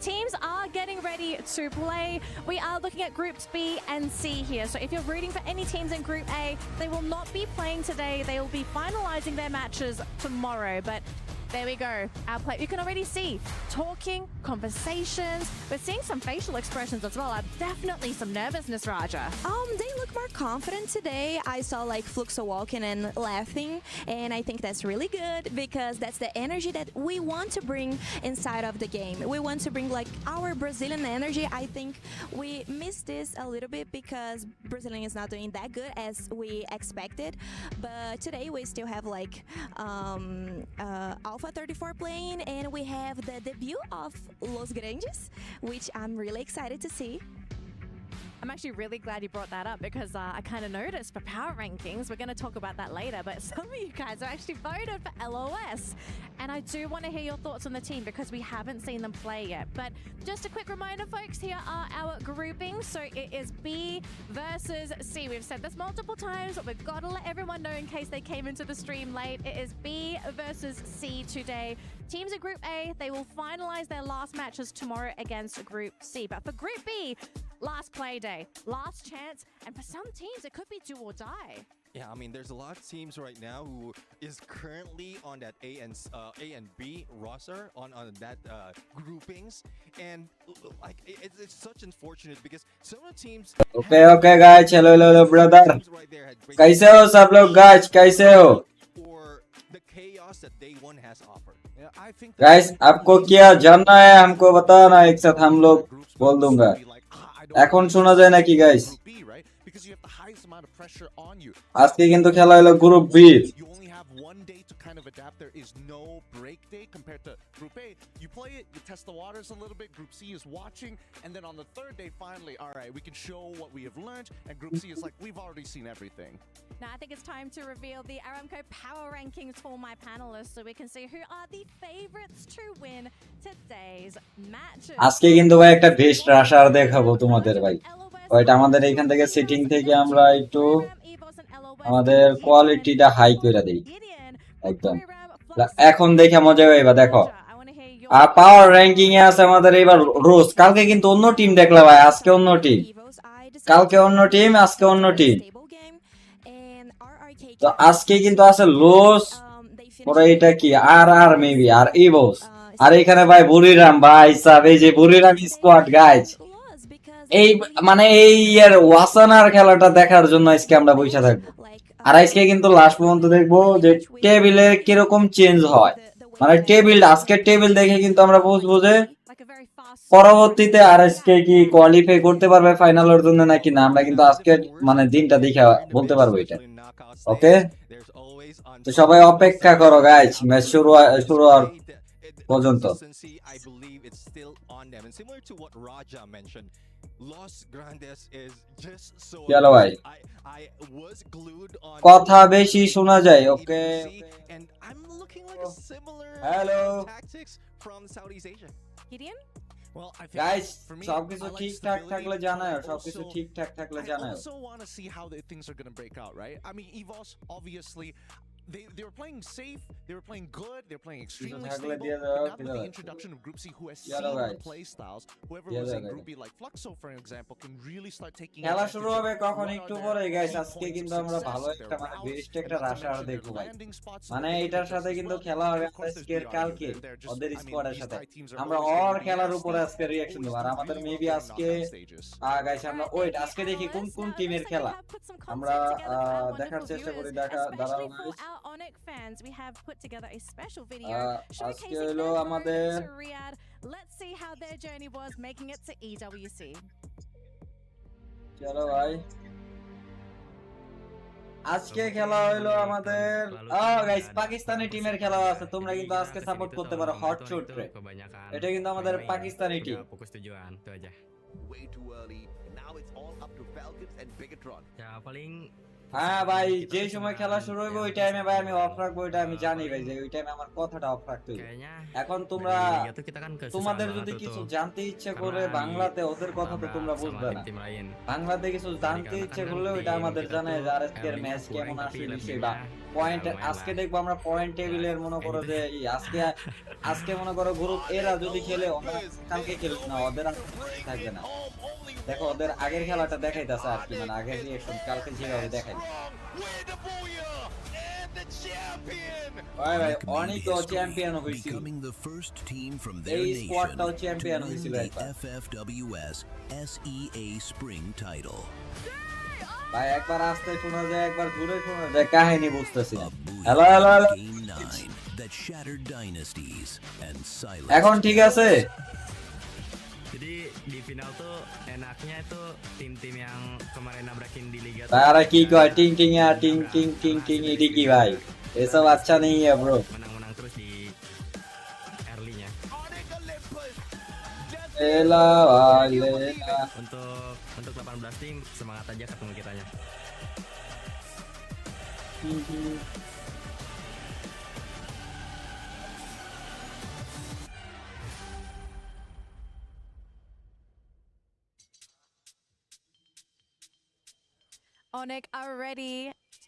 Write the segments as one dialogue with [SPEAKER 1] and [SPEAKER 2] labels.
[SPEAKER 1] teams are getting ready to play. We are looking at groups B and C here. So if you're rooting for any teams in Group A, they will not be playing today. They will be finalizing their matches tomorrow. But there we go. Our play, you can already see talking, conversations. We're seeing some facial expressions as well. Definitely some nervousness, Raja.
[SPEAKER 2] They look more confident today. I saw like Fluxo walking and laughing, and I think that's really good because that's the energy that we want to bring inside of the game. We want to bring like our Brazilian energy. I think we missed this a little bit because Brazilian is not doing that good as we expected. But today we still have like Alpha 34 playing, and we have the debut of Los Grandes, which I'm really excited to see.
[SPEAKER 1] I'm actually really glad you brought that up because I kind of noticed for power rankings, we're going to talk about that later, but some of you guys are actually voted for LOS. And I do want to hear your thoughts on the team because we haven't seen them play yet. But just a quick reminder, folks, here are our groupings. So it is B versus C. We've said this multiple times, but we've got to let everyone know in case they came into the stream late. It is B versus C today. Teams in Group A, they will finalize their last matches tomorrow against Group C. But for Group B, last play day, last chance, and for some teams, it could be do or die.
[SPEAKER 3] Yeah, I mean, there's a lot of teams right now who is currently on that A and B roster on that groupings, and like it's such unfortunate because some of the teams.
[SPEAKER 4] Okay, guys, hello, brother. कैसे हो सब लोग guys? कैसे हो?
[SPEAKER 3] Or the chaos that day one has offered. Yeah, I think.
[SPEAKER 4] Guys, आपको क्या जानना है? हमको बताना, एक साथ हम लोग बोल दूंगा. এখন শোনা যায় নাকি guys? আজকে কিন্তু খেলা হলো group B.
[SPEAKER 5] One day to kind of adapt. There is no break day compared to Group A. You play it, you test the waters a little bit. Group C is watching, and then on the third day, finally, all right, we can show what we have learned. And Group C is like, we've already seen everything.
[SPEAKER 1] Now I think it's time to reveal the Aramco power rankings for my panelists, so we can see who are the favorites to win today's matches.
[SPEAKER 4] আজকে কিন্তু ভাই একটা best rusher দেখাবো তোমাদের ভাই. ওইটা আমাদের এখান থেকে সেটিং থেকে আমরা একটু আমাদের কোয়ালিটিটা হাই করে দেই একদম. এখন দেখে মজা পাইবা. দেখো আর পাওয়ার র্যাঙ্কিং এ আছে আমাদের এবার রোজ. কালকে কিন্তু অন্য টিম দেখলা ভাই, আজকে অন্য টিম. কালকে অন্য টিম, আজকে অন্য টিম. তো আজকে কিন্তু আছে লোস, পরে এটা কি আর মেবি আর ইভোস. আর এখানে ভাই বুড়িরাম ভাই সাহেব, এই যে বুড়িরাম স্কোয়াড গাইজ, এই মানে এই ইয়ার ওয়াসানার খেলাটা দেখার জন্য আজকে আমরা বসে থাকবো. আর আজকে কিন্তু লাস্ট পর্যন্ত দেখবো যে টেবিলে কিরকম চেঞ্জ হয়. মানে টেবিল, আজকে টেবিল দেখে কিন্তু আমরা বুঝবো যে পরবর্তীতে আর আজকে কি কোয়ালিফাই করতে পারবে ফাইনালের জন্য নাকি না. আমরা কিন্তু আজকে মানে দিনটা দেখে বলতে পারবো এটা. ওকে, তো সবাই অপেক্ষা করো গাইজ ম্যাচ শুরু হওয়ার পর্যন্ত. চলো ভাই, কথা বেশি শোনা যায়. ওকে, হ্যালো গাইস, সবকিছু ঠিকঠাক থাকলে জানাও, সবকিছু ঠিকঠাক থাকলে জানাও.
[SPEAKER 5] I also want to see how things are going to break out, right? I mean, EVOS obviously they were playing safe, they were playing good, they were playing extremely stable. But now with the introduction of Group C, who has seen the play styles, whoever was in Group B like Fluxo for example can really start taking.
[SPEAKER 4] খেলা শুরু হবে কখন একটু পরে guys. আজকে কিন্তু আমরা ভালো একটা মানে বেস্ট একটা রাশার দেখব ভাই. মানে এটার সাথে কিন্তু খেলা হবে আজকের কালকে ওদের স্কোয়াডের সাথে. আমরা ওর খেলার উপরে আজকে রিঅ্যাকশন দেব. আর আমাদের মেবি আজকে গাইস আমরা ওয়েট আজকে দেখি কোন টিমের খেলা আমরা দেখার চেষ্টা করি. দাঁড়াও guys,
[SPEAKER 1] Onyx fans, we have put together a special video
[SPEAKER 4] আজকে হলো আমাদের.
[SPEAKER 1] Let's see how their journey was making it to EWC.
[SPEAKER 4] চলো ভাই, আজকে খেলা হলো আমাদের গাইস পাকিস্তানি টিমের খেলা আছে. তোমরা কিন্তু আজকে সাপোর্ট করতে পারো হট শট রে. এটা কিন্তু আমাদের পাকিস্তানি টিম. হ্যাঁ ভাই, যে সময় খেলা শুরু হবে ওই টাইমে ভাই আমি অফ রাখবো. এটা আমি জানি ভাই যে ওই টাইমে আমার কথাটা অফ রাখতে হবে. এখন তোমরা তোমাদের যদি কিছু জানতে ইচ্ছে করে বাংলাতে, ওদের কথা তো তোমরা বুঝবে না. বাংলাতে কিছু জানতে ইচ্ছে করলে ওইটা আমাদের জানায় যে আজকের ম্যাচ কেমন আসে বিষয় বা পয়েন্ট আজকে দেখবো আমরা পয়েন্ট টেবিলের মনে করো যে আজকে আজকে মনে করো গ্রুপ এরা যদি খেলে ওরা কালকে খেলবে না, ওদের আর থাকবে না। দেখো ওদের আগের খেলাটা দেখাইতেছে আর কি, মানে আগের রিঅ্যাকশন কালকে যেভাবে দেখাই ভাই ভাই অনেক চ্যাম্পিয়ন হয়েছিল, এই স্কোয়াডটাও চ্যাম্পিয়ন হয়েছিল একবার
[SPEAKER 6] FFWS SEA Spring title.
[SPEAKER 4] ভাই। একবার আসতে শোনা যায়, একবার দূরে শোনা যায়, কাহিনী বুঝতেছি না। হ্যালো হ্যালো হ্যালো, এখন ঠিক আছে?
[SPEAKER 7] Jadi di final tuh enaknya itu tim-tim yang kemarin nabrakin di liga
[SPEAKER 4] তারা কি কয় টিং টিং টিং টিং টিং টিং এটি কি ভাই, এসব আচ্ছা নেই bro.
[SPEAKER 7] menang-menang terus di early-nya.
[SPEAKER 4] এলা ভাই লেলা
[SPEAKER 7] Untuk 18 tim semangat aja ketemu kitanya.
[SPEAKER 1] Onik are ready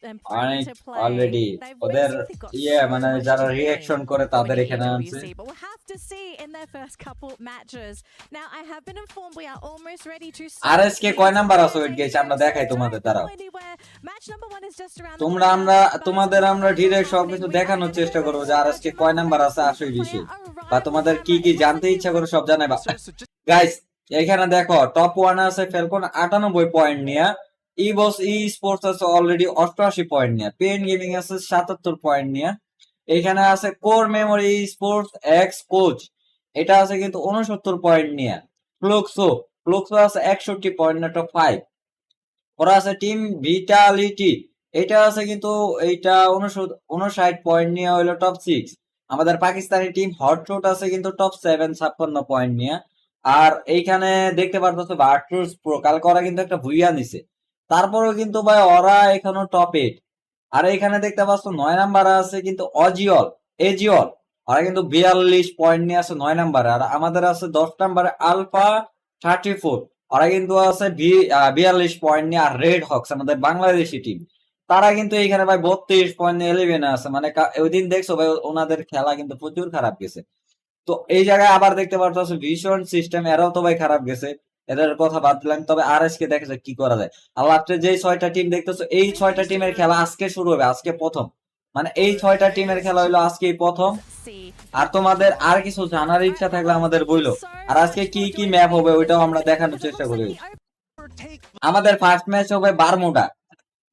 [SPEAKER 1] and
[SPEAKER 4] অনেক
[SPEAKER 1] planning to play.
[SPEAKER 4] Already
[SPEAKER 1] They've
[SPEAKER 4] ওদের
[SPEAKER 1] basically got
[SPEAKER 4] মানে
[SPEAKER 1] so much
[SPEAKER 4] যারা
[SPEAKER 1] to
[SPEAKER 4] রিঅ্যাকশন
[SPEAKER 1] gain
[SPEAKER 4] করে
[SPEAKER 1] when
[SPEAKER 4] তাদের
[SPEAKER 1] we
[SPEAKER 4] এখানে
[SPEAKER 1] hit
[SPEAKER 4] আনছে।
[SPEAKER 1] WC, but we'll have to see in their first couple matches. Now I have been informed we are almost ready to start.
[SPEAKER 4] RSK কয় number আছে wait গেছে আমরা দেখাই তোমাদের দ্বারা।
[SPEAKER 1] Match number 1 is just around
[SPEAKER 4] তোমরা তোমাদের আমরা ডিরেক্ট সবকিছু দেখানোর চেষ্টা করবো যে আরএসকে কয় নাম্বার আছে আসলে বেশি, বা তোমাদের কি কি জানতে ইচ্ছা করে সব জানাইবা। গাইস এখানে দেখো টপ 1 আছে ফ্যালকন 98 পয়েন্ট নিয়ে, ইবস ই স্পোর্টস আছে অলরেডি 88 পয়েন্ট নিয়ে, পেন গেমিং আছে 77 পয়েন্ট নিয়ে, এখানে আছে core memory sports x coach, এটা আছে কিন্তু 69 পয়েন্ট নিয়ে, ফ্লুক্সো আছে 61 পয়েন্ট না টপ 5। ওরা আছে টিম ভিটালিটি, এটা আছে কিন্তু এইটা 59 পয়েন্ট নিয়ে হইলো টপ 6। আমাদের পাকিস্তানি টিম হটশট আছে কিন্তু টপ 7 56 পয়েন্ট নিয়ে। আর এইখানে দেখতে পারতেছো ভার্চুয়াস প্রো কালকে ওরা কিন্তু একটা ভুইয়া নিছে, তারপরেও কিন্তু ভাই ওরা এখনো টপ 8। আর এখানে দেখতে পাচ্ছ 9 নাম্বারে আছে কিন্তু এজিওল, ওরা কিন্তু 42 পয়েন্ট নিয়ে আছে 9 নাম্বারে। আর আমাদের আছে 10 নাম্বারে আলফা 34, ওরা কিন্তু আছে 42 পয়েন্ট নিয়ে। আর রেড হক্স আমাদের বাংলাদেশি টিম, তারা কিন্তু এইখানে ভাই 32 পয়েন্ট নিয়ে 11 আছে। মানে ওই দিন দেখছো ভাই ওনাদের খেলা কিন্তু প্রচুর খারাপ গেছে। তো এই জায়গায় আবার দেখতে পারতো ভিশন সিস্টেম, এরাও তো ভাই খারাপ গেছে, এদের কথা বাদ দিলাম। তবে আরএসকে দেখেছো কি করা যায়। আর লাস্টে যে 6টা টিম দেখতেছো, এই 6টা টিমের খেলা আজকে শুরু হবে, আজকে প্রথম, মানে এই 6টা টিমের খেলা হইলো আজকেই প্রথম। আর তোমাদের আর কিছু জানার ইচ্ছা থাকলে আমাদের বইলো, আর আজকে কি কি ম্যাপ হবে ওইটাও আমরা দেখানোর চেষ্টা করি। আমাদের ফার্স্ট ম্যাচ হবে বারমুডা,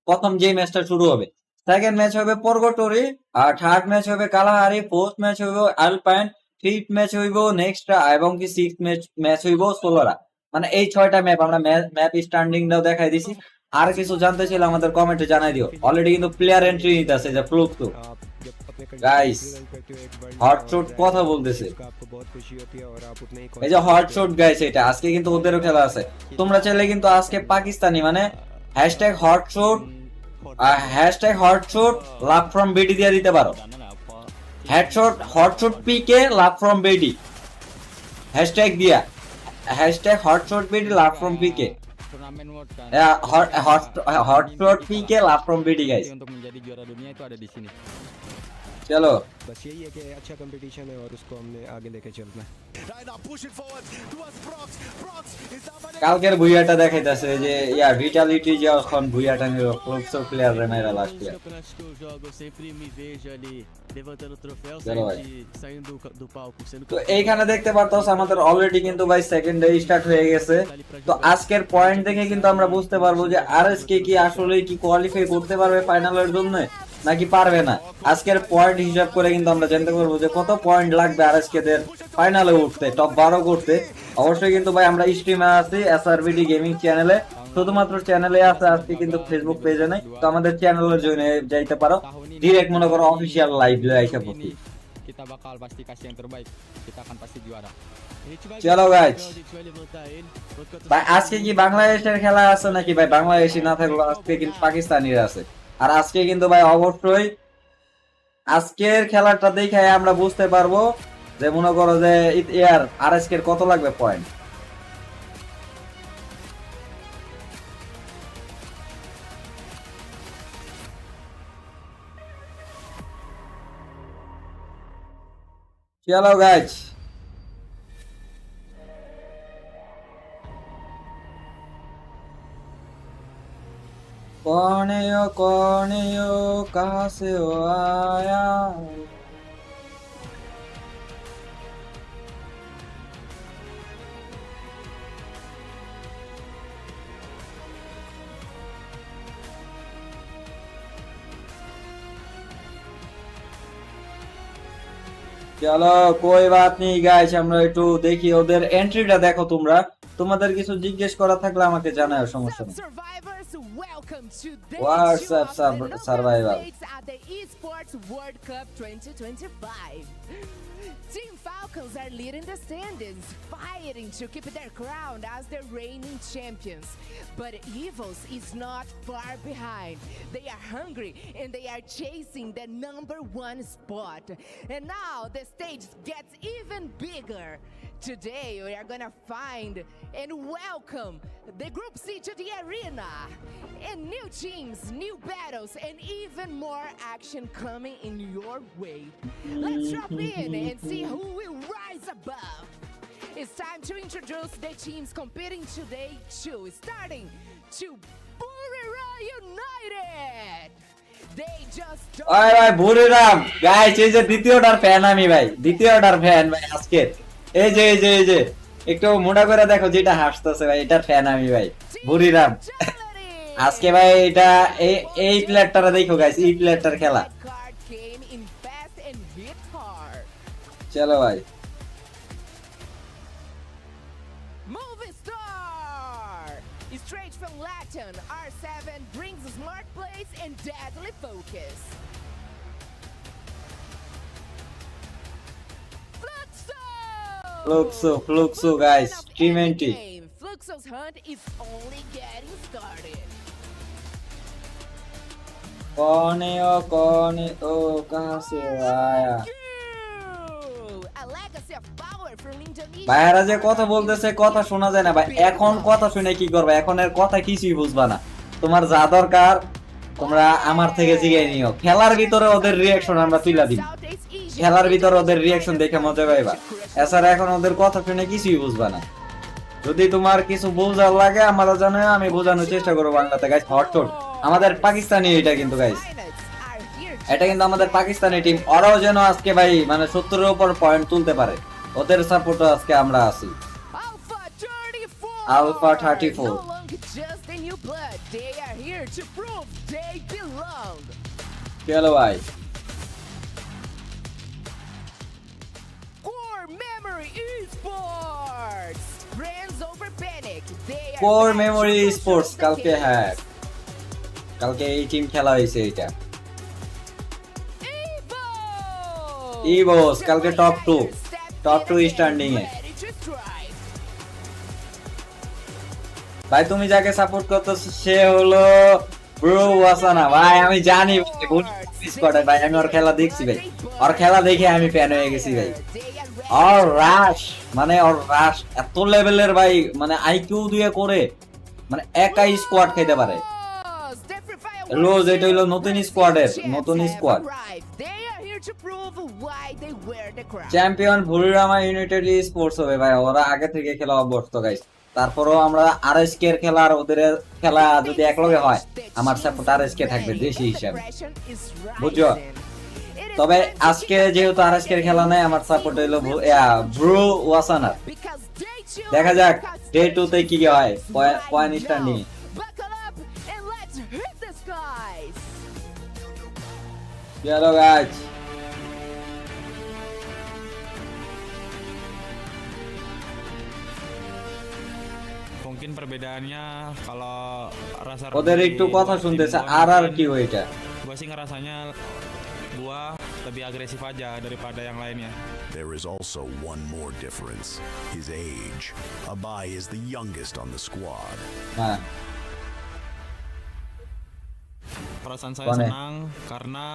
[SPEAKER 4] প্রথম যে ম্যাচটা শুরু হবে। সেকেন্ড ম্যাচ হবে পর্গটরি, আর থার্ড ম্যাচ হবে কালাহারি, ফোর্থ ম্যাচ হইব আলপাইন, ফিফথ ম্যাচ হইব নেক্সট, এবং কি সিক্সথ ম্যাচ হইব সোলোরা। মানে এই 6টা ম্যাপ আমরা ম্যাপ স্ট্যান্ডিংটাও দেখাই দিছি। আর কিছু জানতে চাইলে আমাদের কমেন্টে জানাই দিও। অলরেডি কিন্তু প্লেয়ার এন্ট্রি নিতেছে যে ফ্লুক্সো গাইস, হটশট কথা বলতেছে, এই যে হটশট গাইস, এটা আজকে কিন্তু ওদেরও খেলা আছে। তোমরা চাইলে কিন্তু আজকে পাকিস্তানি মানে হটশট লাভ ফ্রম বিডি দিয়ে দিতে পারো। Hotshot PK love from BD hashtag দিয়া, Hotshot BD love from PK, Hotshot PK love from BD guys.
[SPEAKER 7] Untuk menjadi juara dunia itu ada di sini.
[SPEAKER 4] চলো
[SPEAKER 8] बस यही है कि अच्छा कंपटीशन है और उसको हमने आगे लेके चलना है।
[SPEAKER 4] কালকের ভুইয়াটা দেখাইতাছে যে ভিটালিটি যে এখন ভুইয়াটা নিল ফ্লুক্সো প্লেয়ার রে মেরা last year.
[SPEAKER 7] Campeonatos que eu jogo, eu sempre me vejo ali levantando troféu,
[SPEAKER 4] Chalo bhai.
[SPEAKER 7] saindo do palco, sendo
[SPEAKER 4] তো এইখানে দেখতে পারতাছ আমাদের অলরেডি কিন্তু ভাই সেকেন্ডারি স্টার্ট হয়ে গেছে। তো আজকের পয়েন্ট দেখে কিন্তু আমরা বুঝতে পারবো যে আরএসকে কি আসলে কি কোয়ালিফাই করতে পারবে ফাইনালের জন্য নাকি পারবে না। আজকের পয়েন্ট হিসাব করে কিন্তু আমরা জানতে পারবো যে কত পয়েন্ট লাগবে আরএসকে দের ফাইনালে উঠতে, টপ 12 করতে। অবশ্যই কিন্তু ভাই আমরা স্ট্রিমে আছি SRBD গেমিং চ্যানেলে, শুধুমাত্র চ্যানেলে আছে, আজকে কিন্তু ফেসবুক পেজে নাই। তো আমাদের চ্যানেলে জয়েন হয়ে যাইতে পারো, ডিরেক্ট মনে করো অফিশিয়াল লাইভ আইসা পড়ছি।
[SPEAKER 7] kita bakal pasti kasih yang terbaik. Kita akan pasti juara.
[SPEAKER 4] চলো guys,
[SPEAKER 7] A gente vai levantar ele.
[SPEAKER 4] ভাই আজকে কি বাংলাদেশের খেলা আছে নাকি ভাই বাংলাদেশি না থাকলো, আজকে কিন্তু পাকিস্তানিরা আছে। আর আজকে কিন্তু ভাই অবশ্যই আজকের খেলাটা দেখে আমরা বুঝতে পারবো যে মনে করো যে আরএসকে কত লাগবে পয়েন্ট। চলো গাইজ, কর্নেও कहाँ से हो आया। চলো कोई बात नहीं गाइस, আমরা একটু দেখি ওদের এন্ট্রিটা দেখো। তোমরা তোমাদের কিছু জিজ্ঞেস করা থাকলে আমাকে জানাও, সমস্যা নেই। What's up, Survivor?
[SPEAKER 9] At the ESPORTS World Cup 2025. Team Falcons are leading the standings, fighting to keep their crown as the reigning champions. But Evils is not far behind. They are hungry and they are chasing the #1 spot. And now the stage gets even bigger. Today we are gonna find and welcome the Group C to the arena. And new teams, new battles, and even more action coming in your way. Let's drop in and see who will rise above. It's time to introduce the teams competing today too. Starting to Burira United. They just
[SPEAKER 4] ওই ভাই বুড়িরাম guys, এই যে দ্বিতীয়টার fan আমি ভাই, দ্বিতীয়টার fan ভাই আজকে। এই যে এই যে এই যে একটু মোটা করে দেখো, যেটা হাসতেছে ভাই, এটার ফ্যান আমি ভাই, বুড়িরাম। আজকে ভাই এটা এই প্লেয়ারটা দেখো গাইস, এই প্লেয়ারটার খেলা। চলো ভাই,
[SPEAKER 9] movie star straight from Latin. R7 brings smart plays and deadly focus.
[SPEAKER 4] Fluxo guys, team entry.
[SPEAKER 9] Fluxo's hunt is only getting started.
[SPEAKER 4] कौन कहाँ से आया।
[SPEAKER 9] A legacy of power from Indonesia.
[SPEAKER 4] ভাইরা যে কথা বলতেছে কথা শোনা যায় না ভাই, এখন কথা শুনে কি করবে, এখন এর কথা কিছুই বুঝবা না। তোমার যা দরকার তোমরা আমার থেকে জিজ্ঞেস নিও, খেলার ভিতরে ওদের রিঅ্যাকশন আমরা তুইলা দিই, খেলার ভিতরে ওদের রিঅ্যাকশন দেখে মজা পাইবা। এছাড়া এখন ওদের কথা শুনে কিছুই বুঝবা না। যদি তোমার কিছু বোঝার লাগে আমরা জানো, আমি বোঝানোর চেষ্টা করবো বাংলাতে গাইস। হটটট আমাদের পাকিস্তানি, এটা কিন্তু গাইস, এটা কিন্তু আমাদের পাকিস্তানি টিম। ওরাও যেন আজকে ভাই মানে 70-এর উপর পয়েন্ট তুলতে পারে, ওদের সাপোর্টে আজকে আমরা আছি। আলফা 34 চলো ভাই, কোর মেমোরি স্পোর্টস কালকে, হ্যাঁ কালকে এই টিম খেলা হয়েছে। এটা ইভোস কালকে টপ 2 স্ট্যান্ডিং এ। ভাই তুমি যাকে সাপোর্ট করতেছো সে হলো ব্রো ওয়াসানা ভাই। আমি জানি স্কোয়াডে ভাই, আমি ওর খেলা দেখছি ভাই, ওর খেলা দেখে আমি ফ্যান হয়ে গেছি ভাই। ওর রাশ মানে ওর রাশ এত লেভেলের ভাই, মানে আইকিউ দিয়ে করে মানে একাই স্কোয়াড খেতে পারে। রোজ এটা হলো নতুন স্কোয়াডের নতুন স্কোয়াড। চ্যাম্পিয়ন ভুরিরামা ইউনাইটেড স্পোর্টস হবে ভাই, ওরা আগে থেকে খেলা অভ্যস্ত গাইস। তারপরও আমরা আরএসকে এর খেলা আর ওদের খেলা যদি একলগে হয়, আমার সাপোর্ট আরএসকে থাকবে দেশি হিসাবে, বুঝছো। তবে আজকে যেহেতু আরএসকে এর খেলা নাই, আমার সাপোর্ট হলো ব্রু ওয়াসানা। দেখা যাক ডে 2 তে কি হয়, পয়েন্ট স্ট্যান্ডিং। চলো guys,
[SPEAKER 7] mungkin perbedaannya kalau rasa
[SPEAKER 4] ওদের একটু কথা শুনতেছে আর কি ওইটা।
[SPEAKER 7] gua sih ngerasanya gua lebih agresif aja daripada yang lainnya.
[SPEAKER 6] There is also one more difference. His age. Abai is the youngest on the squad.
[SPEAKER 4] Nah.
[SPEAKER 7] Perasaan saya senang karena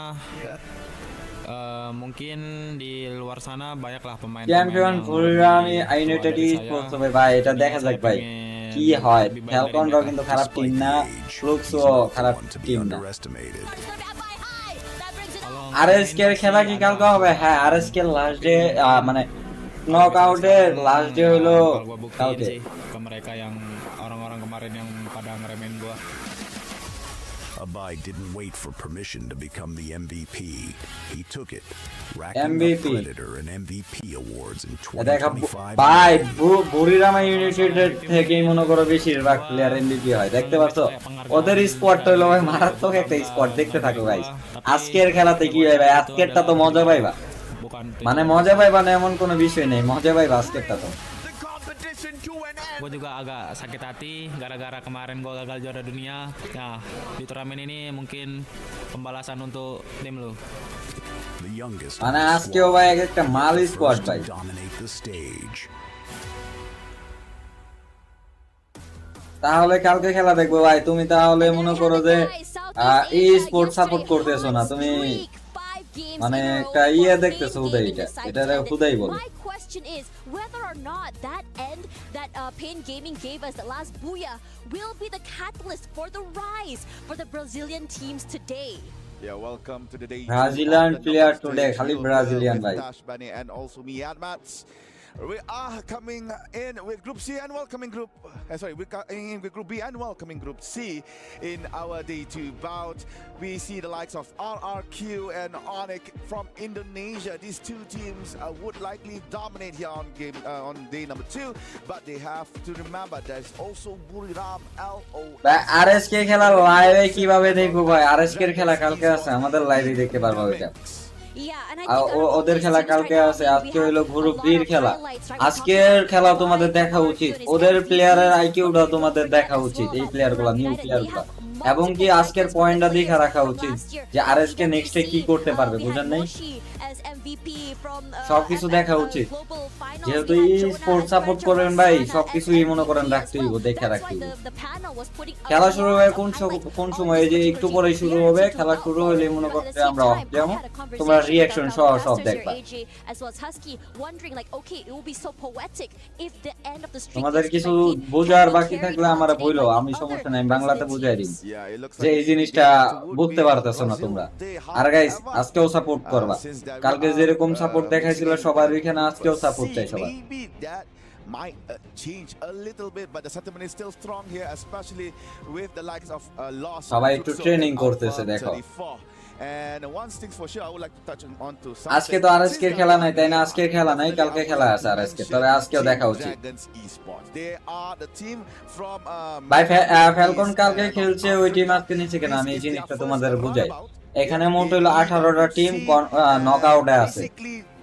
[SPEAKER 7] mungkin di luar sana banyaklah pemain
[SPEAKER 4] champion Buriram United Sports হবে ভাই, এটা দেখা যাক ভাই কি হয়। ফ্যালকনরাও কিন্তু খারাপ টিম না, ফ্লুক্সও খারাপ টিম না।
[SPEAKER 7] kalau
[SPEAKER 4] আরএসকে এর খেলা কি কালকে হবে? হ্যাঁ, আরএসকে এর লাস্ট ডে মানে নকআউটের লাস্ট ডে হলো
[SPEAKER 7] Gua buktiin
[SPEAKER 4] কালকে।
[SPEAKER 7] sih ke mereka yang orang-orang kemarin yang pada ngeremehin gua.
[SPEAKER 6] Abai didn't wait for permission to become the MVP. He took it, racking
[SPEAKER 4] MVP.
[SPEAKER 6] up Predator and MVP awards in
[SPEAKER 4] দেখা
[SPEAKER 6] 2025.
[SPEAKER 4] ভাই বুড়িরামা United থেকেই মনে করো বেশিরভাগ player MVP হয়, দেখতে পারছো? ওদের স্কোয়াডটা হলো ভাই মারাত্মক একটা স্কোয়াড, দেখতে থাকো গাইস। আজকের খেলাতে কি হয় ভাই, আজকেরটা তো মজা পাইবা,
[SPEAKER 7] Bukan
[SPEAKER 4] মানে মজা পাইবা না এমন কোনো বিষয় নেই, মজা পাইবা আজকেরটা তো।
[SPEAKER 7] gue juga agak sakit hati gara-gara kemarin gue gagal juara dunia. Nah, di turnamen ini mungkin pembalasan untuk tim lu.
[SPEAKER 6] The youngest
[SPEAKER 4] মানে
[SPEAKER 6] on the
[SPEAKER 4] আজকেও
[SPEAKER 6] squad,
[SPEAKER 4] ভাই একটা মাল স্কোয়াড
[SPEAKER 6] first
[SPEAKER 4] ভাই।
[SPEAKER 6] to dominate the stage.
[SPEAKER 4] তাহলে কালকে খেলা দেখবো ভাই, তুমি তাহলে মনে করো যে ই স্পোর্টস সাপোর্ট করতেছো না, তুমি মানে একটা ইয়ে দেখতেছো হুদাইটা, এটা হুদাই বলে।
[SPEAKER 10] My question is whether or not that end that Pain Gaming gave us, the last booyah, will be the catalyst for the rise for the Brazilian teams today.
[SPEAKER 11] Yeah, welcome to the day.
[SPEAKER 4] Brazilian player today, khali Brazilian bhai.
[SPEAKER 11] And also me, Admats. We are coming in with Group C and welcoming Group. We're coming in with Group B and welcoming Group C in our day 2 bout. We see the likes of RRQ and Onyx from Indonesia. These two teams would likely dominate here on day number 2, but they have to remember there's also Buriram LO.
[SPEAKER 4] ভাই RSK খেলা লাইভে কিভাবে দেখবো ভাই? RSK এর খেলা কালকে আছে, আমাদের লাইভে দেখতে পারবো এটা। ওদের খেলা কালকে আছে, আজকে হলো গ্রুপ বির খেলা। আজকের খেলা তোমাদের দেখা উচিত, ওদের প্লেয়ারের আইকিউটা তোমাদের দেখা উচিত, এই প্লেয়ারগুলো নিউ প্লেয়ারগুলো, এবং কি আজকের পয়েন্টটা দেখা রাখা উচিত যে আরএসকে নেক্সটে কি করতে পারবে, বুঝেন নাই? সবকিছু দেখা উচিত, যেহেতু স্পোর্টস সাপোর্ট করবেন ভাই, সবকিছুই মনে করেন রাখতে হইব, দেখে রাখতে হইব। খেলা শুরু হবে কোন সময়, যে একটু পরে শুরু হবে, খেলা শুরু হলে মনে করতে আমরা অফ যাবো, তোমরা রিঅ্যাকশন সহ সব দেখবা। তোমাদের কিছু বোঝার বাকি থাকলে আমরা বইলো, আমি সমস্যা নাই, বাংলাতে বুঝাই দিই যে এই জিনিসটা বুঝতে পারতেছো না তোমরা। আর গাইস আজকেও সাপোর্ট করবা, কালকে যেরকম সাপোর্ট দেখাইছিল সবার এখানে আজকেও সাপোর্ট চাই সবাই।
[SPEAKER 11] Might change a little bit, but the sentiment is still strong here, especially with the likes of loss.
[SPEAKER 4] সবাই একটু ট্রেনিং করতেছে দেখো।
[SPEAKER 11] And one thing for sure I would like to touch on to
[SPEAKER 4] আজকে তো RSK এর খেলা নাই, তাই না? আজকে খেলা নাই, কালকে খেলা আছে আরএসকে, তবে আজকেও দেখা উচিত।
[SPEAKER 11] They are the team from
[SPEAKER 4] ভাই ফ্যালকন কালকে খেলছে, ওই টিম আজকে নিচে কেন, আমি এই জিনিসটা তোমাদের বুঝাই। এখানে মোট হলো 18টা টিম নকআউটে আছে,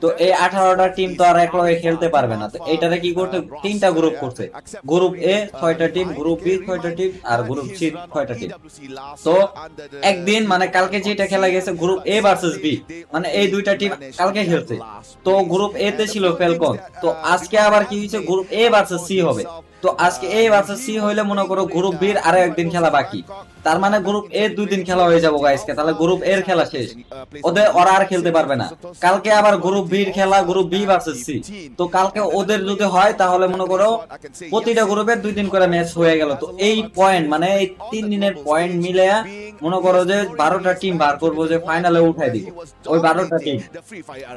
[SPEAKER 4] তো এই 18টা টিম তো আর একলগে খেলতে পারবে না, তো এইটারে কি করতে, তিনটা গ্রুপ করছে, গ্রুপ এ 6টা টিম, গ্রুপ বি 6টা টিম, আর গ্রুপ সি 6টা টিম। তো একদিন মানে কালকে যেটা খেলা গেছে গ্রুপ এ ভার্সেস বি, মানে এই দুইটা টিম কালকে খেলছে, তো গ্রুপ এ তে ছিল ফ্যালকন, তো আজকে আবার কি হইছে, গ্রুপ এ ভার্সেস সি হবে। তো আজকে এ ভার্সেস সি হইলে মনে করো গ্রুপ বি এর আরো একদিন খেলা বাকি, তার মানে গ্রুপ এ 2 দিন খেলা হয়ে যাবো গাইসকে, তাহলে গ্রুপ এর খেলা শেষ, ওরা আর খেলতে পারবে না। কালকে আবার গ্রুপ বির খেলা, গ্রুপ বি ভার্সেস সি, তো কালকে ওদের যদি হয় তাহলে মনে করো প্রতিটা গ্রুপে 2 দিন করে ম্যাচ হয়ে গেল। তো এই পয়েন্ট মানে এই 3 দিনের পয়েন্ট মিলে মনে করো যে 12টা টিম বার করবো, যে ফাইনালে উঠাই দিব ওই 12টা টিম।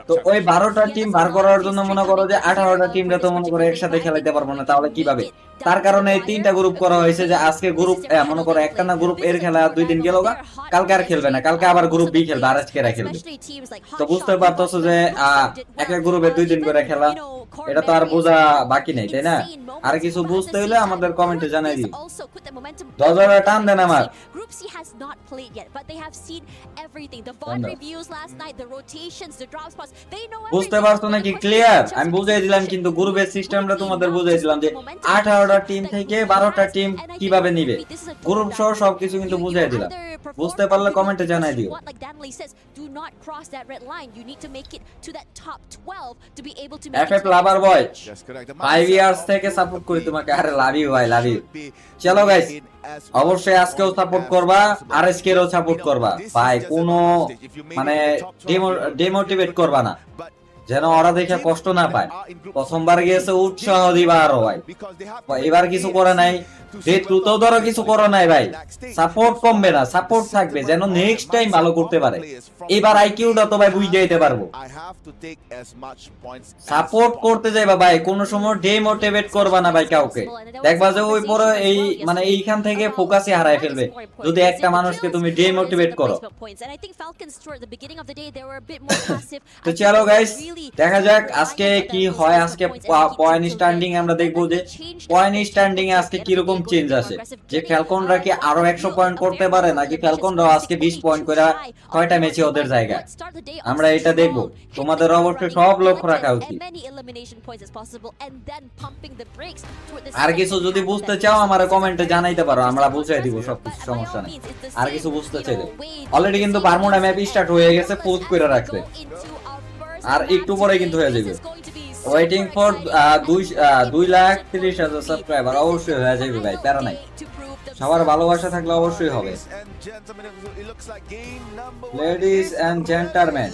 [SPEAKER 4] তো ওই 12টা টিম বার করার জন্য মনে করো যে 18টা টিমটা তো মনে করো একসাথে খেলাইতে পারবো না, তাহলে কিভাবে? তার কারণে এই 3টা গ্রুপ করা হয়েছে, যে আজকে গ্রুপ মনে করো একটা না গ্রুপ এর খেলা 2 দিন গেল, কালকে আর খেলবে না, কালকে আবার গ্রুপ বি খেলবে, আর আজকে খেলবে। তো বুঝতে পারতেছো যে একটা গ্রুপে 2 দিন করে খেলা, এটা তো আর বোঝা বাকি নেই, তাই না? আর কিছু বুঝতে হলে আমাদের কমেন্টে জানাই দিও। 10,000 টান দেন আমার।
[SPEAKER 10] Group C has not played yet, but they have seen everything. The VOD reviews last night, the rotations, the drop spots. They know everything.
[SPEAKER 4] বুঝতে পারছো নাকি? ক্লিয়ার? আমি বুঝাই দিলাম, কিন্তু গ্রুপের সিস্টেমটা তোমাদের বুঝাই দিলাম যে 18টা টিম থেকে 12টা টিম কিভাবে নিবে, গ্রুপ সহ সবকিছু কিন্তু বুঝাই দিলাম। বুঝতে পারলে কমেন্টে জানাই দিও। এফএফ লাভার বয় 5 ইয়ার্স থেকে সাপোর্ট করি তোমাকে, আরে লাভ ইউ ভাই, লাভ ইউ। চলো গাইস, অবশ্যই আজকেও সাপোর্ট করবা, আরএসকে এরও সাপোর্ট করবা ভাই, কোনো মানে ডিমোটিভেট করবা না, যেন ওরা দেখে কষ্ট না পায়। প্রথমবার গিয়েছে উৎসাহ দিবা আরো ভাই, এবার কিছু করে নাই, ডে 2 তেও ধরো কিছু করে নাই ভাই, সাপোর্ট কমবে না, সাপোর্ট থাকবে যেন নেক্সট টাইম ভালো করতে পারে। এবার আইকিউটা তো ভাই বুঝে দিতে পারবো, সাপোর্ট করতে যাইবা ভাই, কোনো সময় ডিমোটিভেট করবা না ভাই কাউকে, দেখবা যে ওই পরে এই মানে এইখান থেকে ফোকাসই হারায় ফেলবে যদি একটা মানুষকে তুমি ডিমোটিভেট করো। তো চলো গাইস দেখা যাক আজকে কি হয়। আজকে পয়েন্ট স্ট্যান্ডিং আমরা দেখবো যে পয়েন্ট স্ট্যান্ডিং এ আজকে কি রকম চেঞ্জ আসে, যে ফ্যালকনরা কি আরো 100 পয়েন্ট করতে পারে নাকি ফ্যালকনরা আজকে 20 পয়েন্ট করে কয়টা ম্যাচে ওদের জায়গায়, আমরা এটা দেখবো। তোমাদের অবশ্যই সব লক্ষ্য রাখা উচিত। আর কিছু যদি বুঝতে চাও আমারে কমেন্টে জানাইতে পারো, আমরা বুঝাই দিব সবকিছু, সমস্যা নেই। আর কিছু বুঝতে চাইলে অলরেডি কিন্তু বারমুডা ম্যাপ স্টার্ট হয়ে গেছে, পোস্ট করে রাখছে, আর একটু পরে কিন্তু হয়ে যাবে। ওয়েটিং ফর 2,30,000 সাবস্ক্রাইবার, অবশ্যই হয়ে যাবে ভাই, প্যারা নাই, সবার ভালোবাসা থাকলে অবশ্যই হবে। লেডিস এন্ড জেন্টলম্যান,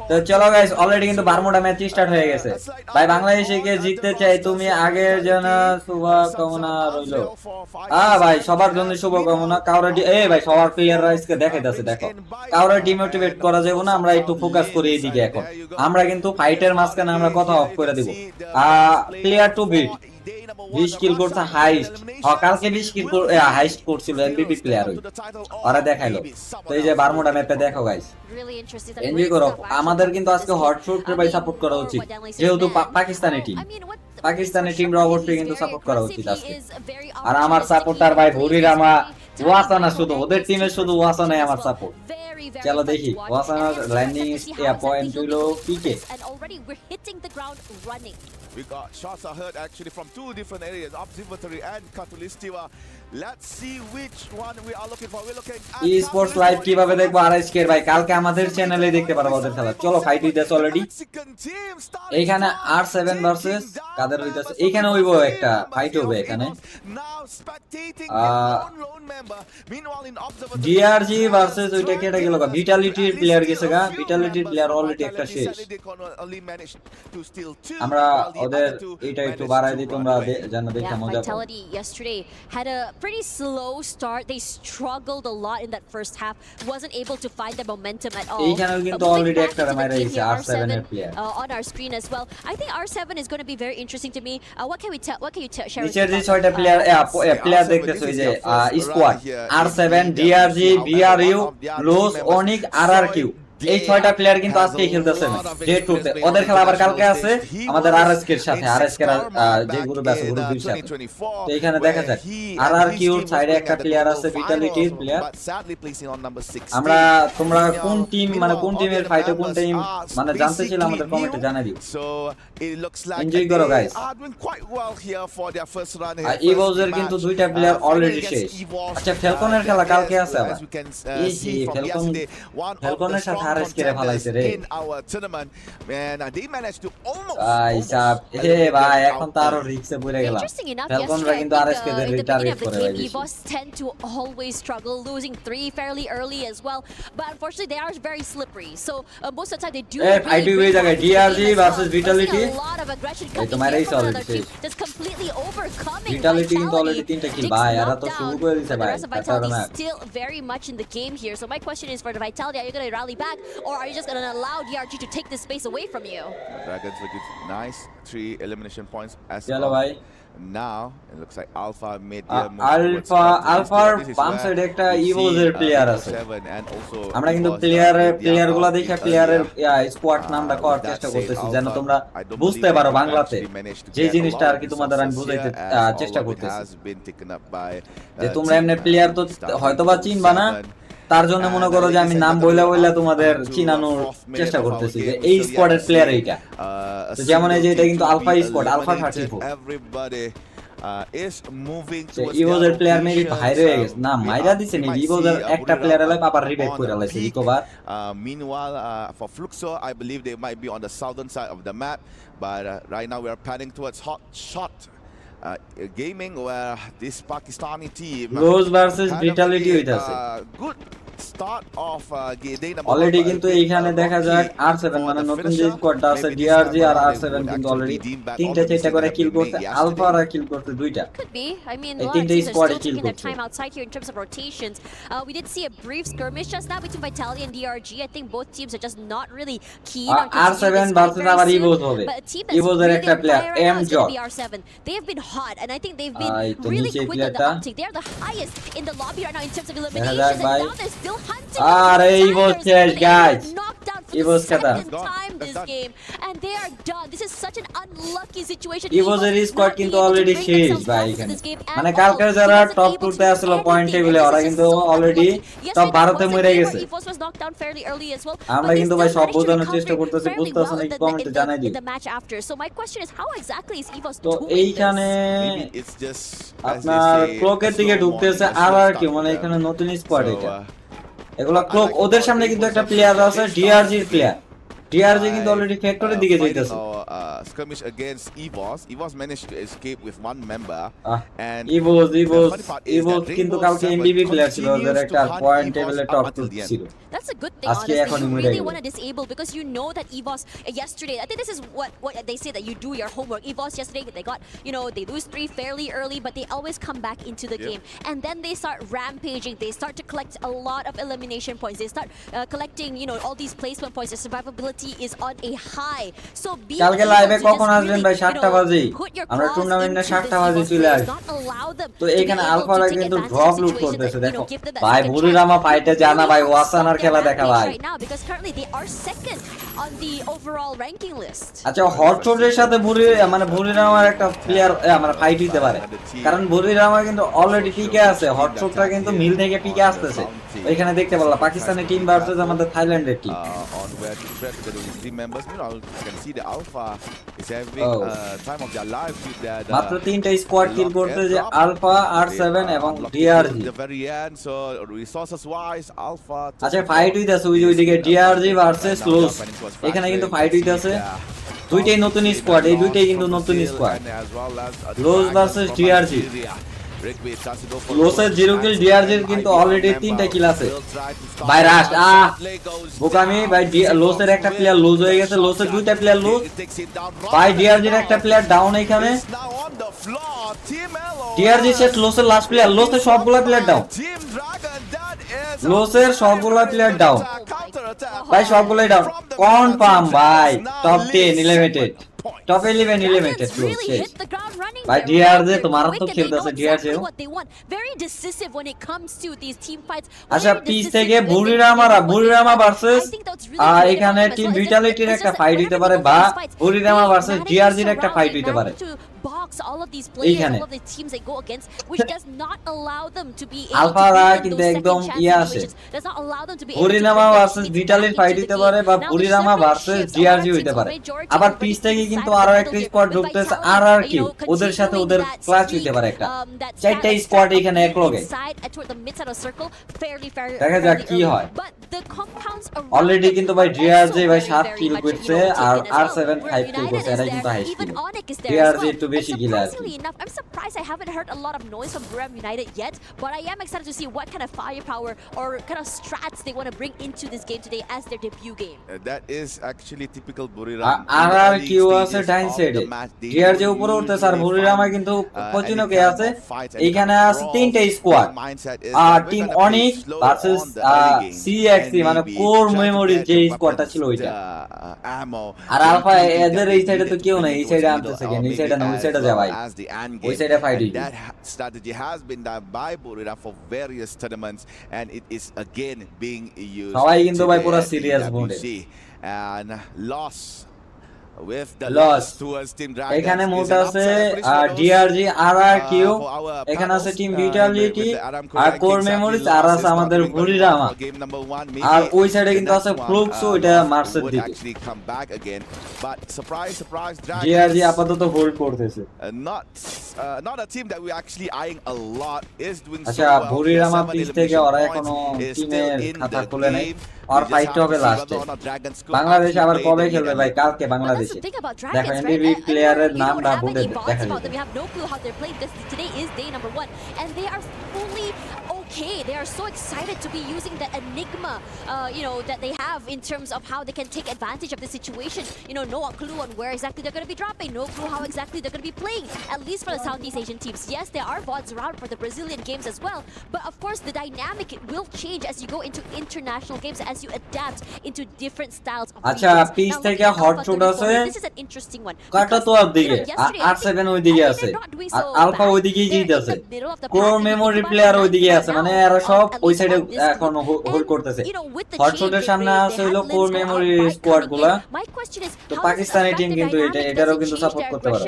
[SPEAKER 4] তো চলো গাইস অলরেডি কিন্তু বারমুডা ম্যাচ স্টার্ট হয়ে গেছে ভাই। বাংলাদেশকে জিততে চাই, তুমি আগের জন্য শুভকামনা রইলো। ভাই সবার জন্য শুভকামনা। কাউরে ভাই সবার প্লেয়াররা আজকে দেখাইতাছে, দেখো কাউরে ডিমোটিভেট করা যাবে না, আমরা একটু ফোকাস করি এইদিকে। এখন আমরা কিন্তু ফাইটের মাঝখানে আমরা কথা অফ করে দিব। প্লেয়ার টু বিট 20 কিল করছে হাইস্ট, কালকে 20 কিল হাইস্ট করছিল এমবিপি প্লেয়ার, ওরা দেখাইলো। তো এই যে বারমুডা ম্যাপে দেখো গাইস, এনজয় করো। আমাদের কিন্তু আজকে হট শুট ভাই সাপোর্ট করা উচিত, যেহেতু পাকিস্তানি টিমরা অবশ্যই কিন্তু সাপোর্ট করা উচিত আজকে। আর আমার সাপোর্টার ভাই ভুরিরামা ওয়াসানা, শুধু ওদের টিমে শুধু ওয়াসানাই আমার সাপোর্ট। চলো দেখি ওয়াসানার ল্যান্ডিং পয়েন্ট হলো পিকে।
[SPEAKER 11] We got shots are heard actually from two different areas, Observatory and Katulistiwa. Let's see which one we are looking for. We're looking at
[SPEAKER 4] eSports live কিভাবে দেখবো আরএসকে ভাই, কালকে আমাদের চ্যানেলে দেখতে পারবো ওদের খেলা। চলো ফাইট হইতাছে অলরেডি, এইখানে R7 ভার্সেস কাদের হইতাছে, এইখানে হইবো একটা ফাইট হবে এখানে। ডিআরজি ভার্সেস ওইটা কেটে গেল গা, ভিটালিটির প্লেয়ার গেছে গা, ভিটালিটির প্লেয়ার অলরেডি একটা শেষ। আমরা ওদের এটা একটু বাড়াই দিই, তোমরা জানো দেখে মজা পাও।
[SPEAKER 10] Yesterday had a pretty slow start. They struggled a lot in that first half. Wasn't able to find the momentum at all.
[SPEAKER 4] এইখানেও কিন্তু অলরেডি একটা মাইরা দিয়েছে R7 এর player
[SPEAKER 10] on our screen as well. I think R7 is going to be very interesting to me. What can you share?
[SPEAKER 4] নিচের যে ছয়টা player দেখতেছো, এই যে squad R7, DRG, BRU, Loss, Onic, RRQ, এই ছয়টা প্লেয়ার কিন্তু আজকেই খেলতেছে ডে 2 তে। ওদের খেলা আবার কালকে আছে আমাদের আরএসকে এর সাথে, আরএসকে যে গ্রুপ আছে গ্রুপ 2 এর সাথে। তো এখানে দেখা যাক RRQ এর সাইডে একটা প্লেয়ার আছে, ভিটালিটির প্লেয়ার। আমরা তোমরা কোন টিম মানে কোন টিমের ফাইটে কোন টিম মানে জানতে চাইলে আমাদের কমেন্টে জানাই দিও। এনজয় করো গাইস। ইভোজের কিন্তু দুইটা প্লেয়ার অলরেডি শেষ। আচ্ছা ফ্যালকনের খেলা কালকে আছে আবার, এই যে ফ্যালকনের সাথে আরএসকে রে ফালাইছে রে ভাই, এখন তো আরো রিস্কে পড়ে গেলাম। ফ্যালকনরা কিন্তু আরএসকে দের রিটার্গেট করে ভাই।
[SPEAKER 10] EVOS tend to always struggle, losing 3 fairly early as well, but unfortunately they are very slippery, so most of the time they do
[SPEAKER 4] fight হয়ে যায় DRG versus vitality.
[SPEAKER 10] a lot of aggression
[SPEAKER 4] এই তো মারাই চলে
[SPEAKER 10] just completely overcoming
[SPEAKER 4] vitality কিন্তু already 3টা কিল ভাই, এরা তো শুরু করে দিয়েছে ভাই।
[SPEAKER 10] Still very much in the game here, so my question is for the Vitality, are you going to rally back or are you just going to allow DRG to take this space away from you?
[SPEAKER 11] Dragons with nice 3 elimination points as
[SPEAKER 4] চলো ভাই।
[SPEAKER 11] Now it looks like Alpha made
[SPEAKER 4] আলফার বাম সাইডে একটা ইভোজের player আছে। আমরা কিন্তু প্লেয়ারগুলো দেখে প্লেয়ারের স্কোয়াড নামটা করার চেষ্টা করতেছি যেন তোমরা বুঝতে পারো বাংলাতে, যে জিনিসটা আর কি তোমাদের আমি বুঝাইতে চেষ্টা করতেছি। যে তোমরা এমনি প্লেয়ার তো হয়তোবা চিনবা না, তার জন্য মনে করো যে আমি নাম বইলা তোমাদের চিনানোর চেষ্টা করতেছি যে এই স্কোয়াডের প্লেয়ার এইটা। তো যেমন এই যে এটা কিন্তু আলফা স্কোয়াড, আলফা 34 ইভোজের প্লেয়ার মেবি বাইরে হয়ে গেছে না, মাইরা দিছে নি ইভোজের একটা প্লেয়ার এলাই আবার রিভাইভ করে লাইছে recover.
[SPEAKER 11] Meanwhile for Fluxo I believe they might be on the southern side of the map, but right now we are panning towards Hot Shot gaming where this Pakistani team
[SPEAKER 4] Rose versus Vitality হইতাছে।
[SPEAKER 11] Good start of day number
[SPEAKER 4] already কিন্তু এইখানে দেখা যাক R7 মানে নতুন যে স্কোয়াডটা আছে DRG আর R7 কিন্তু অলরেডি তিনটা চারটা করে কিল করতে, আলফা আর কিল করতে দুইটা।
[SPEAKER 10] Could be. I mean,
[SPEAKER 4] এই
[SPEAKER 10] a lot of
[SPEAKER 4] তিনটা
[SPEAKER 10] teams are
[SPEAKER 4] স্কোয়াডে
[SPEAKER 10] still
[SPEAKER 4] কিল
[SPEAKER 10] taking their
[SPEAKER 4] করছে।
[SPEAKER 10] time outside here in terms of rotations. We did see a brief skirmish just now between Vitality and DRG. I think both teams are just not really keen on
[SPEAKER 4] R7
[SPEAKER 10] continuing this fight
[SPEAKER 4] versus
[SPEAKER 10] very
[SPEAKER 4] আবার
[SPEAKER 10] soon.
[SPEAKER 4] ইভোজ হবে।
[SPEAKER 10] But a team that's
[SPEAKER 4] ইভোজের
[SPEAKER 10] really
[SPEAKER 4] একটা
[SPEAKER 10] on
[SPEAKER 4] player
[SPEAKER 10] fire right now
[SPEAKER 4] এম
[SPEAKER 10] is going
[SPEAKER 4] জব।
[SPEAKER 10] to be R7. They have been hot, and I think they've been
[SPEAKER 4] এই তো
[SPEAKER 10] really
[SPEAKER 4] নিচে
[SPEAKER 10] quick on the
[SPEAKER 4] প্লেয়ারটা
[SPEAKER 10] uptick. They are the highest in the lobby right now in terms of
[SPEAKER 4] দেখা
[SPEAKER 10] eliminations,
[SPEAKER 4] যাক
[SPEAKER 10] and
[SPEAKER 4] ভাই।
[SPEAKER 10] now they're still hunting.
[SPEAKER 4] আর ইভোজ শেষ guys,
[SPEAKER 10] Knocked down for
[SPEAKER 4] ইভোজ
[SPEAKER 10] the
[SPEAKER 4] কাটা।
[SPEAKER 10] second time this game, and they are done. This is such an unlucky situation.
[SPEAKER 4] ইভোজের
[SPEAKER 10] Evo's
[SPEAKER 4] squad
[SPEAKER 10] not
[SPEAKER 4] কিন্তু
[SPEAKER 10] being able to
[SPEAKER 4] already
[SPEAKER 10] bring
[SPEAKER 4] শেষ
[SPEAKER 10] themselves
[SPEAKER 4] ভাই
[SPEAKER 10] back to
[SPEAKER 4] এখানে,
[SPEAKER 10] this game at
[SPEAKER 4] মানে
[SPEAKER 10] all.
[SPEAKER 4] কালকে
[SPEAKER 10] He
[SPEAKER 4] যারা
[SPEAKER 10] wasn't
[SPEAKER 4] top
[SPEAKER 10] able
[SPEAKER 4] টুতে
[SPEAKER 10] to do
[SPEAKER 4] আসলো point
[SPEAKER 10] anything,
[SPEAKER 4] টেবিলে
[SPEAKER 10] and
[SPEAKER 4] ওরা
[SPEAKER 10] this is
[SPEAKER 4] কিন্তু
[SPEAKER 10] so
[SPEAKER 4] already
[SPEAKER 10] unlucky.
[SPEAKER 4] Top
[SPEAKER 10] Yesterday
[SPEAKER 4] 12 তে
[SPEAKER 10] was a
[SPEAKER 4] মরে
[SPEAKER 10] game
[SPEAKER 4] গেছে।
[SPEAKER 10] where EVOS was knocked down fairly early as well,
[SPEAKER 4] আমরা
[SPEAKER 10] but they
[SPEAKER 4] কিন্তু
[SPEAKER 10] still
[SPEAKER 4] ভাই সব
[SPEAKER 10] managed to
[SPEAKER 4] বোঝানোর
[SPEAKER 10] recover
[SPEAKER 4] চেষ্টা করতেছি,
[SPEAKER 10] fairly
[SPEAKER 4] বুঝতেছেন
[SPEAKER 10] well
[SPEAKER 4] নাকি কমেন্টে জানাই দিন।
[SPEAKER 10] in the match after. So my question is, how exactly is EVOS
[SPEAKER 4] তো
[SPEAKER 10] doing
[SPEAKER 4] এইখানে
[SPEAKER 10] this?
[SPEAKER 11] maybe it's just
[SPEAKER 4] আপনার ক্লকের দিকে ঢুকতেছে আর কি, মানে এখানে নতুন স্কোয়াড এটা, এগুলো ক্লক ওদের সামনে কিন্তু একটা প্লেয়ার আছে ডিআরজির প্লেয়ার, ডিআরজি কিন্তু অলরেডি ফ্যাক্টরির দিকে যাইতেছে।
[SPEAKER 11] skirmish against EVOS. EVOS managed to escape with one member, and
[SPEAKER 4] ইভোজ
[SPEAKER 11] the funny part is
[SPEAKER 4] ইভোজ
[SPEAKER 11] that
[SPEAKER 4] কিন্তু
[SPEAKER 11] Rainbow
[SPEAKER 4] কালকে
[SPEAKER 11] Seven
[SPEAKER 4] এমবিবি প্লেয়ার ছিল, ওদের
[SPEAKER 11] continues
[SPEAKER 4] একটা
[SPEAKER 11] to hunt
[SPEAKER 4] পয়েন্ট
[SPEAKER 11] EVOS
[SPEAKER 4] টেবিলে
[SPEAKER 11] up
[SPEAKER 4] top
[SPEAKER 11] until the end.
[SPEAKER 4] ছিল।
[SPEAKER 10] That's a good thing,
[SPEAKER 4] আজকে
[SPEAKER 10] honestly.
[SPEAKER 4] এখনই
[SPEAKER 10] You
[SPEAKER 4] মরে
[SPEAKER 10] really
[SPEAKER 4] গেল।
[SPEAKER 10] want to disable because you know that EVOS yesterday. I think this is what they say, that you do your homework. EVOS yesterday, they got, they lose 3 fairly early, but they always come back into the game, and then they start rampaging. They start to collect a lot of elimination points. They start collecting, all these placement points. Their survivability is on a high. So being
[SPEAKER 4] কালকে
[SPEAKER 10] able
[SPEAKER 4] লাইভে
[SPEAKER 10] to
[SPEAKER 4] কখন
[SPEAKER 10] just
[SPEAKER 4] আসবেন
[SPEAKER 10] really,
[SPEAKER 4] ভাই? 7টা বাজে
[SPEAKER 10] put your
[SPEAKER 4] আমরা
[SPEAKER 10] claws
[SPEAKER 4] টুর্নামেন্টে
[SPEAKER 10] into
[SPEAKER 4] 7টা
[SPEAKER 10] this
[SPEAKER 4] বাজে
[SPEAKER 10] EVOS
[SPEAKER 4] চলে
[SPEAKER 10] player
[SPEAKER 4] আসি।
[SPEAKER 10] does not allow them
[SPEAKER 4] তো
[SPEAKER 10] to be
[SPEAKER 4] এখানে
[SPEAKER 10] able to
[SPEAKER 4] আলফারা
[SPEAKER 10] take
[SPEAKER 4] কিন্তু
[SPEAKER 10] advantage
[SPEAKER 4] ড্রপ
[SPEAKER 10] of
[SPEAKER 4] লুট
[SPEAKER 10] situations
[SPEAKER 4] করতেছে,
[SPEAKER 10] that,
[SPEAKER 4] দেখো
[SPEAKER 10] give them that
[SPEAKER 4] ভাই
[SPEAKER 10] second
[SPEAKER 4] বুড়িরামা
[SPEAKER 10] chance.
[SPEAKER 4] ফাইটে
[SPEAKER 10] They
[SPEAKER 4] জানা
[SPEAKER 10] really
[SPEAKER 4] ভাই
[SPEAKER 10] have
[SPEAKER 4] ওয়াসানার
[SPEAKER 10] stopped
[SPEAKER 4] খেলা
[SPEAKER 10] their
[SPEAKER 4] দেখা
[SPEAKER 10] rampage
[SPEAKER 4] ভাই।
[SPEAKER 10] right now because currently they are second on the overall ranking list.
[SPEAKER 4] আচ্ছা হটশটের সাথে বুড়িরামার একটা প্লেয়ার মানে ফাইট হইতে পারে, কারণ বুড়িরামা কিন্তু অলরেডি পিকে আছে, হটশটটা কিন্তু মিল থেকে পিকে আসতেছে। ওইখানে দেখতে পারলাম পাকিস্তানের টিম ভার্সেস আমাদের থাইল্যান্ডের team.
[SPEAKER 11] On where to threat together with 3 members. You can see the Alpha is having time of their lives with that.
[SPEAKER 4] মাত্র 3টা স্কোয়াড কিল করতে, যে আলফা R7 এবং DRG.
[SPEAKER 11] The very end, so resources wise, Alpha.
[SPEAKER 4] আচ্ছা fight হইতাছে ওইদিকে DRG versus lose, এখানে কিন্তু ফাইট হইতাছে। দুইটাই নতুন স্কোয়াড, এই দুইটাই কিন্তু নতুন স্কোয়াড, লোস ভার্সেস ডিআরজি। লোসের 0 কিল, ডিআরজির কিন্তু অলরেডি 3টা কিল আছে। ভাই রাশ বোকামি ভাই, লোসের একটা প্লেয়ার লুজ হয়ে গেছে, লোসের 2টা প্লেয়ার লুজ ভাই, ডিআরজির একটা প্লেয়ার ডাউন এখানে। ডিআরজি শেষ, লোসের লাস্ট প্লেয়ার, লোসের সবগুলা প্লেয়ার ডাউন, লোসের সবগুলা প্লেয়ার ডাউন ভাই, সবগুলাই ডাউন কনফার্ম ভাই। Top 10 eliminated, top 11 eliminated lose শেষ ভাই। ডিআরজি তো মারাত্মক খেলতেছে, ডিআরজি আচ্ছা পিচ থেকে বুড়িরামা ভার্সেস এখানে টিম ভিটালিটির একটা ফাইট হইতে পারে, বা বুড়িরামা ভার্সেস ডিআরজির একটা ফাইট হইতে পারে। এইখানে আলফারা কিন্তু একদম আছে, বুড়িরামা ভার্সেস ভিটালির ফাইট হইতে পারে, বা বুড়িরামা ভার্সেস ডিআরজি হইতে পারে। আবার পিচ থেকে কিন্তু আরো একটা স্কোয়াড ঢুকতেছে আর কিউ, ওদের সাথে ওদের ক্লাচ হইতে পারে একটা, 4টা স্কোয়াড এখানে একলগে। দেখা যাক কি হয়। অলরেডি কিন্তু ভাই ডিআরজি ভাই 7 কিল করছে আর R7 5 কিল করছে, এরাই কিন্তু হাই কিল। ডিআরজি একটু বেশি কিল আছে।
[SPEAKER 10] I'm surprised I haven't heard a lot of noise from Buriram United yet, but I am excited to see what kind of firepower or kind of strats they want to bring into this game today as their debut game.
[SPEAKER 11] That is actually typical Buriram.
[SPEAKER 4] R Q আছে ডাইন সাইডে, DRG উপরে উঠতেছে আর বুড়িরামা কিন্তু পচিনকে আছে। এখানে আছে 3টা স্কোয়াড, আর টিম অনিক ভার্সেস সিএক্সি মানে কোর মেমোরির যে স্কোয়াডটা ছিল ওইটা। আর আলফা এদের এই সাইডে তো কেউ নাই, এই সাইডে আনতেছে কেন? এই সাইডে না, ওই সাইডে যা ভাই, ওই সাইডে fight.
[SPEAKER 11] That strategy has been done by Buriram for various tournaments, and it is again being used.
[SPEAKER 4] সবাই কিন্তু ভাই পুরো সিরিয়াস মোডে।
[SPEAKER 11] And loss with the
[SPEAKER 4] loss
[SPEAKER 11] towards Team Dragon.
[SPEAKER 4] এখানে মোট আছে ডিআরজি আর কিউ, এখানে আছে টিম ভিটালিটি আর কোর মেমোরিজ, আর আছে আমাদের বুড়িরামা, আর ওই সাইডে কিন্তু আছে ফ্লুক্স, ওইটা মার্সের দিকে। ডিআরজি আপাতত হোল্ড করতেছে।
[SPEAKER 11] Not a team that we actually eyeing a lot is doing so
[SPEAKER 4] আচ্ছা
[SPEAKER 11] well.
[SPEAKER 4] বুড়িরামা পিচ থেকে ওরা এখনো টিমের খাতা খুলে নাই, আর ফাইট হবে লাস্টে। বাংলাদেশ আবার কবে খেলবে ভাই? কালকে বাংলাদেশে। দেখো এমবিবি প্লেয়ারের নামটা বলে দেখা যাবে।
[SPEAKER 10] We have no clue how they're playing. Today is day number 1, and they are fully okay. They are so excited to be using that enigma, that they have in terms of how they can take advantage of the situation. No clue on where exactly they're going to be dropping, no clue how exactly they're going to be playing, at least for the Southeast Asian teams. Yes, there are VODs around for the Brazilian games as well, but of course the dynamic will change as you go into international games, as you adapt into different styles of
[SPEAKER 4] আচ্ছা pitch থেকে hot shoot আছে
[SPEAKER 10] this is an interesting one.
[SPEAKER 4] কাটা তো দিকে R7 ওইদিকে আছে আর alpha ওইদিকেই জিতেছে core memory player ওইদিকে আছে মানে এরা সব ওই সাইডে এখন হোল্ড করতেছে হট শুটের সামনে আছে হলো কোর মেমোরি স্কোয়াড গুলা তো পাকিস্তানি টিম কিন্তু এটারও কিন্তু সাপোর্ট করতে পারে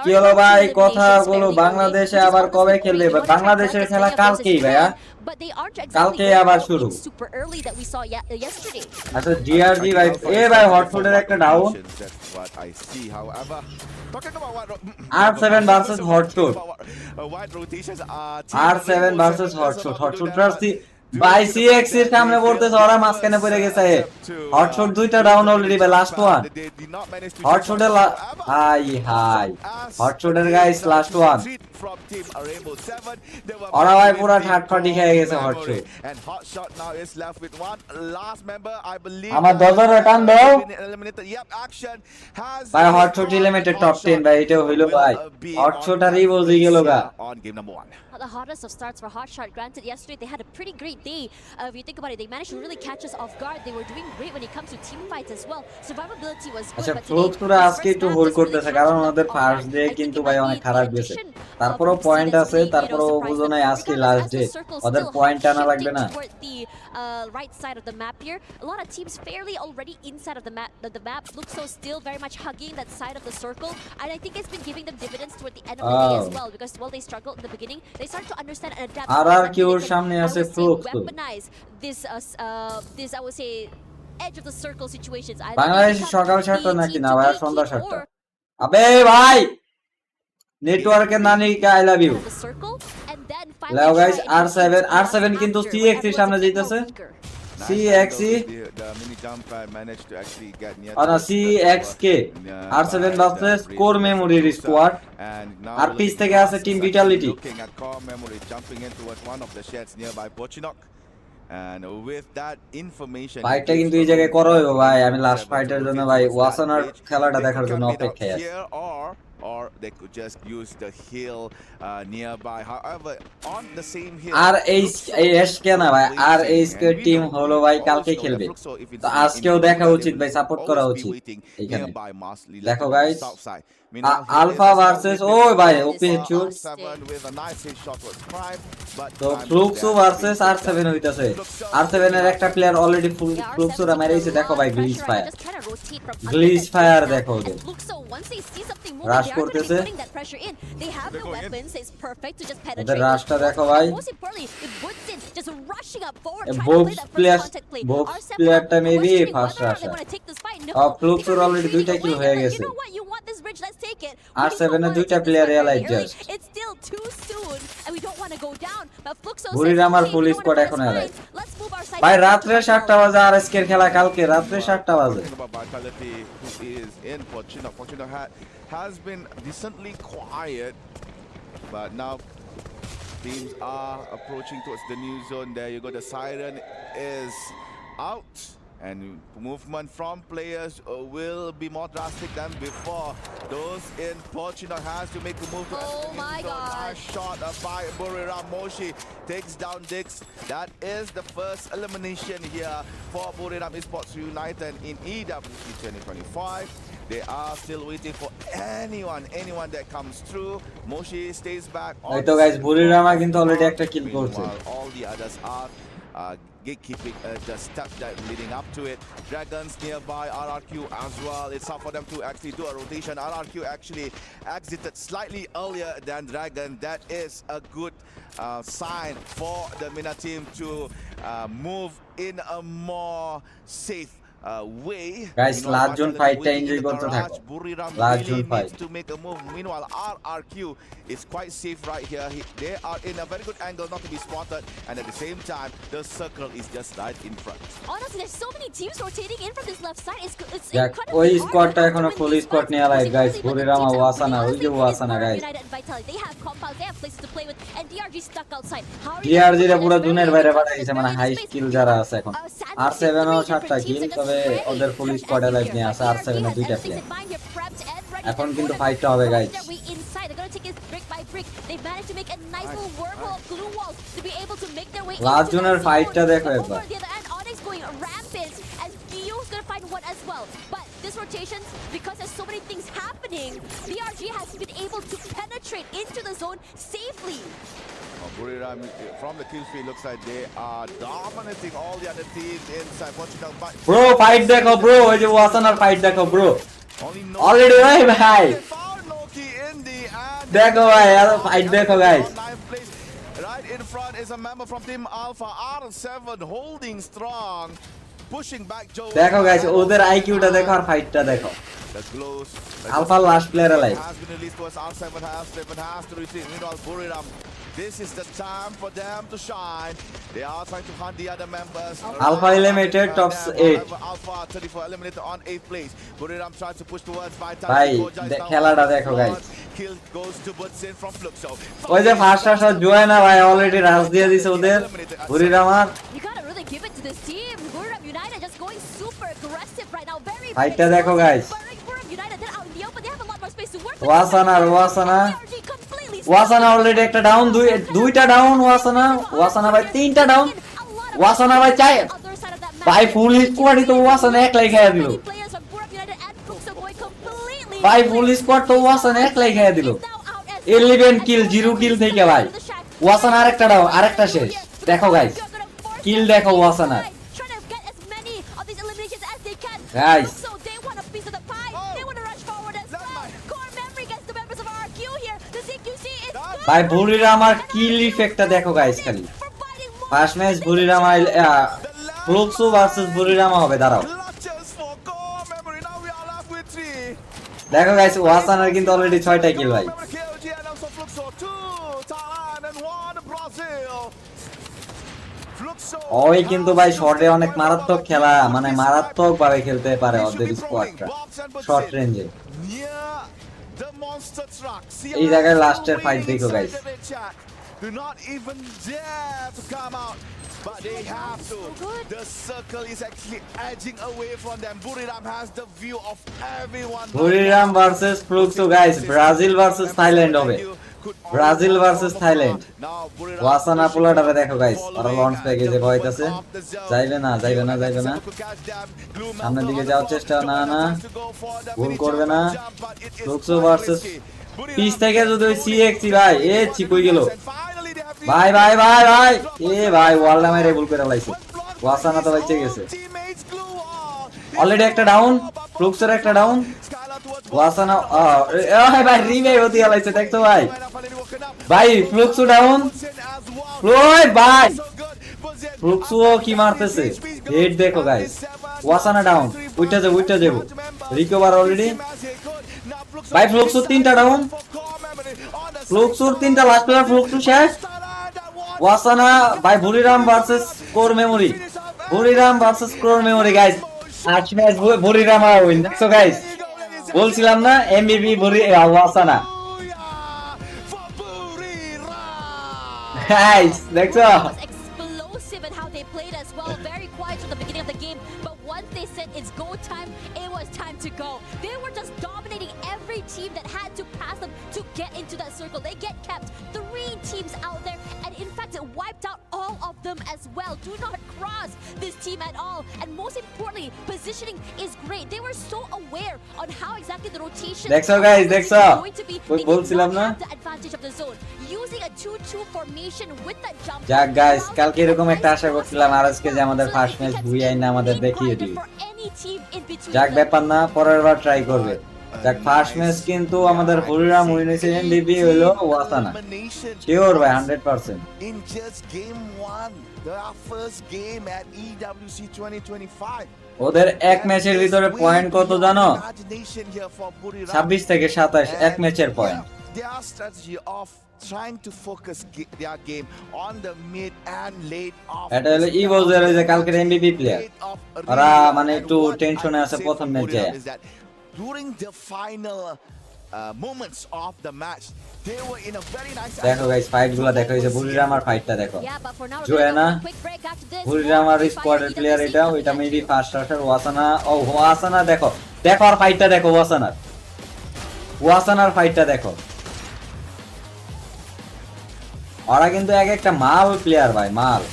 [SPEAKER 4] কি হলো ভাই কথাগুলো বাংলাদেশে আবার কবে খেলবে বাংলাদেশের খেলা কালকেই ভাইয়া কালকে আবার শুরু আচ্ছা জিআরজি ভাই ভাই হট শুটের একটা down R7 versus hot shoot R7 versus hot shoot ভাই CX এর সামনে পড়তেছে ওরা মাঝখানে পড়ে গেছে হট শট দুইটা ডাউন অলরেডি ভাই লাস্ট ওয়ান হট শটের হাই হট শটের গাইস লাস্ট ওয়ান ওরা ভাই পুরো ঠাটফাটি খেয়ে গেছে হট শট আমার 10 টান দাও ভাই হট শট লিমিটেড টপ 10 ভাই এটা হইলো ভাই হট শট আর ইভোজি গেল গা
[SPEAKER 10] the hottest of starts for Hotshot. Granted, yesterday they had a pretty great day. If you think about it, they managed to really catch us off guard. They were doing great when it comes to team fights as well. Survivability was good.
[SPEAKER 4] আচ্ছা ফ্লোক্সরা আজকে একটু hold করতেছে কারণ ওদের first day কিন্তু ভাই অনেক খারাপ গেছে তারপরও পয়েন্ট আছে তারপরও বুঝো না আজকে লাস্ট ডে ওদের পয়েন্ট আনা লাগবে না
[SPEAKER 10] right side of the map here. A lot of teams fairly already inside of the map. The map looks so still, very much hugging that side of the circle, and I think it's been giving them dividends toward the end of the day as well. Because while they struggled in the beginning, they start to understand and adapt.
[SPEAKER 4] RRQ ওর সামনে আছে ফ্লোক্স
[SPEAKER 10] this I would say edge of the circle situations.
[SPEAKER 4] Bangladesh সকাল 7টা নাকি না ভাই সন্ধ্যা 7টা আবে ভাই নেটওয়ার্কের নানি কে আই লাভ ইউ লাও গাইস R7 কিন্তু CX এর সামনে যাইতেছে CX ana CXK R7 versus core memory squad আর পিছ থেকে আছে team vitality
[SPEAKER 11] and with that information
[SPEAKER 4] ফাইটটা কিন্তু এই জায়গায় করো ভাই আমি লাস্ট ফাইটের জন্য ভাই ওয়াসনার খেলাটা দেখার জন্য অপেক্ষায় আছি
[SPEAKER 11] or they could just use the hill nearby. However, on the same hill
[SPEAKER 4] আর এই এসকে না ভাই আর এইসকে টিম হলো ভাই কালকে খেলবে তো আজকেও দেখা উচিত ভাই সাপোর্ট করা উচিত এখানে দেখো গাইস আলফা ভার্সেস ওই ভাই ওপি হেডশট তো ফ্লুক্সো ভার্সেস R7 হইতাছে R7 এর একটা প্লেয়ার অলরেডি ফ্লুক্সোরা মেরেছে দেখো ভাই গ্লিচ ফায়ার দেখো ওদের রাশ করতেছে ওদের রাশটা দেখো ভাই বক্স প্লেয়ারটা মেবি ফার্স্ট রাশ ফ্লুক্সোর অলরেডি দুইটা কিল হয়ে গেছে R7 এর দুইটা প্লেয়ার এলাইট জাস্ট বুড়িরাম আর পুলিশ স্কোয়াড এখন এলাইট ভাই রাত্রে 7টা বাজে আর এসকের খেলা কালকে রাত্রে 7টা বাজে
[SPEAKER 11] has been decently quiet, but now teams are approaching towards the new zone. There you go, the siren is out, and movement from players will be more drastic than before. Those in Portugal has to make a move to
[SPEAKER 10] my God.
[SPEAKER 11] Nice shot by Buriram Moshi takes down Dix. That is the first elimination here for Buriram Esports United in EWC 2025. They are still waiting for anyone that comes through. Moshi stays back.
[SPEAKER 4] এই তো guys বুরিরামা কিন্তু already একটা কিল করছে
[SPEAKER 11] all the others are gatekeeping the step that leading up to it. Dragons nearby, RRQ as well. It's hard for them to actually do a rotation. RRQ actually exited slightly earlier than Dragon. That is a good sign for the MENA team to move in a more safe way.
[SPEAKER 4] Guys, last zone fight টা enjoy করতে থাকো. Last zone fight.
[SPEAKER 11] To make a move. Meanwhile, RRQ is quite safe right here. They are in a very good angle not to be spotted, and at the same time, the circle is just right in front.
[SPEAKER 10] Honestly, there's so many teams rotating in from this left side. It's
[SPEAKER 4] দেখ ওই স্কোয়াডটা এখনো ফুল squad নিয়ে live guys বুরিরামা ওয়াসানা ওই যে ওয়াসানা guys
[SPEAKER 10] They have compounds, they have places to play with, and DRG stuck outside.
[SPEAKER 4] DRG রে পুরো জুনের বাইরে পাঠিয়ে দিয়েছে মানে হাই স্কিল যারা আছে এখন R7 ও 7টা কিল তবে ওদের ফুল স্কোয়াডে লাইভ নিয়ে আছে R7 এ দুইটা প্লেয়ার এখন কিন্তু ফাইটটা হবে গাইস লাস্ট জুনের ফাইটটা দেখো একবার
[SPEAKER 10] This rotation, because there's so many things happening, BRG has been able to penetrate into the zone safely.
[SPEAKER 11] Buriram from the kill feed looks like they are dominating all the other teams inside.
[SPEAKER 4] Bro, fight dekho bro, ওই যে ওয়াসানার fight দেখো bro. Already ভাই ভাই দেখো ভাই আর fight দেখো guys.
[SPEAKER 11] Right in front is a member from Team Alpha, R7 holding strong. Pushing back Joe.
[SPEAKER 4] দেখো guys ওদের আইকিউটা দেখো আর ফাইটটা দেখো Alpha last player live
[SPEAKER 11] has been released towards R7 has to retreat. Meanwhile, Buriram, this is the time for them to shine. They are trying to hunt the other members.
[SPEAKER 4] Alpha eliminated top 8.
[SPEAKER 11] Alpha 34 eliminated on 8th place. Buriram tries to push towards Vital.
[SPEAKER 4] ভাই খেলাটা দেখো guys
[SPEAKER 11] Kill goes to Butsin from Fluxo.
[SPEAKER 4] ওই যে first shot জোয়ানা ভাই already রাশ দিয়ে দিছে ওদের বুরিরামার
[SPEAKER 10] You gotta really give it to this team. Buriram United just going super aggressive right now. Very
[SPEAKER 4] ফাইটটা দেখো guys
[SPEAKER 10] Buriram United, they're out in the open. They have a lot more space to work with.
[SPEAKER 4] Wasana already একটা down দুইটা down Wasana ভাই তিনটা down Wasana ভাই চাই ভাই ফুল স্কোয়াডই তো ওয়াসানা একলাই খেয়ে দিল ভাই ফুল স্কোয়াড তো ওয়াসানা একলাই খেয়ে দিল 11 কিল 0 কিল থেকে ভাই ওয়াসানা আরেকটা ডাউন আরেকটা শেষ দেখো গাইস কিল দেখো ওয়াসানা গাইস ভাই বুরিরামার কিল ইফেক্টটা দেখো গাইস খালি ফার্স্ট ম্যাচ বুরিরামা ফ্লুক্সো ভার্সেস বুরিরামা হবে দাঁড়াও দেখো গাইস ওয়াসানার কিন্তু অলরেডি 6টা কিল ভাই ওই কিন্তু ভাই শর্টে অনেক মারাত্মক খেলা মানে মারাত্মক ভাবে খেলতে পারে ওদের স্কোয়াডটা শর্ট রেঞ্জে এই জায়গায় লাস্টের ফাইট দেখো guys
[SPEAKER 11] do not even dare to come out, but they have to. The circle is actually edging away from them. Buriram has the view of everyone.
[SPEAKER 4] Buriram versus Fluxo guys, Brazil versus Thailand হবে Brazil versus Thailand ওয়াসানা পোলাটারে দেখো guys আর launch প্যাকেজে ভয়তাছে যাইবে না সামনের দিকে যাওয়ার চেষ্টা না ভুল করবে না ফ্লুক্সো ভার্সেস পিস থেকে যদি ওই সিএক্সি ভাই এ চিকই গেল ভাই এ ভাই ওয়ালটা মেরে ভুল করে লাইছে ওয়াসানা তো বাইচে গেছে অলরেডি একটা ডাউন ফ্লুক্সের একটা ডাউন ওয়াসানা ভাই রিভাইভ হতে লাইছে দেখতো ভাই ফ্লুক্সো ডাউন ওই ভাই ফ্লুক্সো কি মারতেছে হেড দেখো গাইস ওয়াসানা ডাউন উইটা যাবো রিকভার অলরেডি ভাই ফ্লুক্সো 3টা ডাউন ফ্লুক্সোর 3টা লাস্ট প্লেয়ার ফ্লুক্সো শেষ ওয়াসানা ভাই বুরিরাম ভার্সেস কোর মেমোরি গাইস আজ ম্যাচ বুরিরাম উইন সো গাইস বলছিলাম না এমবিবি ওয়াসানা গাইস দেখছো
[SPEAKER 10] explosive in how they played as well. Very quiet from the beginning of the game, but once they said it's go time, it was time to go. They were just dominating every team that had to pass them to get into that circle. They get kept 3 teams out there, and in fact it wiped out all of them as well. Do not cross this team at all, and most importantly, positioning is great. They were so aware on how exactly the rotation
[SPEAKER 4] দেখছো guys
[SPEAKER 10] going to be.
[SPEAKER 4] বলছিলাম না
[SPEAKER 10] the advantage of the zone using a 2-2 formation with that jump.
[SPEAKER 4] যাক guys কালকে এরকম একটা আশা করছিলাম আর আজকে যে আমাদের ফার্স্ট ম্যাচ ভুইয়াই না আমাদের দেখিয়ে দিই যাক ব্যাপার না পরের বার ট্রাই করবে যাক ফার্স্ট ম্যাচ কিন্তু আমাদের বুরিরাম উইন হইছে এমবিবি হলো ওয়াসানা শিওর ভাই 100%
[SPEAKER 11] in just game 1 their first game at EWC 2025
[SPEAKER 4] ওদের এক ম্যাচের ভিতরে পয়েন্ট কত জানো? 26 থেকে 27 এক ম্যাচের point.
[SPEAKER 11] Their strategy of trying to focus their game on the mid and late of
[SPEAKER 4] এটা হলো ইভোজের ওই যে কালকের এমবিপি প্লেয়ার, ওরা মানে একটু টেনশনে আছে প্রথম ম্যাচে।
[SPEAKER 11] during the final moments of the match they were in a very nice
[SPEAKER 4] দেখো গাইস ফাইটগুলো দেখো, এই যে বুরিরামার ফাইটটা দেখো,
[SPEAKER 10] Yeah, but for now we're
[SPEAKER 4] Joanna
[SPEAKER 10] gonna go quick break after this.
[SPEAKER 4] বুরিরামার স্কোয়াডের প্লেয়ার এটা, ওইটা মেবি ফার্স্ট রাশার ওয়াসানা। ও ওয়াসানা দেখো, দেখো আর ফাইটটা দেখো, ওয়াসানার ফাইটটা দেখো। ওরা কিন্তু এক একটা মাল প্লেয়ার ভাই, মাল।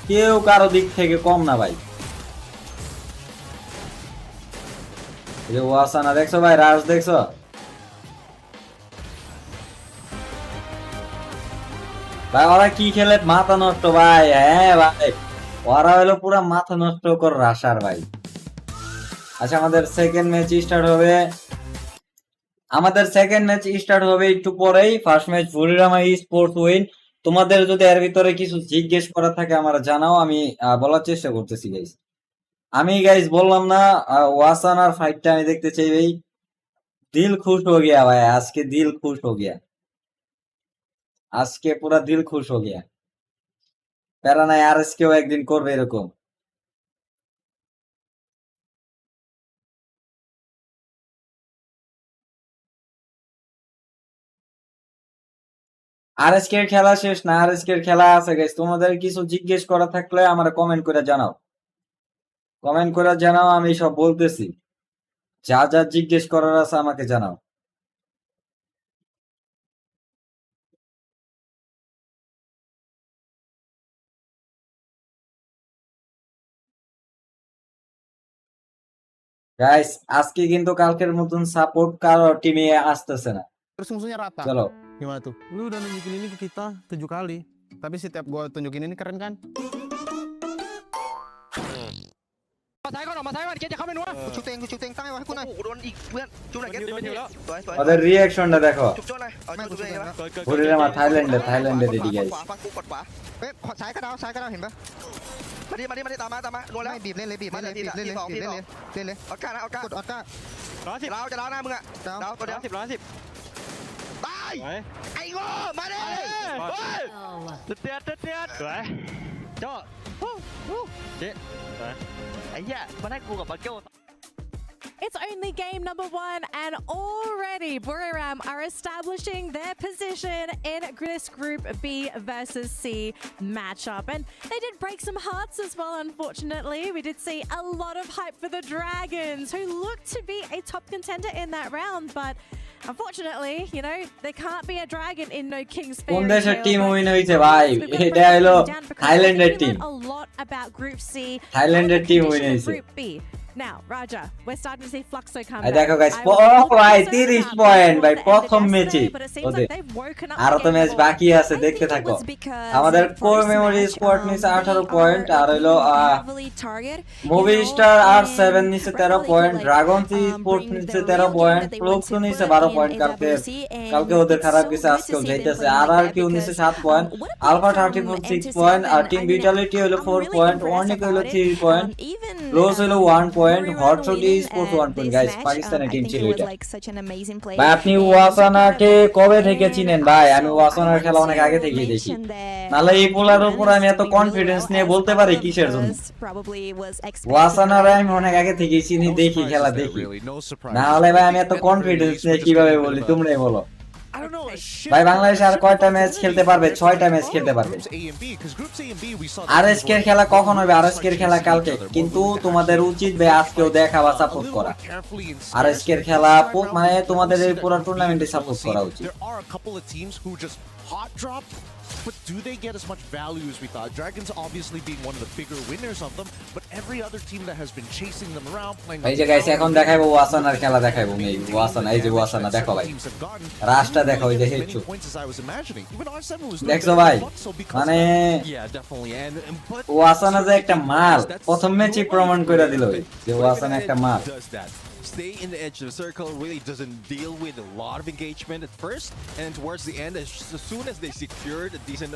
[SPEAKER 4] কেউ কারো দিক থেকে কম না ভাই। এই যে ওয়াসানা দেখছো ভাই, রাজ দেখছো, ভাই ওরা কি খেলে, মাথা নষ্ট ভাই। হ্যাঁ ভাই, ওরা হলো পুরা মাথা নষ্ট কর রাশার ভাই। আচ্ছা আমাদের সেকেন্ড ম্যাচ স্টার্ট হবে একটু পরেই। First match Buriram Sports win. তোমাদের যদি এর ভিতরে কিছু জিজ্ঞেস করা থাকে আমার জানাও, আমি বলার চেষ্টা করতেছি গাইস। আমি গাইস বললাম না, ওয়াসানার ফাইটটা আমি দেখতে চাই ভাই। দিল খুশ হো গিয়া ভাই, আজকে দিল খুশ হো গিয়া, আজকে পুরা দিল খুশ হো গিয়া। প্যারা নাই, আর কেউ একদিন করবে এরকম। আরএসকে খেলা শেষ না, আরএসকে খেলা আছে গাইস। তোমাদের কিছু জিজ্ঞেস করা থাকলে আমরা কমেন্ট করে জানাও, আমি সব বলতেছি। যা যা জিজ্ঞেস করার আছে আমাকে জানাও। গাইস আজকে কিন্তু কালকের মতন সাপোর্ট কারো টিমে আসতেছে না।
[SPEAKER 5] Terus musuhnya rata.
[SPEAKER 4] চলো
[SPEAKER 5] Gimana tuh? Lu udah nunjukin ini ke kita 7 kali. Tapi setiap gua tunjukin ini keren kan?
[SPEAKER 4] ওদের রিঅ্যাকশনটা দেখো। বুরিরামা থাইল্যান্ডে ready guys.
[SPEAKER 1] It's only game number 1 and already Buriram are establishing their position in this Group B versus C matchup. And they did break some hearts as well, unfortunately. We did see a lot of hype for the Dragons, who looked to be a top contender in that round, but unfortunately, you know, there can't be a dragon in no King's Fairy
[SPEAKER 4] কোন দেশের
[SPEAKER 1] Tale.
[SPEAKER 4] Team win হইছে ভাই? এটা হলো থাইল্যান্ডের team.
[SPEAKER 1] A lot about Group C.
[SPEAKER 4] থাইল্যান্ডের team win হইছে।
[SPEAKER 1] Group B. Now, Raja, we're starting to see Fluxo come
[SPEAKER 4] এই
[SPEAKER 1] back.
[SPEAKER 4] দেখো গাইস, ভাই 30 পয়েন্ট ভাই প্রথম ম্যাচে। ওদের আর তো ম্যাচ বাকি আছে, দেখতে থাকো। আমাদের কোর মেমোরি স্কোয়াড নিচে 18 পয়েন্ট, আর হলো মুভি স্টার আর 7 নিচে 13 পয়েন্ট, ড্রাগন সি স্পোর্টস নিচে 13 পয়েন্ট, ফ্লক্স নিচে 12 পয়েন্ট। কালকে ওদের খারাপ গেছে, আজকেও যাইতেছে। আর কিউ নিচে 7 পয়েন্ট, আলফা 34 6 পয়েন্ট, আর টিম ভিটালিটি হলো 4 পয়েন্ট, ওয়ার্নিক হলো 3 পয়েন্ট, লোস হলো 1 point, hot shot sports 1 point. Guys পাকিস্তানের টিম ছিল এটা। ভাই আপনি ওয়াসানাকে কবে থেকে চিনেন ভাই? আমি ওয়াসানার খেলা অনেক আগে থেকেই দেখি, নালে এই পোলার উপর আমি এত কনফিডেন্স নিয়ে বলতে পারি কিসের জন্য? ওয়াসানার আমি অনেক আগে থেকেই চিনি, দেখি খেলা দেখি, নাহলে ভাই আমি এত কনফিডেন্স নিয়ে কিভাবে বলি? তোমরাই বলো ভাই। বাংলাদেশ আর কয়টা ম্যাচ খেলতে পারবে? 6টা ম্যাচ খেলতে পারবে। আরএসকে এর খেলা কখন হবে? আরএসকে এর খেলা কালকে, কিন্তু তোমাদের উচিত ভাই আজকেও দেখা বা সাপোর্ট করা। আরএসকে এর খেলা মানে তোমাদের এই পুরো টুর্নামেন্টে সাপোর্ট করা উচিত।
[SPEAKER 5] But do they get as much value as we thought? Dragons obviously being one of the bigger winners of them, but every other team that has been chasing them around playing.
[SPEAKER 4] এই যে guys এখন দেখাইবো ওয়াসানার খেলা, দেখাইবো maybe ওয়াসানা। এই যে ওয়াসানা দেখো ভাই, রাশটা দেখো, এই যে হেডশট দেখছো ভাই, মানে ওয়াসানা যে একটা মাল প্রথম ম্যাচে প্রমাণ করে দিল যে ওয়াসানা একটা মাল।
[SPEAKER 3] stay in the edge of the circle, really doesn't deal with a lot of engagement at first, and towards the end, as soon as they secured a decent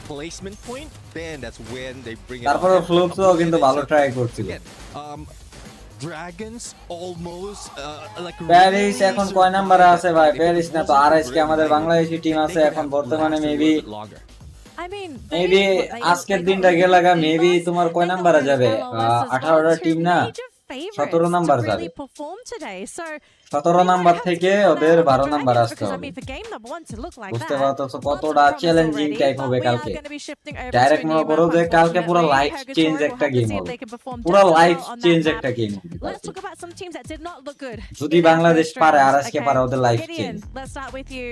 [SPEAKER 3] placement point, then that's when they bring it
[SPEAKER 4] তারপরে ফ্লুক্সও কিন্তু ভালো try করছিল।
[SPEAKER 3] Dragons almost like
[SPEAKER 4] Paris এখন কয় নাম্বারে আছে ভাই? Paris না তো আরএসকে আমাদের বাংলাদেশি টিম আছে এখন বর্তমানে মেবি আজকের দিনটা গেলাগা মেবি তোমার কয় নাম্বারে যাবে? 18টা টিম না 17 নাম্বার যাবে। 17 নাম্বার থেকে ওদের 12 নাম্বার আসতে হবে। বুঝতে পারছো কতটা চ্যালেঞ্জিং টাইপ হবে কালকে। ডাইরেক্ট মনে করো যে কালকে পুরো লাইফ চেঞ্জ একটা গেম হবে, পুরো লাইফ চেঞ্জ একটা গেম হবে। যদি বাংলাদেশ পারে আর আজকে পারে ওদের লাইফ চেঞ্জ।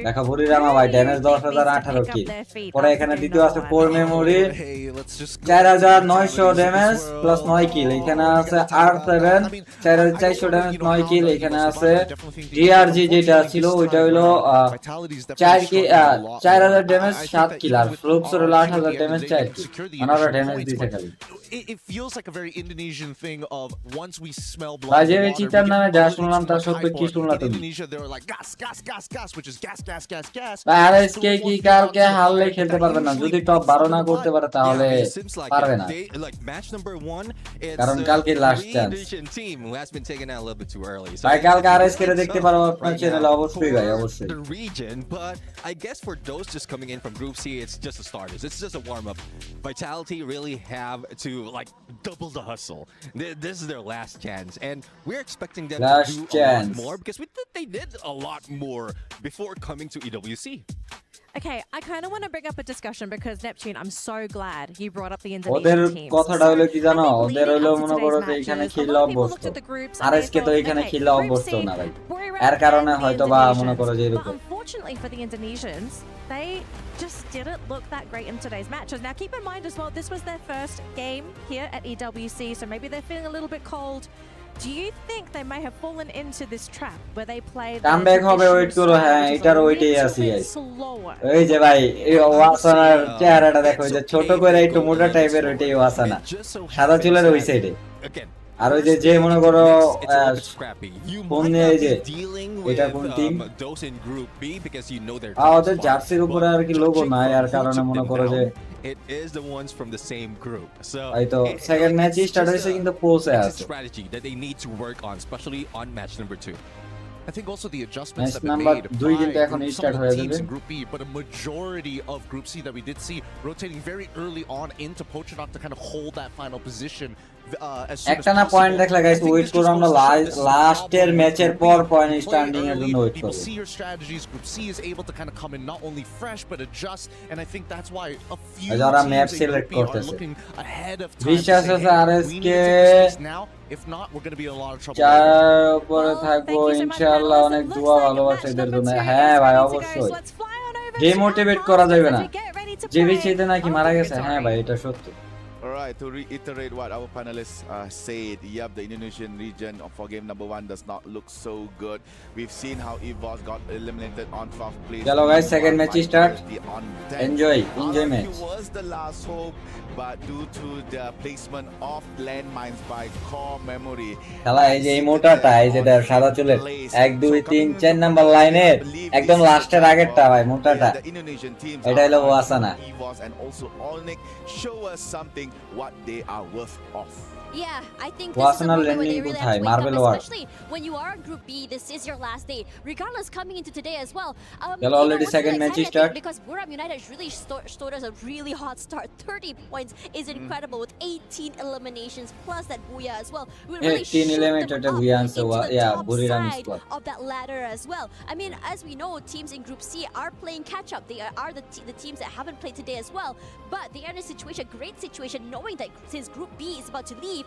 [SPEAKER 4] দেখো বুড়িরামা ভাই ড্যামেজ 10,018 কিল, পরে এখানে দ্বিতীয় আছে কোর মেমোরি 4,900 ড্যামেজ প্লাস 9 কিল, এখানে আছে R7 4,400 ড্যামেজ 9 কিল, এখানে আছে ডিআরজি যেটা ছিল ওইটা হলো 4,000 ড্যামেজ 7 কিল, আর ফ্লুক্স হলো 8,000 ড্যামেজ 4 কিল, ওনারা ড্যামেজ দিতে খালি।
[SPEAKER 5] It feels like a very Indonesian thing of once we smell blood.
[SPEAKER 4] বাজে চিতার নামে যা শুনলাম তার সত্যি কি শুনলা তুমি?
[SPEAKER 5] Indonesia they were like gas gas gas gas, which is gas gas gas gas.
[SPEAKER 4] RSK কি কালকে হারলে খেলতে পারবে না? যদি টপ 12 না করতে পারে তাহলে পারবে না, কারণ কালকে লাস্ট চান্স। ভাই কালকে আরএসকে দেখতে পারো আপনার চ্যানেলে অবশ্যই ভাই, অবশ্যই।
[SPEAKER 3] But I guess for those just coming in from Group C, it's just the starters. It's just a warm up. Vitality really have to like double the hustle. This is their last chance, and we're expecting them to do a lot more because we thought they did a lot more before coming to EWC.
[SPEAKER 1] Okay, I kind of want to bring up a discussion because Neptune, I'm so glad you brought up the
[SPEAKER 4] ওদের
[SPEAKER 1] Indonesian teams.
[SPEAKER 4] কথাটা হলো কি জানো, ওদের হলো মনে করো যে এখানে খেলা অভ্যস্ত, আরএসকে তো এখানে খেলা অভ্যস্ত না ভাই, এর কারণে হয়তো বা মনে করো যে এরকম।
[SPEAKER 1] Unfortunately for the Indonesians, they just didn't look that great in today's matches. Now keep in mind as well, this was their first game here at EWC, so maybe they're feeling a little bit cold. Do you think they may have fallen into this trap where they play
[SPEAKER 4] comeback হবে? Wait করো, হ্যাঁ এটার ওইটাই আছে guys. এই যে ভাই এই ওয়াসানার চেহারাটা দেখো, যে ছোট করে একটু মোটা টাইপের, ওইটাই ওয়াসানা, সাদা চুলের ওই সাইডে। আর ওই যে মনে করো কোন এই যে এটা কোন টিম, ওদের জার্সির উপরে আর কি লোগো নাই, আর কারণে মনে করো যে
[SPEAKER 3] it is the ones from the same group. So
[SPEAKER 4] এই তো সেকেন্ড ম্যাচ স্টার্ট হইছে কিন্তু পোসে আছে,
[SPEAKER 3] strategy that they need to work on, especially on match number 2.
[SPEAKER 5] I think also the adjustments that
[SPEAKER 4] number
[SPEAKER 5] made
[SPEAKER 4] 2 কিন্তু
[SPEAKER 5] by
[SPEAKER 4] এখন
[SPEAKER 5] some of the teams
[SPEAKER 4] যাবে
[SPEAKER 5] in Group B, but a majority of Group C that we did see rotating very early on into Pochadok to kind of hold that final position.
[SPEAKER 4] একটা না point দেখলা guys, wait করো আমরা লাস্টের ম্যাচের পর point standing এর জন্য ওয়েট করব।
[SPEAKER 5] See your strategies. Group C is able to kind of come in not only fresh but adjust, and I think that's why a few
[SPEAKER 4] যারা ম্যাপ
[SPEAKER 5] teams
[SPEAKER 4] সিলেক্ট করতেছে
[SPEAKER 5] looking ahead of time.
[SPEAKER 4] বিশ্বাস আছে RSK
[SPEAKER 5] now, if not, we're going to be in a lot of trouble.
[SPEAKER 4] চার উপরে থাকবো ইনশাআল্লাহ, অনেক দোয়া ভালোবাসা এদের জন্য। হ্যাঁ ভাই অবশ্যই ডিমোটিভেট করা যাবে না, যে বিচিতে নাকি মারা গেছে, হ্যাঁ ভাই এটা সত্যি।
[SPEAKER 11] Alright, to reiterate what our panelists said, yep, the Indonesian region for game number 1 does not look so good. We've seen how EVOS got eliminated on 12th place.
[SPEAKER 4] Hello guys, second match start. Enjoy match.
[SPEAKER 11] It was the last hope, but due to the placement of landmines by core memory.
[SPEAKER 4] খেলা এই যে এই মোটাটা, এই যেটা সাদা চুলের 1 2 3 4 number লাইনের একদম লাস্টের আগেরটা ভাই মোটাটা, এটা হলো ওয়াসানা।
[SPEAKER 11] EVOS and also Olnik show us something what they are worth of.
[SPEAKER 10] Yeah, I think this is a moment where they really have to wake up, especially when you are Group B. This is your last day, regardless coming into today as well.
[SPEAKER 4] Already second match start
[SPEAKER 10] because Buram United really stored us a really hot start. 30 points is incredible with 18 eliminations plus that Booyah as well. We really
[SPEAKER 4] 18 eliminated
[SPEAKER 10] into the
[SPEAKER 4] yeah,
[SPEAKER 10] top
[SPEAKER 4] Buriram
[SPEAKER 10] side
[SPEAKER 4] squad
[SPEAKER 10] of that ladder as well. I mean, as we know, teams in Group C are playing catch up. They are the teams that haven't played today as well, but they are in a situation, great situation, knowing that since Group B is about to leave,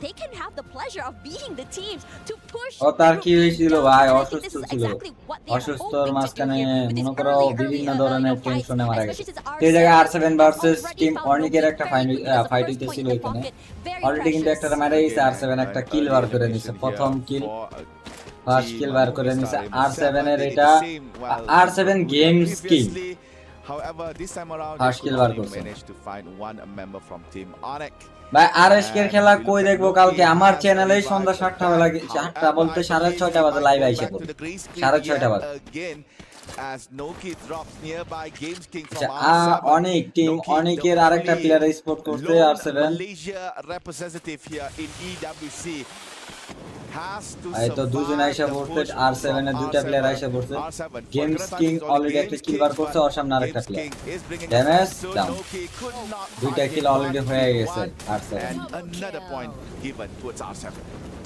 [SPEAKER 10] they can have the pleasure of being the teams to push.
[SPEAKER 4] তার কি হয়েছিল ভাই? অসুস্থ ছিল, অসুস্থর মাঝখানে মনে করো বিভিন্ন ধরনের টেনশনে মারা গেছে। এই জায়গায় R7 ভার্সেস টিম অর্নিকের একটা ফাইট হইতেছিল এখানে, অলরেডি কিন্তু একটা মারা গেছে, R7 একটা কিল বার করে নিছে, প্রথম কিল ফার্স্ট কিল বার করে নিছে R7 এর, এটা R7 games king.
[SPEAKER 11] However, this time around,
[SPEAKER 4] they only
[SPEAKER 11] managed to find one member from Team Onyx.
[SPEAKER 4] ভাই আরএসকে এর খেলা কই দেখবো কালকে আমার চ্যানেলে সন্ধ্যা 7টা বেলা 7টা বলতে 6:30 বাজে লাইভ আইছে পড়ে 6:30 বাজে
[SPEAKER 11] as Noki drops nearby Games King from
[SPEAKER 4] অনেক টিম অনেকের আরেকটা প্লেয়ার স্পোর্ট করতে আর7
[SPEAKER 11] Malaysia representative here in EWC has to
[SPEAKER 4] এই তো দুজন আইসা পড়তে আর7 এর দুইটা প্লেয়ার আইসা পড়তে গেমস কিং অলরেডি একটা কিল বার করছে আর সামনে আরেকটা প্লেয়ার ড্যামেজ ডাউন দুইটা কিল অলরেডি হয়ে গেছে আর7
[SPEAKER 11] another point given towards R7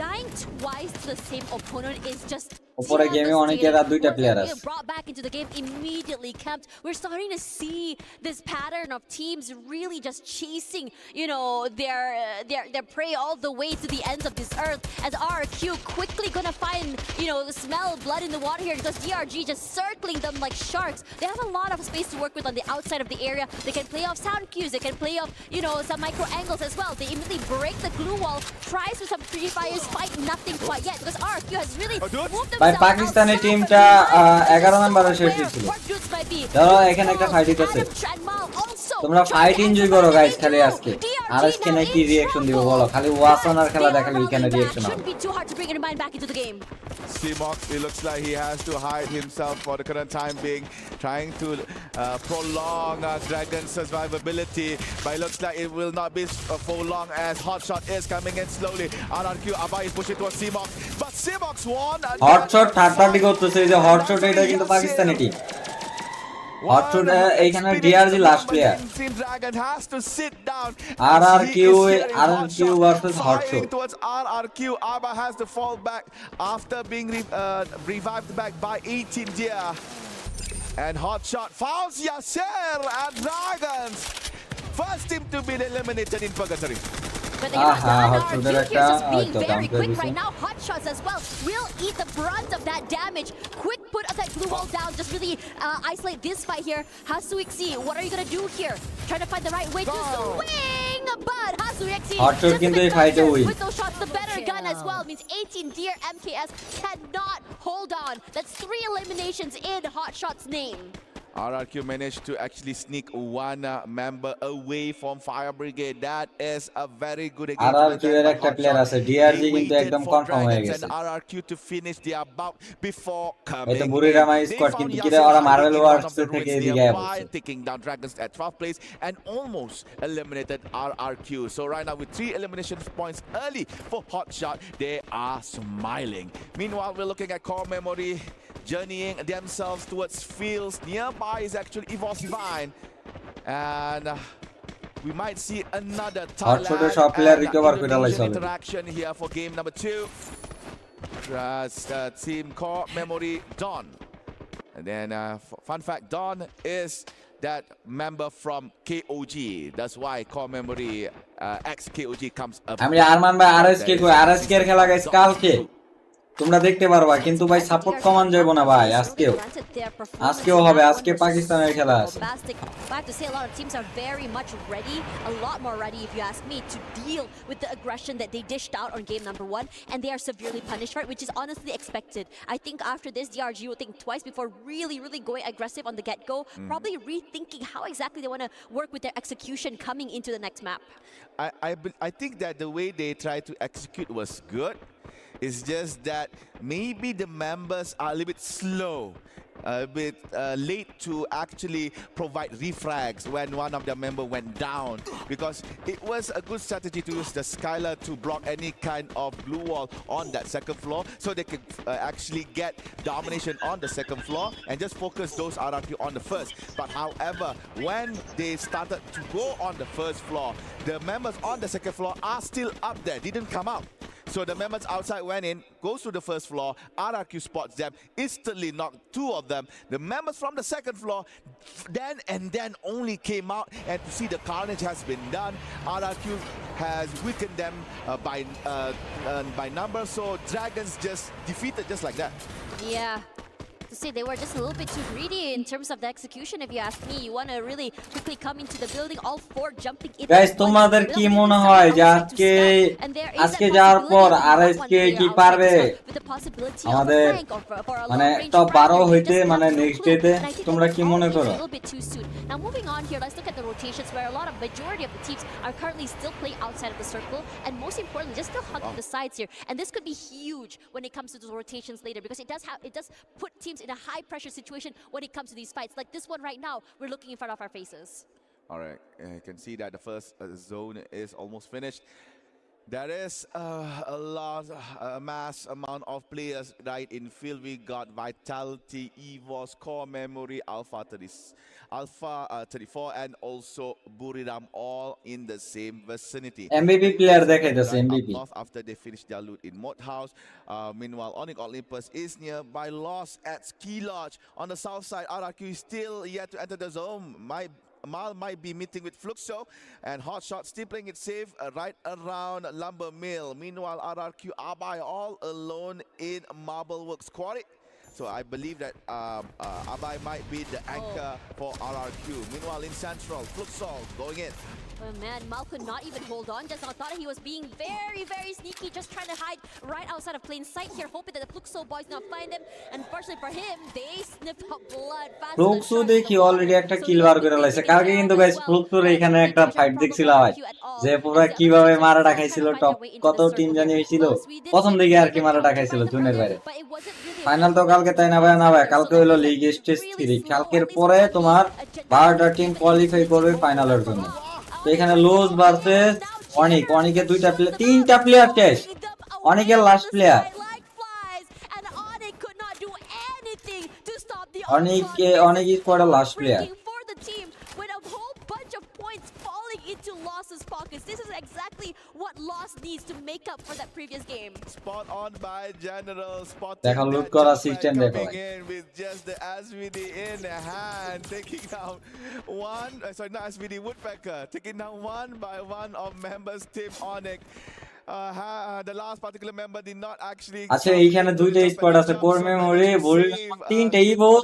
[SPEAKER 10] Dying twice to the same opponent is just
[SPEAKER 4] উপরে গেমে অনেকের আর দুইটা প্লেয়ার আছে
[SPEAKER 10] brought back into the game immediately camped. We're starting to see this pattern of teams really just chasing, you know, their prey all the way to the ends of this earth. As RRQ quickly gonna find, you know, smell blood in the water here because DRG just circling them like sharks. They have a lot of space to work with on the outside of the area. They can play off sound cues. They can play off, you know, some micro angles as well. They immediately break the glue wall. Tries with some free fires, fight nothing quite yet because RRQ has really moved them.
[SPEAKER 4] পাকিস্তানের টিমটা 11 নম্বরে শেষ হয়েছিল ধরো এখানে একটা fight হইতেছে তোমরা ফাইট এনজয় করো গাইস খালি আজকে আর আজকে নাকি রিঅ্যাকশন দিব বলো খালি ওয়াসনার খেলা দেখালে এখানে রিঅ্যাকশন হবে
[SPEAKER 11] Simox, it looks like he has to hide himself for the current time being, trying to prolong Dragon's survivability, but it looks like it will not be for long as Hotshot is coming in slowly. RRQ Abba is pushing towards Simox, but Simox won.
[SPEAKER 4] Hotshot third party করতেছে এই যে hotshot এটা কিন্তু Pakistani team hotshot এইখানে DRG last player
[SPEAKER 11] Dragon has to sit down.
[SPEAKER 4] RRQ versus Hotshot.
[SPEAKER 11] Towards RRQ, Abba has to fall back after being revived back by 18 Dia. And Hotshot founds Yasser and Dragons. First team to be eliminated in Purgatory.
[SPEAKER 10] But RRQ here is just being very quick right now. Hotshots as well will eat the brunt of that damage. Quick put of that glue wall down. Just really isolate this fight here. Hasuixi, what are you gonna do here? Trying to find the right way to swing, but Hasuixi just with those shots, the better gun as well means 18 Deer MKS cannot hold on. That's 3 eliminations in Hotshot's name.
[SPEAKER 11] RRQ managed to actually sneak one member away from Fire Brigade. That is a very good
[SPEAKER 4] RRQ এর একটা player আছে DRG কিন্তু একদম confirm হয়ে গেছে
[SPEAKER 11] RRQ to finish their bout before coming.
[SPEAKER 4] এটা বুরিরামা squad কিন্তু কিরা ওরা মার্বেল ওয়ার্কস থেকে এদিকে আসছে
[SPEAKER 11] taking down Dragons at 12th place and almost eliminated RRQ. So right now with 3 elimination points early for Hotshot, they are smiling. Meanwhile, we're looking at Core Memory journeying themselves towards fields. Nearby is actually EVOS Vine. And we might see another interaction here for game number 2. Team Core Memory Don. And then fun fact, Don is that member from KOG. That's why Core Memory ex-KOG comes up.
[SPEAKER 4] আমি আরমান ভাই RSK এর খেলা guys কালকে তোমরা দেখতে পারবা কিন্তু ভাই সাপোর্ট কমান যাবে না ভাই আজকেও হবে আজকে পাকিস্তানের খেলা আছে
[SPEAKER 10] I have to say a lot of teams are very much ready, a lot more ready if you ask me, to deal with the aggression that they dished out on game number 1, and they are severely punished for it, which is honestly expected. I think after this DRG will think twice before really going aggressive on the get-go, probably rethinking how exactly they want to work with their execution coming into the next map.
[SPEAKER 11] I think that the way they tried to execute was good. It's just that maybe the members are a little bit slow, a bit late to actually provide refrags when one of their member went down, because it was a good strategy to use the Skylar to block any kind of blue wall on that second floor so they could actually get domination on the second floor and just focus those RRQ on the first. But however, when they started to go on the first floor, the members on the second floor are still up there, didn't come out. So the members outside went in, goes to the first floor, RRQ spots them, instantly knocked 2 of them. The members from the second floor then only came out, and to see the carnage has been done. RRQ has weakened them by number, so Dragons just defeated just like that.
[SPEAKER 10] Yeah. to say they were just a little bit too greedy in terms of the execution. If you ask me, you want to really quickly come into the building, all four jumping in.
[SPEAKER 4] Guys তোমাদের কি মনে হয় যে আজকে যাওয়ার পর RSK কি পারবে আমাদের মানে টপ 12 হইতে মানে নেক্সট ডেতে তোমরা কি মনে করো?
[SPEAKER 10] Now moving on here, let's look at the rotations where a lot of majority of the teams are currently still playing outside of the circle, and most importantly, just still hugging the sides here. And this could be huge when it comes to those rotations later, because it does put teams in a high pressure situation when it comes to these fights. Like this one right now, we're looking in front of our faces.
[SPEAKER 11] All right, you can see that the first zone is almost finished. There is a mass amount of players right in field. We got Vitality, EVOS, Core Memory, Alpha 34, and also Buriram, all in the same vicinity.
[SPEAKER 4] MVP player দেখাইতেছে MVP
[SPEAKER 11] after they finish their loot in Mod House. Meanwhile, Onyx Olympus is nearby. Lost at Ski Lodge on the south side. RRQ is still yet to enter the zone. Mal might be meeting with Fluxo, and Hotshot still playing it safe right around Lumber Mill. Meanwhile, RRQ Abai all alone in Marble Works Quarry. So I believe that Abai might be the anchor for RRQ. Meanwhile, in Central, Fluxo going in.
[SPEAKER 10] Oh man, Mal could not even hold on. Just thought he was being very, very sneaky, just trying to hide right outside of plain sight here, hoping that the Fluxo boys not find him. And unfortunately for him, they sniffed up blood fast.
[SPEAKER 4] Fluxo দেখি already একটা কিল বার করে লাইছে। কালকে কিন্তু guys ফ্লুক্সোর এখানে একটা fight দেখছিলাম ভাই, যে পুরো কিভাবে মারাটা খাইছিল, টপ কত টিম জানি হইছিল প্রথম দিকে আর কি মারাটা খাইছিল জুনের বাইরে। ফাইনাল তো কালকে তাই না ভাই? না ভাই, কালকে হলো লিগ স্টেজ 3। কালকের পরে তোমার 12টা টিম কোয়ালিফাই করবে ফাইনালের জন্য। তো এখানে লোজ ভার্সেস অনিকের তিনটা প্লেয়ার শেষ, অনিকের লাস্ট প্লেয়ার। অনিক স্কোয়াডের last player.
[SPEAKER 10] Into Loss's pockets. This is exactly what Loss needs to make up for that previous game.
[SPEAKER 11] Spot on by General. Spot
[SPEAKER 4] দেখো লুট করা সিস্টেম দেখো
[SPEAKER 11] with just the SVD in hand, taking down not SVD, Woodpecker, taking down one by one of members Team Onyx. The last particular member did not actually.
[SPEAKER 4] আচ্ছা এইখানে দুইটা squad আছে, core memory, তিনটা ইভোস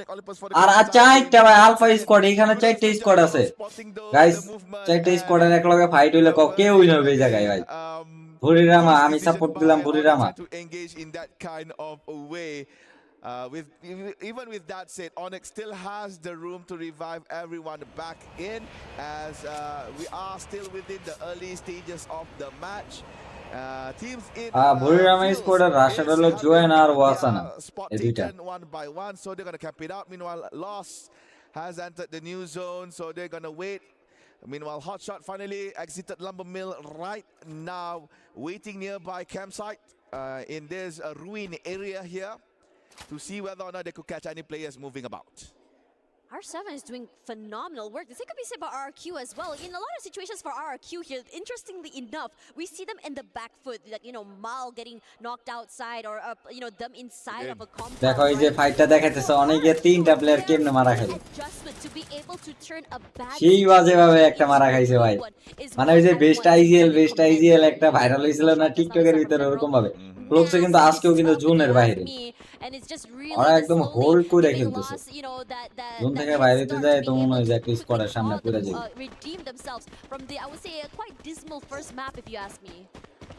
[SPEAKER 4] আর চারটা ভাই alpha squad. এখানে চারটা squad আছে গাইস, চারটা স্কোয়াডের একলগে ফাইট হইলে কেউ উইন হবে এই জায়গায় ভাই। বুরিরামা আমি সাপোর্ট দিলাম বুরিরামা।
[SPEAKER 11] Even with that said, Onyx still has the room to revive everyone back in, as we are still within the early stages of the match. Teams in
[SPEAKER 4] Buriram স্কোয়াডের rusher হলো জোয়েন আর ওয়াসানা, এই দুইটা
[SPEAKER 11] one by one, so they're going to cap it out. Meanwhile, Loss has entered the new zone, so they're going to wait. Meanwhile, Hotshot finally exited Lumber Mill right now, waiting nearby campsite in this ruin area here to see whether or not they could catch any players moving about.
[SPEAKER 10] R7 is doing phenomenal work. The same could be said about RRQ as well. In a lot of situations for RRQ here, interestingly enough, we see them in the back foot, like, Mal getting knocked outside, or them inside of a compound.
[SPEAKER 4] দেখো এই যে ফাইটটা দেখাইতেছে, অনেকে তিনটা player কেমনে মারা খাইছে, সেই বাজেভাবে একটা মারা খাইছে ভাই। মানে ওই যে বেস্ট আইজিএল একটা ভাইরাল হয়েছিল না টিকটকের ভিতরে, ওরকম ভাবে ফ্লুক্সে কিন্তু আজকেও কিন্তু জোনের বাইরে, ওরা একদম হোল্ড করে খেলতেছে। জোন থেকে বাইরে তো যায় তো মনে হয় যে একটা স্কোয়াডের সামনে পড়ে যাবে।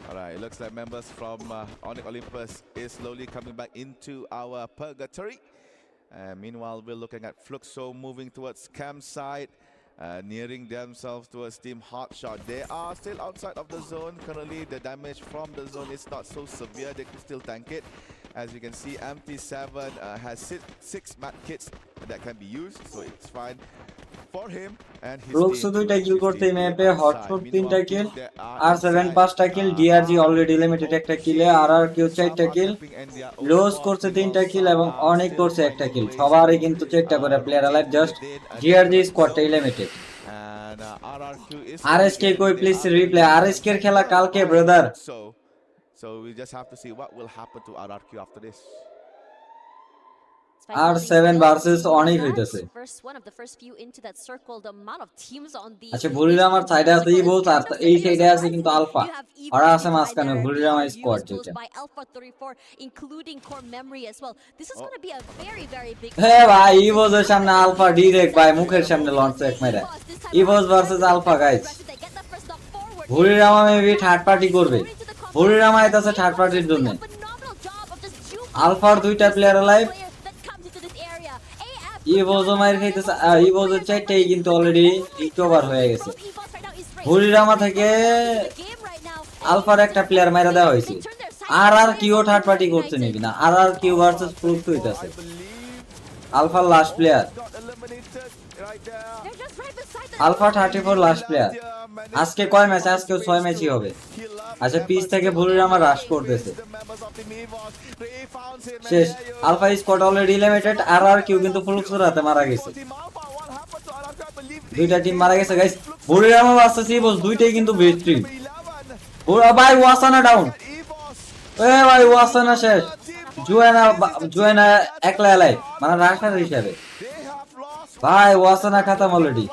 [SPEAKER 11] Alright, it looks like members from Onyx Olympus is slowly coming back into our purgatory. Meanwhile, we're looking at Fluxo moving towards campsite, nearing themselves towards Team Hotshot. They are still outside of the zone. Currently, the damage from the zone is not so severe. They can still tank it. As you can see, MT7 has six mat kits that can be used, so it's fine for him. And his
[SPEAKER 4] Fluxo দুইটা কিল করতে ম্যাপে, hotshot 3টা কিল, R7 5টা কিল, DRG already limited একটা কিলে, RRQ 4টা কিল, lose করছে 3টা কিল এবং অনেক করছে একটা কিল। সবারই কিন্তু 4টা করে প্লেয়ার অ্যালাইভ, জাস্ট DRG স্কোয়াডটাই লিমিটেড। RSK কই প্লিজ রিপ্লে, RSK এর খেলা কালকে brother.
[SPEAKER 11] So we just have to see what will happen to RRQ after this.
[SPEAKER 4] R7 versus অনেক হইতেছে। আচ্ছা বুরিরামার সাইডে আছে ইভোস, আর এই সাইডে আছে কিন্তু আলফা। ওরা আছে মাঝখানে ভুরিরামা স্কোয়াড যেটা
[SPEAKER 10] by Alpha 34, including core memory as well. This is going to be a very, very big.
[SPEAKER 4] হে ভাই ইভোজের সামনে আলফা ডিরেক্ট ভাই মুখের সামনে লঞ্চ এক মেরে EVOS versus Alpha guys Buriram maybe third party করবে ভুরিরামা এটাছে থার্ড পার্টির জন্য আলফার দুইটা প্লেয়ার লাইভ ইভোজও মাইর খাইতেছে ইভোজের চারটাই কিন্তু অলরেডি রিকভার হয়ে গেছে ভুরিরামা থেকে আলফার একটা প্লেয়ার মাইরা দেওয়া হয়েছে আর কিউ থার্ড পার্টি করছে নাকি না আর কিউ ভার্সেস ফ্লুক্স হইতাছে আলফার last player Alpha 34 last player আজকে কয় ম্যাচ আজকে 6 ম্যাচই হবে আচ্ছা পিচ থেকে ভুরিরামা রাশ করতেছে শেষ আলফা স্কোয়াড অলরেডি এলিমিনেটেড আর কিউ কিন্তু ফ্লুক্সের হাতে মারা গেছে দুইটা টিম মারা গেছে গাইস ভুরিরামা ভার্সেস ইভোস দুইটাই কিন্তু বেস্ট টিম ওরা ভাই ওয়াসানা ডাউন এ ভাই ওয়াসানা শেষ জুয়েনা একলা এলাই মানে রাশার হিসাবে ভাই ওয়াসানা খতম অলরেডি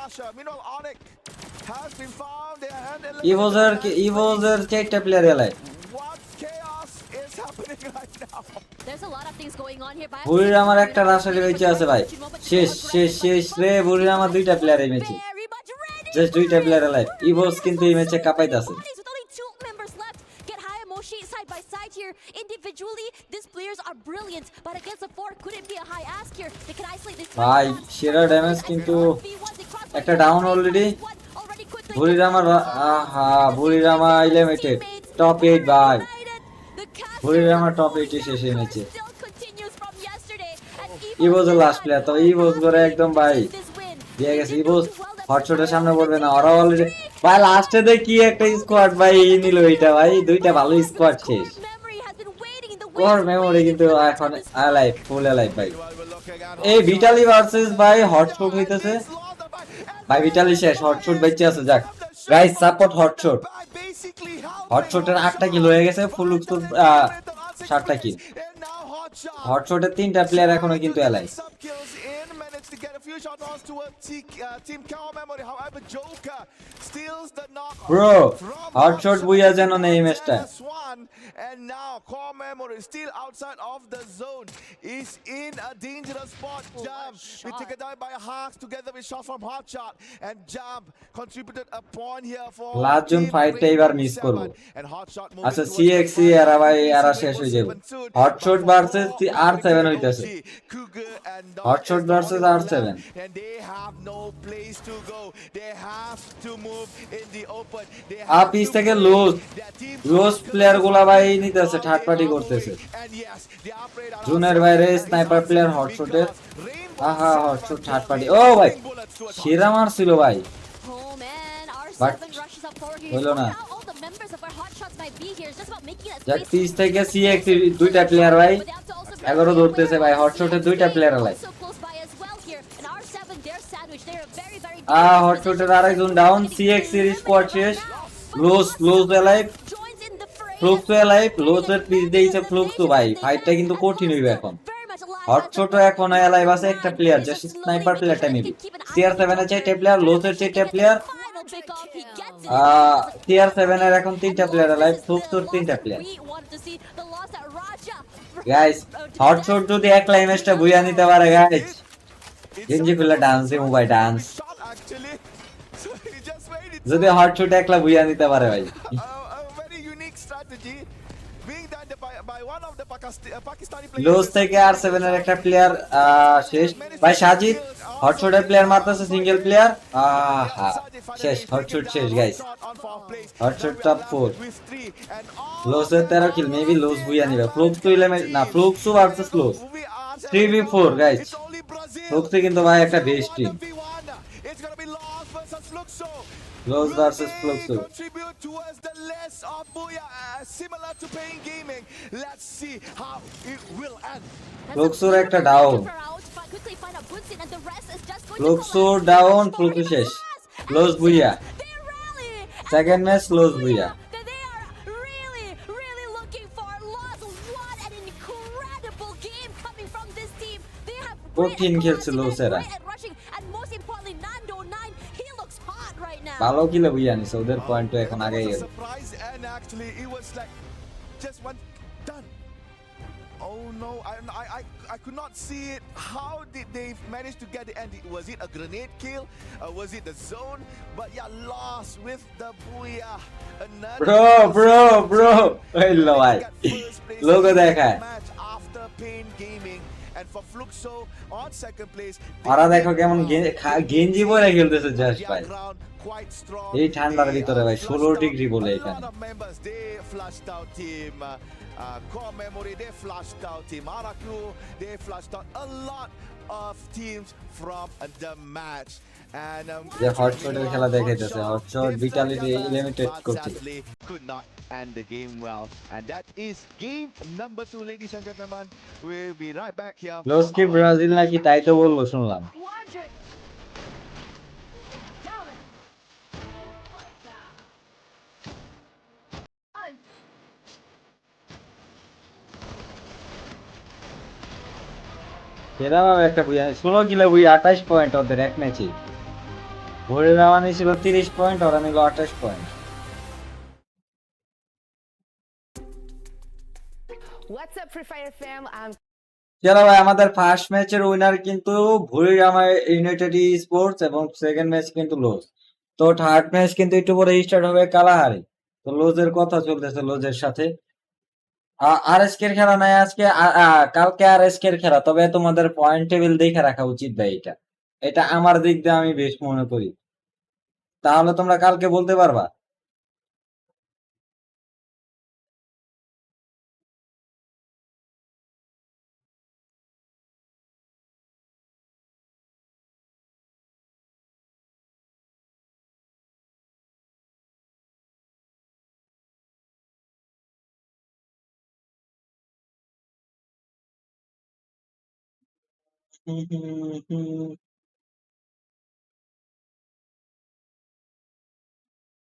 [SPEAKER 4] ইভোজের চারটা প্লেয়ার এলাই ভুরিরামার একটা রাশারি বেঁচে আছে ভাই শেষ রে ভুরিরামার দুইটা প্লেয়ার এই ম্যাচে জাস্ট দুইটা প্লেয়ার এলাই ইভোজ কিন্তু এই ম্যাচে কাঁপাইতাছে
[SPEAKER 10] Individually, these players are brilliant, but against the four, could it be a high ask here? They can isolate this.
[SPEAKER 4] ভাই সেরা ড্যামেজ কিন্তু একটা ডাউন অলরেডি ভুরিরামা এলিমিনেটেড টপ 8 ভাই ভুরিরামা টপ 8 শেষ এই ম্যাচে ইভোজ লাস্ট প্লেয়ার তো ইভোজ করে একদম ভাই দিয়ে গেছে ইভোজ হটশটের সামনে পড়বে না ওরা অলরেডি ভাই লাস্টে দে কি একটা স্কোয়াড ভাই নিল এইটা ভাই দুইটা ভালো স্কোয়াড শেষ কোর মেমোরি কিন্তু এখন আলাইভ ফুল আলাইভ ভাই এই ভিটালি ভার্সেস ভাই হটশট হইতেছে ভাই ভিটালি শেষ হটশট বেঁচে আছে যাক গাইস সাপোর্ট হটশটের 8টা কিল হয়ে গেছে ফুল 7টা কিল হটশটের 3টা প্লেয়ার এখনো কিন্তু alive
[SPEAKER 11] to get a few shots on towards Team Cow Memory. However, Joker steals the knock.
[SPEAKER 4] Bro, hot shot buya jeno nei matchta.
[SPEAKER 11] And now Core Memory still outside of the zone is in a dangerous spot. Jam we take a dive by Hawks together with shot from Hotshot, and Jam contributed a point here for
[SPEAKER 4] last jump fight ta ebar miss korbo. Acha CXC era bhai era shesh hoye jabo. Hot shot versus R7 hoitase. Hot shot versus R7.
[SPEAKER 11] And they have no place to go. They have to move in the open.
[SPEAKER 4] Up is থেকে loose player গুলা ভাই নিতেছে third party করতেছে জুনের বাইরে sniper player হটশটের আহা hotshot third party ও ভাই সেরা মারছিল ভাই বাট হলো না যাক 30 থেকে সিএক্স দুইটা প্লেয়ার ভাই 11 ধরতেছে ভাই হটশটের দুইটা প্লেয়ার আলাই হটশটের আরেকজন ডাউন সিএক্স সিরিজ স্কোয়াড শেষ ক্লোজ এলাইভ ফ্লুক্স এলাইভ লোজের পিচ দিয়েছে ফ্লুক্স ভাই ফাইটটা কিন্তু কঠিন হইবে এখন হটশট এখন এলাইভ আছে একটা প্লেয়ার জাস্ট স্নাইপার প্লেয়ারটা মেবি CR7 এর চারটা প্লেয়ার লোজের চারটা প্লেয়ার CR7 এর এখন 3টা প্লেয়ার এলাইভ ফ্লুক্সের 3টা প্লেয়ার গাইস হটশট যদি এক লাইমেসটা বুইয়া নিতে পারে গাইস গেঞ্জি খুলে ডান্স দিমু ভাই ডান্স যদি হটশট একলা বুইয়া নিতে পারে ভাই লোজ থেকে আর7 এর একটা প্লেয়ার শেষ ভাই সাজিদ হটশটের প্লেয়ার মারতেছে সিঙ্গেল প্লেয়ার শেষ হটশট শেষ গাইস হটশট টপ 4 লোজের 13 কিল মেবি লোজ বুইয়া নিবে ফ্লুক্স তো এলিমিনেট না flux versus লোজ 3v4 guys flux কিন্তু ভাই একটা best team Lows versus Fluxo.
[SPEAKER 11] Contribute towards the less of Booyah, similar to Pain Gaming. Let's see how it will end.
[SPEAKER 4] Fluxo একটা down Fluxo down Fluxo শেষ Lows Booyah second match Lows Booyah কঠিন খেলছে লোসেরা ভালো কিলে বুঝে আনিস ওদের point তো এখন আগেই গেল
[SPEAKER 11] actually. It was like just one done. Oh no, I could not see it. How did they manage to get the end? Was it a grenade kill? Was it the zone? But yeah, lost with the booyah.
[SPEAKER 4] Bro. Hello, bhai. Logo dekha hai.
[SPEAKER 11] Match after Pain Gaming. And for Fluxo on second place.
[SPEAKER 4] Ara dekho kemon genji pore খেলতেছে just ভাই। এই ঠান্ডার ভিতরে ভাই 16 degree বলে এখানে।
[SPEAKER 11] Members they flushed out team core memory they flushed out team Araku they flushed out a lot of teams from the match and
[SPEAKER 4] যে হটশটের খেলা দেখাইতেছে হটশট ভিটালিটি লিমিটেড করছে
[SPEAKER 11] could not end the game well and that is game number 2 ladies and gentlemen we'll be right back here
[SPEAKER 4] loss কি Brazil নাকি তাই তো বললো শুনলাম এরাও একটা বুঝা 16 কিলো বুই 28 পয়েন্ট ওদের এক ম্যাচে ভোরে রাওয়ানি ছিল 30 পয়েন্ট ওরা নিল 28 point
[SPEAKER 9] What's up, Free Fire fam?
[SPEAKER 4] চলো ভাই আমাদের ফার্স্ট ম্যাচের উইনার কিন্তু ভুরিরামা ইউনাইটেড স্পোর্টস এবং সেকেন্ড ম্যাচ কিন্তু লস তো থার্ড ম্যাচ কিন্তু একটু পরে স্টার্ট হবে কালাহারি তো লজের কথা চলতেছে লজের সাথে আরএসকে এর খেলা নাই আজকে কালকে আরএসকে এর খেলা তবে তোমাদের পয়েন্ট টেবিল দেখে রাখা উচিত ভাই এটা আমার দিক দিয়ে আমি বেশ মনে করি তাহলে তোমরা কালকে বলতে পারবা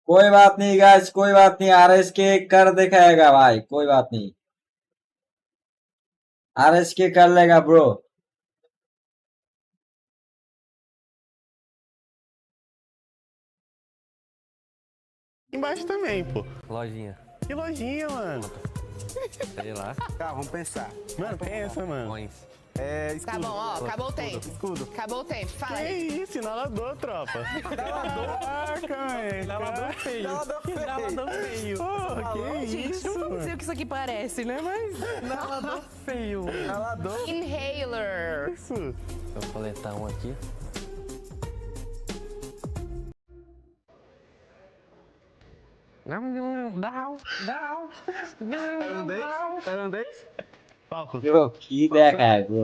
[SPEAKER 4] कोई बात नहीं गाइस कोई बात नहीं आरएसके कर दिखाएगा भाई कोई बात नहीं आरएसके कर लेगा bro
[SPEAKER 12] Embaixo também, pô.
[SPEAKER 13] Lojinha.
[SPEAKER 12] Que lojinha, mano?
[SPEAKER 13] Sei lá.
[SPEAKER 12] Tá, vamos pensar. Mano, pensa, mano. Escudo.
[SPEAKER 9] Tá bom, ó, acabou o tempo.
[SPEAKER 12] Escudo.
[SPEAKER 9] Acabou o tempo, fala
[SPEAKER 12] Que
[SPEAKER 9] aí.
[SPEAKER 12] isso, inalador, tropa. Inalador. Inalador feio. Inalador feio. Pô, que isso,
[SPEAKER 9] Eu não sei o que isso aqui parece, né, mas...
[SPEAKER 12] Inalador feio. Inalador.
[SPEAKER 9] Inhaler.
[SPEAKER 12] Isso.
[SPEAKER 13] Deixa eu coletar um aqui.
[SPEAKER 4] Bro की देखा है bro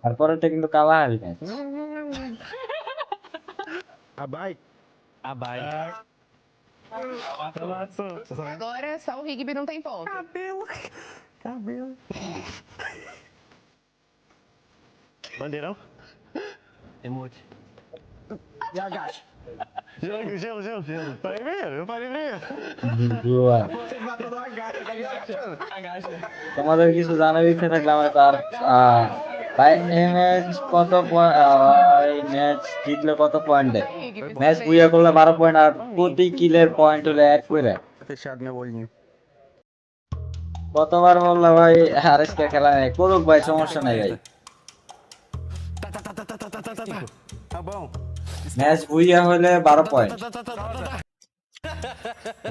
[SPEAKER 4] আর পরেরটা কিন্তু Kalahari match
[SPEAKER 12] Abai.
[SPEAKER 13] Abai.
[SPEAKER 9] Agora só o Rigby não tem ponto.
[SPEAKER 12] Cabelo. Bandeirão?
[SPEAKER 13] Emote.
[SPEAKER 12] E agacha. Gelo. Falei primeiro.
[SPEAKER 4] Boa. তোমাদের কিছু জানার ইচ্ছে থাকলে আমার তার ভাই এই ম্যাচ কত এই ম্যাচ জিতলে কত পয়েন্ট দেয় ম্যাচ বুইয়া করলে 12 পয়েন্ট আর প্রতি কিলের পয়েন্ট হলে এক করে
[SPEAKER 12] Fechado meu olhinho.
[SPEAKER 4] কতবার বললাম ভাই আরএসকে খেলা নেই করুক ভাই সমস্যা নাই ভাই
[SPEAKER 12] Tá bom.
[SPEAKER 4] ম্যাচ বুইয়া হলে 12 পয়েন্ট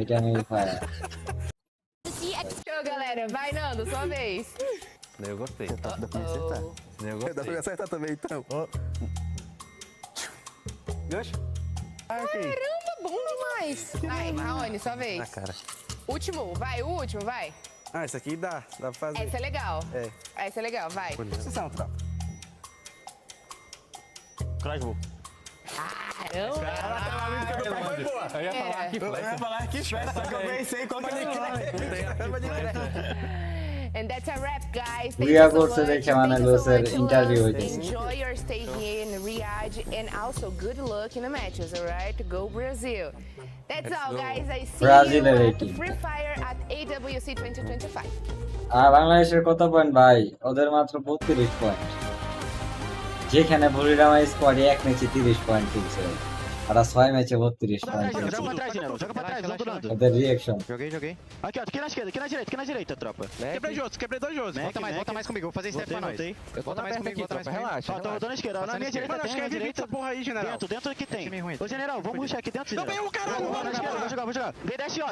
[SPEAKER 4] এটা আমি পাই
[SPEAKER 9] Show, galera. Vai, Nando, sua vez.
[SPEAKER 13] Eu gostei.
[SPEAKER 12] Dá pra me acertar.
[SPEAKER 13] Eu
[SPEAKER 12] Dá pra me acertar também, então.
[SPEAKER 13] Gancho?
[SPEAKER 9] Caramba, bom demais. Vai, Raoni, sua vez.
[SPEAKER 13] Na cara.
[SPEAKER 9] Último, vai, o último, vai.
[SPEAKER 12] Ah, isso aqui dá pra fazer.
[SPEAKER 9] Essa é legal.
[SPEAKER 12] É.
[SPEAKER 9] Essa é legal, vai.
[SPEAKER 12] Posição, tropa.
[SPEAKER 13] Crasbo.
[SPEAKER 9] Caramba.
[SPEAKER 13] Eu ia falar aqui,
[SPEAKER 12] Só que eu pensei qual que
[SPEAKER 9] And that's a wrap, guys.
[SPEAKER 4] বুইয়া করছে দেখে মানে লসের interview হইছে
[SPEAKER 9] Enjoy your stay here in Riyadh and also good luck in the matches, alright? Go Brazil. That's all, guys. I see
[SPEAKER 4] Brazil
[SPEAKER 9] you at
[SPEAKER 4] rating.
[SPEAKER 9] Free Fire at AWC 2025.
[SPEAKER 4] আর বাংলাদেশের কত point ভাই ওদের মাত্র 32 point যেখানে ভুরিরামা squad এক ম্যাচে 30 point তুলছে আর 6 ম্যাচে 32 point
[SPEAKER 13] Joga pra trás, General. Joga pra trás, vamos do nada.
[SPEAKER 4] ওদের reaction
[SPEAKER 13] Joguei. Aqui, ó, aqui na direita, tropa. Quebrei dois Jotos. Volta mais comigo, vou fazer step pra nós. Volta mais comigo, relaxa. Ó, tô na esquerda, na minha direita tem, na direita. Essa porra aí, General. Dentro que tem. Ô, General, vamos rushar aqui dentro, General. Não, caralho, vou jogar. Vem, desce, ó,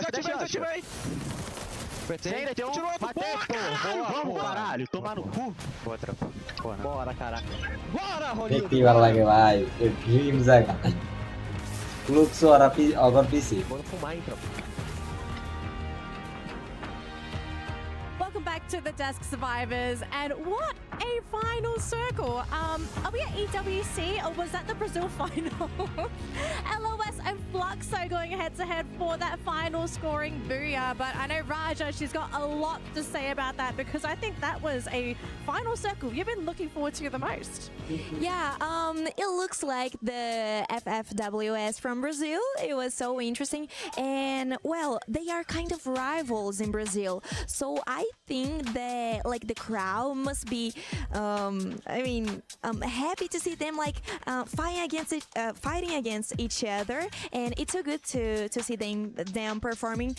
[SPEAKER 13] ativei. Ainda tem um. Matei, vamos, caralho, tomar no cu. Boa, tropa. Bora, caraca. Bora, Rolinho.
[SPEAKER 4] দেখতে ভালো লাগে ভাই dream জায়গা looks আর আপনি অগর পিসি
[SPEAKER 13] Bora fumar, hein, tropa.
[SPEAKER 1] Welcome back to the Desk Survivors, and what a final circle! Are we at EWC or was that the Brazil final? LOS and Fluxo going head to head for that final scoring booyah, but I know Raja, she's got a lot to say about that because I think that was a final circle you've been looking forward to the most.
[SPEAKER 2] Yeah, it looks like the FFWS from Brazil. It was so interesting, and well, they are kind of rivals in Brazil, so I think that like the crowd must be happy to see them like fighting against each other, and it's so good to see them performing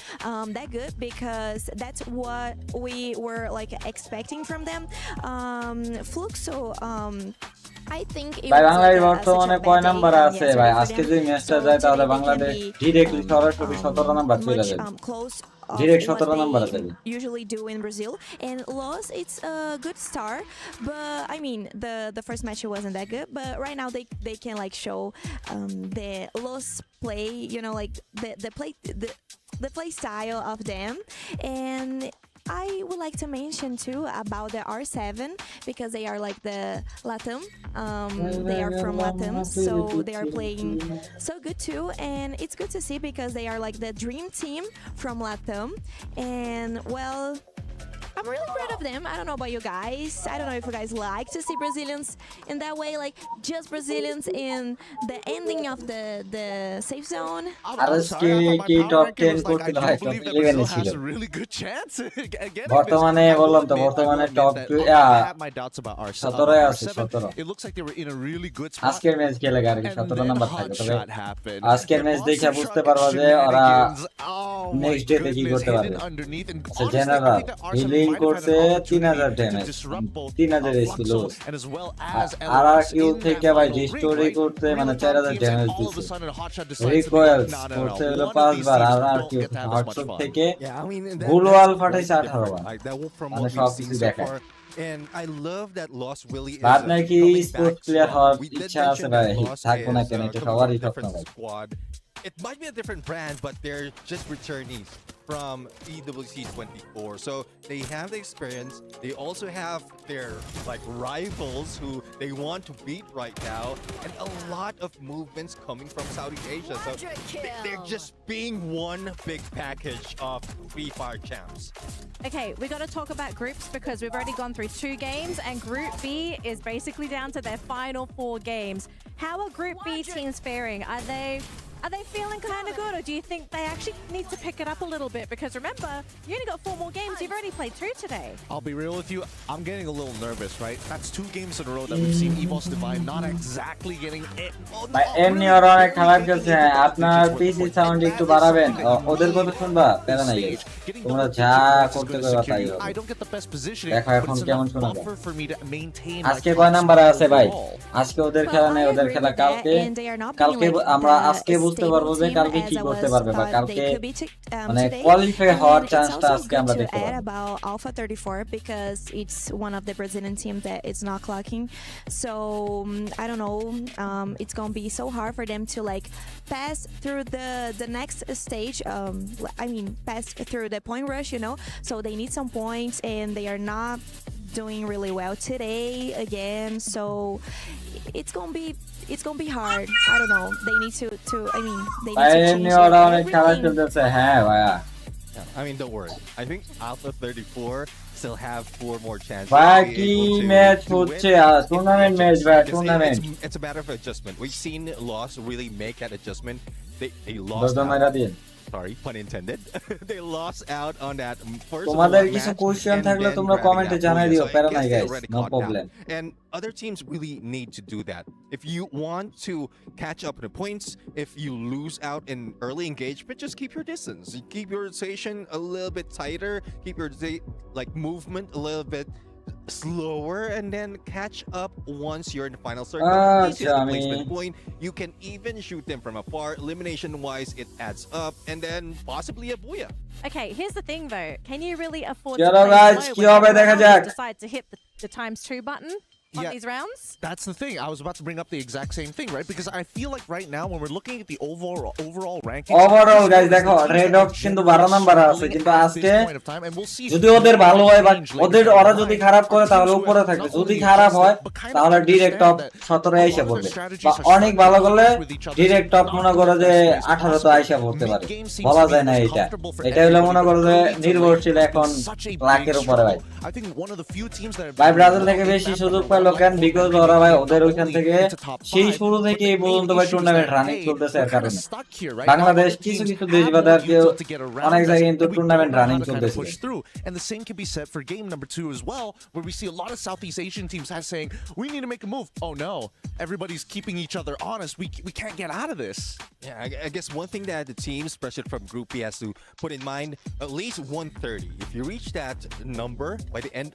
[SPEAKER 2] that good because that's what we were like expecting from them. Fluxo, I think it
[SPEAKER 4] ভাই
[SPEAKER 2] was
[SPEAKER 4] Bangladesh
[SPEAKER 2] like
[SPEAKER 4] বর্তমানে
[SPEAKER 2] such a
[SPEAKER 4] কয়
[SPEAKER 2] bad
[SPEAKER 4] number
[SPEAKER 2] game
[SPEAKER 4] আছে
[SPEAKER 2] yesterday
[SPEAKER 4] ভাই
[SPEAKER 2] for
[SPEAKER 4] আজকে
[SPEAKER 2] them.
[SPEAKER 4] যদি ম্যাচটা
[SPEAKER 2] So
[SPEAKER 4] যায় তাহলে
[SPEAKER 2] today they
[SPEAKER 4] Bangladesh
[SPEAKER 2] can be,
[SPEAKER 4] directly সরাসরি 17 নাম্বার চলে
[SPEAKER 2] much,
[SPEAKER 4] যাবে
[SPEAKER 2] close of
[SPEAKER 4] direct
[SPEAKER 2] what
[SPEAKER 4] 17 number আছে
[SPEAKER 2] they usually do in Brazil, and loss it's a good start, but I mean the first match wasn't that good, but right now they can like show the loss play, you know, like the play style of them. And I would like to mention too about the R7 because they are like the Latam. They are from Latam, so they are playing so good too, and it's good to see because they are like the dream team from Latam. And well, I'm really proud of them. I don't know about you guys. I don't know if you guys like to see Brazilians in that way, like just Brazilians in the ending of the safe zone.
[SPEAKER 4] আজকে কি top 10 করতে হয় top 11 এ ছিল বর্তমানে বললাম তো বর্তমানে top 17 এ আছে 17 আজকের ম্যাচ খেলে আর কি 17 নাম্বার থাকে তবে আজকের ম্যাচ দেখে বুঝতে পারবা যে ওরা নেক্সট ডে তে কি করতে পারবে জেনারেল হিলিং করছে 3000 ড্যামেজ 3000 এসপি লস আর কিউ থেকে ভাই রিস্টোরি করতে মানে 4000 ড্যামেজ দিছে রিকয়েলস করতে হলো 5 বার আর কিউ হটশট থেকে গ্লোয়াল ফাটাইছে 18 বার মানে সব কিছু দেখায়
[SPEAKER 3] And I love that Loss really is
[SPEAKER 4] বাদ নাকি স্পোর্টস প্লেয়ার হওয়ার
[SPEAKER 3] we did
[SPEAKER 4] ইচ্ছা আছে
[SPEAKER 3] mention
[SPEAKER 4] ভাই
[SPEAKER 3] that Loss
[SPEAKER 4] থাকবো না
[SPEAKER 3] is,
[SPEAKER 4] কেন এটা
[SPEAKER 3] from a
[SPEAKER 4] সবারই স্বপ্ন
[SPEAKER 3] different
[SPEAKER 4] ভাই
[SPEAKER 3] squad. It might be a different brand, but they're just returnees from EWC 24. So they have the experience. They also have their like rivals who they want to beat right now, and a lot of movements coming from Southeast Asia. So they're just being one big package of Free Fire champs.
[SPEAKER 1] Okay, we got to talk about groups because we've already gone through 2 games, and Group B is basically down to their final 4 games. How are Group B teams faring? Are they feeling kind of good, or do you think they actually need to pick it up a little bit? Because remember, you only got 4 more games. You've already played 2 today.
[SPEAKER 5] I'll be real with you. I'm getting a little nervous, right? That's 2 games in a row that we've seen EVOS Divine not exactly getting it.
[SPEAKER 4] ভাই এমনি ওরা অনেক খারাপ খেলছে আপনার পিসি sound একটু বাড়াবেন ওদের কথা শুনবা প্যারা নাই তোমরা যা করতে পারবা তাই হবে দেখো এখন কেমন শোনা যায় আজকে কয় নাম্বারে আছে ভাই আজকে ওদের খেলা নেই ওদের খেলা কালকে কালকে আমরা আজকে বুঝতে পারবো যে কালকে কি করতে পারবে বা কালকে মানে কোয়ালিফাই হওয়ার চান্সটা আজকে আমরা দেখতে পাবো
[SPEAKER 2] about Alpha 34 because it's one of the Brazilian team that is not clocking, so I don't know, it's gonna be so hard for them to like pass through the next stage, I mean pass through the point rush, you know, so they need some points and they are not doing really well today again, so it's gonna be hard. I don't know, they need to I mean they need to change
[SPEAKER 3] Yeah, I mean, don't worry. I think Alpha 34 still have 4 more chances.
[SPEAKER 4] tournament match, tournament.
[SPEAKER 3] It's a matter of adjustment. We've seen Loss really make that adjustment. They lost sorry, pun intended. They lost out on that first
[SPEAKER 4] তোমাদের
[SPEAKER 3] round
[SPEAKER 4] কিছু
[SPEAKER 3] match
[SPEAKER 4] question
[SPEAKER 3] and
[SPEAKER 4] থাকলে
[SPEAKER 3] then
[SPEAKER 4] তোমরা
[SPEAKER 3] grabbing
[SPEAKER 4] কমেন্টে
[SPEAKER 3] that
[SPEAKER 4] জানাই
[SPEAKER 3] booyah.
[SPEAKER 4] দিও,
[SPEAKER 3] So I
[SPEAKER 4] প্যারা
[SPEAKER 3] guess
[SPEAKER 4] নাই
[SPEAKER 3] they
[SPEAKER 4] guys,
[SPEAKER 3] already
[SPEAKER 4] no
[SPEAKER 3] caught
[SPEAKER 4] problem.
[SPEAKER 3] down. And other teams really need to do that. If you want to catch up in the points, if you lose out in early engagement, just keep your distance. You keep your rotation a little bit tighter, keep your like movement a little bit slower, and then catch up once you're in the final circle. At least you have the placement point. You can even shoot them from afar. Elimination wise, it adds up, and then possibly a booyah.
[SPEAKER 1] Okay, here's the thing though. Can you really afford
[SPEAKER 4] Chalo
[SPEAKER 1] to play
[SPEAKER 4] guys,
[SPEAKER 1] slow
[SPEAKER 4] ki
[SPEAKER 1] when
[SPEAKER 4] hobe
[SPEAKER 1] everyone
[SPEAKER 4] dekha
[SPEAKER 1] else
[SPEAKER 4] jak.
[SPEAKER 1] decide to hit the ×2 button on these rounds?
[SPEAKER 5] That's the thing. I was about to bring up the exact same thing, right? Because I feel like right now, when we're looking at the overall rankings,
[SPEAKER 4] overall guys দেখো red of কিন্তু 12 নম্বরে আছে, কিন্তু আজকে যদি ওদের ভালো হয় বা ওরা যদি খারাপ করে তাহলে উপরে থাকবে, যদি খারাপ হয় তাহলে ডিরেক্ট টপ 17 এসে পড়বে, বা অনেক ভালো করলে ডিরেক্ট টপ মনে করো যে 18 তো আইসা পড়তে পারে, বলা যায় না। এটা হলো মনে করো যে নির্ভরশীল এখন লাখের উপরে ভাই। ভাই ব্রাজিল থেকে বেশি সুযোগ পাইলো কেন? বিকজ ওরা ভাই ওদের ওইখান থেকে সেই শুরু থেকে এই পর্যন্ত ভাই টুর্নামেন্ট রানিং চলতেছে। এর কারণে বাংলাদেশ কিছু কিছু দেশ বাদে আর কেউ অনেক জায়গায় কিন্তু টুর্নামেন্ট রানিং চলতেছে।
[SPEAKER 5] And the same can be said for game number 2 as well, where we see a lot of Southeast Asian teams saying, we need to make a move. Oh no, everybody's keeping each other honest. We can't get out of this.
[SPEAKER 3] Yeah, I guess one thing that the teams, especially from Group B, has to put in mind, at least 130. If you reach that number by the end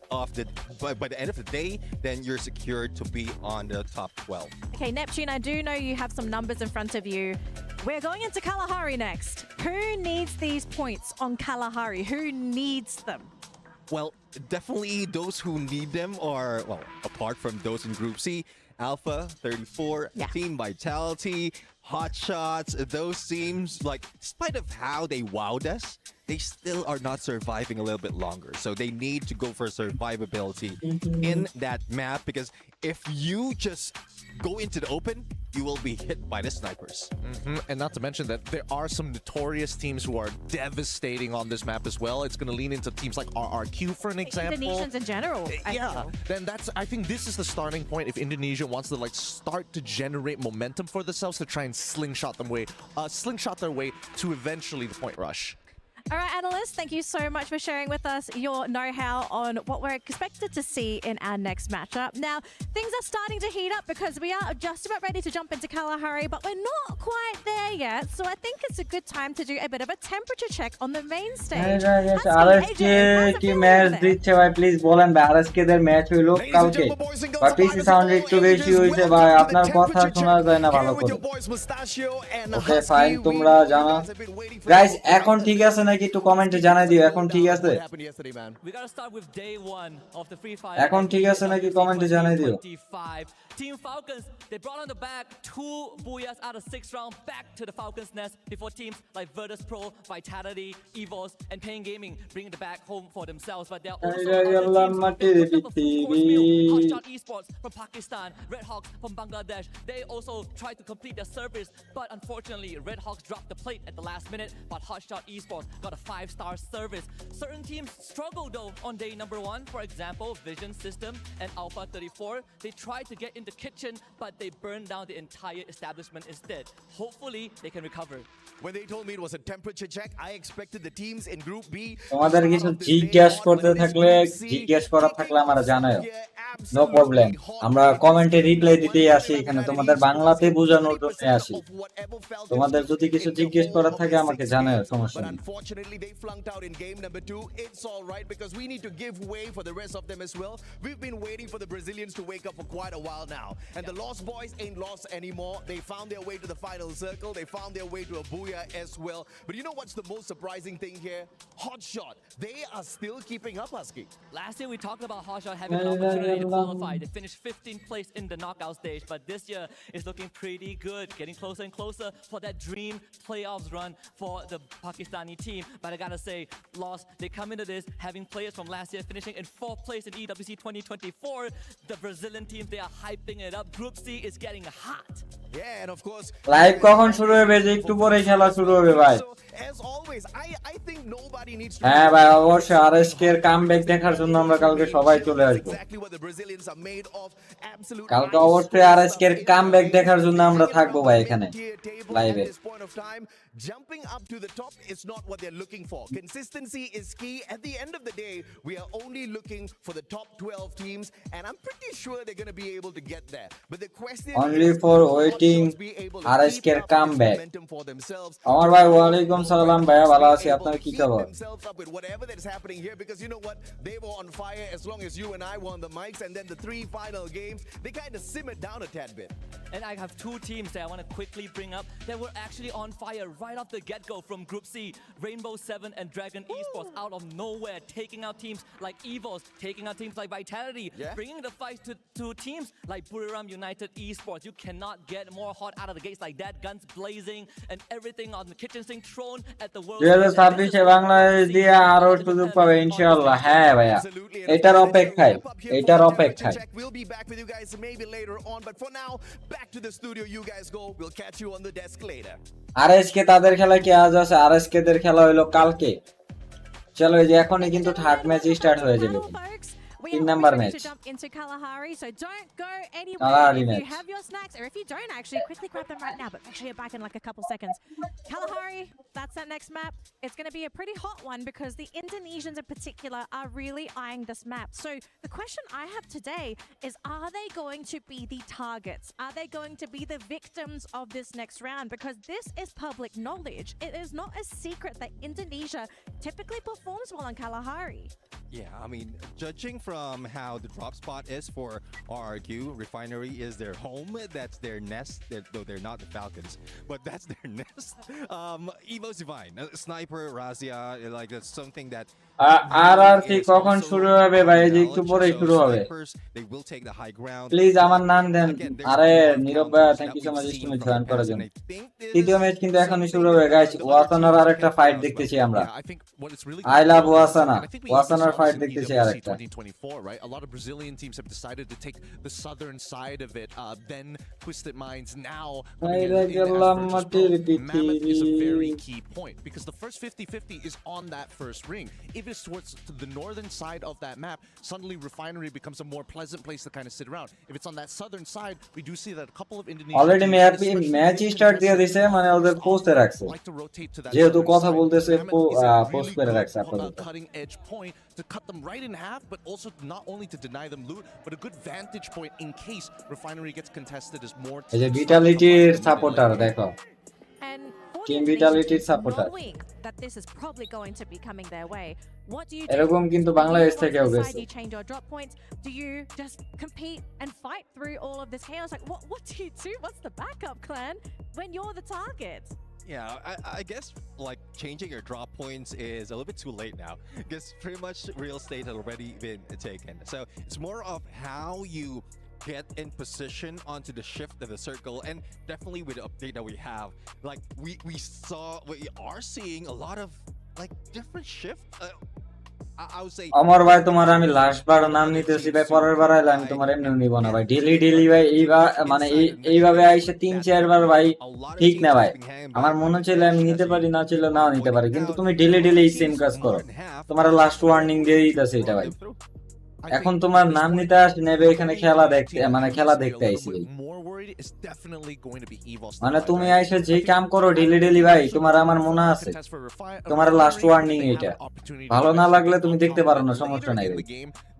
[SPEAKER 3] of the day, then you're secured to be on the top 12.
[SPEAKER 1] Okay, Neptune, I do know you have some numbers in front of you. We're going into Kalahari next. Who needs these points on Kalahari? Who needs them?
[SPEAKER 3] Well, definitely those who need them are, well, apart from those in Group C, Alpha 34, Team Vitality, Hot Shots, those teams, like, despite of how they wowed us, they still are not surviving a little bit longer. So they need to go for survivability in that map, because if you just go into the open, you will be hit by the snipers.
[SPEAKER 5] And not to mention that there are some notorious teams who are devastating on this map as well. It's going to lean into teams like RRQ, for an example.
[SPEAKER 1] Indonesians in general.
[SPEAKER 5] Then I think this is the starting point if Indonesia wants to like start to generate momentum for themselves to try and slingshot their way to eventually the point rush.
[SPEAKER 1] All right, analysts, thank you so much for sharing with us your know-how on what we're expected to see in our next matchup. Now, things are starting to heat up because we are just about ready to jump into Kalahari, but we're not quite there yet. So I think it's a good time to do a bit of a temperature check on the main stage.
[SPEAKER 4] RSK কি match দিচ্ছে ভাই, please বলেন ভাই। RSK দের match হইলো কালকে, বা পিসি sound একটু বেশি হইছে ভাই, আপনার কথা শোনা যায় না ভালো করে। ওকে ফাইন, তোমরা জানা গাইস এখন ঠিক আছে নাকি একটু কমেন্টে জানাই দিও। এখন ঠিক আছে, এখন ঠিক আছে নাকি কমেন্টে জানাই দিও।
[SPEAKER 14] Team Falcons, they brought on the back 2 booyahs out of 6 rounds back to the Falcons nest before teams like Virtus Pro, Vitality, EVOS, and Pain Gaming bring the back home for themselves. But there are also Hotshot ESPORTS from Pakistan, Red Hawks from Bangladesh. They also tried to complete their service, but unfortunately, Red Hawks dropped the plate at the last minute. But Hotshot ESPORTS got a 5-star service. Certain teams struggle though on day number 1. For example, Vision System and Alpha 34. They tried to get in the kitchen, but they burned down the entire establishment instead. Hopefully, they can recover.
[SPEAKER 15] When they told me it was a temperature check, I expected the teams in Group B.
[SPEAKER 4] তোমাদের কিছু জিজ্ঞেস করতে থাকলে জিজ্ঞেস করা থাকলে আমরা জানাও, নো প্রবলেম। আমরা কমেন্টে রিপ্লাই দিতেই আসি, এখানে তোমাদের বাংলাতে বোঝানোর জন্য আসি। তোমাদের যদি কিছু জিজ্ঞেস করা থাকে আমাকে জানাও, সমস্যা নেই।
[SPEAKER 15] Unfortunately, they flunked out in game number 2. It's all right because we need to give way for the rest of them as well. We've been waiting for the Brazilians to wake up for quite a while now. And the Lost Boys ain't lost anymore. They found their way to the final circle. They found their way to a booyah as well. But you know what's the most surprising thing here? Hotshot. They are still keeping up, Husky.
[SPEAKER 14] Last year we talked about Hotshot having an opportunity to qualify. They finished 15th place in the knockout stage. But this year is looking pretty good. Getting closer and closer for that dream playoffs run for the Pakistani team. But I gotta say, Lost, they come into this having players from last year finishing in 4th place in EWC 2024. The Brazilian team, they are hyping it up. Group C is getting hot.
[SPEAKER 15] Yeah, and of course,
[SPEAKER 4] live কখন শুরু হবে? যে একটু পরে খেলা শুরু হবে ভাই।
[SPEAKER 15] as always, I think nobody needs to.
[SPEAKER 4] হ্যাঁ ভাই, অবশ্যই আরএসকে এর কামব্যাক দেখার জন্য আমরা কালকে সবাই চলে আসবো।
[SPEAKER 15] Exactly what the Brazilians are made of. absolute
[SPEAKER 4] কালকে অবশ্যই আরএসকে এর কামব্যাক দেখার জন্য আমরা থাকবো ভাই এখানে লাইভে।
[SPEAKER 15] Jumping up to the top is not what they're looking for. Consistency is key. At the end of the day, we are only looking for the top 12 teams, and I'm pretty sure they're going to be able to get there. But the question
[SPEAKER 4] only
[SPEAKER 15] is,
[SPEAKER 4] for waiting RSK এর comeback. আমার ভাই ওয়ালাইকুম সালাম ভাইয়া, ভালো আছি, আপনার কি খবর?
[SPEAKER 15] With whatever that's happening here, because you know what, they were on fire as long as you and I were on the mics, and then the 3 final games they kind of simmered down a tad bit.
[SPEAKER 14] And I have 2 teams that I want to quickly bring up that were actually on fire right off the get-go from Group C. Rainbow 7 and Dragon Esports out of nowhere, taking out teams like EVOS, taking out teams like Vitality, bringing the fight to teams like Buriram United Esports. You cannot get more hot out of the gates like that. Guns blazing and everything on the kitchen sink thrown at the world.
[SPEAKER 4] 2026 এ বাংলাদেশ দিয়ে আরো সুযোগ পাবে ইনশাআল্লাহ। হ্যাঁ ভাইয়া, এটার অপেক্ষায়।
[SPEAKER 15] We'll be back with you guys maybe later on, but for now, back to the studio you guys go. We'll catch you on the desk later.
[SPEAKER 4] RSK তাদের খেলা কি আজ আছে? আরএসকে দের খেলা হলো কালকে। চলো এই যে এখনই কিন্তু থার্ড ম্যাচ স্টার্ট হয়ে যাবে।
[SPEAKER 1] We
[SPEAKER 4] 3
[SPEAKER 1] are
[SPEAKER 4] number
[SPEAKER 1] ready
[SPEAKER 4] match.
[SPEAKER 1] to jump into Kalahari, so don't go anywhere.
[SPEAKER 4] Kalahari
[SPEAKER 1] if
[SPEAKER 4] match.
[SPEAKER 1] you have your snacks, or if you don't, actually quickly grab them right now, but make sure you're back in like a couple seconds. Kalahari, that's that next map. It's going to be a pretty hot one because the Indonesians in particular are really eyeing this map. So the question I have today is, are they going to be the targets? Are they going to be the victims of this next round? Because this is public knowledge. It is not a secret that Indonesia typically performs well in Kalahari.
[SPEAKER 3] Yeah, I mean, judging from how the drop spot is for RRQ, Refinery is their home, that's their nest, though they're not the Falcons, but that's their nest. Evo's Divine, Sniper, Razia, like that's something that
[SPEAKER 4] আরআরটি কখন শুরু হবে ভাই? এই যে একটু পরে শুরু হবে। প্লিজ আমার নাম দেন। আরে নীরব ভাই, থ্যাংক ইউ সো মাচ স্ট্রিমে জয়েন করার জন্য। তৃতীয় ম্যাচ কিন্তু এখনই শুরু হবে গাইস। ওয়াসানার আরেকটা ফাইট দেখতেছি আমরা। I love ওয়াসানা। ওয়াসানার ফাইট দেখতেছি আরেকটা।
[SPEAKER 5] A lot of Brazilian teams have decided to take the southern side of it, then Twisted Minds now. Mammoth is a very key point because the first 50-50 is on that first ring. If it's towards the northern side of that map, suddenly Refinery becomes a more pleasant place to kind of sit around. If it's on that southern side, we do see that a couple of Indonesian
[SPEAKER 4] already match start দিয়ে দিয়েছে, মানে ওদের পোস্টে রাখছে, যেহেতু কথা বলতেছে post করে রাখছে আপনাদের।
[SPEAKER 5] Cutting edge point to cut them right in half, but also not only to deny them loot, but a good vantage point in case Refinery gets contested as more.
[SPEAKER 4] এই যে ভিটালিটির সাপোর্টার দেখো, team ভিটালিটির supporter
[SPEAKER 1] that this is probably going to be coming their way. What do you do?
[SPEAKER 4] এরকম কিন্তু বাংলাদেশ থেকেও গেছে।
[SPEAKER 1] Do you change your drop points? Do you just compete and fight through all of this chaos? Like what do you do? What's the backup plan when you're the target?
[SPEAKER 3] Yeah, I guess like changing your drop points is a little bit too late now because pretty much real estate had already been taken. So it's more of how you get in position onto the shift of the circle, and definitely with the update that we have, like we are seeing a lot of like different shift. I would say
[SPEAKER 4] আমার ভাই তোমার আমি last বার নাম নিতেছি ভাই, পরের বার আইলে আমি তোমার এমনি নিব না ভাই। ডেলি ভাই মানে এইভাবে আইসে 3-4 বার ভাই ঠিক না ভাই। আমার মনে ছিল আমি নিতে পারি, না ছিল নাও নিতে পারি, কিন্তু তুমি ডেলি সেম কাজ করো। তোমার লাস্ট ওয়ার্নিং দিয়ে দিতেছে এটা ভাই। এখন তোমার নাম নিতে আসি নেবে এখানে খেলা দেখতে, মানে খেলা দেখতে আইছি। মানে তুমি আইসে যে কাম করো ডেলি ভাই, তোমার আমার মনে আছে তোমার লাস্ট ওয়ার্নিং এটা। ভালো না লাগলে তুমি দেখতে পারো না, সমস্যা নাই ভাই।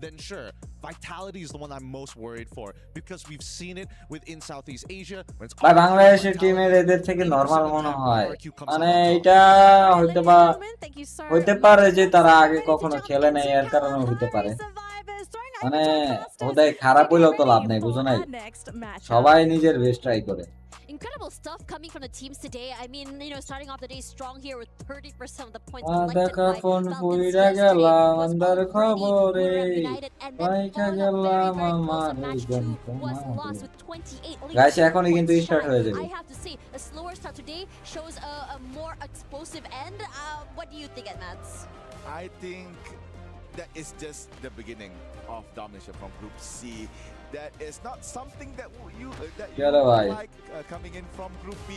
[SPEAKER 5] Then sure, Vitality is the one I'm most worried for because we've seen it within Southeast Asia.
[SPEAKER 4] ভাই বাংলাদেশের টিমের এদের থেকে নরমাল মনে হয়, মানে এটা হইতে পারে যে তারা আগে কখনো খেলে নাই, এর কারণে হইতে পারে। মানে ওদের খারাপ হইলেও তো লাভ নাই, বুঝো নাই? সবাই নিজের বেস্ট ট্রাই করে।
[SPEAKER 10] Incredible stuff coming from the teams today. I mean, you know, starting off the day strong here with 30% of the points collected by Falcons yesterday. United and then match 2 was lost with 28.
[SPEAKER 4] Guys, এখনই কিন্তু start হয়ে যাবে।
[SPEAKER 10] I have to say, a slower start today shows a more explosive end. What do you think, Edmads?
[SPEAKER 11] I think that is just the beginning of domination from Group C. that is not something that you
[SPEAKER 4] Chalo bhai.
[SPEAKER 11] like coming in from Group B.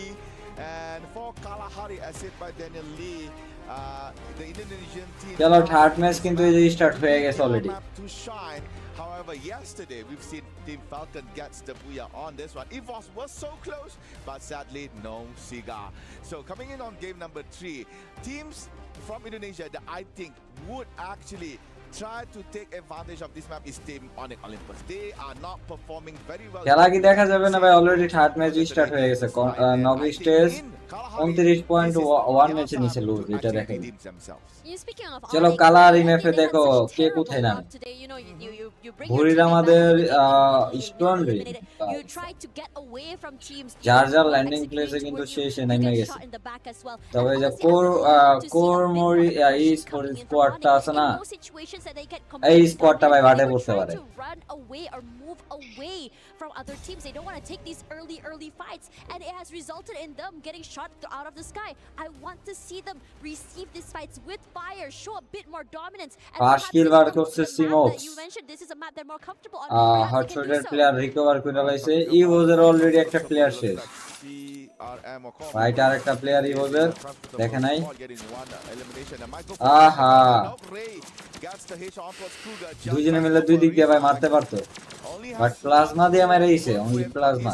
[SPEAKER 11] And for Kalahari, as said by Daniel Lee, the Indonesian team.
[SPEAKER 4] Chalo third match কিন্তু এই যে start হয়ে গেছে already.
[SPEAKER 11] To shine. However, yesterday we've seen Team Falcon gets the booyah on this one. EVOS was so close, but sadly no cigar. So coming in on game number 3, teams from Indonesia that I think would actually try to take advantage of this map is Team Onyx Olympus. They are not performing very well.
[SPEAKER 4] খেলা কি দেখা যাবে না ভাই already third match start হয়ে গেছে knock stage 29.1 ম্যাচে নিচে লুজ এটা দেখেন চলো কালার ম্যাপে দেখো কে কোথায় নামে ভুরির আমাদের স্টোন রে যার যার ল্যান্ডিং প্লেসে কিন্তু শেষে নেমে গেছে তবে যে কোর মরি এই স্কোয়াডটা আছে না এই স্কোয়াডটা ভাই বাটে পড়তে পারে
[SPEAKER 10] from other teams. They don't want to take these early fights, and it has resulted in them getting shot out of the sky. I want to see them receive these fights with fire, show a bit more dominance. And
[SPEAKER 4] skill bar করছে সিমোক্স
[SPEAKER 10] you mentioned this is a map they're more comfortable on.
[SPEAKER 4] হটশটের player recover করে লাইছে ইভোজের already একটা player শেষ right আর একটা player ইভোজের দেখে নাই আহা দুইজনে মিলে দুই দিক দিয়ে ভাই মারতে পারতো বাট প্লাজমা দিয়ে মেরেছে অনলি প্লাজমা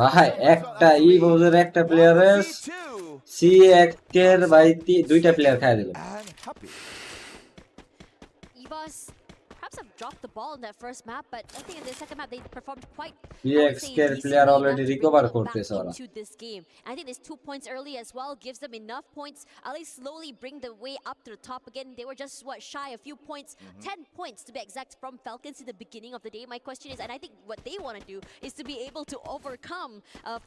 [SPEAKER 4] ভাই একটা ইভোজের একটা প্লেয়ারের সি এর ভাই দুইটা প্লেয়ার খায় দিল
[SPEAKER 10] Perhaps have dropped the ball in that first map, but I think in the second map they performed quite
[SPEAKER 4] player already recover করতেছে ওরা
[SPEAKER 10] into this game. I think this 2 points early as well gives them enough points. At least slowly bring the way up to the top again. They were just shy a few points, 10 points to be exact from Falcons in the beginning of the day. My question is, and I think what they want to do is to be able to overcome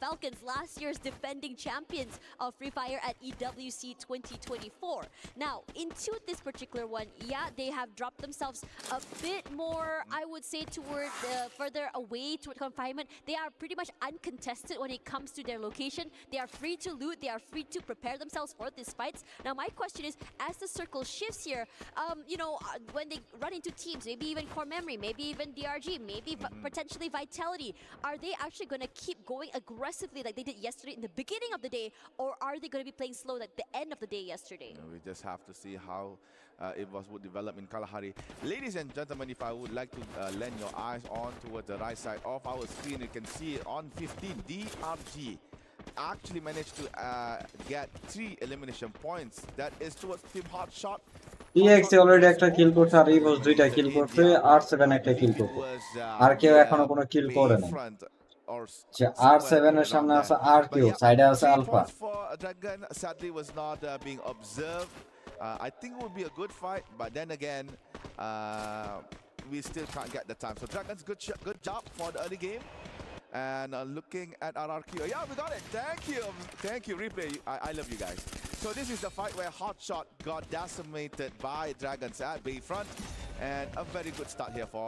[SPEAKER 10] Falcons, last year's defending champions of Free Fire at EWC 2024. Now, into this particular one, yeah, they have dropped themselves a bit more, I would say, toward further away toward confinement. They are pretty much uncontested when it comes to their location. They are free to loot. They are free to prepare themselves for these fights. Now, my question is, as the circle shifts here, when they run into teams, maybe even Core Memory, maybe even DRG, maybe potentially Vitality, are they actually going to keep going aggressively like they did yesterday in the beginning of the day, or are they going to be playing slow like the end of the day yesterday?
[SPEAKER 11] We just have to see how it would develop in Kalahari. Ladies and gentlemen, if I would like to lend your eyes on towards the right side of our screen, you can see on 15 DRG actually managed to get 3 elimination points. That is towards Team Hotshot.
[SPEAKER 4] EX already একটা কিল করছে আর ইভোস দুইটা কিল করছে R7 একটা কিল করছে আর কেউ এখনো কোনো কিল করে না যে R7 এর সামনে আছে আর কেউ সাইডে আছে alpha
[SPEAKER 11] Dragon sadly was not being observed. I think it would be a good fight, but then again we still can't get the time. So Dragon's good job for the early game. And looking at RRQ, yeah, we got it. Thank you, replay. I love you guys. So this is the fight where Hotshot got decimated by Dragons at Bayfront, and a very good start here for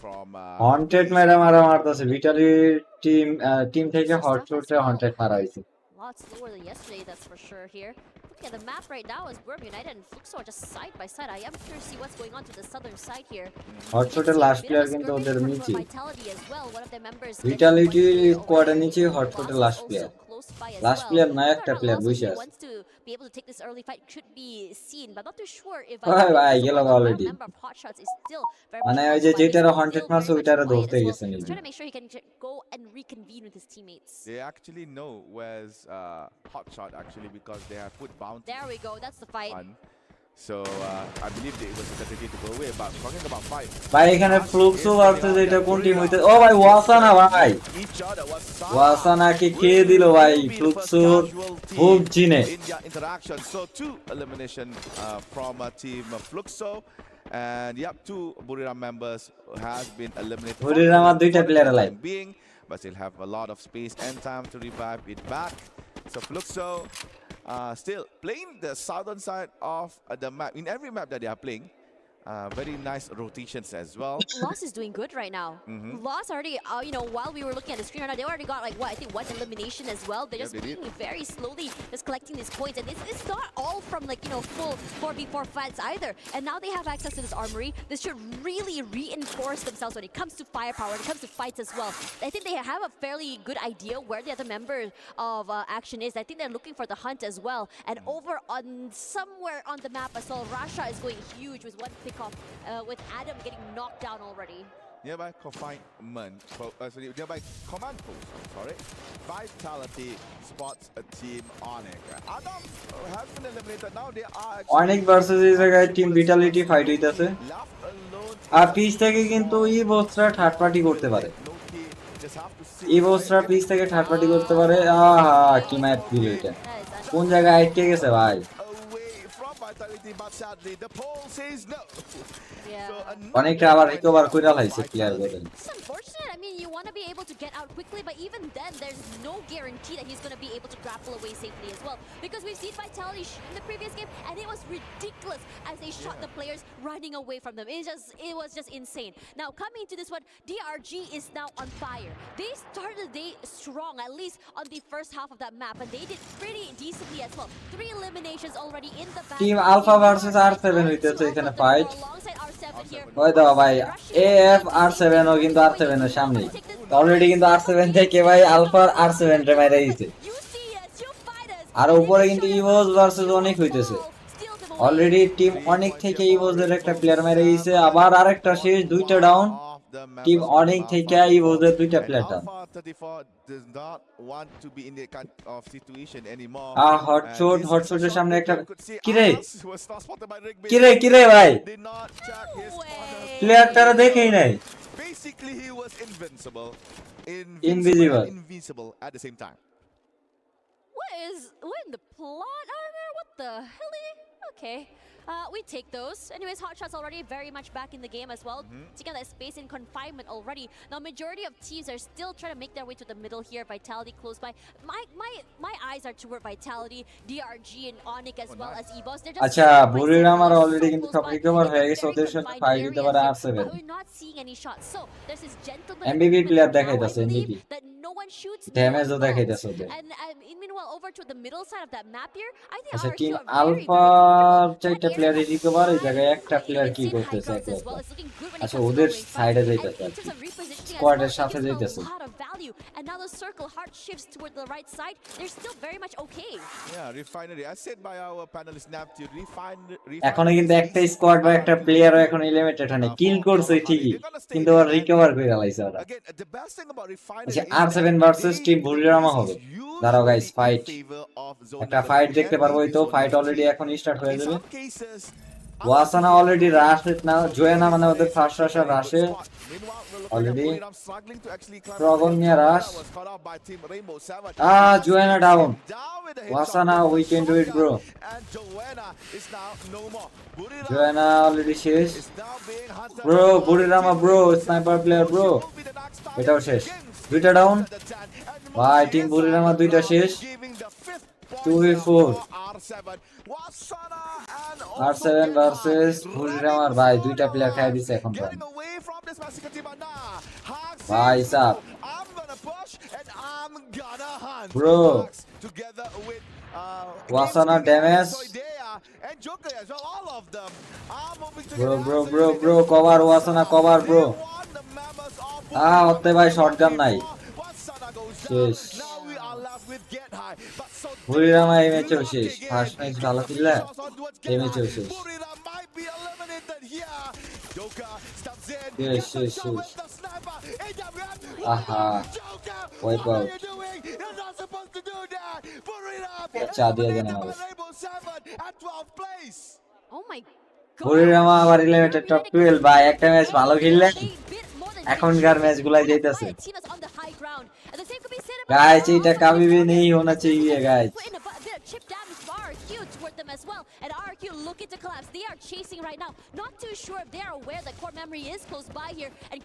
[SPEAKER 11] from
[SPEAKER 4] Haunted মারা মারতাছে Vitality team থেকে Hotshot Haunted মারা হইছে.
[SPEAKER 10] A lot slower than yesterday, that's for sure here. Looking at the map right now is Worm United and Fluxo are just side by side. I am curious to see what's going on to the southern side here.
[SPEAKER 4] Hotshot এর last player কিন্তু ওদের নিচে
[SPEAKER 10] Vitality as well, one of their members.
[SPEAKER 4] Vitality squad এর নিচে Hotshot এর last player. Last player না একটা player বসে আছে.
[SPEAKER 10] Wants to be able to take this early fight should be seen, but not too sure if
[SPEAKER 4] ভাই গেল already.
[SPEAKER 10] Hotshots is still very
[SPEAKER 4] মানে ওই যে যেটারে Haunted মারছে ওইটারে ধরতে গেছে
[SPEAKER 10] নিজে. Trying to make sure he can go and reconvene with his teammates.
[SPEAKER 11] They actually know where's Hotshot actually because they have put bounty.
[SPEAKER 10] There we go, that's the fight.
[SPEAKER 11] So I believe it was a strategy to go away, but talking about fight.
[SPEAKER 4] ভাই এখানে Fluxo versus এটা কোন team হইতে ও ভাই ওয়াসানা ভাই ওয়াসানা কে কে দিল ভাই Fluxo খুব জিনে
[SPEAKER 11] interaction. So 2 elimination from team Fluxo, and yep, 2 Buriram members has been eliminated.
[SPEAKER 4] Buriram আর দুইটা player alive
[SPEAKER 11] but still have a lot of space and time to revive it back. So Fluxo still playing the southern side of the map. In every map that they are playing, Very nice rotations as well.
[SPEAKER 10] Loss is doing good right now. Loss already, while we were looking at the screen right now, they already got like I think one elimination as well. They're just playing very slowly, just collecting these points, and it's not all from full 4v4 fights either. And now they have access to this armory. This should really reinforce themselves when it comes to firepower, when it comes to fights as well. I think they have a fairly good idea where the other member of Action is. I think they're looking for the hunt as well. And over on somewhere on the map as well, Rasha is going huge with one pick off, with Adam getting knocked down already.
[SPEAKER 11] Nearby confinement, nearby command post, sorry. Vitality spots a team Onyx. Adam has been eliminated. Now they are
[SPEAKER 4] Onyx versus এই জায়গায় team vitality fight হইতাছে আর pitch থেকে কিন্তু ইভোসরা third party করতে পারে ইভোসরা pitch থেকে third party করতে পারে আহা কি ম্যাচ দিল এটা কোন জায়গায় আটকে গেছে ভাই
[SPEAKER 11] but sadly the poll says no.
[SPEAKER 4] অনেকটা আবার রিকভার কইরা লাইছে প্লেয়ার গুলো
[SPEAKER 10] It's unfortunate. I mean, you want to be able to get out quickly, but even then, there's no guarantee that he's going to be able to grapple away safely as well. Because we've seen Vitality in the previous game, and it was ridiculous as they shot the players running away from them. It was just insane. Now, coming to this one, DRG is now on fire. They started the day strong, at least on the first half of that map, and they did pretty decently as well. 3 eliminations already in the back.
[SPEAKER 4] Team Alpha versus R7 হইতেছে এখানে fight ওই দাও ভাই AF R7 ও কিন্তু R7 এর সামনে already কিন্তু R7 থেকে ভাই আলফা R7 রে মাইরা দিয়েছে আর উপরে কিন্তু ইভোস ভার্সেস অনেক হইতেছে অলরেডি টিম অনেক থেকে ইভোস এর একটা প্লেয়ার মাইরা দিয়েছে আবার আরেকটা শেষ দুইটা ডাউন টিম অনেক থেকে ইভোস এর দুইটা player down
[SPEAKER 11] does not want to be in that kind of situation anymore.
[SPEAKER 4] হটশটের সামনে একটা কিরে ভাই প্লেয়ারটারা দেখেই নাই
[SPEAKER 11] basically he was invisible at the same time.
[SPEAKER 10] What in the plot armor? What the hell? Okay. We take those. Anyways, Hotshots already very much back in the game as well. Taking that space in confinement already. Now, majority of teams are still trying to make their way to the middle here. Vitality close by. My eyes are toward Vitality, DRG, and Onyx as well as EVOS. They're just
[SPEAKER 4] বুড়িরামার already কিন্তু সব recover হয়ে গেছে ওদের সাথে fight দিতে পারে R7
[SPEAKER 10] we're not seeing any shots. So there's this gentleman
[SPEAKER 4] MVP player দেখাইতাছে MVP
[SPEAKER 10] that no one shoots.
[SPEAKER 4] ড্যামেজও দেখাইতাছে ওদের
[SPEAKER 10] And meanwhile over to the middle side of that map here, I think
[SPEAKER 4] আচ্ছা
[SPEAKER 10] our
[SPEAKER 4] team
[SPEAKER 10] two are
[SPEAKER 4] Alpha চারটা player recover এই জায়গায় একটা player কি করতেছে আচ্ছা ওদের সাইডে যাইতেছে স্কোয়াডের সাথে যাইতেছে
[SPEAKER 10] and now the circle heart shifts toward the right side. They're still very much okay.
[SPEAKER 11] Yeah, refinery as said by our panelist Nap to refinery
[SPEAKER 4] এখন কিন্তু একটা স্কোয়াড বা একটা প্লেয়ারও এখন এলিমিনেটেড হয়নি কিল করছে ঠিকই কিন্তু ওরা রিকভার করে লাইছে ওরা আচ্ছা R7 ভার্সেস টিম বুড়িরামা হবে দাঁড়াও গাইস ফাইট একটা ফাইট দেখতে পারবো এই তো ফাইট অলরেডি এখন স্টার্ট হয়ে যাবে ওয়াসানা অলরেডি রাশ না জোয়েনা মানে ওদের ফার্স্ট রাশার রাশে অলরেডি প্রগন নিয়ে rush Joanna down Wasana we can do it bro Joanna already শেষ bro Buriram bro sniper player bro এটাও শেষ দুইটা ডাউন ভাই টিম বুড়িরামা দুইটা শেষ 2v4 R7 ভার্সেস বুড়িরামার ভাই দুইটা প্লেয়ার খাই দিছে এখন ভাই সাব bro Wasana damage bro cover Wasana cover bro ওতে ভাই শটগান নাই শেষ বুড়িরামা এই ম্যাচেও শেষ ফার্স্ট ম্যাচ ভালো ছিল এই ম্যাচেও শেষ শেষ আহা ওয়াইপ আউট চা দিয়ে দেন আমাদের বুড়িরামা আবার এলিমিনেটেড টপ 12 ভাই একটা ম্যাচ ভালো খেললে এখনকার ম্যাচগুলাই যাইতাছে गाइस এটা कभी भी नहीं होना चाहिए guys
[SPEAKER 10] and RRQ looking to collapse. They are chasing right now. Not too sure if they are aware that core memory is close by here. And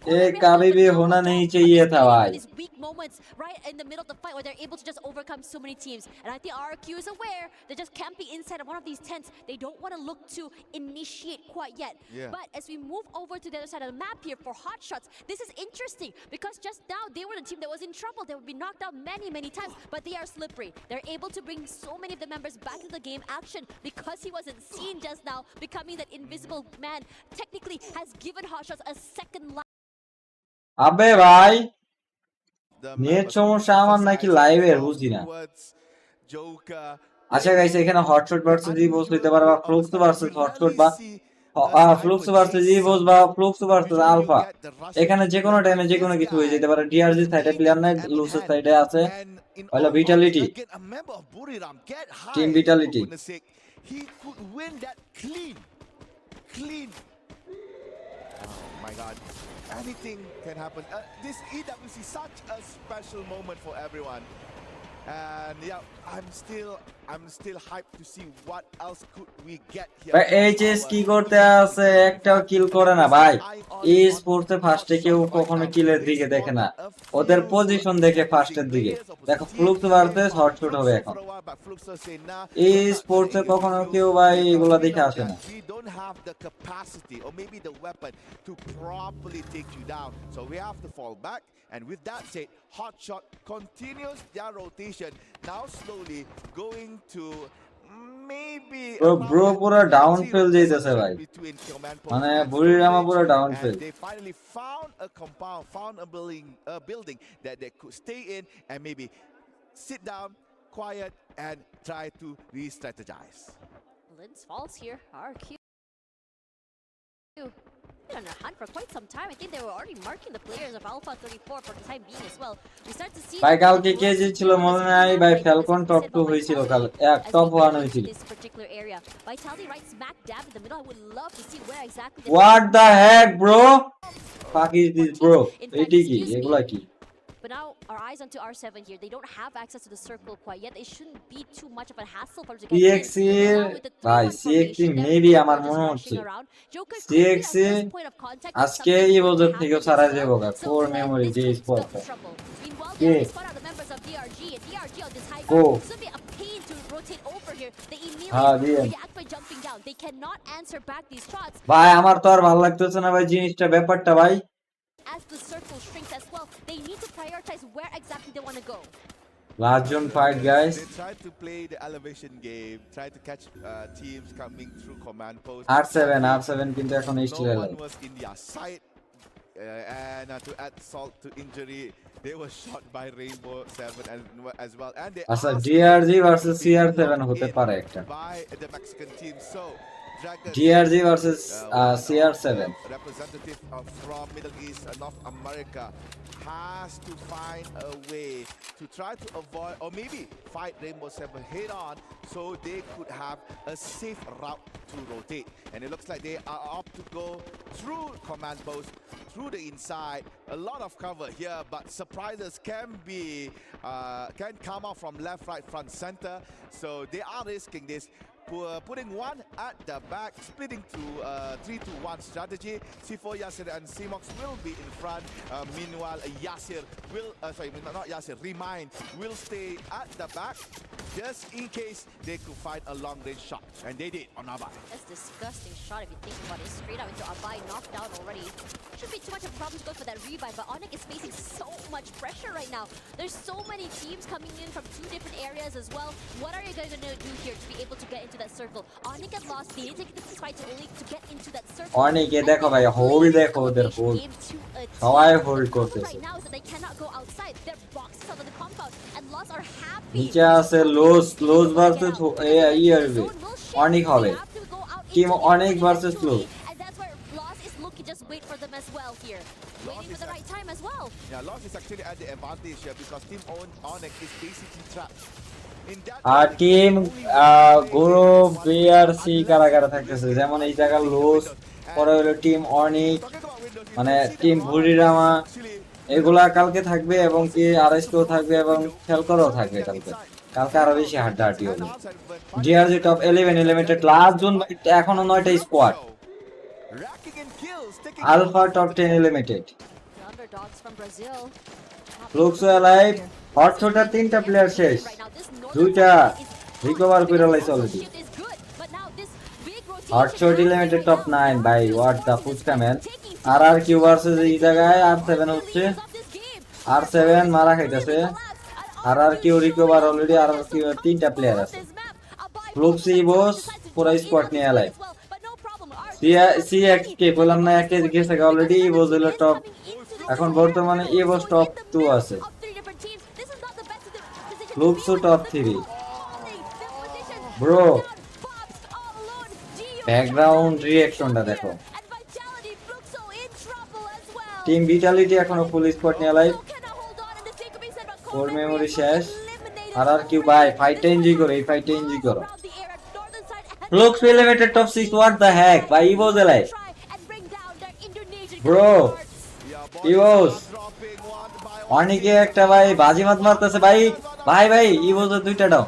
[SPEAKER 4] कभी भी होना नहीं चाहिए था भाई.
[SPEAKER 10] these weak moments right in the middle of the fight where they're able to just overcome so many teams. And I think RRQ is aware they're just camping inside of one of these tents. They don't want to look to initiate quite yet.
[SPEAKER 11] Yeah.
[SPEAKER 10] But as we move over to the other side of the map here for hot shots, this is interesting because just now they were the team that was in trouble. They would be knocked out many times, but they are slippery. They're able to bring so many of the members back into the game action because he wasn't seen just now, becoming that invisible man. Technically has given hot shots a second life.
[SPEAKER 4] আবে ভাই net সমস্যা আমার নাকি লাইভের বুঝি না আচ্ছা guys এখানে হটশট ভার্সেস ইভোস হইতে পারে বা ফ্লুক্স ভার্সেস হটশট বা ফ্লুক্স ভার্সেস ইভোস বা ফ্লুক্স ভার্সেস আলফা এখানে যে কোনো টাইমে যে কোনো কিছু হয়ে যেতে পারে ডিআরজি সাইডে প্লেয়ার নাই লুসের সাইডে আছে হলো vitality team vitality
[SPEAKER 11] he could win that clean. Oh my god, anything can happen. This EWC such a special moment for everyone, and yeah, I'm still hyped to see what else could we get here.
[SPEAKER 4] ভাই HS কি করতে আছে একটাও কিল করে না ভাই এই স্পোর্টসে ফার্স্টে কেউ কখনো কিলের দিকে দেখে না ওদের পজিশন দেখে ফার্স্টের দিকে দেখো ফ্লুক্স ভার্সেস হটশট হবে এখন এই স্পোর্টসে কখনো কেউ ভাই এগুলা দেখে আসে না
[SPEAKER 11] We don't have the capacity or maybe the weapon to properly take you down, so we have to fall back. And with that said, hotshot continues their rotation, now slowly going to maybe
[SPEAKER 4] bro পুরো down fail যাইতেছে ভাই মানে বুড়িরামা পুরো down fail
[SPEAKER 11] they finally found a compound, found a building that they could stay in and maybe sit down quiet and try to re-strategize.
[SPEAKER 10] Lin's falls here. RQ on a hunt for quite some time. I think they were already marking the players of Alpha 34 for the time being as well. We start to see
[SPEAKER 4] ভাই কালকে কে জিতছিল মনে নাই ভাই Falcon top 2 হয়েছিল কাল এক top 1 হয়েছিল
[SPEAKER 10] this particular area. Vitality right smack dab in the middle. I would love to see where exactly
[SPEAKER 4] what the heck bro fuck is this bro এটি কি এগুলা কি
[SPEAKER 10] But now our eyes onto R7 here. They don't have access to the circle quite yet. It shouldn't be too much of a hassle for them to get
[SPEAKER 4] CXC ভাই CXC maybe আমার মনে হচ্ছে CXC আজকে এই বছর থেকে সারা যাবো গা কোর মেমরি যে স্পট কে গো ভাই আমার তো আর ভালো লাগতেছে না ভাই জিনিসটা ব্যাপারটা ভাই
[SPEAKER 10] as the circle shrinks as well, they need to prioritize where exactly they want to go.
[SPEAKER 4] Last zone fight, guys.
[SPEAKER 11] They try to play the elevation game, try to catch teams coming through command post.
[SPEAKER 4] R7 কিন্তু এখন still
[SPEAKER 11] No one was in their sight, and to add salt to injury, they were shot by Rainbow 7 as well, and they
[SPEAKER 4] আচ্ছা DRG versus CR7 হতে পারে একটা
[SPEAKER 11] by the Mexican team. So
[SPEAKER 4] DRG versus CR7
[SPEAKER 11] representative from Middle East, North America, has to find a way to try to avoid or maybe fight Rainbow 7 head on so they could have a safe route to rotate. And it looks like they are up to go through command post, through the inside. A lot of cover here, but surprises can come out from left, right, front, center. So they are risking this. Putting one at the back, splitting to 3-2-1 strategy. C4, Yasir and Simox will be in front. Meanwhile, Yasir will, not Yasir, Remind will stay at the back just in case they could find a long-range shot. And they did on Abai.
[SPEAKER 10] That's a disgusting shot if you think about it. Straight out into Abai, knocked down already. Shouldn't be too much of a problem to go for that revive, but Onyx is facing so much pressure right now. There's so many teams coming in from two different areas as well. What are you going to do here to be able to get into that circle? Onyx got lost. They need to take this fight to only to get into that circle.
[SPEAKER 4] Onyx দেখো ভাই hold দেখো ওদের hold সবাই hold করতেছে
[SPEAKER 10] Right now is that they cannot go outside. Their boxes are on the compound and Lost are happy.
[SPEAKER 4] নিচে আছে লোজ versus ইয়ারবে অনিক হবে team Anik versus লোজ
[SPEAKER 10] And that's where Lost is looking just wait for them as well here. Waiting for the right time as well.
[SPEAKER 11] Yeah, Lost is actually at the advantage here because Team Onyx is basically trapped.
[SPEAKER 4] আর team group BRC কারাগারে থাকতেছে যেমন এই জায়গা লোজ পরে হলো team অনিক মানে team ভুরিরামা এগুলা কালকে থাকবে এবং কি আরএসকেও থাকবে এবং ফেলকরও থাকবে কালকে আরো বেশি হাড্ডাহাড্ডি হবে। GRG top 11 eliminated last zone, এখনো 9টা squad. Alpha top 10 eliminated. Fluxo live হটশটার 3টা প্লেয়ার শেষ, 2টা রিকভার করে লাইছে অলরেডি। হটশট এলিমিনেটেড টপ 9 ভাই, what the fuchka man. R Q versus এই জায়গায় R7 হচ্ছে, R7 মারা খাইতেছে। R Q recover already, Q 3টা প্লেয়ার আছে। ফ্লুক্সি বস পুরো স্কোয়াড নিয়ে লাইভ। সিএক্স কে বললাম না, একে গেছে অলরেডি। বস হলো টপ, এখন বর্তমানে বস টপ 2 আছে। Fluxo top 3 bro. ব্যাকগ্রাউন্ড রিঅ্যাকশনটা দেখো। টিম ভিটালিটি এখনো ফুল স্কোয়াড নিয়ে লাইভ। কোর মেমোরি শেষ। আর কিউ ভাই ফাইটটা এনজয় করো, এই ফাইটটা এনজয় করো। Flux eliminated top 6, what the heck ভাই, ইভোস এলাই ব্রো। ইভোস অনেকে একটা ভাই বাজিমাত মারতেছে ভাই। ভাই ভাই ইভোসের 2টা ডাউন,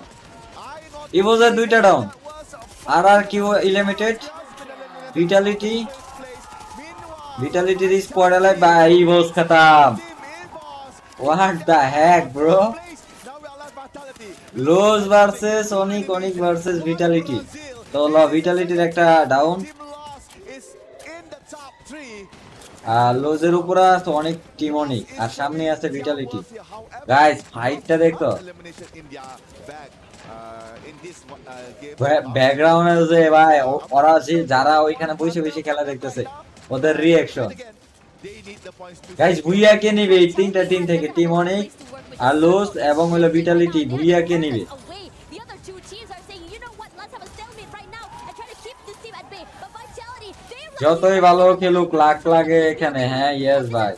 [SPEAKER 4] ইভোসের 2টা ডাউন। আর কিউ এলিমিনেটেড। ভিটালিটির স্কোয়াড এলাই ভাই, ইভোস খতম। What the Heck bro. লোজ versus Anik, Anik versus vitality. তো ভিটালিটির একটা ডাউন। আর লোজের উপর আছে অনেক টিম অনিক, আর সামনে আছে ভিটালিটি। গাইস ফাইটটা দেখো, ব্যাকগ্রাউন্ডে যে ভাই ওরা যে যারা ওইখানে বসে বসে খেলা দেখতেছে, ওদের রিঅ্যাকশন। গাইস ভুইয়াকে নিবে এই 3টা টিম থেকে, টিম অনিক আর লোজ এবং হলো ভিটালিটি। ভুইয়াকে নিবে। যতই ভালো খেলুক লাখ লাগে এখানে। হ্যাঁ ইয়েস ভাই।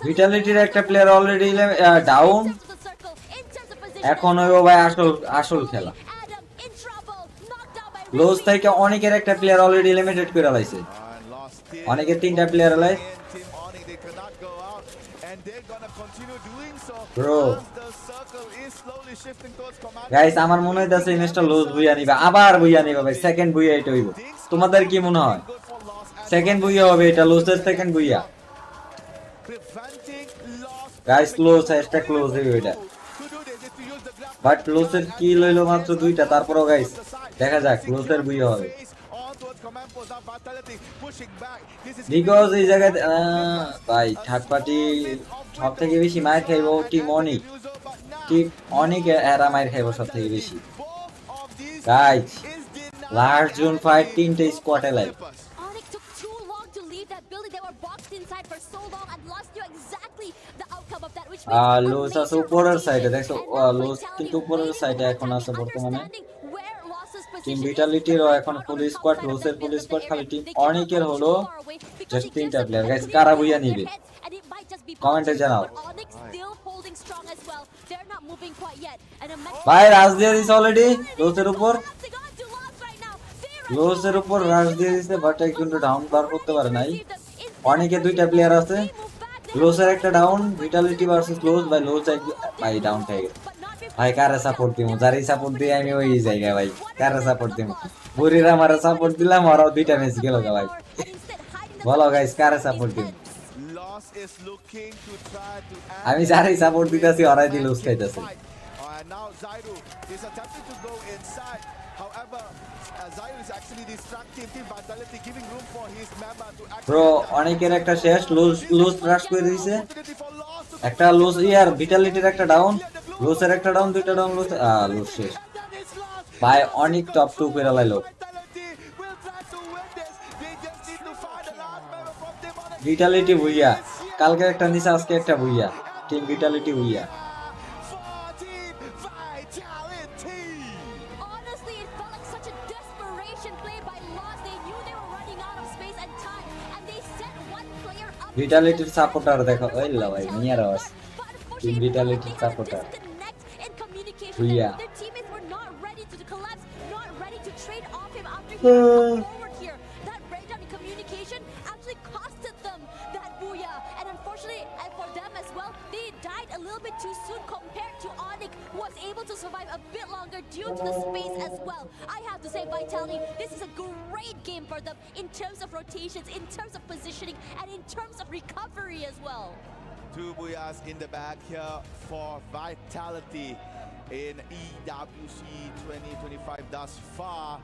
[SPEAKER 4] ভিটালিটির একটা প্লেয়ার অলরেডি ডাউন। এখন ওই ভাই আসল খেলা। লোজ থেকে অনেকের একটা প্লেয়ার অলরেডি এলিমিনেটেড করে লাইছে। অনেকের 3টা প্লেয়ার লাইভ ব্রো। গাইস আমার মনে হইতাছে এই ম্যাচটা লোজ বুইয়া নিবে, আবার বুইয়া নিবে ভাই। সেকেন্ড বুইয়া এটা হইব। তোমাদের কি মনে হয়? সেকেন্ড বুইয়া হবে এটা, লোজের সেকেন্ড বুইয়া। গাইস ক্লোজ, হ্যাশট্যাগ ক্লোজ হইব এটা। বাট লোজের কি লইলো মাত্র 2টা, তারপরও গাইস দেখা যাক লোজের বুইয়া হবে। বিকজ এই জায়গায় ভাই থার্ড পার্টি সব থেকে বেশি মায়ের খাইব টিম অনিক। টিম অনিক এরা মায়ের খাইব সব থেকে বেশি। গাইস লাস্ট জুন ফাইট 3টা স্কোয়াডে লাইভ। লোজ আছে উপরের সাইডে, দেখছো লোজ কিন্তু উপরের সাইডে এখন আছে বর্তমানে। টিম ভিটালিটির এখন ফুল স্কোয়াড, লোজের ফুল স্কোয়াড, খালি টিম অনিকের হলো জাস্ট 3টা প্লেয়ার। গাইস কারা বুইয়া নিবে কমেন্টে জানাও। ভাই রাজ দিয়ে দিছে অলরেডি লোজের উপর, লোজের উপর রাজ দিয়ে দিছে। বাট কিন্তু ডাউন বার করতে পারে নাই। অনেকে 2টা প্লেয়ার আছে। লোজের একটা ডাউন। ভিটালিটি ভার্সেস লোজ ভাই। লোজ ভাই ডাউন হয়ে গেছে ভাই। কারে সাপোর্ট দিমু? যারই সাপোর্ট দিই আমি ওই জায়গা ভাই। কারে সাপোর্ট দিমু? বুড়িরা আমারে সাপোর্ট দিলাম, ওরাও 2টা ম্যাচ গেল ভাই। বলো গাইস কারে সাপোর্ট দিমু? আমি যারই সাপোর্ট দিতেছি ওরাই দিল উস্কাইতেছে। ব্রো অনেকের একটা শেষ। লুজ ক্রাশ করে দিয়েছে একটা। লুজ ইয়ার ভিটালিটির একটা ডাউন, লুজের একটা ডাউন, 2টা ডাউন। লুজ শেষ ভাই। অনেক টপ 2 করে লাইলো। ভিটালিটি ভুইয়া, কালকে একটা নিচে আজকে একটা ভুইয়া। Team Vitality booyah. ভিটালিটির সাপোর্টার দেখো, ওইলা ভাই মিয়ার আওয়াজ। টিম ভিটালিটির supporter booyah.
[SPEAKER 10] too soon compared to Onyx, who was able to survive a bit longer due to the space as well. I have to say, Vitality, this is a great game for them in terms of rotations, in terms of positioning, and in terms of recovery as well.
[SPEAKER 11] Two booyahs in the back here for Vitality in EWC 2025 thus far.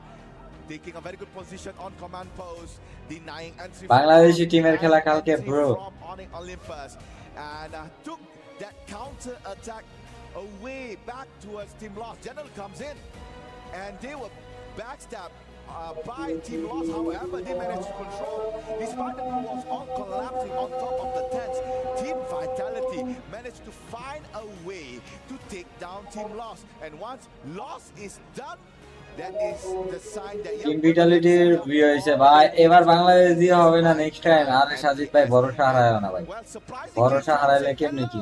[SPEAKER 11] Taking a very good position on command post, denying entry
[SPEAKER 4] Bangladeshi teamer khela kalke bro
[SPEAKER 11] from Onyx Olympus, and took that counter attack away back towards Team Lost. General comes in, and they were backstabbed by Team Lost. However, they managed to control. Despite the blue walls all collapsing on top of the tents, Team Vitality managed to find a way to take down Team Lost. And once Lost is done, that is the sign that
[SPEAKER 4] team ভিটালিটির ভিউ হইছে ভাই এবার বাংলাদেশ দিয়ে হবে না next time আরে সাজিদ ভাই ভরসা হারায়ও না ভাই ভরসা হারাইলে কেমনে কি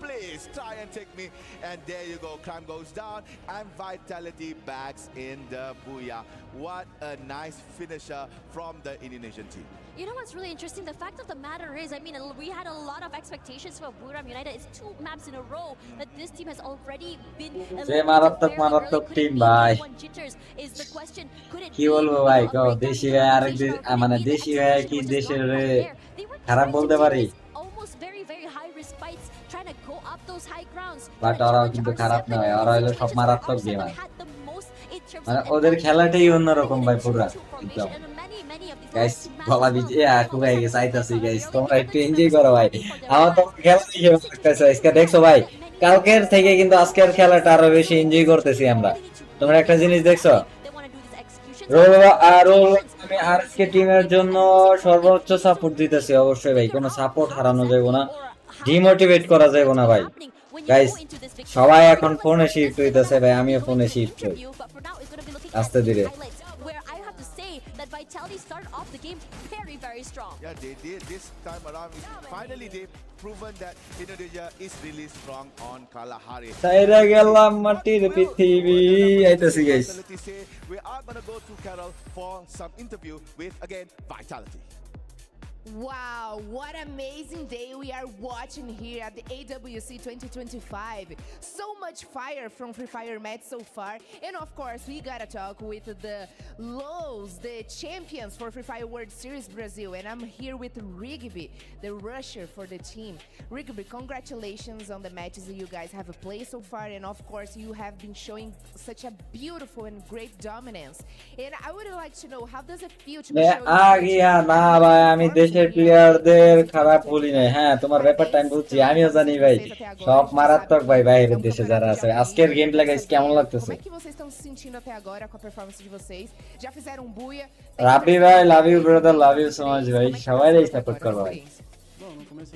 [SPEAKER 11] please try and take me, and there you go, crime goes down and Vitality backs in the booyah. What a nice finisher from the Indonesian team.
[SPEAKER 10] You know what's really interesting? The fact of the matter is, I mean, we had a lot of expectations for Buram United. It's 2 maps in a row that this team has already been
[SPEAKER 4] মারাত্মক team ভাই
[SPEAKER 10] is the question, could it
[SPEAKER 4] কি বলবো ভাই গো দেশি হয়ে আরেক মানে দেশি হয়ে কি দেশের খারাপ বলতে পারি
[SPEAKER 10] very high risk fights trying to go up those high grounds.
[SPEAKER 4] But ওরাও কিন্তু খারাপ নয় ওরা হলো সব মারাত্মক গেমার মানে ওদের খেলাটাই অন্যরকম ভাই পুরো একদম গাইস গলা ভিজে শুকাই গেছে আইতাছি গাইস তোমরা একটু এনজয় করো ভাই আমার তো খেলা দেখে ভালো লাগতেছে আজকে দেখছো ভাই কালকের থেকে কিন্তু আজকের খেলাটা আরো বেশি এনজয় করতেছি আমরা তোমরা একটা জিনিস দেখছো আমি আরএসকে টিমের জন্য সর্বোচ্চ সাপোর্ট দিতেছি অবশ্যই ভাই কোনো সাপোর্ট হারানো যাবে না ডিমোটিভেট করা যাবে না ভাই গাইস সবাই এখন ফোনে শিফট হইতাছে ভাই আমিও ফোনে শিফট হই আস্তে ধীরে
[SPEAKER 10] that Vitality started off the game very strong.
[SPEAKER 11] Yeah, they did this time around. Finally, they've proven that Indonesia is really strong on Kalahari.
[SPEAKER 4] Saira gelam matir prithibi aitasi guys.
[SPEAKER 11] We are going to go to Carol for some interview with again Vitality.
[SPEAKER 9] Wow, what amazing day we are watching here at the AWC 2025. So much fire from Free Fire match so far. And of course, we gotta talk with the Lows, the champions for Free Fire World Series Brazil. And I'm here with Rigby, the rusher for the team. Rigby, congratulations on the matches that you guys have played so far. And of course, you have been showing such a beautiful and great dominance. And I would like to know, how does it feel to be showing
[SPEAKER 4] প্লেয়ারদের খারাপ বলি না হ্যাঁ তোমার ব্যাপারটা আমি বুঝছি আমিও জানি ভাই সব মারাত্মক ভাই বাইরের দেশে যারা আছে আজকের গেম প্লে গাইস কেমন লাগতেছে রাবি ভাই love you brother love you so much ভাই সবাই সাপোর্ট করো ভাই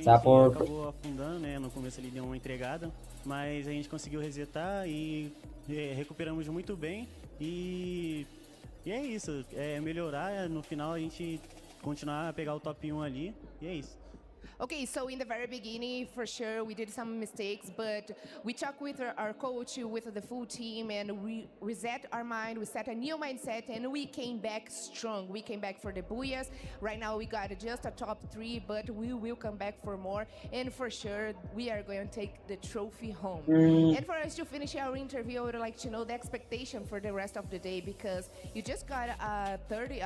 [SPEAKER 4] support
[SPEAKER 16] acabou afundando, né? No começo ele deu uma entregada, mas a gente conseguiu resetar e recuperamos muito bem e é isso, melhorar no final a gente continuar a pegar o top 1 ali, e é isso.
[SPEAKER 9] Okay, so in the very beginning, for sure, we did some mistakes, but we talked with our coach, with the full team, and we reset our mind, we set a new mindset, and we came back strong. We came back for the booyahs. Right now, we got just a top 3, but we will come back for more, and for sure, we are going to take the trophy home. And for us to finish our interview, I would like to know the expectation for the rest of the day, because you just got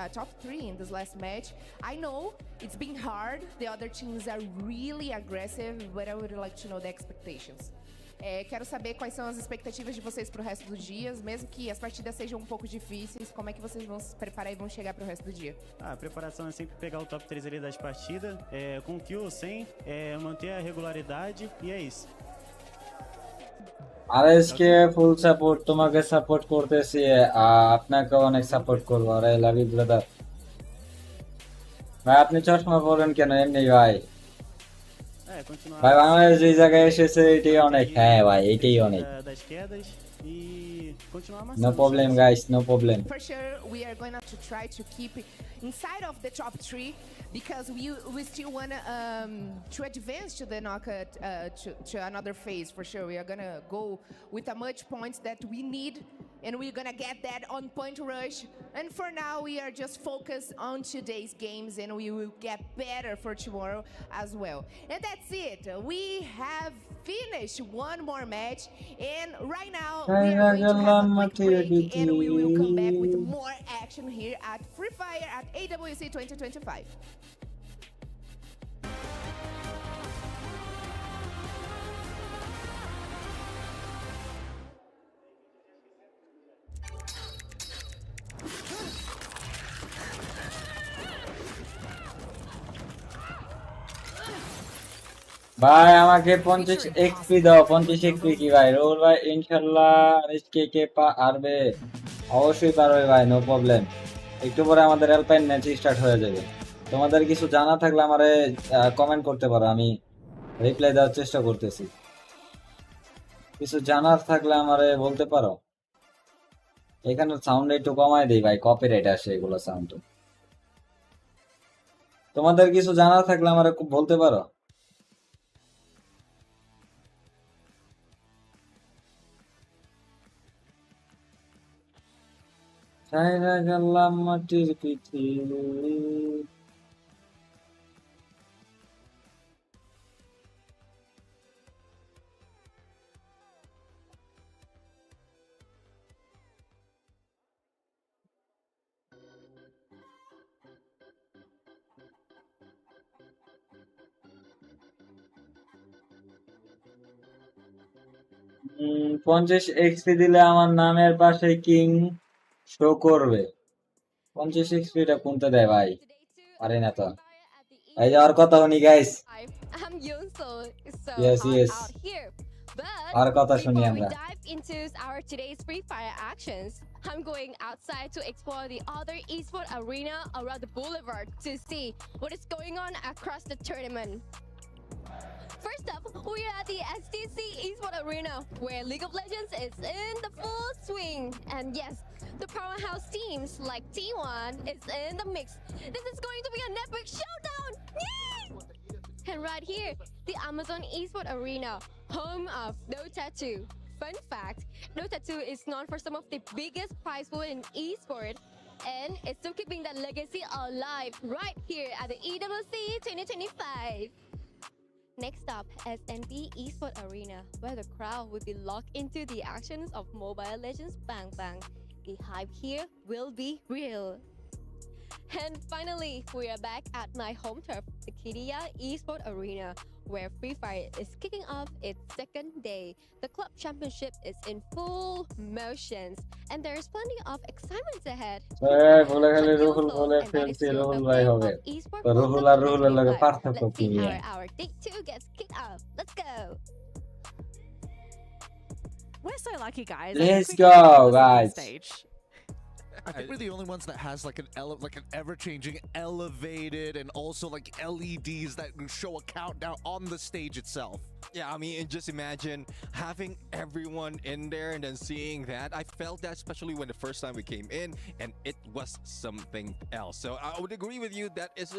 [SPEAKER 9] a top 3 in this last match. I know it's been hard. The other teams are really aggressive, but I would like to know the expectations. Quero saber quais são as expectativas de vocês para o resto dos dias, mesmo que as partidas sejam um pouco difíceis, como é que vocês vão se preparar e vão chegar para o resto do dia?
[SPEAKER 16] A preparação é sempre pegar o top 3 ali das partidas, com kill ou sem, manter a regularidade e é isso.
[SPEAKER 4] RSK full support তোমাকে support করতেছি আপনাকে অনেক support করব আরে লাভ you brother ভাই আপনি চশমা পরেন কেন এমনি ভাই ভাই বাংলাদেশ এই জায়গায় এসেছে এটাই অনেক হ্যাঁ ভাই এটাই অনেক No problem guys, no problem.
[SPEAKER 9] For sure, we are going to try to keep inside of the top 3 because we still want to advance to the knockout to another phase. For sure, we are going to go with as much points that we need, and we're going to get that on point rush. And for now, we are just focused on today's games, and we will get better for tomorrow as well. And that's it. We have finish one more match, and right now we
[SPEAKER 4] Hey,
[SPEAKER 9] are going to have a quick break,
[SPEAKER 4] Gamepaly.
[SPEAKER 9] and we will come back with more action here at Free Fire at AWC 2025.
[SPEAKER 4] ভাই আমাকে 50 XP দাও। 50 XP কি ভাই? Role ভাই ইনশাআল্লাহ কে পারবে, অবশ্যই পারবে ভাই, নো প্রবলেম। একটু পরে আমাদের অ্যালপাইন ম্যাচ স্টার্ট হয়ে যাবে। তোমাদের কিছু জানা থাকলে আমারে কমেন্ট করতে পারো, আমি রিপ্লাই দেওয়ার চেষ্টা করতেছি। কিছু জানার থাকলে আমারে বলতে পারো। এখানে সাউন্ড একটু কমায় দেই ভাই, কপিরাইট আসে এগুলো সাউন্ড। তোমাদের কিছু জানা থাকলে আমারে বলতে পারো। ছাইরা গেলাম মাটির পৃথিবী। হুম, 50 এক্সপি দিলে আমার নামের পাশে কিং শো করবে। 50 এক্সপিটা কোনটা দেয় ভাই? পারি না তো। এই যাওয়ার কথা শুনি guys.
[SPEAKER 17] I'm Yunso, so
[SPEAKER 4] Yes,
[SPEAKER 17] I'm
[SPEAKER 4] yes.
[SPEAKER 17] out here. But
[SPEAKER 4] আর কথা শুনি
[SPEAKER 17] before we
[SPEAKER 4] আমরা।
[SPEAKER 17] dive into our today's Free Fire actions, I'm going outside to explore the other esports arena around the boulevard to see what is going on across the tournament. First up, we are at the STC Esports Arena, where League of Legends is in the full swing. And yes, the powerhouse teams like T1 is in the mix. This is going to be an epic showdown! Yay! And right here, the Amazon Esports Arena, home of Dota 2. Fun fact, Dota 2 is known for some of the biggest prize pool in esports, and it's still keeping that legacy alive right here at the EWC 2025. Next up, SNP Esports Arena, where the crowd will be locked into the actions of Mobile Legends Bang Bang. The hype here will be real. And finally, we are back at my home turf, the Kidia Esports Arena, where Free Fire is kicking off its second day. The club championship is in full motions, and there's plenty of excitement ahead.
[SPEAKER 4] বলে গেলে রুহুল বলে ফেলছি, রুহুল ভাই হবে। তো রুহুল আর রুহুলের লাগে পার্থক্য কি?
[SPEAKER 17] Our day 2 gets kicked off. Let's go.
[SPEAKER 1] We're so lucky, guys.
[SPEAKER 4] Let's go, guys.
[SPEAKER 5] I think we're the only ones that has like an ever-changing, elevated, and also like LEDs that show a countdown on the stage itself.
[SPEAKER 3] Yeah, I mean, just imagine having everyone in there and then seeing that. I felt that especially when the first time we came in, and it was something else. So I would agree with you. That is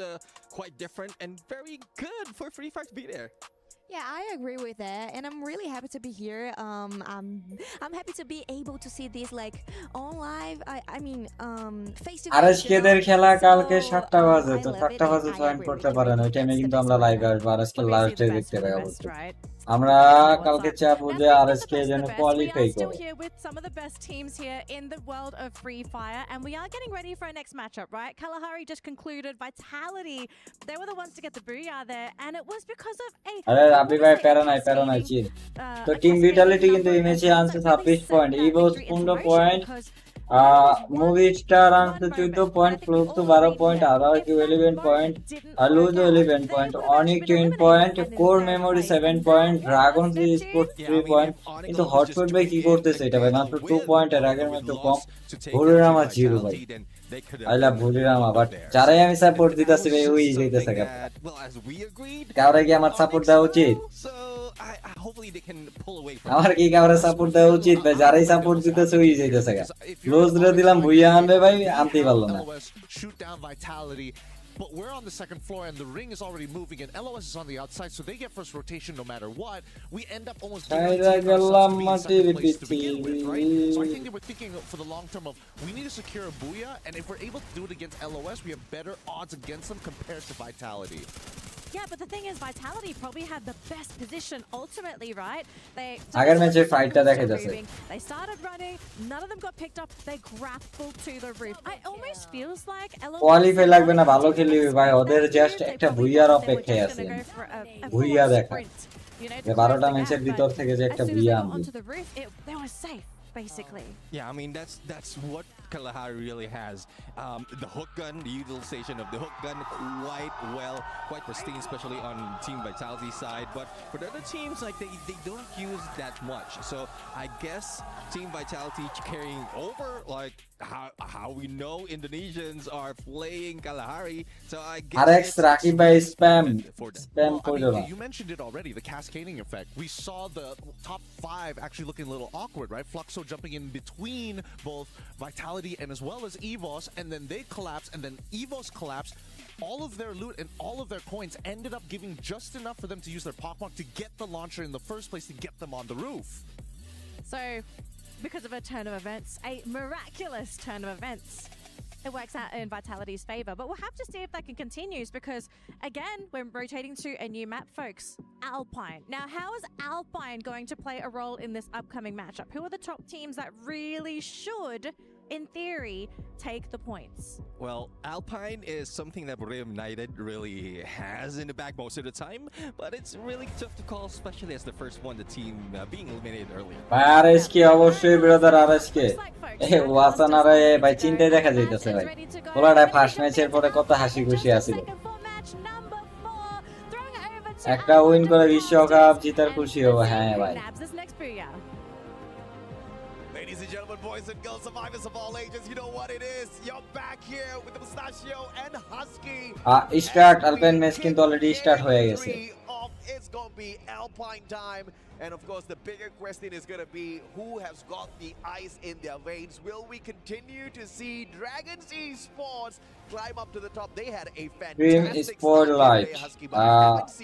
[SPEAKER 3] quite different and very good for Free Fire to be there.
[SPEAKER 2] Yeah, I agree with that, and I'm really happy to be here. I'm happy to be able to see this like on live. I mean, face to face.
[SPEAKER 4] আরএসকেদের খেলা কালকে 7টা বাজে, তো 7টা বাজে join করতে পারেন। ওই টাইমে কিন্তু আমরা লাইভে আসবো। আরএসকে লাস্টে দেখতে পাই অবশ্যই। আমরা কালকে চাবো যে আরএসকে যেন কোয়ালিফাই করে।
[SPEAKER 1] We are still here with some of the best teams here in the world of Free Fire, and we are getting ready for our next matchup, right? Kalahari just concluded. Vitality, they were the ones to get the booyah there, and it was because of a
[SPEAKER 4] আরে রাবি ভাই প্যারা নাই চিল। তো team vitality কিন্তু এই ম্যাচে আনছে 26 point, ইভোস 15 point, movie star আনছে 14 পয়েন্ট, ফ্লুক তো 12 পয়েন্ট, আর কি 11 পয়েন্ট, আর লুজো 11 পয়েন্ট, অনিক 10 point, core memory 7 point, dragon sports 3 point. কিন্তু হটস্পট ভাই কি করতেছে এটা ভাই? মাত্র 2 পয়েন্ট, এর আগের ম্যাচে কম। ভুলিরামা 0 ভাই। I love ভুলিরামা, বাট যারাই আমি সাপোর্ট দিতেছি ভাই ওই যাইতেছে গা। কাউরে কি আমার সাপোর্ট দেওয়া উচিত? আমার কি কাউরে সাপোর্ট দেওয়া উচিত ভাই? যারাই সাপোর্ট দিতেছে ওই যাইতেছে গা। ক্লোজ রে দিলাম ভুইয়া আনবে ভাই, আনতেই পারলো না।
[SPEAKER 5] Shoot down Vitality. But we're on the second floor and the ring is already moving and LOS is on the outside, so they get first rotation no matter what. We end up almost being right? So I think they were thinking for the long term of we need to secure a booyah, and if we're able to do it against LOS, we have better odds against them compared to Vitality.
[SPEAKER 1] Yeah, but the thing is, Vitality probably had the best position ultimately, right?
[SPEAKER 4] আগের ম্যাচে ফাইটটা দেখা যাচ্ছে
[SPEAKER 1] They started running, none of them got picked up. They grappled to the roof. I almost feels like
[SPEAKER 4] qualify লাগবে না ভালো খেলবে ভাই ওদের জাস্ট একটা ভুইয়ার অপেক্ষায় আছে ভুইয়া দেখা যে 12টা ম্যাচের ভিতর থেকে যে একটা ভুইয়া আনবে
[SPEAKER 1] they were safe. Basically.
[SPEAKER 3] Yeah, I mean that's what Kalahari really has. The hook gun, the utilization of the hook gun, quite pristine, especially on Team Vitality side. But for the other teams, like they don't use that much. So I guess Team Vitality carrying over, like how we know Indonesians are playing Kalahari. So I guess
[SPEAKER 4] RX Raki by spam
[SPEAKER 5] you mentioned it already, the cascading effect. We saw the top 5 actually looking a little awkward, right? Fluxo jumping in between both Vitality and as well as EVOS, and then they collapsed, and then EVOS collapsed. All of their loot and all of their coins ended up giving just enough for them to use their pockmark to get the launcher in the first place to get them on the roof.
[SPEAKER 1] So, because of a turn of events, a miraculous turn of events, it works out in Vitality's favor. But we'll have to see if that can continue because, again, we're rotating to a new map, folks. Alpine. Now, how is Alpine going to play a role in this upcoming matchup? Who are the top teams that really should, in theory, take the points?
[SPEAKER 3] Well, Alpine is something that Brim United really has in the bag most of the time, but it's really tough to call, especially as the first one, the team being eliminated earlier.
[SPEAKER 4] RSK অবশ্যই brother RSK ওয়াসানারে ভাই চিন্তায় দেখা যাইতেছে ভাই ওলাটা first ম্যাচের পরে কত হাসি খুশি আছিল একটা উইন করে বিশ্বকাপ জিতার খুশি হবে হ্যাঁ ভাই
[SPEAKER 11] Ladies and gentlemen, boys and girls, survivors of all ages, you know what it is. You're back here with the Mustachio and Husky.
[SPEAKER 4] Start Alpine match কিন্তু অলরেডি স্টার্ট হয়ে গেছে
[SPEAKER 11] It's going to be Alpine time. And of course, the bigger question is going to be who has got the ice in their veins. Will we continue to see Dragons Esports climb up to the top? They had a fantastic
[SPEAKER 4] Spotlight.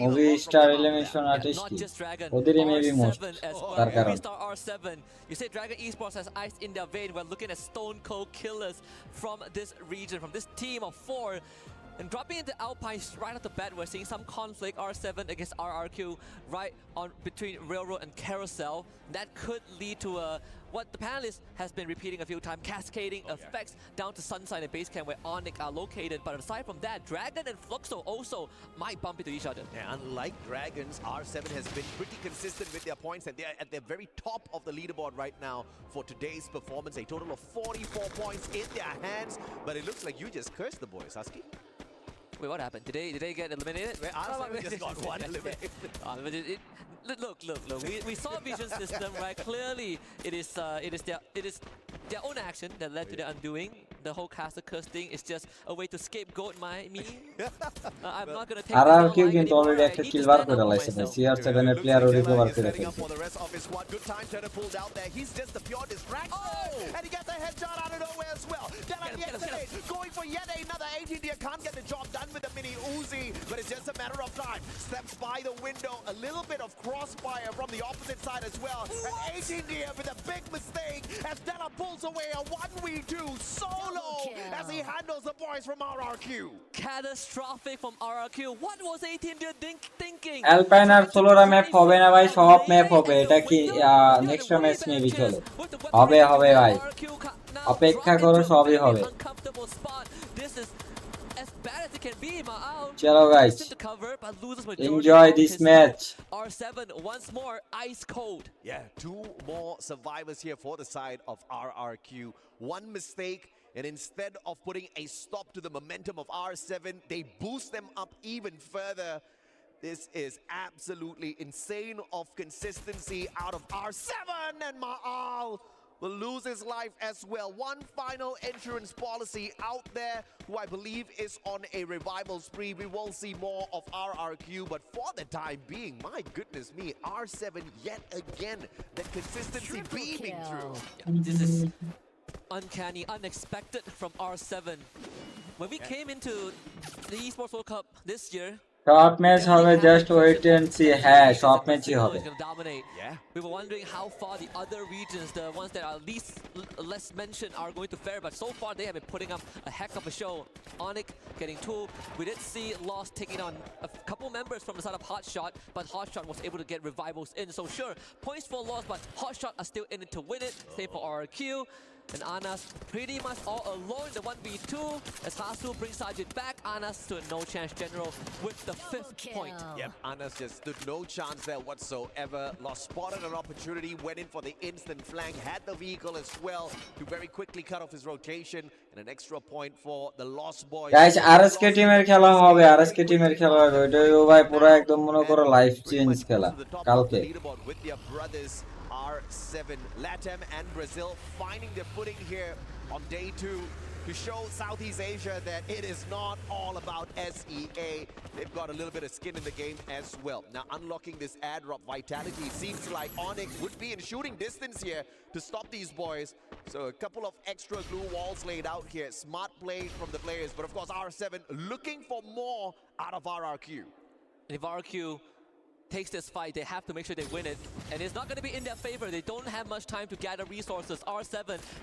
[SPEAKER 4] Movie star elimination artist.
[SPEAKER 14] Not just Dragon,
[SPEAKER 4] ওদেরই maybe
[SPEAKER 14] R7
[SPEAKER 4] most
[SPEAKER 14] as well.
[SPEAKER 4] তার কারণ
[SPEAKER 14] Star R7. You say Dragon Esports has ice in their vein. We're looking at stone cold killers from this region, from this team of 4. And dropping into Alpine right off the bat, we're seeing some conflict. R7 against RRQ right on between Railroad and Carousel. That could lead to what the panelist has been repeating a few times, cascading effects down to Sunside and Basecamp where Onyx are located. But aside from that, Dragon and Fluxo also might bump into each other.
[SPEAKER 11] Yeah, unlike Dragons, R7 has been pretty consistent with their points and they're at the very top of the leaderboard right now for today's performance. A total of 44 points in their hands. But it looks like you just cursed the boys, Husky.
[SPEAKER 14] Wait, what happened? Did they get eliminated?
[SPEAKER 11] R7 just got one eliminated.
[SPEAKER 14] Look. We saw Vision System, right? Clearly, it is their own action that led to their undoing. The whole caster curse thing is just a way to scapegoat me. I'm not gonna take
[SPEAKER 4] RRQ কিন্তু already একটা কিল বার করে লাইছে ভাই CR7 এর player ও recover করে ফেলছে
[SPEAKER 11] For the rest of his squad, good time Turner pulled out there. He's just the pure distraction. And he gets a headshot out of nowhere as well. Going for yet another 18 deer, can't get the job done with the mini Uzi, but it's just a matter of time. Steps by the window, a little bit of crossfire from the opposite side as well. And 18 deer with a big mistake as Della pulls away a 1v2 solo as he handles the boys from RRQ.
[SPEAKER 14] Catastrophic from RRQ. What was 18 deer thinking?
[SPEAKER 4] Alpine R সোলোরা map হবে না ভাই সব map হবে এটা কি next match maybe চলে হবে ভাই অপেক্ষা করো সবই হবে চলো guys enjoy this match.
[SPEAKER 14] R7 once more ice cold.
[SPEAKER 11] Yeah, 2 more survivors here for the side of RRQ. One mistake, and instead of putting a stop to the momentum of R7, they boost them up even further. This is absolutely insane of consistency out of R7, and Ma'al will lose his life as well. One final insurance policy out there who I believe is on a revival spree. We will see more of RRQ, but for the time being, my goodness me, R7 yet again, that consistency beaming through.
[SPEAKER 14] This is uncanny, unexpected from R7. When we came into the Esports World Cup this year,
[SPEAKER 4] top match হবে, just wait and see. হ্যাঁ, top ম্যাচই হবে।
[SPEAKER 14] He's gonna dominate. Yeah. We were wondering how far the other regions, the ones that are less mentioned, are going to fare, but so far they have been putting up a heck of a show. Onyx getting 2. We did see Lost taking on a couple members from the side of Hotshot, but Hotshot was able to get revivals in. So sure, points for Lost, but Hotshot are still in it to win it. Same for RRQ. And Anas pretty much all alone in the 1v2 as Hasu brings Sajid back. Anas stood no chance general with the 5th point.
[SPEAKER 15] Yep, Anas just stood no chance there whatsoever. Lost spotted an opportunity, went in for the instant flank, had the vehicle as well to very quickly cut off his rotation, and an extra point for the Lost Boys.
[SPEAKER 4] Guys, RSK টিমের খেলা হবে, RSK টিমের খেলা হবে। ওইটাও ভাই পুরো একদম মনে করো লাইফ চেঞ্জ খেলা কালকে।
[SPEAKER 15] With their brothers R7, LATAM and Brazil finding their footing here on day 2 to show Southeast Asia that it is not all about SEA. They've got a little bit of skin in the game as well. Now unlocking this add drop vitality, seems like Onyx would be in shooting distance here to stop these boys. So a couple of extra glue walls laid out here. Smart play from the players, but of course R7 looking for more out of RRQ.
[SPEAKER 14] And if RRQ takes this fight, they have to make sure they win it, and it's not going to be in their favor. They don't have much time to gather resources. R7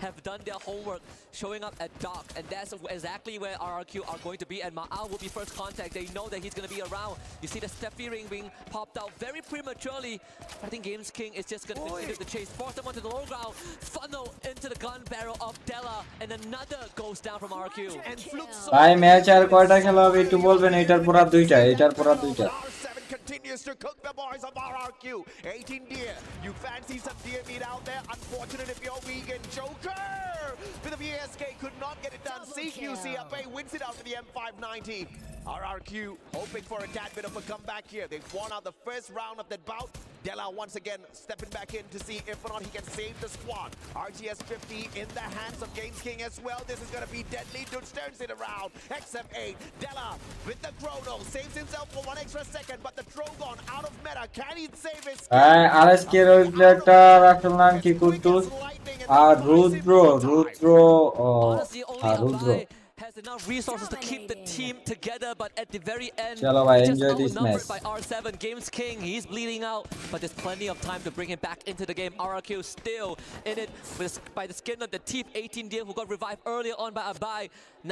[SPEAKER 14] have done their homework, showing up at dock, and that's exactly where RRQ are going to be, and Ma'al will be first contact. They know that he's going to be around. You see the Steffi ring being popped out very prematurely. I think Games King is just going to continue the chase, force them onto the low ground, funnel into the gun barrel of Della, and another goes down from RRQ. And Flux
[SPEAKER 4] ভাই match আর কয়টা খেলা হবে একটু বলবেন? এটার পর আর দুইটা, এটার পর আর দুইটা।
[SPEAKER 15] Continues to cook the boys of RRQ. 18 deer. You fancy some deer meat out there? Unfortunate if you're vegan. Joker with the VSK could not get it done. CQC up wins it out for the M590. RRQ hoping for a tad bit of a comeback here. They've won out the first round of that bout. Della once again stepping back in to see if or not he can save the squad. RTS 50 in the hands of Games King as well. This is going to be deadly. Dude turns it around. XF8. Della with the chrono. Saves himself for 1 extra second, but the Trogon out of meta. Can he save his
[SPEAKER 4] RSK এর ওই প্লেয়ারটা রাখলাম নাম কি কুদ্দুস আর রুদ্র রুদ্র
[SPEAKER 14] has enough resources to keep the team together, but at the very end,
[SPEAKER 4] Chalo bhai,
[SPEAKER 14] just
[SPEAKER 4] enjoy this
[SPEAKER 14] outnumbered
[SPEAKER 4] match.
[SPEAKER 14] by R7. Games King, he's bleeding out, but there's plenty of time to bring him back into the game. RRQ still in it by the skin of the teeth. 18 deer who got revived earlier on by Abai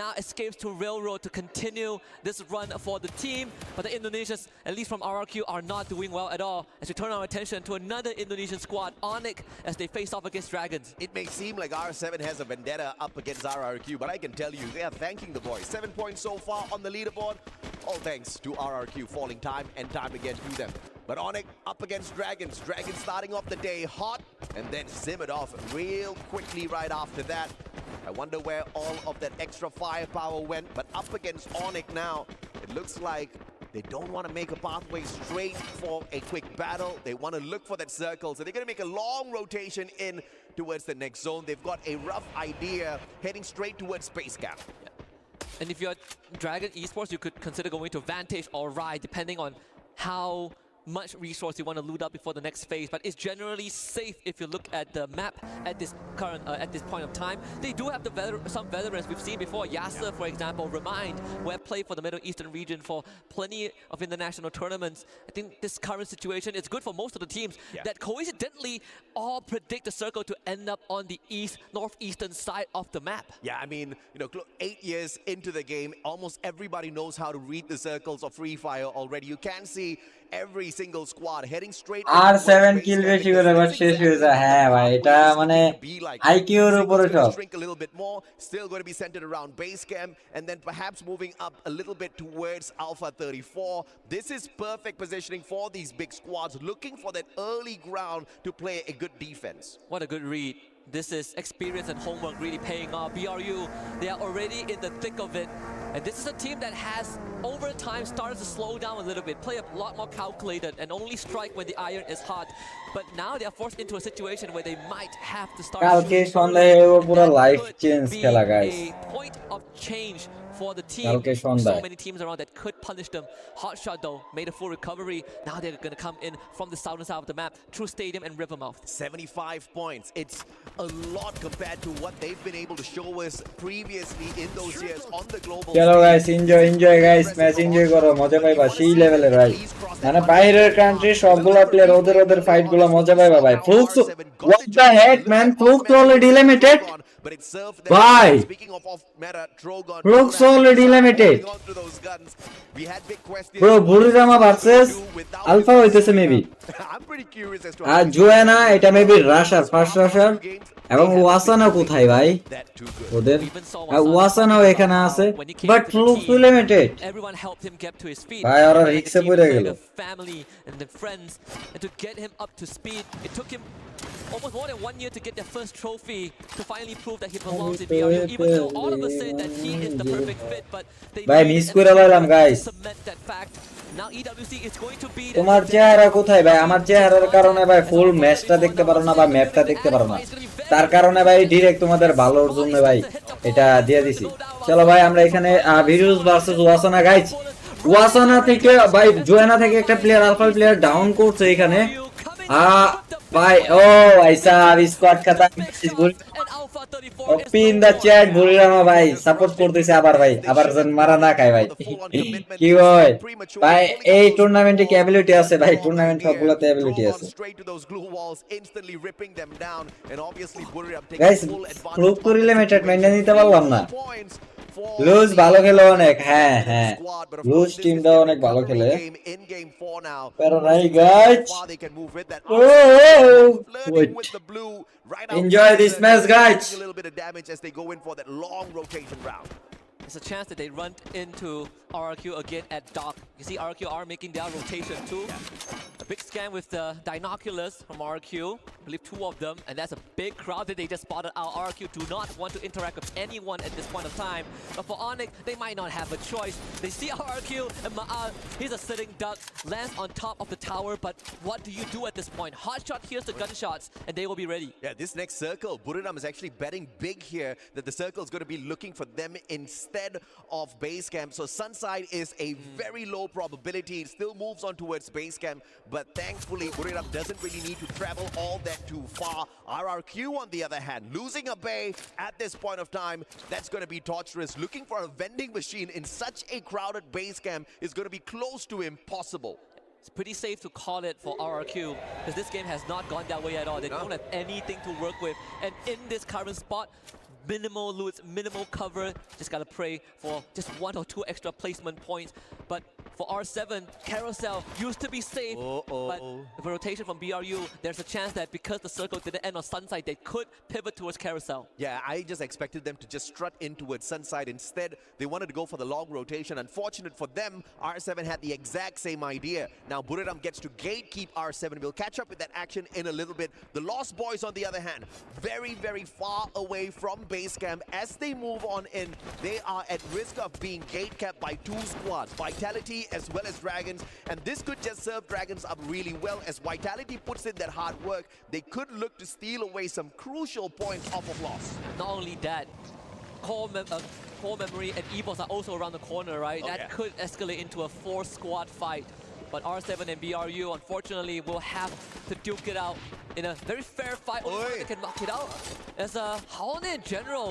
[SPEAKER 14] now escapes to Railroad to continue this run for the team, but the Indonesians, at least from RRQ, are not doing well at all as we turn our attention to another Indonesian squad, Onyx, as they face off against Dragons.
[SPEAKER 15] It may seem like R7 has a vendetta up against RRQ, but I can tell you they are thanking the boys. 7 points so far on the leaderboard, all thanks to RRQ falling time and time again to them. But Onyx up against Dragons. Dragons starting off the day hot and then simmered off real quickly right after that. I wonder where all of that extra firepower went, but up against Onyx now, it looks like they don't want to make a pathway straight for a quick battle. They want to look for that circle, so they're going to make a long rotation in towards the next zone. They've got a rough idea heading straight towards Space Camp.
[SPEAKER 14] And if you're Dragon Esports, you could consider going to Vantage or Ride, depending on how much resource you want to loot up before the next phase, but it's generally safe if you look at the map at this current at this point of time. They do have some veterans we've seen before. Yasser, for example, Remind, who have played for the Middle Eastern region for plenty of international tournaments. I think this current situation is good for most of the teams that coincidentally all predict the circle to end up on the northeastern side of the map.
[SPEAKER 15] Yeah, I mean, 8 years into the game, almost everybody knows how to read the circles of Free Fire already. You can see every single squad heading straight
[SPEAKER 4] আর 7 কিল বেশি করে but শেষ হয়ে যায়। হ্যাঁ ভাই, এটা মানে আইকিউর উপরে সব।
[SPEAKER 15] Drink a little bit more, still going to be centered around base camp, and then perhaps moving up a little bit towards Alpha 34. This is perfect positioning for these big squads, looking for that early ground to play a good defense.
[SPEAKER 14] What a good read. This is experience and homework really paying off. BRU, they are already in the thick of it. And this is a team that has, over time, started to slow down a little bit, play a lot more calculated, and only strike when the iron is hot. But now they are forced into a situation where they might have to start
[SPEAKER 4] কালকে
[SPEAKER 14] shooting
[SPEAKER 4] সন্ধ্যায় পুরো life change খেলা guys.
[SPEAKER 14] a point of change for the team.
[SPEAKER 4] কালকে
[SPEAKER 14] So
[SPEAKER 4] সন্ধ্যায়
[SPEAKER 14] many teams around that could punish them. Hotshot though made a full recovery. Now they're going to come in from the southern side of the map through Stadium and Rivermouth.
[SPEAKER 15] 75 points. It's a lot compared to what they've been able to show us previously in those years on the global
[SPEAKER 4] চলো guys enjoy guys match enjoy করো মজা পাইবা সেই লেভেলের ভাই মানে বাইরের country সবগুলা প্লেয়ার ওদের ফাইট গুলো মজা পাইবা ভাই Flux what the heck man Flux already limited ভাই Flux already limited bro Buriram versus Alpha হইতেছে মেবি আর জোয়ানা এটা মেবি রাশার ফার্স্ট রাশার এবং ওয়াসানা কোথায় ভাই ওদের ওয়াসানাও এখানে আছে বাট ফ্লুক্স লিমিটেড ভাই ওরা রিক্সে পড়ে গেল
[SPEAKER 14] Family and the friends and to get him up to speed. It took him almost more than 1 year to get their first trophy to finally prove that he belongs in BRU, even though all of us say that he is the perfect fit, but they
[SPEAKER 4] ভাই miss করে বললাম guys
[SPEAKER 14] cement that fact. Now EWC is going to be
[SPEAKER 4] তোমার চেহারা কোথায় ভাই আমার চেহারার কারণে ভাই ফুল ম্যাচটা দেখতে পারো না বা ম্যাপটা দেখতে পারো না তার কারণে ভাই ডাইরেক্ট তোমাদের ভালোর জন্য ভাই এটা দিয়ে দিছি চলো ভাই আমরা এখানে ভিরুস ভার্সেস ওয়াসানা গাইস ওয়াসানা থেকে ভাই জোয়ানা থেকে একটা প্লেয়ার আলফা প্লেয়ার ডাউন করছে এখানে ভাই ও আইসা স্কোয়াড খাতা ওপি ইন দা চ্যাট বুরিরামা ভাই সাপোর্ট করতেছে আবার ভাই আবার যেন মারা না খায় ভাই কি হয় ভাই এই টুর্নামেন্টে কি অ্যাবিলিটি আছে ভাই টুর্নামেন্ট সবগুলোতে অ্যাবিলিটি আছে guys group two limited maintain দিতে পারলাম না লুজ ভালো খেলে অনেক হ্যাঁ হ্যাঁ লুজ টিমটা অনেক ভালো খেলে pero নাই guys enjoy this match guys
[SPEAKER 15] a little bit of damage as they go in for that long rotation round.
[SPEAKER 14] There's a chance that they run into RRQ again at dock. You see RRQ are making their rotation too. A big scan with the binoculars from RRQ. I believe 2 of them, and that's a big crowd that they just spotted out. RRQ do not want to interact with anyone at this point of time. But for Onyx, they might not have a choice. They see RRQ and Ma'al, he's a sitting duck, lands on top of the tower, but what do you do at this point? Hotshot hears the gunshots, and they will be ready.
[SPEAKER 15] Yeah, this next circle, Buriram is actually betting big here that the circle is going to be looking for them instead of base camp. So Sunside is a very low probability. It still moves on towards base camp, but thankfully Buriram doesn't really need to travel all that too far. RRQ on the other hand, losing a bay at this point of time, that's going to be torturous. Looking for a vending machine in such a crowded base camp is going to be close to impossible.
[SPEAKER 14] It's pretty safe to call it for RRQ because this game has not gone that way at all. They don't have anything to work with, and in this current spot, minimal loot, minimal cover. Just gotta pray for just 1 or 2 extra placement points. But for R7, Carousel used to be safe, but with a rotation from BRU, there's a chance that because the circle didn't end on Sunside, they could pivot towards Carousel.
[SPEAKER 15] Yeah, I just expected them to just strut in towards Sunside. Instead, they wanted to go for the long rotation. Unfortunate for them, R7 had the exact same idea. Now Buriram gets to gatekeep R7. We'll catch up with that action in a little bit. The Lost Boys, on the other hand, very, very far away from base camp. As they move on in, they are at risk of being gatekept by 2 squads, Vitality as well as Dragons, and this could just serve Dragons up really well. As Vitality puts in that hard work, they could look to steal away some crucial points off of Loss.
[SPEAKER 14] Not only that, Core Memory and EVOS are also around the corner, right? That could escalate into a 4-squad fight. But R7 and BRU, unfortunately, will have to duke it out in a very fair fight. Only one that can knock it out. As Haone in general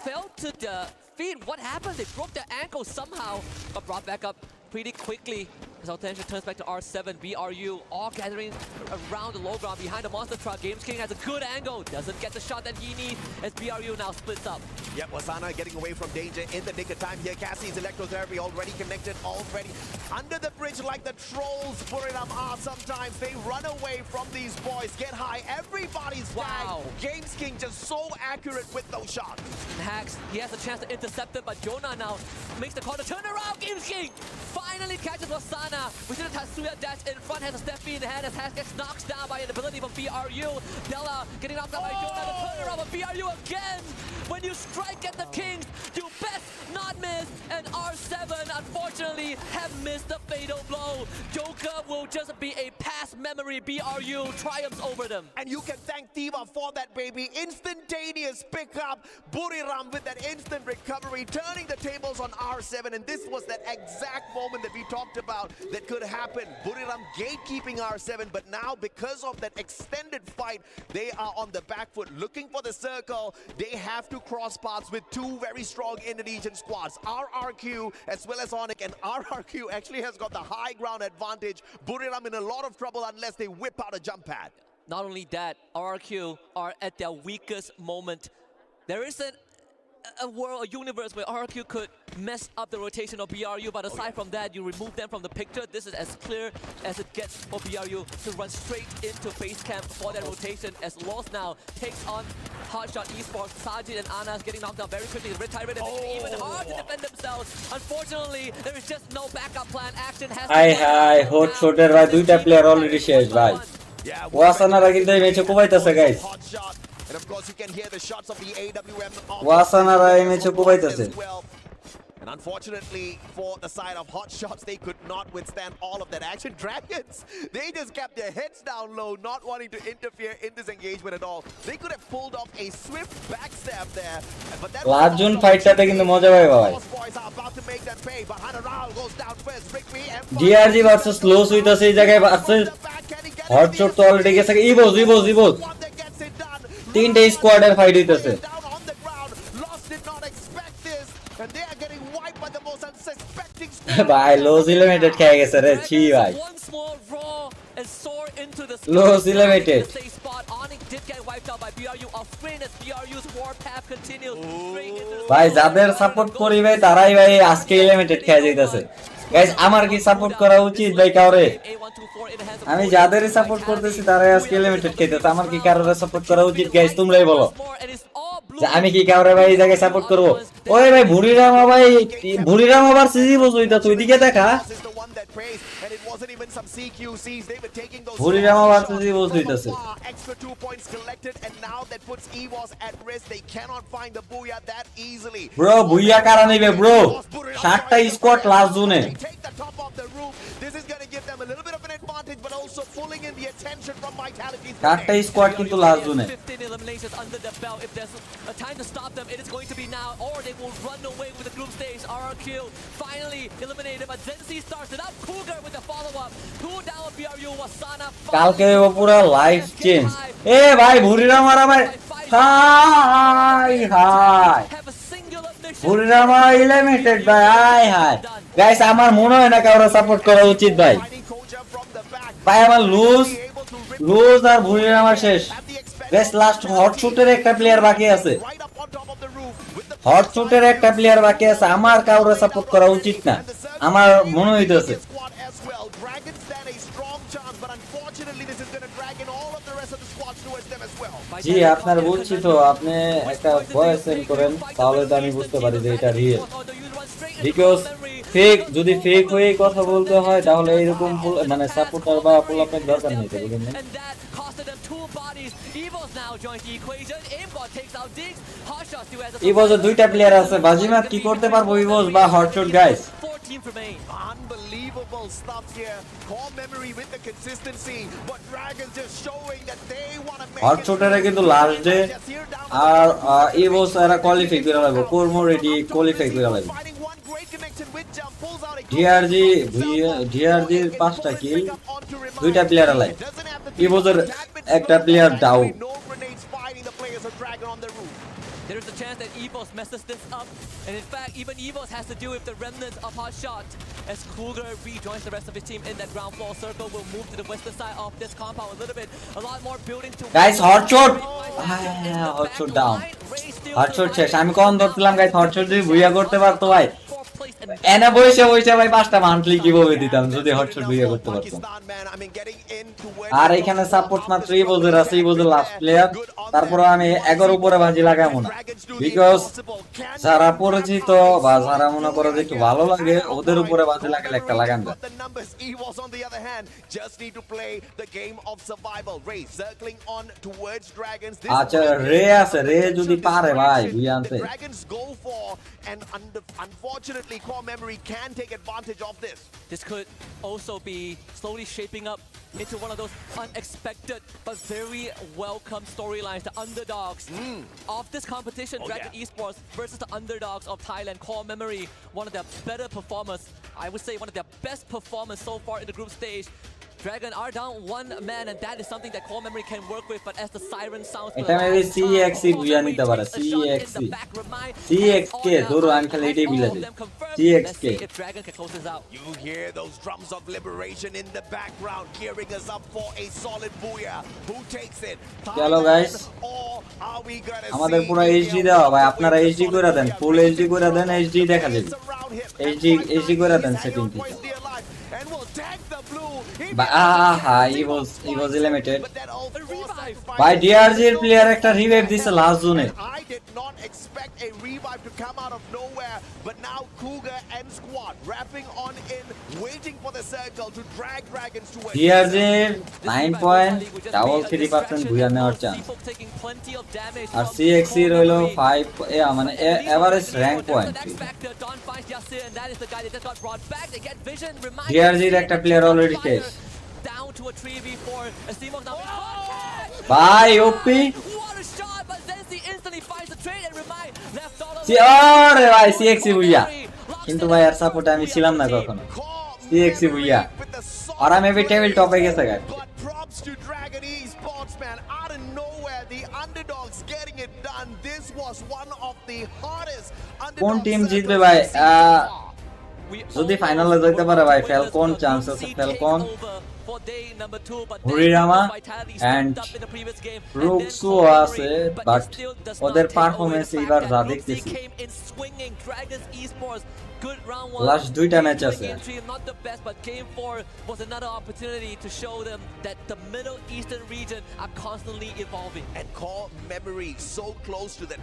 [SPEAKER 14] fell to the feet. What happened? They broke their ankle somehow, but brought back up pretty quickly. As our attention turns back to R7, BRU, all gathering around the low ground behind the monster truck. Games King has a good angle, doesn't get the shot that he needs as BRU now splits up.
[SPEAKER 15] Yep, Wasana getting away from danger in the nick of time here. Cassie's electrotherapy already connected, already under the bridge like the trolls. Buriram are sometimes. They run away from these boys, get high, everybody's tagged. Games King just so accurate with those shots.
[SPEAKER 14] Hacks, he has a chance to intercept it, but Jonah now makes the call to turn around. Games King finally catches Wasana. We see the Tatsuya dash in front, has a step in the hand as Hax gets knocked down by an ability from BRU. Della getting knocked down by Jonah, the turnaround of BRU again. When you strike at the Kings, you best not miss, and R7 unfortunately have missed the fatal blow. Joker will just be a pass last memory, BRU triumphs over them.
[SPEAKER 15] And you can thank Tiva for that, baby. Instantaneous pickup. Buriram with that instant recovery, turning the tables on R7. And this was that exact moment that we talked about that could happen. Buriram gatekeeping R7, but now because of that extended fight, they are on the back foot, looking for the circle. They have to cross paths with two very strong Indonesian squads, RRQ as well as Onyx. And RRQ actually has got the high ground advantage. Buriram in a lot of trouble unless they whip out a jump pad.
[SPEAKER 14] Not only that, RRQ are at their weakest moment. There isn't a world, a universe where RRQ could mess up the rotation of BRU, but aside from that, you remove them from the picture. This is as clear as it gets for BRU to run straight into base camp for their rotation, as Lost now takes on Hotshot Esports. Sajid and Anas getting knocked down very quickly. The Red Tyrant is making it even hard to defend themselves. Unfortunately, there is just no backup plan. Action has
[SPEAKER 4] হাই হট শটের ভাই দুইটা player already শেষ ভাই ওয়াসানারা কিন্তু এই ম্যাচে কোবাইতেছে guys
[SPEAKER 15] And of course, you can hear the shots of the AWM.
[SPEAKER 4] ওয়াসানারা এই ম্যাচে কোবাইতেছে
[SPEAKER 15] And unfortunately, for the side of Hot Shots, they could not withstand all of that action. Dragons, they just kept their heads down low, not wanting to interfere in this engagement at all. They could have pulled off a swift backstab there. But that
[SPEAKER 4] last zone ফাইটটাতে কিন্তু মজা পাবে ভাই
[SPEAKER 15] boys are about to make that pay. But Hanaral goes down first. Rigby and
[SPEAKER 4] DRG versus lose হইতাছে এই জায়গায় versus hotshot তো already গেছে ইবোজ তিনটে স্কোয়াডের ফাইট হইতাছে
[SPEAKER 15] and they are getting wiped by the most unsuspecting
[SPEAKER 4] ভাই লোস এলিমিনেটেড খেয়ে গেছে রে ছি ভাই লোস এলিমিনেটেড ভাই যাদের সাপোর্ট করি ভাই তারাই ভাই আজকে এলিমিনেটেড খেয়ে যাইতাছে গাইস আমার কি সাপোর্ট করা উচিত ভাই কাউরে আমি যাদেরই সাপোর্ট করতেছি তারাই আজকে এলিমিনেটেড খেতেছে আমার কি কারোর সাপোর্ট করা উচিত গাইস তোমরাই বলো আমি কি কাউরে ভাই এই জায়গায় সাপোর্ট করব ওই ভাই ভুরিরাম আবার সিজি বসইতা তুই দিকে দেখা ভুরিরাম আবার CG বসইতাছে
[SPEAKER 15] extra 2 points collected and now that puts EVOS at risk. They cannot find the booyah that easily.
[SPEAKER 4] Bro, booyah kara nibe bro. 7টা স্কোয়াড লাস্ট জোনে
[SPEAKER 15] Take the top of the roof. This is going to give them a little bit of an advantage but also pulling in the attention from Vitality.
[SPEAKER 4] 7টা squad কিন্তু last জোনে
[SPEAKER 14] 15 eliminations under the belt. If there's a time to stop them, it is going to be now, or they will run away with the group stage. RRQ finally eliminated, but Zenzi starts it up. Cougar with the follow-up. 2 down, BRU, Wasana.
[SPEAKER 4] কালকে পুরো life change এ ভাই ভুরিরাম মারা ভাই high high ভুরিরাম eliminated ভাই high hi guys আমার মনে হয় না কারো সাপোর্ট করা উচিত ভাই ভাই আমার লুজ আর ভুরিরাম শেষ গাইস লাস্ট হটশুটের একটা প্লেয়ার বাকি আছে হটশুটের একটা প্লেয়ার বাকি আছে আমার কাউরে সাপোর্ট করা উচিত না আমার মনে হইতেছে জি আপনার বলছি তো আপনি একটা ভয়েস সেন্ড করেন তাহলে তো আমি বুঝতে পারি যে এটা রিয়েল বিকজ ফেক যদি ফেক হয়ে কথা বলতে হয় তাহলে এরকম মানে সাপোর্টার বা পোলাপের দরকার নেই তো বুঝলেন ইভোজের দুইটা প্লেয়ার আছে বাজিমাত কি করতে পারবো ইভোজ বা hotshot guys
[SPEAKER 15] Unbelievable stuff here. Core memory with the consistency, but Dragons just showing that they want to make
[SPEAKER 4] হটশটের কিন্তু লাস্ট ডে আর ইভোজ এরা কোয়ালিফাই করে লাগবে কোরমো রেডি কোয়ালিফাই করে লাগবে ডিআরজির 5টা কিল দুইটা প্লেয়ার আলাই ইভোজের একটা player down
[SPEAKER 14] There is a chance that EVOS messes this up, and in fact, even EVOS has to deal with the remnants of Hot Shot as Cougar rejoins the rest of his team in that ground floor circle. Will move to the western side of this compound a little bit. A lot more building to.
[SPEAKER 4] Guys, hotshot down. Hotshot শেষ আমি কোন ধরছিলাম guys hotshot যদি বুইয়া করতে পারতো ভাই এনা বসে ভাই 5টা মান্থলি কিভাবে দিতাম যদি হটশট বুইয়া করতে পারতাম আর এখানে সাপোর্ট মাত্র ইভোজের আছে ইভোজের লাস্ট প্লেয়ার তারপর আমি 11 উপরে বাজি লাগামু না বিকজ যারা পরিচিত বা যারা মনে করে যে একটু ভালো লাগে ওদের উপরে বাজি লাগালে একটা লাগান যায় আচ্ছা রে আছে রে যদি পারে ভাই বুইয়া আনতে
[SPEAKER 15] score, and unfortunately, Core Memory can take advantage of this.
[SPEAKER 14] This could also be slowly shaping up into one of those unexpected but very welcome storylines. The underdogs of this competition, Dragon Esports versus the underdogs of Thailand, Core Memory, one of their better performers. I would say one of their best performers so far in the group stage. Dragon are down one man, and that is something that Core Memory can work with. But as the siren sounds,
[SPEAKER 4] এটা maybe সিএক্সি বুঝা নিতে পারে সিএক্সকে ধরো আমি খালি এটাই বুঝা দিই সিএক্সকে
[SPEAKER 14] if Dragon can close this out.
[SPEAKER 15] You hear those drums of liberation in the background, gearing us up for a solid booyah. Who takes it?
[SPEAKER 4] চলো গাইস আমাদের পুরো এইচডি দাও ভাই আপনারা এইচডি করে দেন ফুল এইচডি করে দেন এইচডি দেখা যাবে এইচডি করে দেন সেটিংটি he was eliminated by DRG এর প্লেয়ার একটা রিভাইভ দিছে লাস্ট জোনে
[SPEAKER 15] I did not expect a revive to come out of nowhere, but now Cougar and squad wrapping on in, waiting for the circle to drag dragons to
[SPEAKER 4] DRG 9 point double 3% বুয়া নেওয়ার chance আর CXC রইলো 5 মানে average rank point DRG এর একটা player already শেষ
[SPEAKER 14] down to a 3v4. Asimov now
[SPEAKER 4] bye OP.
[SPEAKER 14] What a shot, but Zenzi instantly finds the trade and remind left all
[SPEAKER 4] আরে ভাই CXC বুইয়া কিন্তু ভাই আর সাপোর্ট আমি ছিলাম না কখনো CXC বুইয়া আর আমি মেবি টেবিল টপে গেছে guys
[SPEAKER 15] props to Dragon Esports, man. Out of nowhere, the underdogs getting it done. This was one of the hardest
[SPEAKER 4] কোন টিম জিতবে ভাই যদি ফাইনালে যাইতে পারে ভাই ফ্যালকন চান্স আছে ফ্যালকন হরিরামা এন্ড রুকসু আছে বাট ওদের পারফরম্যান্স এবার যা দেখতেছি
[SPEAKER 14] good round
[SPEAKER 4] last দুইটা ম্যাচ আছে
[SPEAKER 14] not the best, but game 4 was another opportunity to show them that the Middle Eastern region are constantly evolving.
[SPEAKER 15] And Core Memory so close to that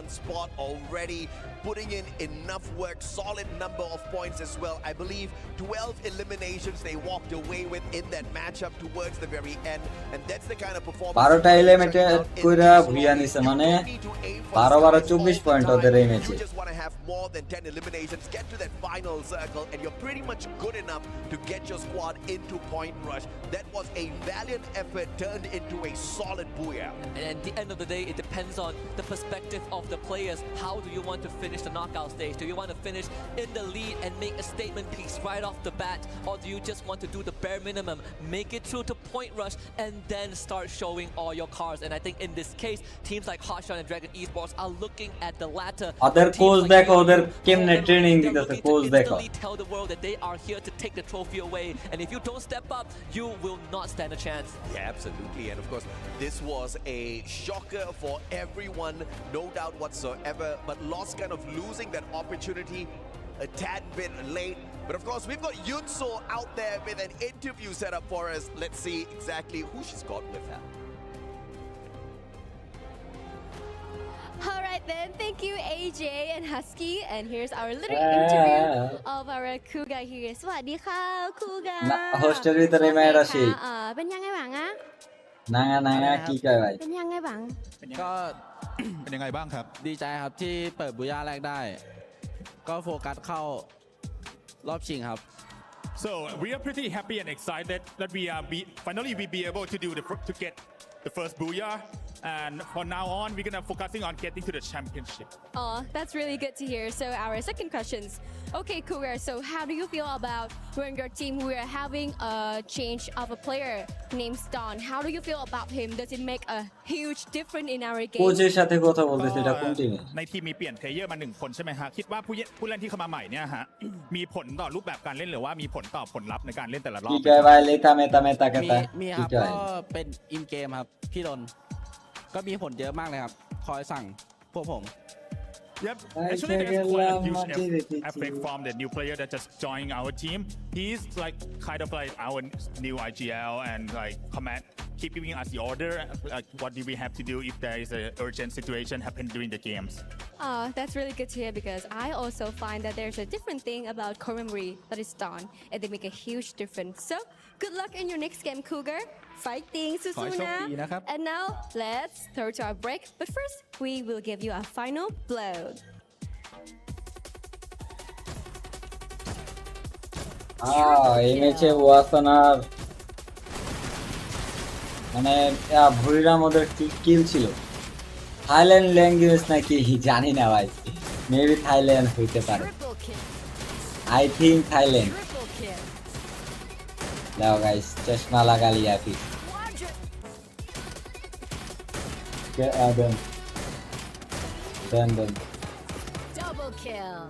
[SPEAKER 15] #1 spot already, putting in enough work, solid number of points as well. I believe 12 eliminations they walked away with in that matchup towards the very end, and that's the kind of performance
[SPEAKER 4] 12টা eliminate কইরা booyah নিছে মানে 12 24 point ওদের এই ম্যাচে
[SPEAKER 15] just want to have more than 10 eliminations, get to that final circle, and you're pretty much good enough to get your squad into point rush. That was a valiant effort turned into a solid booyah.
[SPEAKER 14] And at the end of the day, it depends on the perspective of the players. How do you want to finish the knockout stage? Do you want to finish in the lead and make a statement piece right off the bat, or do you just want to do the bare minimum, make it through to point rush, and then start showing all your cards? And I think in this case, teams like Hotshot and Dragon Esports are looking at the latter.
[SPEAKER 4] Other coach দেখো ওদের কেমনে training দিতেছে coach দেখো
[SPEAKER 14] tell the world that they are here to take the trophy away, and if you don't step up, you will not stand a chance.
[SPEAKER 15] Yeah, absolutely. And of course, this was a shocker for everyone, no doubt whatsoever, but Lost kind of losing that opportunity a tad bit late. But of course, we've got Yunso out there with an interview set up for us. Let's see exactly who she's got with her.
[SPEAKER 17] All right then, thank you AJ and Husky, and here's our little interview of our Cougar here. สวัสดีค่ะ Cougar
[SPEAKER 4] นะโฮสต์วิตรีแม่ราชี
[SPEAKER 17] เป็นยังไงบ้างอะ
[SPEAKER 4] นางกี่ไก่ไว้
[SPEAKER 17] เป็นยังไงบ้าง
[SPEAKER 18] ก็เป็นยังไงบ้างครับดีใจครับที่เปิดบูย่าแรกได้ก็โฟกัสเข้ารอบชิงครับ
[SPEAKER 19] So we are pretty happy and excited that we finally be able to to get the first booyah, and from now on we're gonna focusing on getting to the championship.
[SPEAKER 17] Oh, that's really good to hear. So our second questions. Okay, Cougar, so how do you feel about when your team we are having a change of a player named Ston? How do you feel about him? Does it make a huge difference in our game?
[SPEAKER 4] โค้ชসাথে কথা বলতেছে এটা কোন টিমে
[SPEAKER 19] ในทีมมีเปลี่ยนเพลเยอร์มา1คนใช่ไหมฮะคิดว่าผู้เล่นที่เข้ามาใหม่เนี่ยฮะมีผลต่อรูปแบบการเล่นหรือว่ามีผลต่อผลลัพธ์ในการเล่นแต่ละรอบ
[SPEAKER 4] কি কয় ভাই লেতা মেতা কথা
[SPEAKER 18] มีครับก็เป็นอินเกมครับพี่ดนก็มีผลเยอะมากเลยครับคอยสั่งพวกผม
[SPEAKER 19] Yep, actually there's quite a huge effect from the new player that just joined our team. He's like kind of like our new IGL and like keep giving us the order, like what do we have to do if there is an urgent situation happen during the games.
[SPEAKER 17] That's really good to hear, because I also find that there's a different thing about core memory that is done, and they make a huge difference. So good luck in your next game, Cougar. Fighting, Susuna. And now let's throw to our break. But first, we will give you a final blow.
[SPEAKER 4] এই ম্যাচে ওয়াসানার মানে ভুরিরাম ওদের কিল ছিল Thailand language নাকি জানি না ভাই maybe Thailand হইতে পারে আই থিঙ্ক থাইল্যান্ড দাও গাইস চশমা লাগা লিয়া ফির দেন
[SPEAKER 9] Double kill.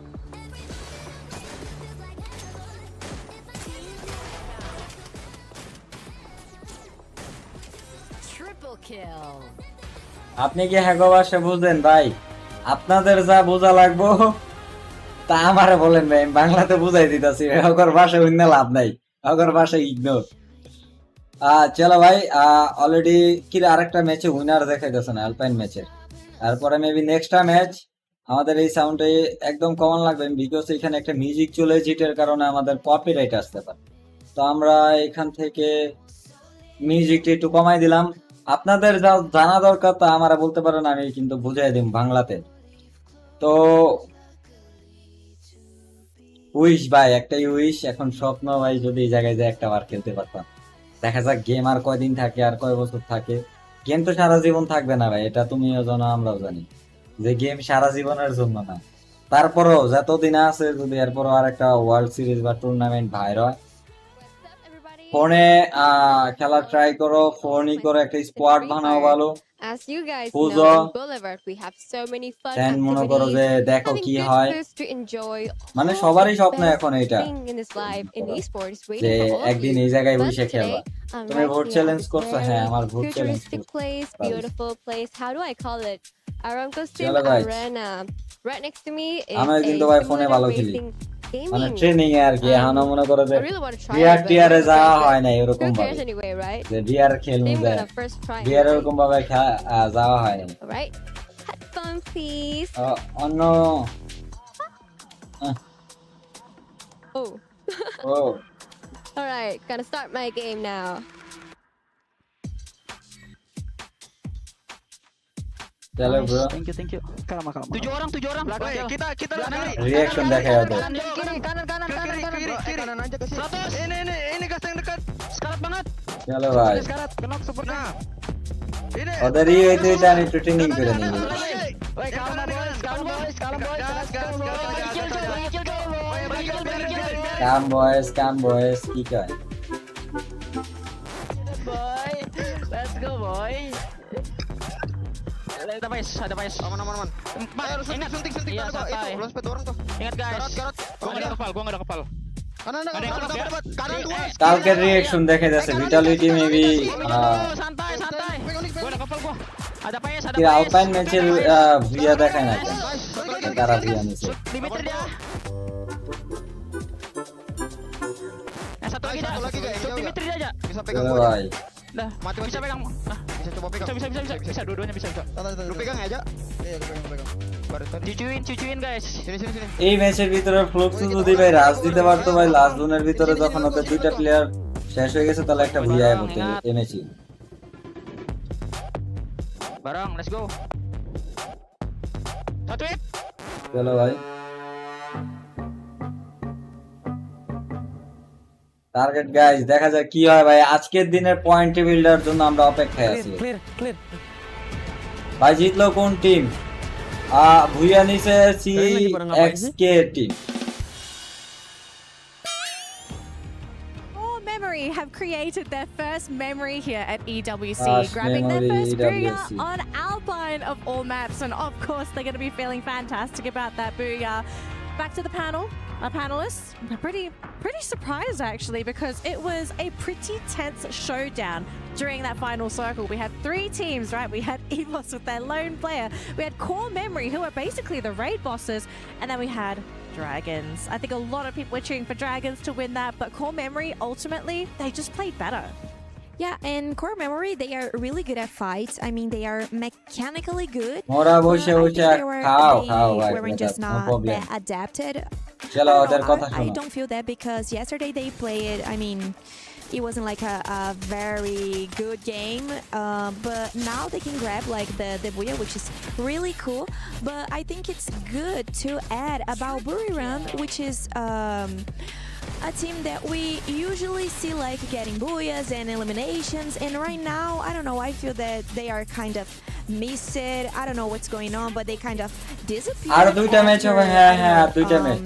[SPEAKER 9] Triple kill.
[SPEAKER 4] আপনি কি হ্যাগো ভাষা বুঝেন ভাই আপনাদের যা বোঝা লাগবো তা আমারে বলেন ভাই বাংলাতে বুঝাই দিতেছি হগর ভাষা অন্য লাভ নাই হগর ভাষা ইগনোর চলো ভাই অলরেডি কি আরেকটা ম্যাচে উইনার দেখা গেছে না আলপাইন ম্যাচের তারপরে মেবি নেক্সটটা ম্যাচ আমাদের এই সাউন্ডে একদম কমন লাগবে বিকজ এখানে একটা মিউজিক চলে যেটার কারণে আমাদের কপিরাইট আসতে পারে তো আমরা এখান থেকে মিউজিকটা একটু কমাই দিলাম আপনাদের যা জানা দরকার তা আমরা বলতে পারেন আমি কিন্তু বুঝাই দিই বাংলাতে তো উইশ ভাই একটাই উইশ এখন স্বপ্ন ভাই যদি এই জায়গায় যে একটা বার খেলতে পারতাম দেখা যাক গেম আর কয়দিন থাকে আর কয় বছর থাকে গেম তো সারা জীবন থাকবে না ভাই এটা তুমিও জানো আমরাও জানি যে গেম সারা জীবনের জন্য না তারপরও যতদিন আছে যদি এরপরও আর একটা ওয়ার্ল্ড সিরিজ বা টুর্নামেন্ট বাইর হয় ফোনে খেলা ট্রাই করো ফোনই করে একটা স্কোয়াড বানাও ভালো
[SPEAKER 17] As you guys
[SPEAKER 4] Puzo.
[SPEAKER 17] know, in Boulevard we have so many fun
[SPEAKER 4] Then মনে করো যে
[SPEAKER 17] activities.
[SPEAKER 4] দেখো
[SPEAKER 17] Having
[SPEAKER 4] কি
[SPEAKER 17] good
[SPEAKER 4] হয়
[SPEAKER 17] foods to enjoy.
[SPEAKER 4] মানে
[SPEAKER 17] All
[SPEAKER 4] সবারই
[SPEAKER 17] the
[SPEAKER 4] স্বপ্ন
[SPEAKER 17] best
[SPEAKER 4] এখন এটা
[SPEAKER 17] thing in this life in esports
[SPEAKER 4] যে
[SPEAKER 17] waiting for all of
[SPEAKER 4] একদিন
[SPEAKER 17] you.
[SPEAKER 4] এই জায়গায়
[SPEAKER 17] But
[SPEAKER 4] বসে খেলবা
[SPEAKER 17] today, I'm
[SPEAKER 4] তুমি
[SPEAKER 17] right
[SPEAKER 4] vote
[SPEAKER 17] here
[SPEAKER 4] challenge
[SPEAKER 17] at
[SPEAKER 4] করছো
[SPEAKER 17] this
[SPEAKER 4] হ্যাঁ
[SPEAKER 17] very
[SPEAKER 4] আমার vote challenge
[SPEAKER 17] futuristic place, beautiful place. How do I call it? Aramco Sim
[SPEAKER 4] চলো guys।
[SPEAKER 17] Arena. Right next to me is
[SPEAKER 4] আমি
[SPEAKER 17] a
[SPEAKER 4] কিন্তু ভাই ফোনে
[SPEAKER 17] simulator
[SPEAKER 4] ভালো খেলি
[SPEAKER 17] racing
[SPEAKER 4] মানে
[SPEAKER 17] gaming.
[SPEAKER 4] ট্রেনিং এ আর কি এখন মনে করো যে
[SPEAKER 17] I really want to try
[SPEAKER 4] BR
[SPEAKER 17] it, but
[SPEAKER 4] টিআরে
[SPEAKER 17] who
[SPEAKER 4] যাওয়া
[SPEAKER 17] cares?
[SPEAKER 4] হয় না এরকম
[SPEAKER 17] Who
[SPEAKER 4] ভাবে
[SPEAKER 17] cares anyway, right?
[SPEAKER 4] যে বিআর খেলবো
[SPEAKER 17] I'm
[SPEAKER 4] যে
[SPEAKER 17] gonna first try it,
[SPEAKER 4] BR
[SPEAKER 17] right?
[SPEAKER 4] এরকম ভাবে যাওয়া হয় না
[SPEAKER 17] All right. Headphone, please.
[SPEAKER 4] অন্য
[SPEAKER 17] Oh.
[SPEAKER 4] ও
[SPEAKER 17] All right, gonna start my game now.
[SPEAKER 4] চলো bro
[SPEAKER 13] Thank you. Kalma. 7 orang. Belakang. Kita
[SPEAKER 4] reaction দেখাই ওদের
[SPEAKER 13] kanan aja ke sini. 100. Ini gas yang dekat. Sekarat banget.
[SPEAKER 4] চলো ভাই
[SPEAKER 13] Sekarat. Kenok sempurna.
[SPEAKER 4] ওদেরই হয়তো এটা আমি একটু ট্রেনিং করে নিই
[SPEAKER 13] Woi, kalem boys. Gas.
[SPEAKER 4] কাম বয়েস কি কয়
[SPEAKER 13] Boy. Let's go, boy. Ada pais. Aman. Ingat, suntik. Iya, santai. Itu, spot orang tuh. Ingat guys. Garot. Gua enggak ada kepal. Kanan dapat. Kanan dua.
[SPEAKER 4] কালকের reaction দেখা যাচ্ছে vitality maybe
[SPEAKER 13] Santai. Gua ada kepal gua. Ada pais.
[SPEAKER 4] কি alpine ম্যাচের Villa দেখায় না কেন তারা Villa নিছে
[SPEAKER 13] Dimeter dia. Satu lagi guys. Dimeter dia aja. Bisa
[SPEAKER 4] চলো ভাই
[SPEAKER 13] Dah, bisa pegang. Bisa coba pegang. Bisa dua-duanya bisa. Lu pegang aja. Iya, lu pegang. Cucuin guys. Sini.
[SPEAKER 4] এই ম্যাচের ভিতরে ফ্লুক্স যদি ভাই রাজ দিতে পারতো ভাই লাস্ট জোনের ভিতরে যখন ওদের দুইটা প্লেয়ার শেষ হয়ে গেছে তাহলে একটা ভিআই করতে এনেছি
[SPEAKER 13] Barang, let's go. Satu hit.
[SPEAKER 4] চলো ভাই টার্গেট গাইস দেখা যাক কি হয় ভাই আজকের দিনের পয়েন্ট টেবিলটার জন্য আমরা অপেক্ষায় আছি
[SPEAKER 13] Clear.
[SPEAKER 4] ভাই জিতলো কোন টিম ভুইয়া নিচে সিএক্সকে team
[SPEAKER 1] Memory have created their first memory here at EWC,
[SPEAKER 4] First
[SPEAKER 1] grabbing their
[SPEAKER 4] memory,
[SPEAKER 1] first booyah
[SPEAKER 4] EWC.
[SPEAKER 1] on Alpine of all maps, and of course they're going to be feeling fantastic about that booyah. Back to the panel, our panelists. Pretty surprised actually because it was a pretty tense showdown during that final circle. We had three teams, right? We had EVOS with their lone player. We had Core Memory, who are basically the raid bosses, and then we had Dragons. I think a lot of people were cheering for Dragons to win that, but Core Memory, ultimately, they just played better.
[SPEAKER 2] Yeah, and Core Memory, they are really good at fights. I mean, they are mechanically good.
[SPEAKER 4] মোরা
[SPEAKER 2] but
[SPEAKER 4] বসে
[SPEAKER 2] I think
[SPEAKER 4] বসে
[SPEAKER 2] they
[SPEAKER 4] খাও ভাই
[SPEAKER 2] weren't just
[SPEAKER 4] no
[SPEAKER 2] not
[SPEAKER 4] problem
[SPEAKER 2] that adapted.
[SPEAKER 4] চলো
[SPEAKER 2] I don't
[SPEAKER 4] ওদের
[SPEAKER 2] know,
[SPEAKER 4] কথা
[SPEAKER 2] I
[SPEAKER 4] শোনো
[SPEAKER 2] don't feel that because yesterday they played, I mean, it wasn't like a very good game, but now they can grab like the booyah, which is really cool. But I think it's good to add about Buriram, which is a team that we usually see like getting booyahs and eliminations, and right now, I don't know, I feel that they are kind of missed it. I don't know what's going on, but they kind of disappeared.
[SPEAKER 4] আর দুইটা match হবে, হ্যাঁ হ্যাঁ দুইটা match.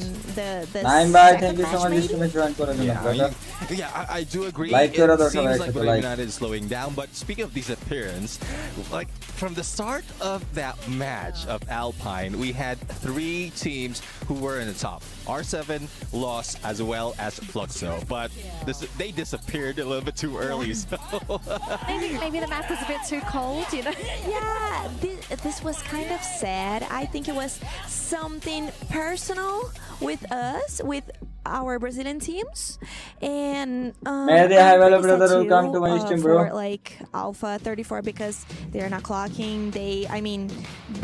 [SPEAKER 2] The
[SPEAKER 4] Naim ভাই
[SPEAKER 2] second
[SPEAKER 4] thank you so
[SPEAKER 2] match
[SPEAKER 4] much
[SPEAKER 2] maybe?
[SPEAKER 3] Yeah, I do agree.
[SPEAKER 4] Like
[SPEAKER 3] It seems like Bangla United is slowing down. But speaking of disappearance, like from the start of that match of Alpine, we had 3 teams who were in the top. R7 lost as well as Fluxo, but they disappeared a little bit too early. So.
[SPEAKER 1] maybe the map was a bit too cold, you know?
[SPEAKER 2] Yeah, this was kind of sad. I think it was something personal with us, with our Brazilian teams, and
[SPEAKER 4] Mehdi, hi,
[SPEAKER 2] I'm
[SPEAKER 4] hello,
[SPEAKER 2] pretty
[SPEAKER 4] brother.
[SPEAKER 2] sad too,
[SPEAKER 4] Welcome to my stream, bro.
[SPEAKER 2] for like Alpha 34 because they're not clocking.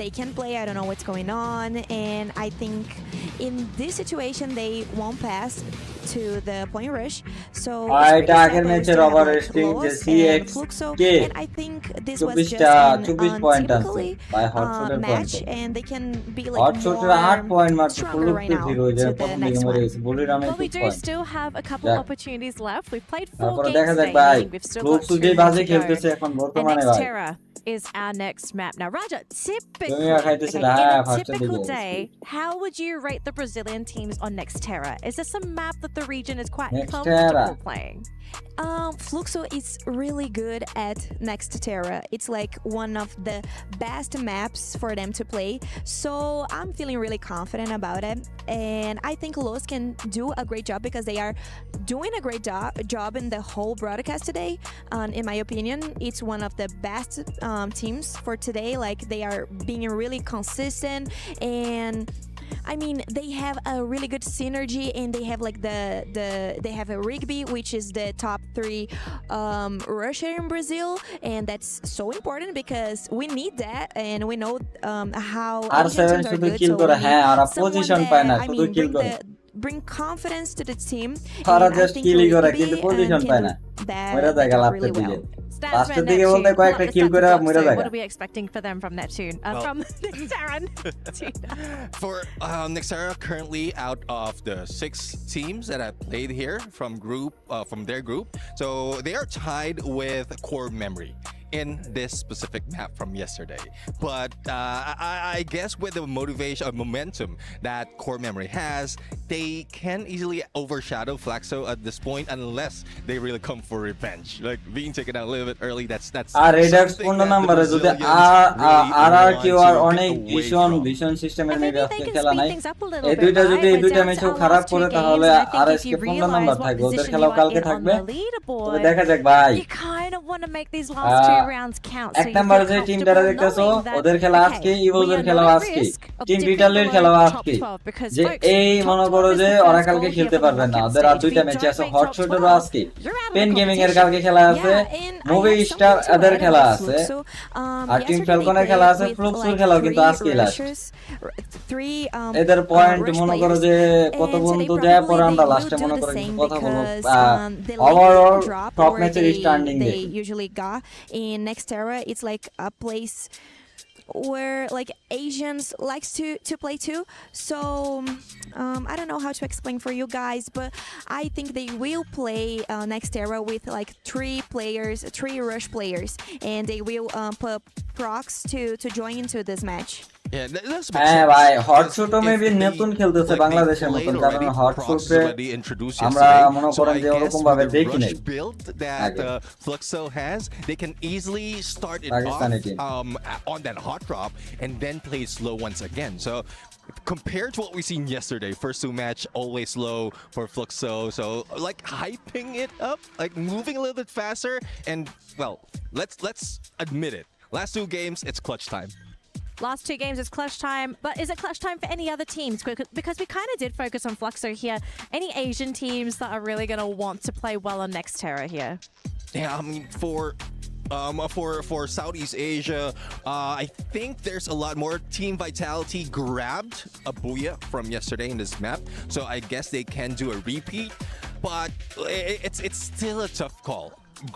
[SPEAKER 2] They can play. I don't know what's going on, and I think in this situation they won't pass to the point rush. So
[SPEAKER 4] I
[SPEAKER 2] it's pretty sad that we
[SPEAKER 4] match
[SPEAKER 2] still have,
[SPEAKER 4] over
[SPEAKER 2] like,
[SPEAKER 4] resting the
[SPEAKER 2] Loas and
[SPEAKER 4] CX
[SPEAKER 2] Fluxo,
[SPEAKER 4] K.
[SPEAKER 2] and I think this was
[SPEAKER 4] 24
[SPEAKER 2] just an
[SPEAKER 4] point
[SPEAKER 2] untypically
[SPEAKER 4] by Hotshot
[SPEAKER 2] match, and they can be like
[SPEAKER 4] Hotshot
[SPEAKER 2] more
[SPEAKER 4] 8 point মাত্র
[SPEAKER 2] stronger right now
[SPEAKER 4] hero
[SPEAKER 2] to
[SPEAKER 4] যে
[SPEAKER 2] the
[SPEAKER 4] প্রথম
[SPEAKER 2] next
[SPEAKER 4] দিকে মরে
[SPEAKER 2] one.
[SPEAKER 4] গেছে বুলিরামে
[SPEAKER 1] Well, we
[SPEAKER 4] 2
[SPEAKER 1] do
[SPEAKER 4] point
[SPEAKER 1] still have a couple
[SPEAKER 4] Yeah.
[SPEAKER 1] opportunities left. We've played 4
[SPEAKER 4] তারপরে
[SPEAKER 1] games
[SPEAKER 4] দেখা যাক
[SPEAKER 1] today,
[SPEAKER 4] ভাই
[SPEAKER 1] meaning we've still got
[SPEAKER 4] ফ্লুক্সু
[SPEAKER 1] 2
[SPEAKER 4] যে
[SPEAKER 1] more
[SPEAKER 4] বাজে
[SPEAKER 1] to go.
[SPEAKER 4] খেলতেছে এখন
[SPEAKER 1] And
[SPEAKER 4] বর্তমানে
[SPEAKER 1] next
[SPEAKER 4] ভাই
[SPEAKER 1] Terra is our next map. Now, Raja, typically,
[SPEAKER 4] Dunia খাইতেছিল,
[SPEAKER 1] in
[SPEAKER 4] হ্যাঁ,
[SPEAKER 1] a
[SPEAKER 4] first এর
[SPEAKER 1] typical
[SPEAKER 4] দিকে।
[SPEAKER 1] day, how would you rate the Brazilian teams on next Terra? Is this a map that the region is quite
[SPEAKER 4] Next
[SPEAKER 1] comfortable
[SPEAKER 4] Terra.
[SPEAKER 1] playing?
[SPEAKER 2] Fluxo is really good at Next Terra. It's like one of the best maps for them to play. So I'm feeling really confident about it. And I think Los can do a great job because they are doing a great job in the whole broadcast today. In my opinion, it's one of the best teams for today. Like they are being really consistent, and I mean they have a really good synergy, and they have like they have a Rigby, which is the top 3 rusher in Brazil, and that's so important because we need that, and we know how
[SPEAKER 4] R7
[SPEAKER 2] Asian teams are
[SPEAKER 4] শুধু
[SPEAKER 2] good,
[SPEAKER 4] kill
[SPEAKER 2] so
[SPEAKER 4] করে
[SPEAKER 2] we
[SPEAKER 4] হ্যাঁ
[SPEAKER 2] need
[SPEAKER 4] আর
[SPEAKER 2] someone
[SPEAKER 4] position
[SPEAKER 2] that,
[SPEAKER 4] পায় না
[SPEAKER 2] I
[SPEAKER 4] শুধু
[SPEAKER 2] mean,
[SPEAKER 4] কিল করে
[SPEAKER 2] bring confidence to the team.
[SPEAKER 4] তারা
[SPEAKER 2] And I
[SPEAKER 4] just
[SPEAKER 2] think
[SPEAKER 4] কিলই করে
[SPEAKER 2] Rigby,
[SPEAKER 4] কিন্তু পজিশন
[SPEAKER 2] can
[SPEAKER 4] পায়
[SPEAKER 2] do
[SPEAKER 4] না
[SPEAKER 2] that
[SPEAKER 4] মরে যায়
[SPEAKER 2] job
[SPEAKER 4] লাস্টের
[SPEAKER 2] really
[SPEAKER 4] দিকে
[SPEAKER 2] well.
[SPEAKER 4] লাস্টের দিকে বলতে কয়েকটা কিল করে মরে যায়
[SPEAKER 1] What are we expecting for them from Neptune? From Terran?
[SPEAKER 3] For Nexera, currently out of the 6 teams that have played here from their group, so they are tied with Core Memory in this specific map from yesterday. But I guess with the momentum that Core Memory has, they can easily overshadow Flaxo at this point unless they really come for revenge. Like being taken out a little bit early, that's
[SPEAKER 4] আর রেডাক্স 15 নম্বরে যদি আর Q R অনেক vision সিস্টেমের maybe আজকে খেলা নাই এই দুইটা ম্যাচও খারাপ করে তাহলে আর এসকে 15 নম্বর থাকবে ওদের খেলাও কালকে থাকবে তবে দেখা যাক ভাই
[SPEAKER 1] You kind of want to make these last 2 rounds count.
[SPEAKER 4] এক নাম্বার যে টিম যারা দেখতেছো ওদের খেলা আজকে ইভোজের খেলা আজকে টিম বিটালের খেলা আজকে যে এই মনে করো যে ওরা কালকে খেলতে পারবে না ওদের আর দুইটা ম্যাচ আছে হটশটেরও আজকে পেন গেমিং এর কালকে খেলা আছে মুভি স্টার এদের খেলা আছে আর টিম ফ্যালকনের খেলা আছে ফ্লুক্সের খেলাও কিন্তু আজকে লাস্ট এদের পয়েন্ট মনে করো যে কত পর্যন্ত যায় পরে আমরা লাস্টে মনে করো কথা বলবো ওভারঅল টপ ম্যাচের standing
[SPEAKER 2] they usually got in Next Terra. It's like a place where like Asians likes to play too. So I don't know how to explain for you guys, but I think they will play Next Terra with like 3 rush players, and they will put procs to join into this match.
[SPEAKER 4] হ্যাঁ ভাই হটশুটও maybe নতুন খেলতেছে বাংলাদেশের মতন কারণ হটশুটে আমরা মনে করেন যে ওরকম ভাবে দেখি নাই
[SPEAKER 3] Fluxo has, they can easily start it off on that hot drop and then play slow once again. So compared to what we seen yesterday, first 2 match always slow for Fluxo, so like hyping it up, like moving a little bit faster, and well, let's admit it. Last 2 games, it's clutch time.
[SPEAKER 1] Last 2 games is clutch time, but is it clutch time for any other teams? Because we kind of did focus on Fluxo here. Any Asian teams that are really going to want to play well on Next Terra here?
[SPEAKER 3] Yeah, I mean, for Southeast Asia, I think there's a lot more. Team Vitality grabbed a booyah from yesterday in this map, so I guess they can do a repeat, but it's still a tough call.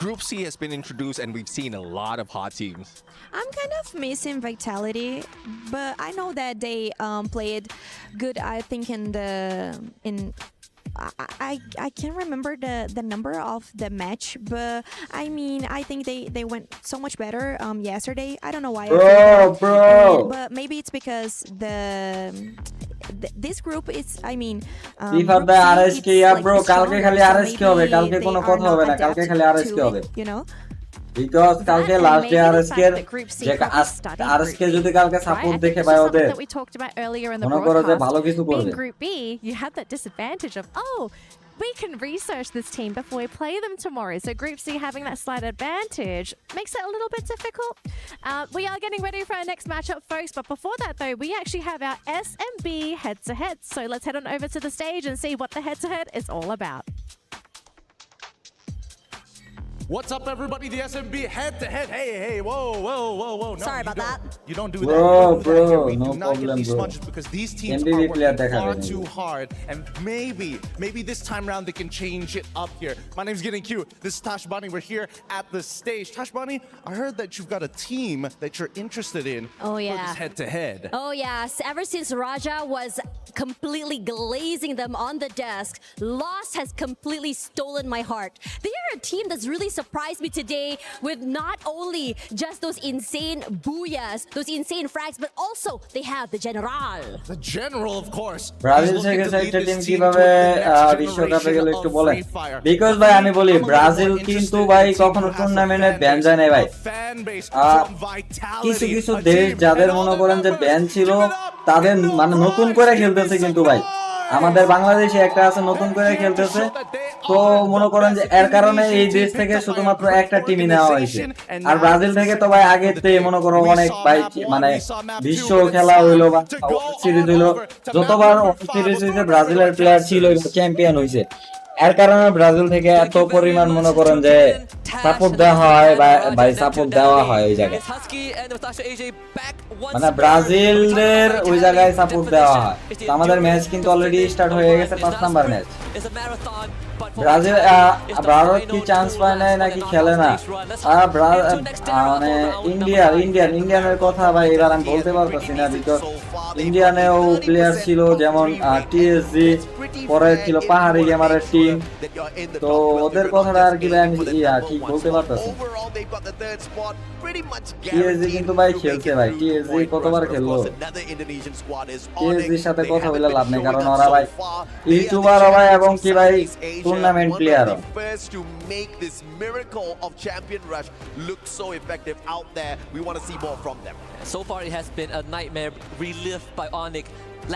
[SPEAKER 3] Group C has been introduced, and we've seen a lot of hot teams.
[SPEAKER 2] I'm kind of missing Vitality, but I know that they played good. I think in I can't remember the number of the match, but I mean I think they went so much better yesterday. I don't know why.
[SPEAKER 4] Bro.
[SPEAKER 2] But maybe it's because this group is, I mean,
[SPEAKER 4] FIFA the RSK bro, কালকে খালি RSK হবে, কালকে কোনো কথা হবে না, কালকে খালি RSK হবে,
[SPEAKER 2] you know.
[SPEAKER 4] Because কালকে last day RSK যে RSK যদি কালকে সাপোর্ট দেখে ভাই ওদের
[SPEAKER 1] that we talked about earlier in the
[SPEAKER 4] মনে করো যে ভালো কিছু
[SPEAKER 1] broadcast.
[SPEAKER 4] করবে।
[SPEAKER 1] In Group B, you have that disadvantage of we can research this team before we play them tomorrow. So Group C having that slight advantage makes it a little bit difficult. We are getting ready for our next matchup, folks. But before that, though, we actually have our SMB head-to-head. So let's head on over to the stage and see what the head-to-head is all about.
[SPEAKER 5] What's up, everybody? The SMB head-to-head. Hey, whoa. No,
[SPEAKER 10] Sorry about that.
[SPEAKER 5] You don't do
[SPEAKER 4] Bro,
[SPEAKER 5] that. You don't do that here. We
[SPEAKER 4] no
[SPEAKER 5] do not get
[SPEAKER 4] problem,
[SPEAKER 5] these
[SPEAKER 4] bro.
[SPEAKER 5] sponges because these teams
[SPEAKER 4] MBB
[SPEAKER 5] are
[SPEAKER 4] player
[SPEAKER 5] working far
[SPEAKER 4] দেখাবে
[SPEAKER 5] too hard. And maybe this time around they can change it up here. My name's Getting Cute. This is Tash Bunny. We're here at the stage. Tash Bunny, I heard that you've got a team that you're interested in
[SPEAKER 10] Oh,
[SPEAKER 5] for
[SPEAKER 10] yeah.
[SPEAKER 5] this head-to-head.
[SPEAKER 10] Oh yes, ever since Raja was completely glazing them on the desk, Lost has completely stolen my heart. They are a team that's really surprised me today with not only just those insane booyahs, those insane frags, but also they have the General.
[SPEAKER 5] The General, of course.
[SPEAKER 4] Brazil থেকে একটা team কিভাবে বিশ্বকাপে গেল একটু বলেন, because ভাই আমি বলি ব্রাজিল কিন্তু ভাই কখনো টুর্নামেন্টে ব্যান যায় না ভাই। কিছু কিছু দেশ যাদের মনে করেন যে ব্যান ছিল তাদের মানে নতুন করে খেলতেছে, কিন্তু ভাই আমাদের বাংলাদেশে একটা আছে নতুন করে খেলতেছে, তো মনে করেন যে এর কারণে এই দেশ থেকে শুধুমাত্র একটা টিমই নেওয়া হয়েছে। আর ব্রাজিল থেকে তো ভাই আগের থেকে মনে করো অনেক ভাই মানে বিশ্ব খেলা হইলো বা সিরিজ হইলো, যতবার সিরিজ হয়েছে ব্রাজিলের প্লেয়ার ছিল চ্যাম্পিয়ন হয়েছে। এর কারণে ব্রাজিল থেকে এত পরিমাণ মনে করেন যে সাপোর্ট দেওয়া হয় বা ভাই সাপোর্ট দেওয়া হয় ওই জায়গায়, মানে ব্রাজিলের ওই জায়গায় সাপোর্ট দেওয়া হয়। আমাদের ম্যাচ কিন্তু অলরেডি স্টার্ট হয়ে গেছে, 5 নাম্বার ম্যাচ। ব্রাজিল ভারত কি চান্স পায় নাই নাকি খেলে না, মানে ইন্ডিয়ানের কথা ভাই এবার আমি বলতে পারতেছি না, বিকজ ইন্ডিয়ানেও প্লেয়ার ছিল যেমন টিএসজি, পরে ছিল পাহাড়ি গেমারের টিম, তো ওদের কথাটা আর কি ভাই আমি ঠিক বলতে পারতেছি। টিএসজি কিন্তু ভাই খেলছে ভাই, টিএসজি কতবার খেললো, টিএসজির সাথে কথা বলে লাভ নেই, কারণ ওরা ভাই ইউটিউবার ভাই এবং কি ভাই tournament player.
[SPEAKER 15] To make this miracle of champion rush look so effective out there. We want to see more from them.
[SPEAKER 14] So far, it has been a nightmare relived by Onyx.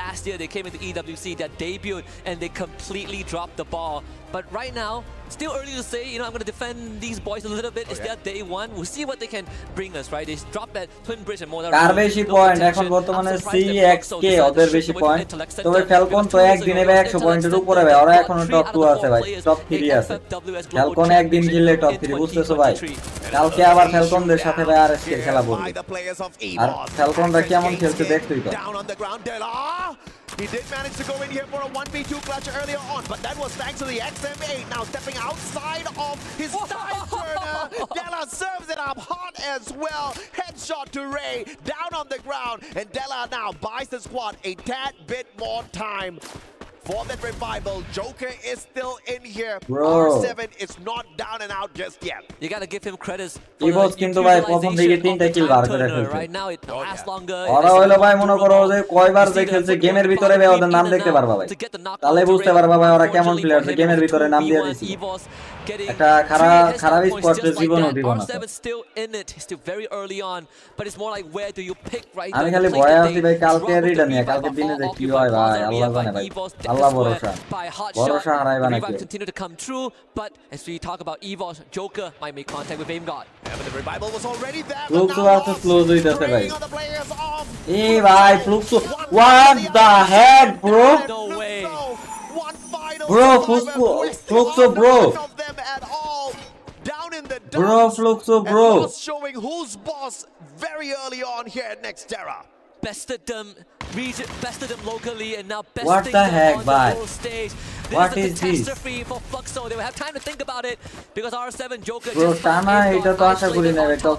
[SPEAKER 14] Last year, they came into EWC, their debut, and they completely dropped the ball. But right now, still early to say, I'm going to defend these boys a little bit. It's their day one. We'll see what they can bring us, right? They dropped at Twin Bridge and more than
[SPEAKER 4] কার বেশি point এখন বর্তমানে CXK ওদের বেশি point, তবে Falcon তো একদিনে ভাই 100 পয়েন্টের উপরে ভাই, ওরা এখনো টপ 2 আছে ভাই, টপ 3 আছে। ফ্যালকন একদিন খেললে টপ 3, বুঝতেছো ভাই? কালকে আবার ফ্যালকনদের সাথে ভাই RSK এর খেলা পড়বে, আর ফ্যালকনরা কেমন খেলছে দেখতেই তো।
[SPEAKER 15] He did manage to go in here for a 1v2 clutch earlier on, but that was thanks to the XM8 now stepping outside of his side turner. Della serves it up hot as well. Headshot to Ray, down on the ground, and Della now buys the squad a tad bit more time. For that revival, Joker is still in here.
[SPEAKER 4] Bro.
[SPEAKER 15] R7 is not down and out just yet.
[SPEAKER 14] You gotta give him credit.
[SPEAKER 4] ইভোস কিন্তু ভাই প্রথম দিকে 3টা কিল বার করে ফেলছে।
[SPEAKER 14] Right now, it lasts longer.
[SPEAKER 4] ওরা হইলো ভাই মনে করো যে কয়বার যে খেলছে গেমের ভিতরে ভাই ওদের নাম দেখতে পারবা ভাই, তাহলে বুঝতে পারবা ভাই ওরা কেমন প্লেয়ার, যে গেমের ভিতরে নাম দিয়ে দিছে। একটা খারাপ স্পোর্টস জীবনও দিব না। আমি খালি ভয় আছি ভাই কালকে রিটার্ন নিয়ে, কালকে দিনে যে কি হয় ভাই আল্লাহ জানে ভাই, আল্লাহ ভরসা হারাইবা নাকি।
[SPEAKER 14] Continue to come true, but as we talk about EVOS, Joker might make contact with Aim God.
[SPEAKER 15] But the revival was already there.
[SPEAKER 4] Flux versus close হইতাছে ভাই। এই ভাই Flux, what the heck bro?
[SPEAKER 14] No way.
[SPEAKER 4] Bro, Flux bro.
[SPEAKER 15] Down in the
[SPEAKER 4] Bro, Flux bro.
[SPEAKER 15] Showing who's boss very early on here at Nextera.
[SPEAKER 14] Bested them locally and now
[SPEAKER 4] What
[SPEAKER 14] besting
[SPEAKER 4] the
[SPEAKER 14] them
[SPEAKER 4] heck,
[SPEAKER 14] on
[SPEAKER 4] bye.
[SPEAKER 14] the world stage.
[SPEAKER 4] What
[SPEAKER 14] is
[SPEAKER 4] is
[SPEAKER 14] a
[SPEAKER 4] this?
[SPEAKER 14] catastrophe for Fluxo. They will have time to think about it because R7 Joker
[SPEAKER 4] Bro,
[SPEAKER 14] just
[SPEAKER 4] টানা এটা তো আশা করি না এটা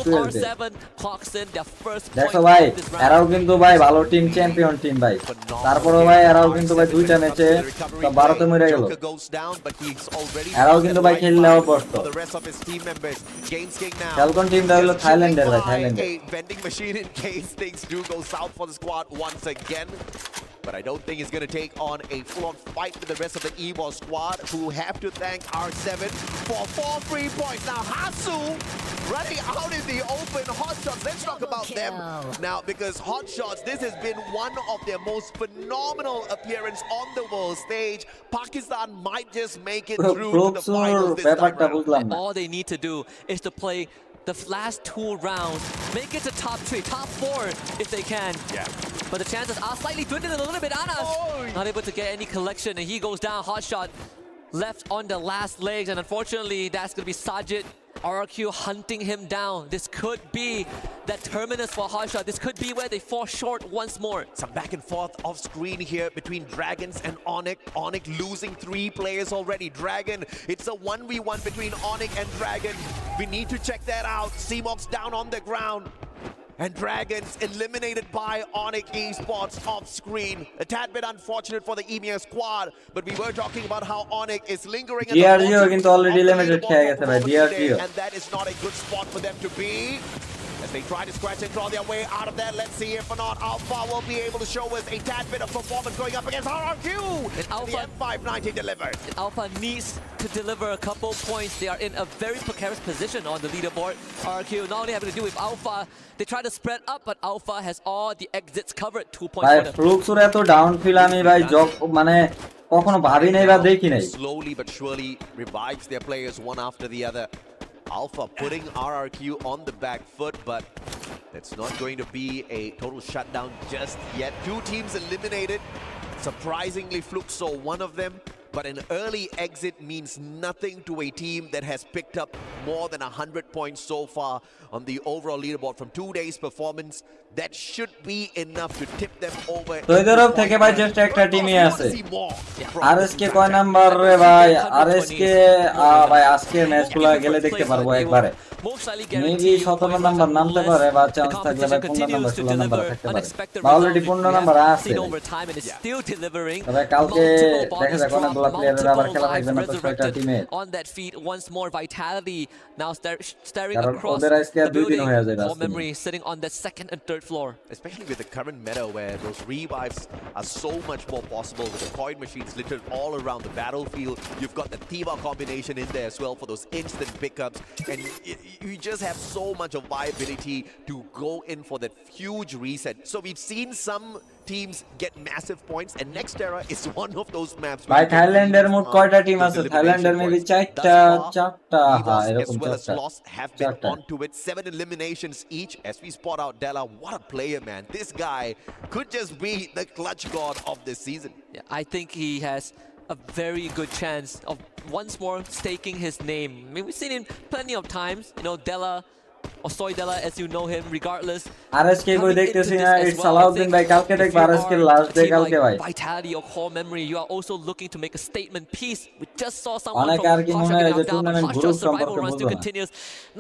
[SPEAKER 4] 12
[SPEAKER 14] R7 clocks in their first
[SPEAKER 4] দেখো
[SPEAKER 14] point
[SPEAKER 4] ভাই
[SPEAKER 14] of this round.
[SPEAKER 4] এরাও কিন্তু ভাই ভালো টিম চ্যাম্পিয়ন টিম ভাই তারপরে ভাই এরাও কিন্তু ভাই দুইটা ম্যাচে তো 12 তে মরে গেল এরাও কিন্তু ভাই খেললে অভ্যস্ত ফ্যালকন টিমটা হলো থাইল্যান্ডের ভাই থাইল্যান্ডের
[SPEAKER 15] vending machine in case things do go south for the squad once again. But I don't think it's going to take on a full-on fight with the rest of the ESPORTS squad, who have to thank R7 for 4 free points. Now Hasu running out in the open. Hot Shots, let's talk about them now, because Hot Shots, this has been one of their most phenomenal appearance on the world stage. Pakistan might just make it through to the finals this time around.
[SPEAKER 14] All they need to do is to play the last 2 rounds, make it to top 3, top 4 if they can.
[SPEAKER 15] Yeah.
[SPEAKER 14] But the chances are slightly dwindling a little bit. Anas not able to get any collection, and he goes down. Hot Shot left on the last legs, and unfortunately, that's going to be Sajid RRQ hunting him down. This could be that terminus for Hot Shot. This could be where they fall short once more.
[SPEAKER 15] Some back and forth off screen here between Dragons and Onyx. Onyx losing 3 players already. Dragon, it's a 1v1 between Onyx and Dragon. We need to check that out. Seamox down on the ground. And Dragons eliminated by Onyx Esports off screen. A tad bit unfortunate for the EMEA squad, but we were talking about how Onyx is lingering at the
[SPEAKER 4] কিন্তু already limited খেয়ে গেছে ভাই DRGO
[SPEAKER 15] and that is not a good spot for them to be. As they try to scratch and claw their way out of that, let's see if or not Alpha will be able to show us a tad bit of performance going up against RRQ.
[SPEAKER 14] And Alpha,
[SPEAKER 15] the M590 delivered.
[SPEAKER 14] Alpha needs to deliver a couple points. They are in a very precarious position on the leaderboard. RRQ not only having to do with Alpha, they try to spread up, but Alpha has all the exits covered. 2 points.
[SPEAKER 4] ভাই ফ্লুক্সুর এত down feel আমি ভাই মানে কখনো ভাবি নাই বা দেখি নাই
[SPEAKER 15] Slowly but surely revives their players one after the other. Alpha putting RRQ on the back foot, but that's not going to be a total shutdown just yet. 2 teams eliminated. Surprisingly, Fluxo one of them. But an early exit means nothing to a team that has picked up more than 100 points so far on the overall leaderboard from 2 days' performance. That should be enough to tip them over.
[SPEAKER 4] তো এদেরও থেকে ভাই just একটা টিমই আছে RSK কয় number রে ভাই RSK ভাই আজকে ম্যাচগুলো গেলে দেখতে পারবো একবারে মেবি 17 নাম্বার নামতে পারে বা চান্স থাকলে ভাই 15 নাম্বার 16 নাম্বার থাকতে পারে বা অলরেডি 15 নাম্বার আছে তবে কালকে দেখা যাক অনেকগুলো প্লেয়ারের আবার খেলা থাকবে না তো ছয়টা টিমে
[SPEAKER 14] on that feet once more. Vitality now staring
[SPEAKER 4] কারণ
[SPEAKER 14] across
[SPEAKER 4] ওদের আজকে
[SPEAKER 14] the
[SPEAKER 4] দুই দিন
[SPEAKER 14] building.
[SPEAKER 4] হয়ে যায়
[SPEAKER 14] Core memory sitting on that second and third floor.
[SPEAKER 15] Especially with the current meta where those revives are so much more possible with the coin machines littered all around the battlefield. You've got the Thiva combination in there as well for those instant pickups, and you just have so much of viability to go in for that huge reset. So we've seen some teams get massive points, and Nextera is one of those maps.
[SPEAKER 4] ভাই থাইল্যান্ডের মোট কয়টা team আছে থাইল্যান্ডের maybe 4টা হ্যাঁ এরকম
[SPEAKER 15] as well as
[SPEAKER 4] 4টা
[SPEAKER 15] Lost have been onto it. 7 eliminations each as we spot out Della. What a player, man. This guy could just be the clutch god of this season.
[SPEAKER 14] Yeah, I think he has a very good chance of once more staking his name. I mean, we've seen him plenty of times, you know, Della or Soy Della as you know him, regardless.
[SPEAKER 4] RSK কই দেখতেছি না it's Salauddin ভাই কালকে দেখব RSK last day কালকে ভাই
[SPEAKER 14] Vitality or core memory, you are also looking to make a statement piece. We just saw someone
[SPEAKER 4] অনেক আর কি মনে হয় যে টুর্নামেন্ট গ্রুপ সম্পর্কে বুঝবো
[SPEAKER 14] continues.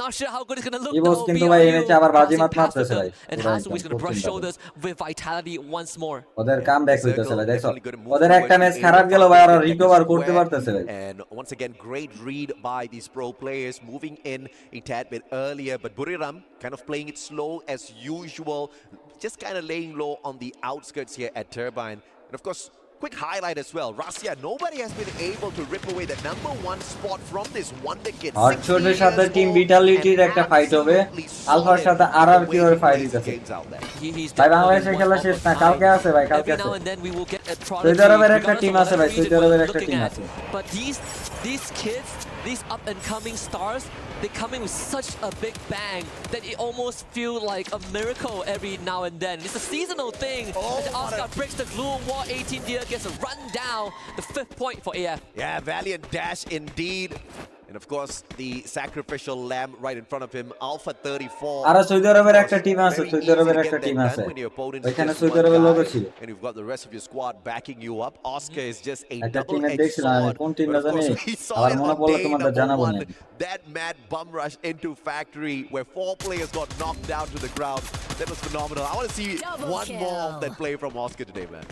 [SPEAKER 14] Not sure how good it's going to look.
[SPEAKER 4] ইভোস কিন্তু ভাই এই ম্যাচে আবার বাজিমাত মারতেছে ভাই
[SPEAKER 14] And Hasu is going to brush shoulders with Vitality once more.
[SPEAKER 4] ওদের কামব্যাক হইতেছে ভাই দেখো ওদের একটা ম্যাচ খারাপ গেল ভাই আর রিকভার করতে পারতেছে ভাই
[SPEAKER 15] And once again great read by these pro players moving in a tad bit earlier, but Buriram kind of playing it slow as usual, just kind of laying low on the outskirts here at Turbine. And of course, quick highlight as well, Rasya, nobody has been able to rip away the #1 spot from this wonder kid.
[SPEAKER 4] হটশটের সাথে team ভিটালিটির একটা fight হবে আলফার সাথে আরআরকিউ এর fight দিতেছে ভাই বাংলাদেশের খেলা শেষ না কালকে আছে ভাই কালকে আছে সৌদি আরবের একটা টিম আছে ভাই সৌদি আরবের একটা টিম আছে
[SPEAKER 14] But these kids, these up and coming stars, they come in with such a big bang that it almost feels like a miracle every now and then. It's a seasonal thing. As Oscar breaks the glue wall, 18 deer gets a run down, the 5th point for AF.
[SPEAKER 15] Yeah, valiant dash indeed. And And of course, the sacrificial lamb right in front of him, Alpha 34.
[SPEAKER 4] আর Saudi আরবের একটা team আছে, Saudi আরবের একটা team আছে ওইখানে Saudi আরবের লোক ছিল
[SPEAKER 15] and you've got the rest of your squad backing you up. Oscar is just a
[SPEAKER 4] একটা টিমে
[SPEAKER 15] double-edged
[SPEAKER 4] দেখছিলাম
[SPEAKER 15] sword.
[SPEAKER 4] কোন টিম না
[SPEAKER 15] But of
[SPEAKER 4] জানি
[SPEAKER 15] course, we saw
[SPEAKER 4] R
[SPEAKER 15] it
[SPEAKER 4] মনে
[SPEAKER 15] on
[SPEAKER 4] পড়লো
[SPEAKER 15] day
[SPEAKER 4] তোমাদের
[SPEAKER 15] number
[SPEAKER 4] জানাবো
[SPEAKER 15] one.
[SPEAKER 4] না
[SPEAKER 15] That mad bum rush into Factory where 4 players got knocked down to the ground. That was phenomenal. I want to see one more of that play from Oscar today, man.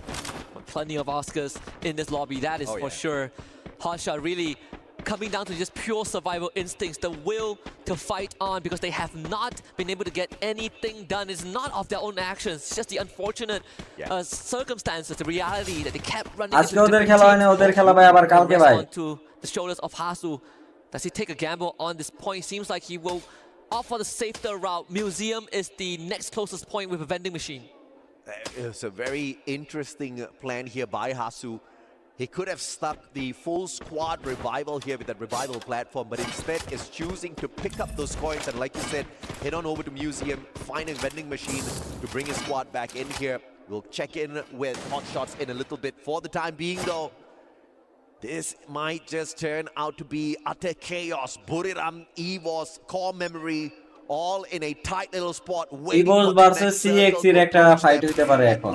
[SPEAKER 14] Plenty of Oscars in this lobby, that is for sure. Hotshot really coming down to just pure survival instincts, the will to fight on because they have not been able to get anything done. It's not of their own actions, it's just the unfortunate circumstances, the reality that they kept running
[SPEAKER 4] আজকে ওদের খেলা হয়নি, ওদের খেলা ভাই আবার কালকে ভাই
[SPEAKER 14] onto the shoulders of Hasu. Does he take a gamble on this point? Seems like he will opt for the safer route. Museum is the next closest point with a vending machine.
[SPEAKER 15] It's a very interesting plan here by Hasu. He could have stuck the full squad revival here with that revival platform, but instead is choosing to pick up those coins and, like you said, head on over to Museum, find a vending machine to bring his squad back in here. We'll check in with Hotshots in a little bit. For the time being, though, this might just turn out to be utter chaos. Buriram, EVOS, core memory, all in a tight little spot.
[SPEAKER 4] EVOS versus CX এর একটা fight হতে পারে এখন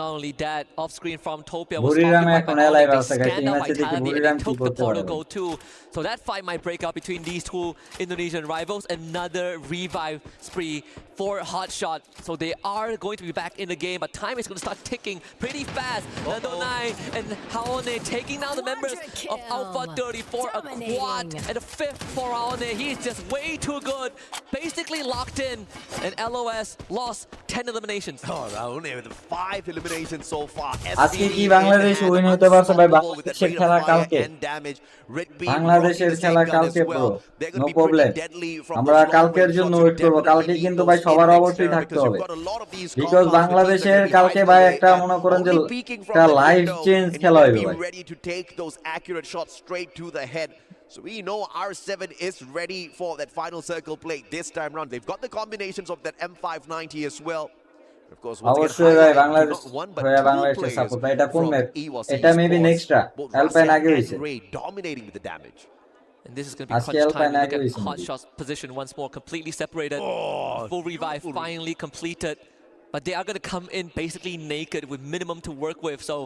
[SPEAKER 14] Not only that, off screen from Topia was
[SPEAKER 4] বুরিরাম
[SPEAKER 14] talking
[SPEAKER 4] এখন
[SPEAKER 14] about
[SPEAKER 4] এলাই
[SPEAKER 14] they
[SPEAKER 4] আছে guys
[SPEAKER 14] scanned out
[SPEAKER 4] ম্যাচে দেখি
[SPEAKER 14] Vitality and
[SPEAKER 4] বুরিরাম
[SPEAKER 14] they
[SPEAKER 4] কি
[SPEAKER 14] took the
[SPEAKER 4] করতে পারে
[SPEAKER 14] portal go too. So that fight might break out between these two Indonesian rivals. Another revive spree for Hotshot. So they are going to be back in the game, but time is going to start ticking pretty fast. Nando 9 and Haone taking down the members of Alpha 34, a quad and a fifth for Haone. He's just way too good. Basically locked in, and LOS lost 10 eliminations.
[SPEAKER 15] Oh, Haone with 5 eliminations so far.
[SPEAKER 4] আজকে কি Bangladesh win হতে পারছে ভাই বাংলাদেশের খেলা কালকে বাংলাদেশের খেলা কালকে ব্রো নো প্রবলেম আমরা কালকের জন্য ওয়েট করব কালকে কিন্তু ভাই সবার অবশ্যই থাকতে হবে বিকজ বাংলাদেশের কালকে ভাই একটা মনে করেন যে একটা লাইফ চেঞ্জ খেলা হবে ভাই
[SPEAKER 15] ready to take those accurate shots straight to the head. So we know R7 is ready for that final circle play this time around. They've got the combinations of that M590 as well. Of course,
[SPEAKER 4] অবশ্যই ভাই বাংলাদেশ ভাই বাংলাদেশের support এটা কোন match এটা maybe নেক্সটটা alpine আগে হইছে
[SPEAKER 15] dominating with the damage.
[SPEAKER 14] And this is going to be crunch time. Look at Hotshot's position once more, completely separated. Full revive finally completed. But they are going to come in basically naked with minimum to work with. So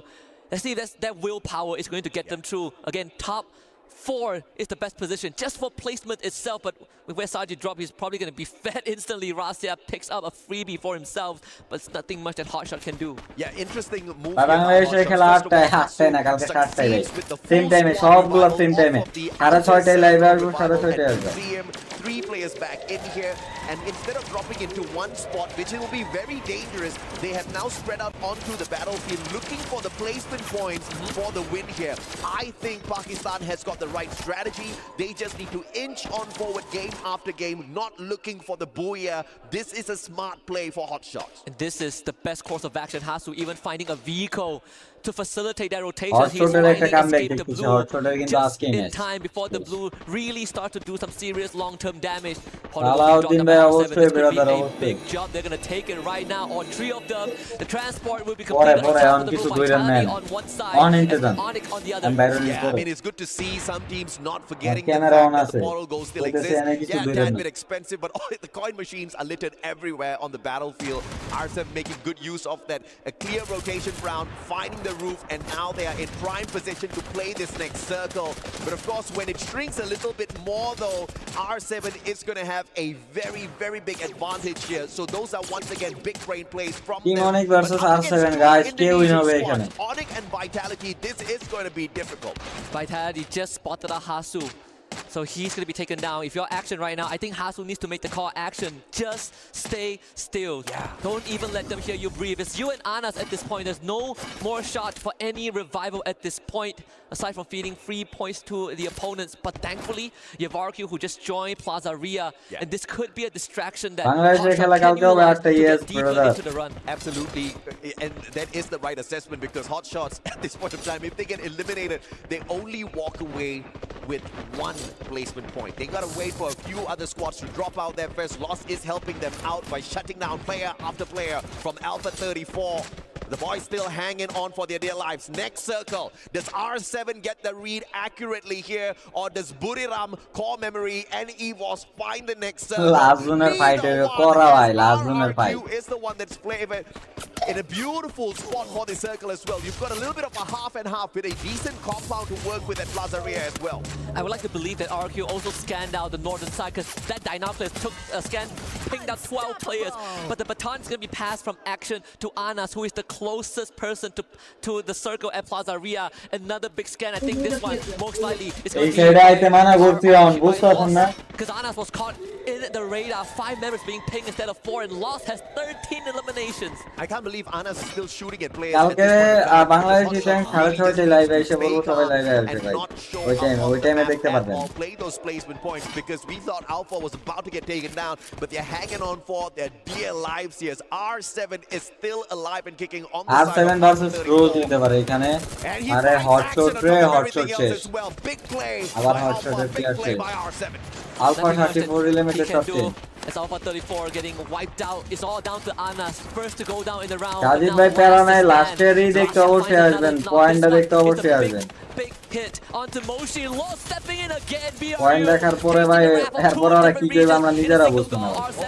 [SPEAKER 14] let's see if that willpower is going to get them through. Again, top 4 is the best position just for placement itself, but with where Saji dropped, he's probably going to be fed instantly. Rasia picks up a freebie for himself, but it's nothing much that Hotshot can do.
[SPEAKER 15] Yeah, interesting move.
[SPEAKER 4] বাংলাদেশের খেলা 8টায় 8টায় না কালকে 7টায় ভাই same টাইমে সবগুলো same টাইমে 6:30টায় live আসবে 6:30টায় আসবে
[SPEAKER 15] 3 players back in here, and instead of dropping into one spot, which will be very dangerous, they have now spread out onto the battlefield looking for the placement points for the win here. I think Pakistan has got the right strategy. They just need to inch on forward game after game, not looking for the booyah. This is a smart play for Hotshots.
[SPEAKER 14] And this is the best course of action. Hasu even finding a vehicle to facilitate that rotation. He's finally escaped the blue just in time before the blue really start to do some serious long-term damage. Big job. They're going to take it right now on 3 of them. The transport will be completed on the blue. Vitality on one side and Onyx on the other.
[SPEAKER 15] Yeah, I mean, it's good to see some teams not forgetting the fact that the portal goal still exists. Yeah, tad bit expensive, but the coin machines are littered everywhere on the battlefield. R7 making good use of that. A clear rotation round, finding the roof, and now they are in prime position to play this next circle. But of course, when it shrinks a little bit more, though, R7 is going to have a very, very big advantage here. So those are once again big brain plays from
[SPEAKER 4] Team Onyx versus R7 guys.
[SPEAKER 15] Onyx and Vitality, this is going to be difficult.
[SPEAKER 14] Vitality just spotted a Hasu. So he's going to be taken down. If you're action right now, I think Hasu needs to make the call action. Just stay still. Don't even let them hear you breathe. It's you and Anas at this point. There's no more shot for any revival at this point, aside from feeding free points to the opponents. But thankfully, Yavarku, who just joined Plaza Ria, and this could be a distraction that into the run.
[SPEAKER 15] Absolutely, and that is the right assessment, because Hotshots at this point of time, if they get eliminated, they only walk away with 1 placement point. They gotta wait for a few other squads to drop out their first. Loss is helping them out by shutting down player after player from Alpha 34. The boys still hanging on for their dear lives. Next circle. Does R7 get the read accurately here, or does Buriram, Core Memory, and EVOS find the next circle?
[SPEAKER 4] Last runner fight last runner fight
[SPEAKER 15] is the one that's playing in a beautiful spot for the circle as well. You've got a little bit of a half and half with a decent compound to work with at Plazaria as well.
[SPEAKER 14] I would like to believe that RQ also scanned out the northern side, because that Dinoculus took a scan, pinged out 12 players, but the baton is going to be passed from Action to Anas, who is the closest person to the circle at Plazaria. Another big scan. I think this one most likely is going to be because Anas was caught in the radar. 5 members being pinged instead of 4, and Lost has 13 eliminations.
[SPEAKER 15] I can't believe Anas is still shooting at players.
[SPEAKER 4] কালকে Bangladeshi tank 6:30 লাইভে এসে বলবো সবাই লাইভে আসবে ভাই ওই টাইমে দেখতে পারবেন
[SPEAKER 15] play those placement points, because we thought Alpha was about to get taken down, but they're hanging on for their dear lives here. R7 is still alive and kicking on the
[SPEAKER 4] R7 versus Rose নিতে পারে এখানে আরে hot shot শেষ
[SPEAKER 15] big play
[SPEAKER 4] আবার hot শটের player শেষ Alpha 34 limited top 10
[SPEAKER 14] It's Alpha 34 getting wiped out. It's all down to Anas, first to go down in the round.
[SPEAKER 4] Sajid bhai প্যারা নাই লাস্টেরই দেখতে অবশ্যই আসবেন পয়েন্টটা দেখতে অবশ্যই আসবেন
[SPEAKER 14] Big hit onto Moshi. Lost stepping in again.
[SPEAKER 4] Point দেখার পরে ভাই এরপর আর কি করবে আমরা নিজেরা বুঝতে না
[SPEAKER 14] R7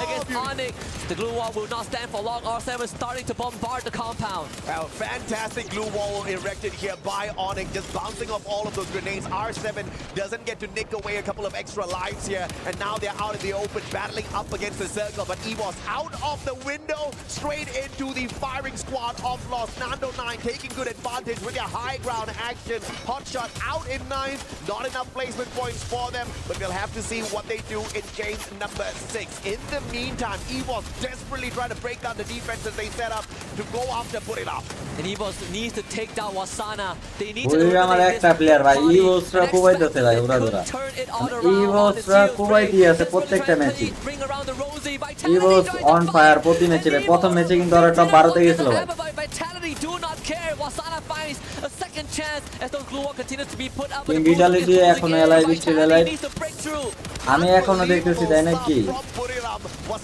[SPEAKER 14] against Onyx. The glue wall will not stand for long. R7 starting to bombard the compound.
[SPEAKER 15] Well, fantastic glue wall erected here by Onyx, just bouncing off all of those grenades. R7 doesn't get to nick away a couple of extra lives here, and now they're out in the open, battling up against the circle. But EVOS out of the window, straight into the firing squad of Lost. Nando 9 taking good advantage with their high ground action. Hotshot out in 9th, not enough placement points for them, but we'll have to see what they do in game number 6. In the meantime, EVOS desperately trying to break down the defenses they set up to go after Buriram.
[SPEAKER 14] And EVOS needs to take down Wasana. They need
[SPEAKER 4] Buriram আর একটা player ভাই EVOSরা কুবাইতেছে ভাই ওরা EVOSরা কুবাইতে আছে প্রত্যেকটা ম্যাচে EVOS on fire প্রতি ম্যাচে প্রথম ম্যাচে কিন্তু ওরা টপ 12 তে গিয়েছিল ভাই
[SPEAKER 14] Vitality do not care. Wasana finds a second chance as those glue wall continues to be put up.
[SPEAKER 4] Vitality এখনো এলাইভ স্টিল এলাইভ আমি এখনো দেখতেছি তাই নাকি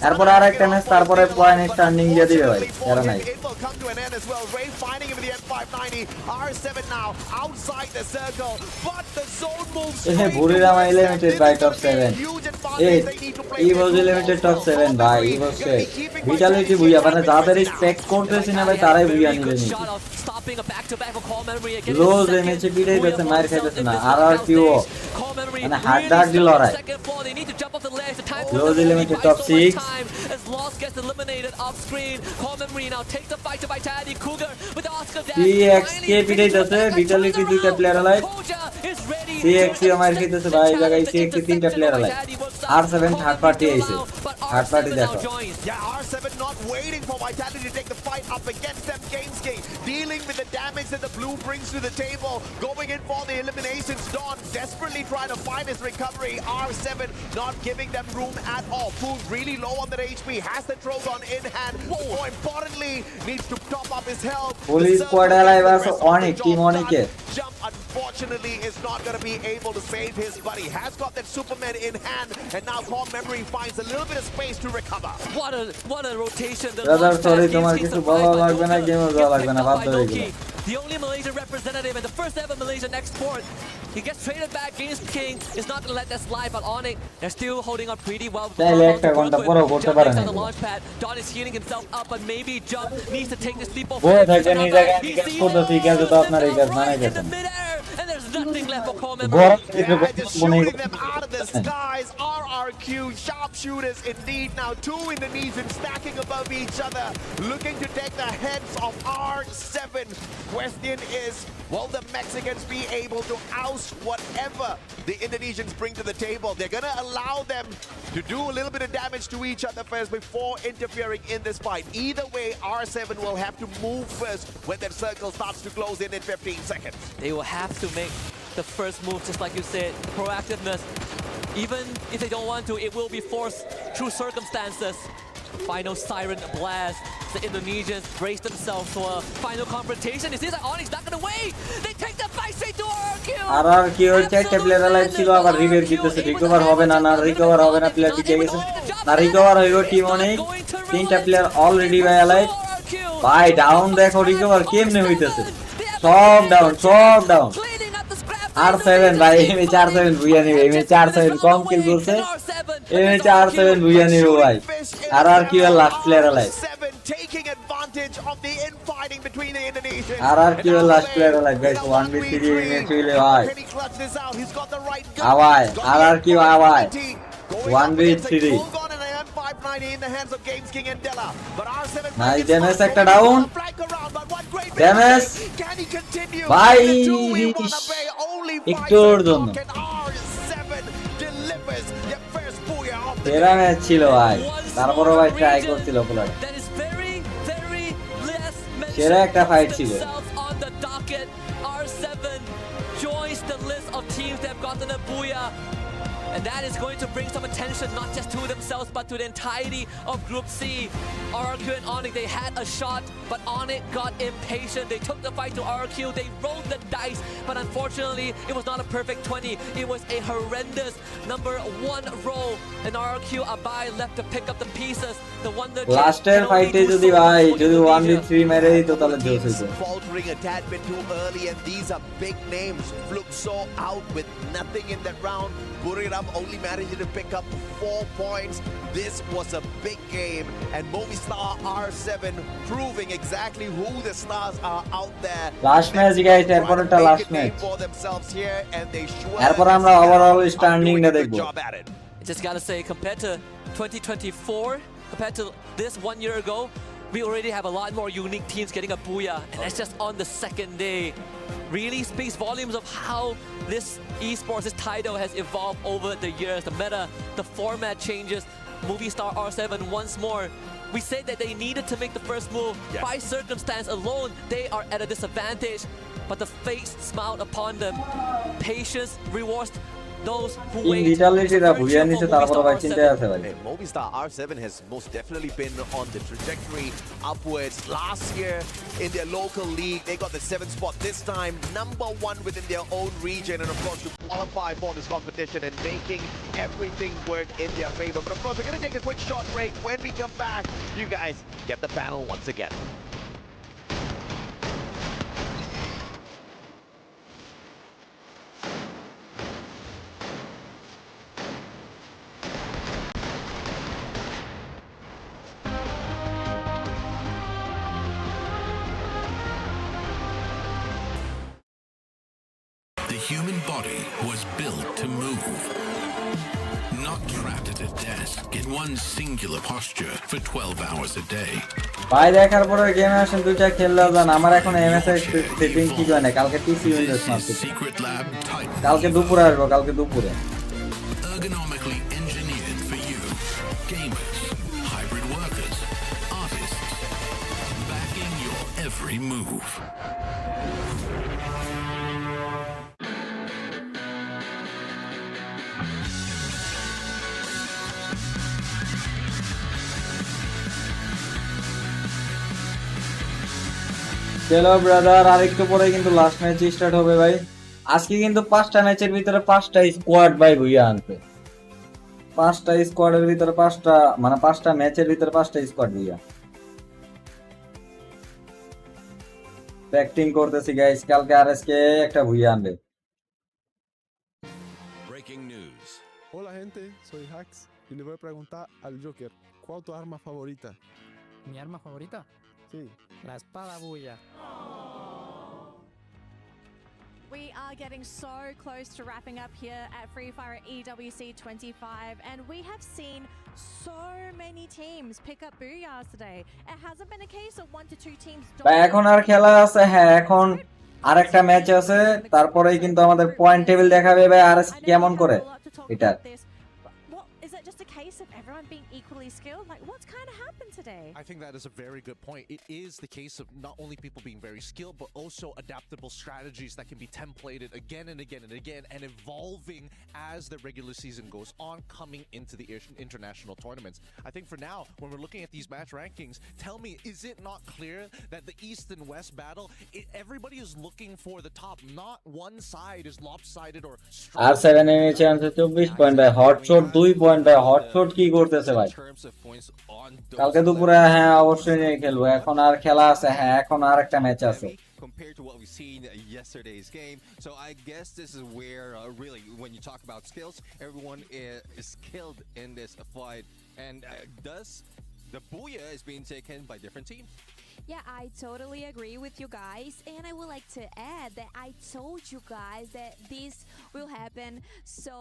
[SPEAKER 4] এরপর আরেকটা ম্যাচ তারপরে পয়েন্ট স্ট্যান্ডিং দিয়ে দিবে ভাই এরা নাই এহে Buriram limited by top 7 EVOS limited top 7 ভাই EVOS Vitality বুইয়া মানে যাদের স্পেক করতেছ না ভাই তারাই বুইয়া নিবে নি Rose ম্যাচে বিড়াই দিতে মার খাইতেছ না RRQ মানে হার্ড লড়াই Rose limited top 6
[SPEAKER 14] as Lost gets eliminated off screen. Core Memory now takes the fight to Vitality. Cougar with the Oscar dash.
[SPEAKER 4] CXK পিটাইতেছে Vitality দুইটা প্লেয়ার আলাই CXK আমার খেতেছে ভাই জায়গায় CXK তিনটা প্লেয়ার আলাই R7 থার্ড পার্টি আইছে third party দেখো
[SPEAKER 15] Yeah, R7 not waiting for Vitality to take the fight up against them. Gamescape dealing with the damage that the blue brings to the table, going in for the eliminations. Dawn desperately trying to find his recovery. R7 not giving them room at all. Fool really low on their HP, has the Trogon in hand. More importantly, needs to top up his health.
[SPEAKER 4] Police squad alive as Onyx, team Onyx.
[SPEAKER 15] Jump unfortunately is not going to be able to save his buddy. Has got that Superman in hand, and now Core Memory finds a little bit of space to recover.
[SPEAKER 14] What a rotation.
[SPEAKER 4] Brother, sorry, তোমার কিছু বলা লাগবে না, গেমও যাওয়া লাগবে না, বাধ্য হয়ে গেলাম।
[SPEAKER 14] The only Malaysian representative and the first ever Malaysian export. He gets traded back against King. Is not gonna let that slide, but Onyx, they're still holding up pretty well. On the launch pad, Don is healing himself up, but maybe Jump needs to take this leap of faith. In the midair, and there's nothing left for Core Memory.
[SPEAKER 15] Just shooting them out of the skies. RRQ sharpshooters indeed. Now 2 Indonesians stacking above each other, looking to take the heads of R7. Question is, will the Mexicans be able to oust whatever the Indonesians bring to the table? They're going to allow them to do a little bit of damage to each other first before interfering in this fight. Either way, R7 will have to move first when that circle starts to close in 15 seconds.
[SPEAKER 14] They will have to make the first move, just like you said, proactiveness. Even if they don't want to, it will be forced through circumstances. Final siren blast. The Indonesians brace themselves for a final confrontation. It seems like Onyx not gonna wait. They take the fight straight to RRQ.
[SPEAKER 4] RRQ চারটা player live ছিল আবার revive দিতেছে recover হবে না recover হবে না player দিকে গেছে না রিকভার হইলো টিম অনেক তিনটা প্লেয়ার অলরেডি বাই লাইভ ভাই ডাউন দেখো রিকভার কেমনে হইতেছে, সব ডাউন R7 ভাই M87 ভুইয়া নিবে, M87 কম কিল করছে, M87 ভুইয়া নিবে ভাই। আর কি হল লাস্ট প্লেয়ার আলাই,
[SPEAKER 11] taking advantage of the infighting between the Indonesians.
[SPEAKER 4] আর কি হল লাস্ট প্লেয়ার আলাই গাইস, 1v3 ম্যাচ হইলে ভাই আওয়াই, আর কি আওয়াই 1v3 নাইস ড্যামেজ, একটা ডাউন ড্যামেজ ভাই একটুর জন্য সেরা ম্যাচ ছিল ভাই, তারপরে ভাই ট্রাই করছিল প্লেয়ার, সেরা একটা ফাইট ছিল।
[SPEAKER 14] joins the list of teams that have gotten a booyah. And that is going to bring some attention not just to themselves but to the entirety of Group C. RRQ and Onyx, they had a shot, but Onyx got impatient. They took the fight to RRQ, they rolled the dice, but unfortunately it was not a perfect 20. It was a horrendous number 1 roll, and RRQ Abai left to pick up the pieces. The one that
[SPEAKER 4] last fight jodi bhai jodi 1v3 mere dito tale jose hoyse,
[SPEAKER 11] faltering a tad bit too early, and these are big names. Fluxo out with nothing in that round. Buriram only managed to pick up 4 points. This was a big game, and Movistar R7 proving exactly who the stars are out there.
[SPEAKER 4] Last match guys, erpor eta last match
[SPEAKER 11] for themselves here, and they sure
[SPEAKER 4] erpor amra overall standing na dekbo.
[SPEAKER 14] Just gotta say, compared to 2024, compared to this 1 year ago, we already have a lot more unique teams getting a booyah, and that's just on the second day. Really speaks volumes of how this esports, this title has evolved over the years. The meta, the format changes. Movistar R7 once more. We said that they needed to make the first move. Yes. By circumstance alone, they are at a disadvantage. But the fates smiled upon them. Patience rewards those who wait.
[SPEAKER 11] Movistar R7 has most definitely been on the trajectory upwards. Last year in their local league, they got the 7th spot. This time, number 1 within their own region, and of course to qualify for this competition and making everything work in their favor. But of course, we're going to take a quick short break. When we come back, you guys get the panel once again.
[SPEAKER 6] The human body was built to move, not trapped at a desk in one singular posture for 12 hours a day.
[SPEAKER 4] ভাই দেখার পরে গেমে আসেন দুইটা খেললে যান, আমার এখন এমএসআই সেটিং কি জানে, কালকে টিসি উইন্ডোজ মারতে, কালকে দুপুরে আসবো, কালকে দুপুরে।
[SPEAKER 6] Ergonomically engineered for you, gamers, hybrid workers, artists, backing your every move.
[SPEAKER 4] চলো ব্রাদার, আর একটু পরে কিন্তু লাস্ট ম্যাচ স্টার্ট হবে ভাই। আজকে কিন্তু 5টা ম্যাচের ভিতরে 5টা স্কোয়াড ভাই ভুইয়া আনবে, 5টা স্কোয়াডের ভিতরে 5টা, মানে 5টা ম্যাচের ভিতরে 5টা স্কোয়াড ভুইয়া ব্যাটিং করতেছি গাইস, কালকে আরএসকে একটা ভুইয়া আনবে।
[SPEAKER 6] Breaking news.
[SPEAKER 20] Hola gente, soy Hax y le voy a preguntar al Joker, ¿cuál es tu arma favorita?
[SPEAKER 21] ¿Mi arma favorita?
[SPEAKER 20] Sí.
[SPEAKER 21] La espada bulla.
[SPEAKER 1] We are getting so close to wrapping up here at Free Fire EWC 25, and we have seen so many teams pick up booyahs today. It hasn't been a case of 1 to 2 teams.
[SPEAKER 4] এখন আর খেলা আছে, হ্যাঁ এখন আরেকটা match আছে, তারপরেই কিন্তু আমাদের পয়েন্ট টেবিল দেখাবে ভাই আরএস কেমন করে এটা।
[SPEAKER 1] Is it just a case of everyone being equally skilled? Like, what's kind of happened today?
[SPEAKER 5] I think that is a very good point. It is the case of not only people being very skilled, but also adaptable strategies that can be templated again and again and again, and evolving as the regular season goes on, coming into the international tournaments. I think for now, when we're looking at these match rankings, tell me, is it not clear that the East and West battle, everybody is looking for the top, not one side is lopsided or strong.
[SPEAKER 4] R7 এর chance 24 point ভাই, hotshot 2 point ভাই, hotshot কি করতেছে ভাই, কালকে দুপুরে হ্যাঁ অবশ্যই নিয়ে খেলবো এখন আর খেলা আছে হ্যাঁ এখন আর একটা ম্যাচ আছে
[SPEAKER 3] compared to what we've seen yesterday's game. So I guess this is where really when you talk about skills, everyone is skilled in this fight, and thus the booyah is being taken by different teams.
[SPEAKER 2] Yeah, I totally agree with you guys, and I would like to add that I told you guys that this will happen. So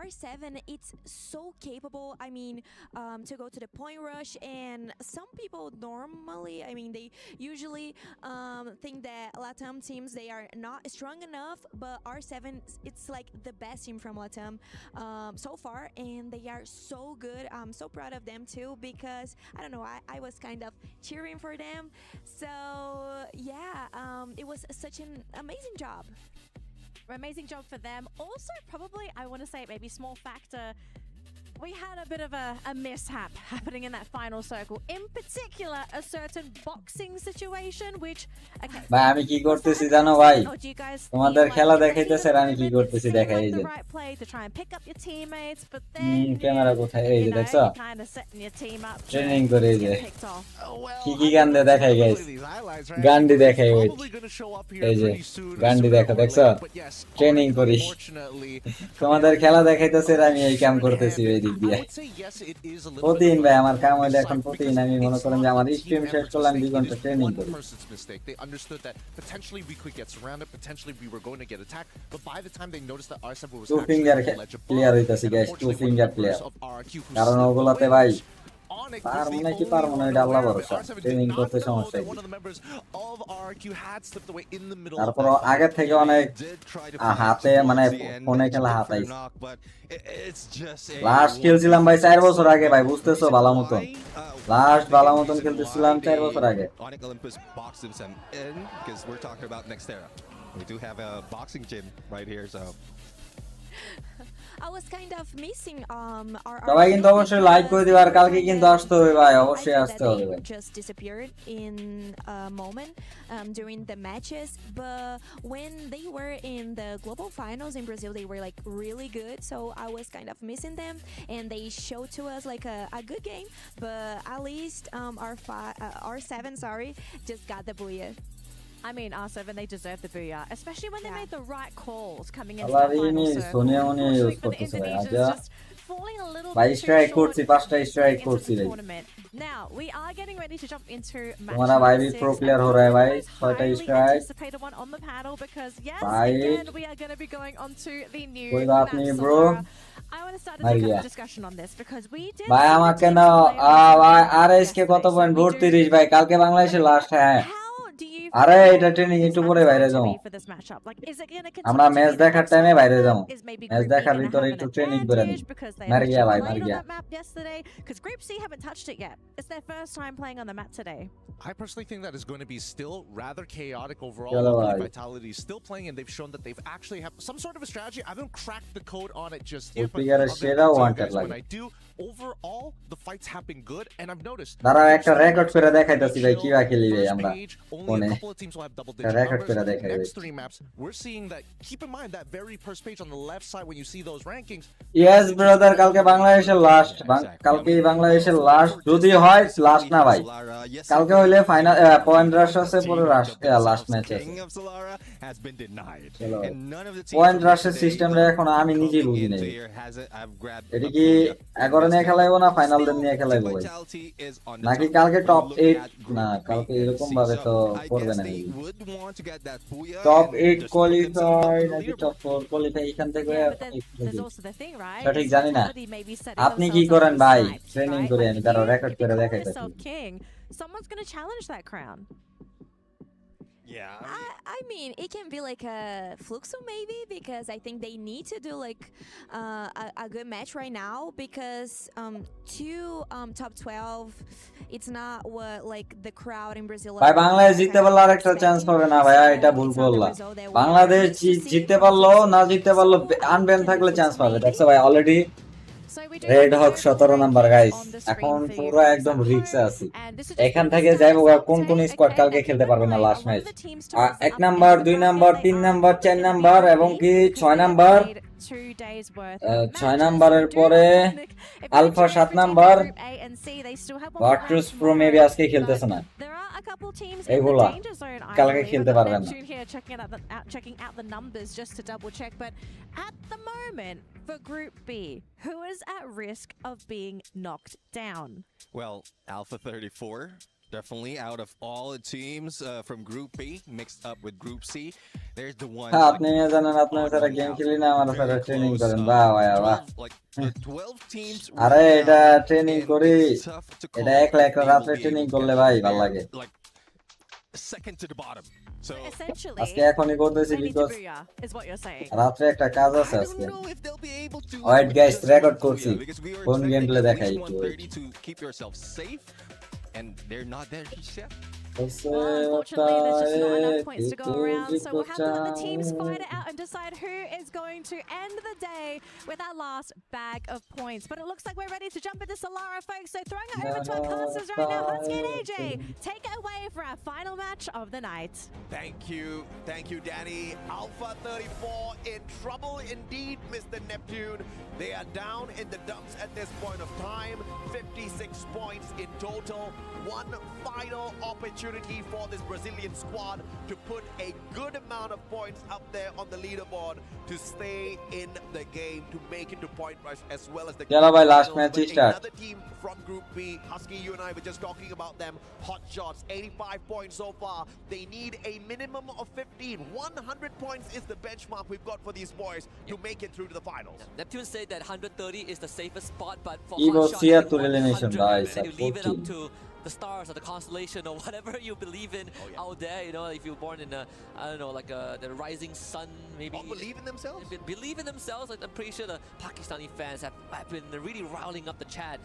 [SPEAKER 2] R7, it's so capable. I mean, to go to the point rush, and some people normally, I mean, they usually think that LATAM teams they are not strong enough, but R7, it's like the best team from LATAM so far, and they are so good. I'm so proud of them too because I don't know, I was kind of cheering for them. So yeah, it was such an amazing job.
[SPEAKER 1] Amazing job for them. Also, probably, I want to say maybe small factor. We had a bit of a mishap happening in that final circle. In particular, a certain boxing situation, which okay.
[SPEAKER 4] ভাই আমি কি করতেছি জানো ভাই তোমাদের খেলা দেখাইতেছে আর আমি কি করতেছি দেখাই এই যে
[SPEAKER 1] right play to try and pick up your teammates, but then
[SPEAKER 4] camera কোথায় এই যে দেখছো
[SPEAKER 1] kind of setting your team up
[SPEAKER 4] training করে এই যে কি গান্ডে দেখাই গাইস গান্ডি দেখাই ওই এই যে গান্ডি দেখছো ট্রেনিং করি তোমাদের খেলা দেখাইতেছে আর আমি এই কাম করতেছি এই দিক দিয়ে প্রতিদিন ভাই আমার কাম হইলে এখন প্রতিদিন আমি মনে করেন যে আমার স্ট্রিম শেষ করলাম 2 ঘন্টা ট্রেনিং করি
[SPEAKER 5] They understood that potentially we could get surrounded, potentially we were going to get attacked, but by the time they noticed that R7 was
[SPEAKER 4] two finger clear হইতাছে গাইস 2 finger clear কারণ ওগুলাতে ভাই পার মনে কি পার মনে এটা আল্লাহ ভরসা ট্রেনিং করতে সমস্যা তারপর আগে থেকে অনেক হাতে মানে ফোনে খেলা হাতাই লাস্ট খেলছিলাম ভাই 4 বছর আগে ভাই বুঝতেছো ভালো মতন লাস্ট ভালো মতন খেলতেছিলাম 4 বছর আগে
[SPEAKER 3] We do have a boxing gym right here, so
[SPEAKER 2] I was kind of missing our
[SPEAKER 4] সবাই কিন্তু অবশ্যই লাইক করে দিও আর কালকে কিন্তু আসতে হবে ভাই অবশ্যই আসতে হবে ভাই
[SPEAKER 2] just disappeared in a moment during the matches, but when they were in the global finals in Brazil they were like really good, so I was kind of missing them and they showed to us like a good game, but at least R7 just got the booyah.
[SPEAKER 1] I mean, R7, they deserve the booyah, especially when they made the right calls coming into the final circle. Unfortunately for the Indonesians, just falling a little bit too short into the tournament. Now, we are getting ready to jump into match number 6.
[SPEAKER 4] pro player ho raha hai bhai
[SPEAKER 1] highly anticipated one on the panel because yes, again, we are going to be going on to the new map Solara. I want to start a discussion on this because we did
[SPEAKER 4] ভাই আমাকে না ভাই RS কে কত point vote 30 ভাই কালকে বাংলাদেশের last হ্যাঁ আরে এটা ট্রেনিং একটু পরে বাইরে যাও আমরা ম্যাচ দেখার টাইমে বাইরে যাও ম্যাচ দেখার ভিতরে একটু ট্রেনিং করে নিই মার গিয়া ভাই মার গিয়া
[SPEAKER 1] because Group C haven't touched it yet. It's their first time playing on the map today.
[SPEAKER 5] I personally think that is going to be still rather chaotic overall. Vitality is still playing, and they've shown that they've actually have some sort of a strategy. I haven't cracked the code on it just yet, but when I do, overall the fights have been good, and I've noticed.
[SPEAKER 4] দাঁড়াও একটা record করে দেখাইতাছি ভাই কিবা খেলি ভাই আমরা
[SPEAKER 5] only a couple of teams will have double digit numbers. The next 3 maps, we're seeing that. Keep in mind that very first page on the left side when you see those rankings.
[SPEAKER 4] Yes, brother. কালকে বাংলাদেশের last কালকে বাংলাদেশের last যদি হয় last না ভাই কালকে হইলে ফাইনাল পয়েন্ট রাশ আছে পরে লাস্ট ম্যাচ আছে পয়েন্ট রাশের সিস্টেমটা এখন আমি নিজেই বুঝি নাই এটা কি 11 নিয়ে খেলাইবো না ফাইনাল দিন নিয়ে খেলাইবো ভাই নাকি কালকে টপ 8 না কালকে এরকম ভাবে তো করবে না টপ 8 কোয়ালিফাই নাকি টপ 4 কোয়ালিফাই এখান থেকে সঠিক জানি না আপনি কি করেন ভাই ট্রেনিং করে আমি তার রেকর্ড করে দেখাইতেছি
[SPEAKER 1] Someone's going to challenge that crown.
[SPEAKER 2] Yeah, I mean, it can be like a Fluxo maybe because I think they need to do like a good match right now because top 12 it's not what like the crowd in Brazil
[SPEAKER 4] ভাই বাংলাদেশ জিততে পারলে আরেকটা chance পাবে না ভাই এটা ভুল করলাম বাংলাদেশ জিততে পারলো না জিততে পারলো আনব্যান থাকলে চান্স পাবে দেখছো ভাই অলরেডি রেড হক 17 নাম্বার গাইস এখন পুরো একদম রিস্কে আছি এখান থেকে যাইবো কোন কোন স্কোয়াড কালকে খেলতে পারবে না last match 1 number 2 number 3 number 4 number এবং কি 6 নাম্বার
[SPEAKER 1] 2 days worth.
[SPEAKER 4] 6 নাম্বারের পরে আলফা 7 নাম্বার ভার্টুস প্রো মেবি আজকে খেলতেছে না এইগুলা কালকে খেলতে পারবে না
[SPEAKER 1] Checking out the numbers just to double check, but at the moment for Group B, who is at risk of being knocked down?
[SPEAKER 3] Well, Alpha 34, definitely out of all the teams from Group B, mixed up with Group C, there's the one.
[SPEAKER 4] আপনি জানেন আপনার সাথে game খেলি না আমার সাথে training করেন বাহ বাহ আরে এটা ট্রেনিং করি এটা একলা একটা রাতে ট্রেনিং করলে ভাই ভালো লাগে
[SPEAKER 3] second to the bottom. So
[SPEAKER 4] আজকে এখনই করতেছি বিকজ রাতে একটা কাজ আছে আজকে ওয়েট গাইস রেকর্ড করছি কোন গেম প্লে দেখাই একটু
[SPEAKER 3] to keep yourself safe and they're not there yet.
[SPEAKER 1] Unfortunately, there's just not enough points to go around, so we'll have to let the teams fight it out and decide who is going to end the day with that last bag of points. But it looks like we're ready to jump into Solara, folks, so throwing it over to our casters right now. Husky and AJ, take it away for our final match of the night.
[SPEAKER 15] Thank you, Danny. Alpha 34 in trouble indeed, Mr. Neptune. They are down in the dumps at this point of time. 56 points in total. One final opportunity for this Brazilian squad to put a good amount of points up there on the leaderboard to stay in the game, to make it to Point Rush as well as the
[SPEAKER 4] last match start.
[SPEAKER 15] Another team from Group B. Husky, you and I were just talking about them. Hot shots, 85 points so far. They need a minimum of 15. 100 points is the benchmark we've got for these boys to make it through to the finals.
[SPEAKER 14] Neptune said that 130 is the safest spot, but for
[SPEAKER 4] Evo
[SPEAKER 14] hot
[SPEAKER 4] Sia
[SPEAKER 14] shot,
[SPEAKER 4] to elimination, guys,
[SPEAKER 14] you leave it up to the stars or the constellation or whatever you believe in out there. You know, if you're born in I don't know, like the rising sun, maybe.
[SPEAKER 15] Or believe in themselves?
[SPEAKER 14] Believe in themselves. Like, I'm pretty sure the Pakistani fans have been really riling up the chat.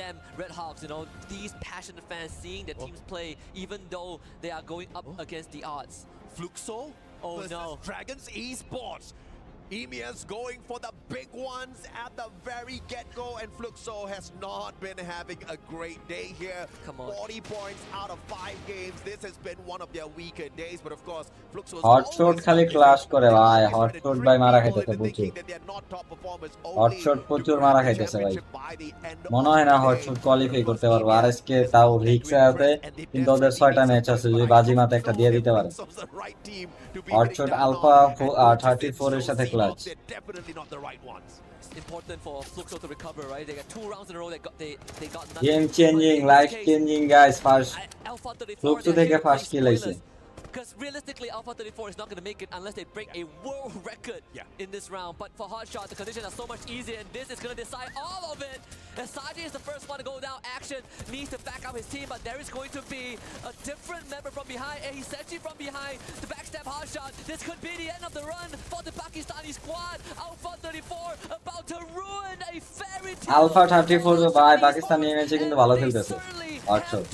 [SPEAKER 14] Them Red Hawks, you know, these passionate fans seeing their teams play, even though they are going up against the odds.
[SPEAKER 15] Fluxo versus Dragons Esports. EMEA's going for the big ones at the very get-go, and Fluxo has not been having a great day here.
[SPEAKER 14] Come on.
[SPEAKER 15] 40 points out of 5 games. This has been one of their weaker days, but of course, Fluxo is
[SPEAKER 4] hotshot খালি class করে ভাই hotshot ভাই মারা খাইতেছে প্রচুর hotshot প্রচুর মারা খাইতেছে ভাই মনে হয় না হটশট কোয়ালিফাই করতে পারবে আর আজকে তাও রিক্সে আছে কিন্তু ওদের 6টা ম্যাচ আছে যদি বাজিমাতে একটা দিয়ে দিতে পারে হটশট আলফা 34 এর সাথে clutch
[SPEAKER 14] Important for Fluxo to recover, right? They got 2 rounds in a row. They got nothing.
[SPEAKER 4] Game changing, life changing, guys. First, Fluxo থেকে first kill আইছে.
[SPEAKER 14] Because realistically, Alpha 34 is not going to make it unless they break a world record in this round. But for Hotshot, the conditions are so much easier, and this is going to decide all of it. And Sajid is the first one to go down. Action needs to back up his team, but there is going to be a different member from behind. And he's Sechi from behind. The backstab Hotshot. This could be the end of the run for the Pakistani squad. Alpha 34 about to ruin a fairy tale.
[SPEAKER 4] Alpha 34 ভাই পাকিস্তানি এমএচে কিন্তু ভালো খেলতেছে hotshot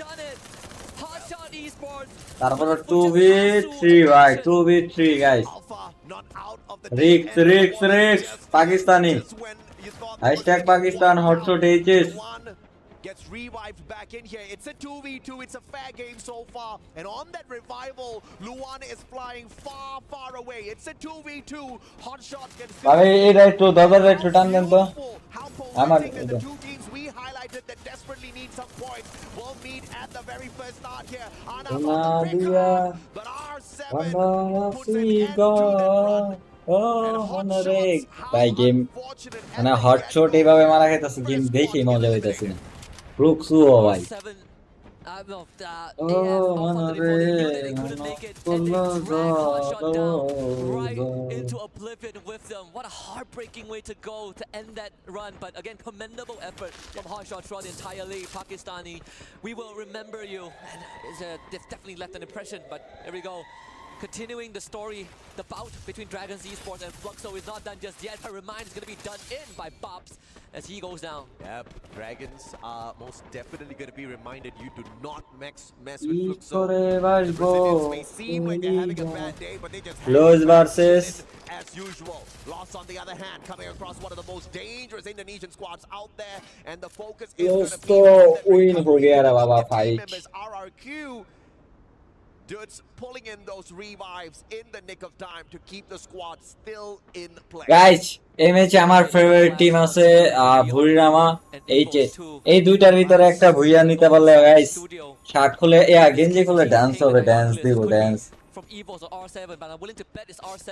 [SPEAKER 4] তারপর 2v3 ভাই 2v3 guys রিক্স Pakistani #Pakistan hotshot HS
[SPEAKER 15] gets revived back in here. It's a 2v2. It's a fair game so far. And on that revival, Luan is flying far away. It's a 2v2. Hot shot gets
[SPEAKER 4] ভাই এটা একটু দাদার একটু টান দেন তো আমার
[SPEAKER 15] the two teams we highlighted that desperately need some points will meet at the very first start here. But R7 puts an end to that run.
[SPEAKER 4] ভাই game মানে হটশট এইভাবে মারা খাইতেছে গেম দেখে মজা হইতাছে না রুকসু ভাই
[SPEAKER 14] into oblivion with them. What a heartbreaking way to go to end that run. But again, commendable effort from Hotshot throughout the entire league. Pakistani, we will remember you. And they've definitely left an impression. But here we go. Continuing the story, the bout between Dragons Esports and Fluxo is not done just yet. But Remind is going to be done in by Bobs as he goes down.
[SPEAKER 15] Yep, Dragons are most definitely going to be reminded you do not mess with Fluxo. Brazilians may seem like they're having a bad day, but they just
[SPEAKER 4] Close versus
[SPEAKER 15] as usual. Lost on the other hand, coming across one of the most dangerous Indonesian squads out there, and the focus is going to be
[SPEAKER 4] win ho gaya ra baba fight
[SPEAKER 15] members RRQ Dudes pulling in those revives in the nick of time to keep the squad still in play.
[SPEAKER 4] Guys এই ম্যাচে আমার favourite team আছে ভুরিরামা HS এই দুইটার ভিতরে একটা ভুইয়া নিতে পারলে গাইস শার্ট খুলে গেঞ্জি খুলে ডান্স হবে ডান্স দিব dance
[SPEAKER 14] from EVOS or R7, but I'm willing to bet it's R7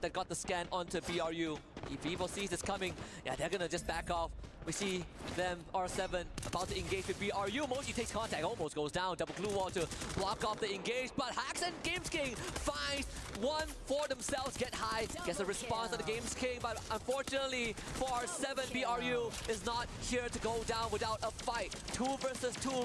[SPEAKER 14] that got the scan onto BRU. If EVOS sees this coming, yeah, they're gonna just back off. We see them, R7, about to engage with BRU. Moshi takes contact, almost goes down. Double glue wall to block off the engage, but Hacks and Games King finds one for themselves. Get high, gets a response on the Games King, but unfortunately for R7, BRU is not here to go down without a fight. 2 versus 2.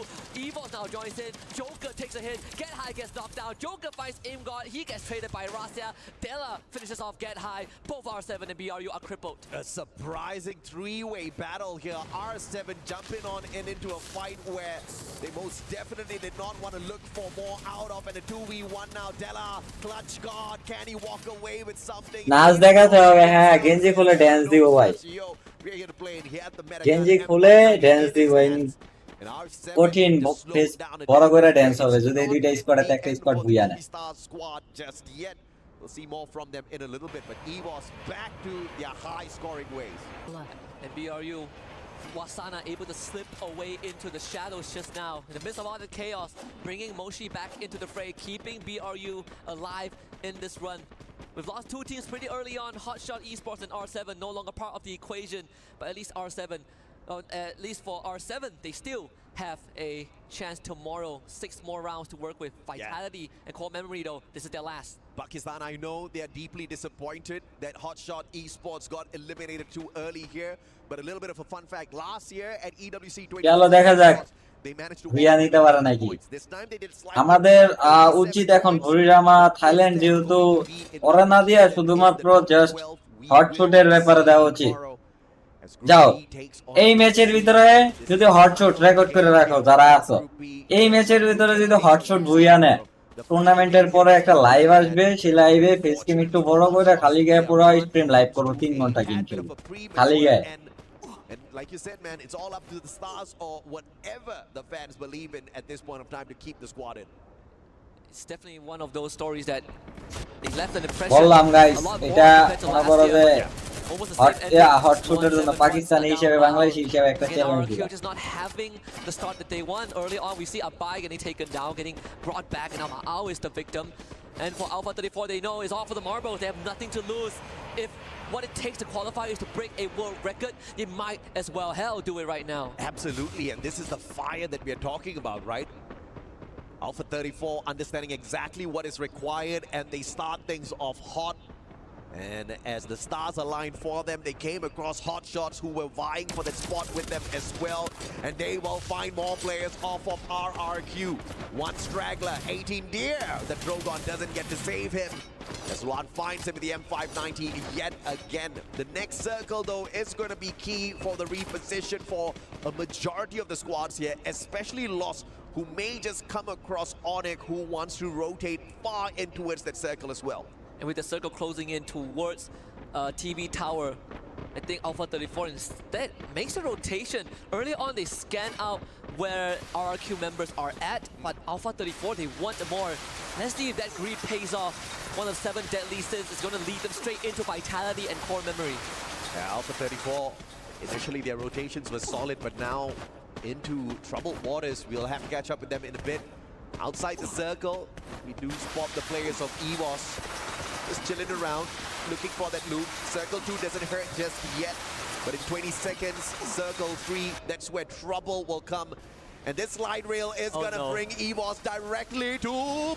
[SPEAKER 14] EVOS now joins in. Joker takes a hit. Get high gets knocked down. Joker fights Imgod. He gets traded by Rasia. Della finishes off Get High. Both R7 and BRU are crippled.
[SPEAKER 15] A surprising three-way battle here. R7 jumping on and into a fight where they most definitely did not want to look for more out of. And a 2v1 now. Della, clutch guard. Can he walk away with something?
[SPEAKER 4] নাচ দেখাতে হবে হ্যাঁ গেঞ্জি খুলে dance দিব ভাই গেঞ্জি খুলে ডান্স দিব কঠিন বড় করে ডান্স হবে যদি এই দুইটা স্কোয়াডে একটা স্কোয়াড ভুইয়া না
[SPEAKER 15] We'll see more from them in a little bit, but EVOS back to their high-scoring ways.
[SPEAKER 14] And BRU, Wasana able to slip away into the shadows just now. In the midst of all the chaos, bringing Moshi back into the fray, keeping BRU alive in this run. We've lost 2 teams pretty early on. Hotshot Esports and R7 no longer part of the equation, but at least R7, at least for R7, they still have a chance tomorrow. 6 more rounds to work with. Vitality and Core Memory though, this is their last.
[SPEAKER 15] Pakistan, I know they are deeply disappointed that Hotshot Esports got eliminated too early here, but a little bit of a fun fact, last year at EWC 20
[SPEAKER 4] চলো দেখা যাক
[SPEAKER 15] they managed to
[SPEAKER 4] Bhuiyan নিতে পারে নাকি
[SPEAKER 15] this time they did
[SPEAKER 4] আমাদের উচিত এখন ভুরিরামা Thailand যেহেতু ওরা না দিয়ে শুধুমাত্র জাস্ট হটশুটের ব্যাপারে দেওয়া উচিত যাও এই ম্যাচের ভিতরে যদি হটশুট রেকর্ড করে রাখো যারা আছো এই ম্যাচের ভিতরে যদি হটশুট ভুইয়া নেয় টুর্নামেন্টের পরে একটা লাইভ আসবে সেই লাইভে ফেস ক্যাম একটু বড় করে খালি গায়ে পুরো স্ট্রিম লাইভ করব 3 ঘন্টা কিন্তু খালি গায়ে
[SPEAKER 15] And like you said, man, it's all up to the stars or whatever the fans believe in at this point of time to keep the squad in.
[SPEAKER 14] It's definitely one of those stories that they left an impression.
[SPEAKER 4] বললাম guys এটা মনে করো যে হটশুটের জন্য পাকিস্তান হিসেবে বাংলাদেশ হিসেবে একটা challenge ছিল
[SPEAKER 14] just not having the start that they want early on. We see Abai getting taken down, getting brought back, and now Ao is the victim. And for Alpha 34, they know it's all for the marbles. They have nothing to lose. If what it takes to qualify is to break a world record, they might as well do it right now.
[SPEAKER 15] Absolutely, and this is the fire that we are talking about, right? Alpha 34 understanding exactly what is required, and they start things off hot. And as the stars aligned for them, they came across hotshots who were vying for that spot with them as well. And they will find more players off of RRQ. One straggler, 18 Deer. The Drogon doesn't get to save him. As Luan finds him with the M590 yet again. The next circle, though, is going to be key for the reposition for a majority of the squads here, especially Lost, who may just come across Onyx, who wants to rotate far in towards that circle as well.
[SPEAKER 14] And with the circle closing in towards TV tower, I think Alpha 34 instead makes a rotation. Early on, they scan out where RRQ members are at, but Alpha 34, they want more. Let's see if that greed pays off. One of 7 deadly sins is going to lead them straight into Vitality and Core Memory.
[SPEAKER 15] Yeah, Alpha 34, initially their rotations were solid, but now into troubled waters. We'll have to catch up with them in a bit. Outside the circle, we do spot the players of EVOS just chilling around, looking for that loot. Circle 2 doesn't hurt just yet, but in 20 seconds, Circle 3, that's where trouble will come. And this light rail is gonna bring EVOS directly to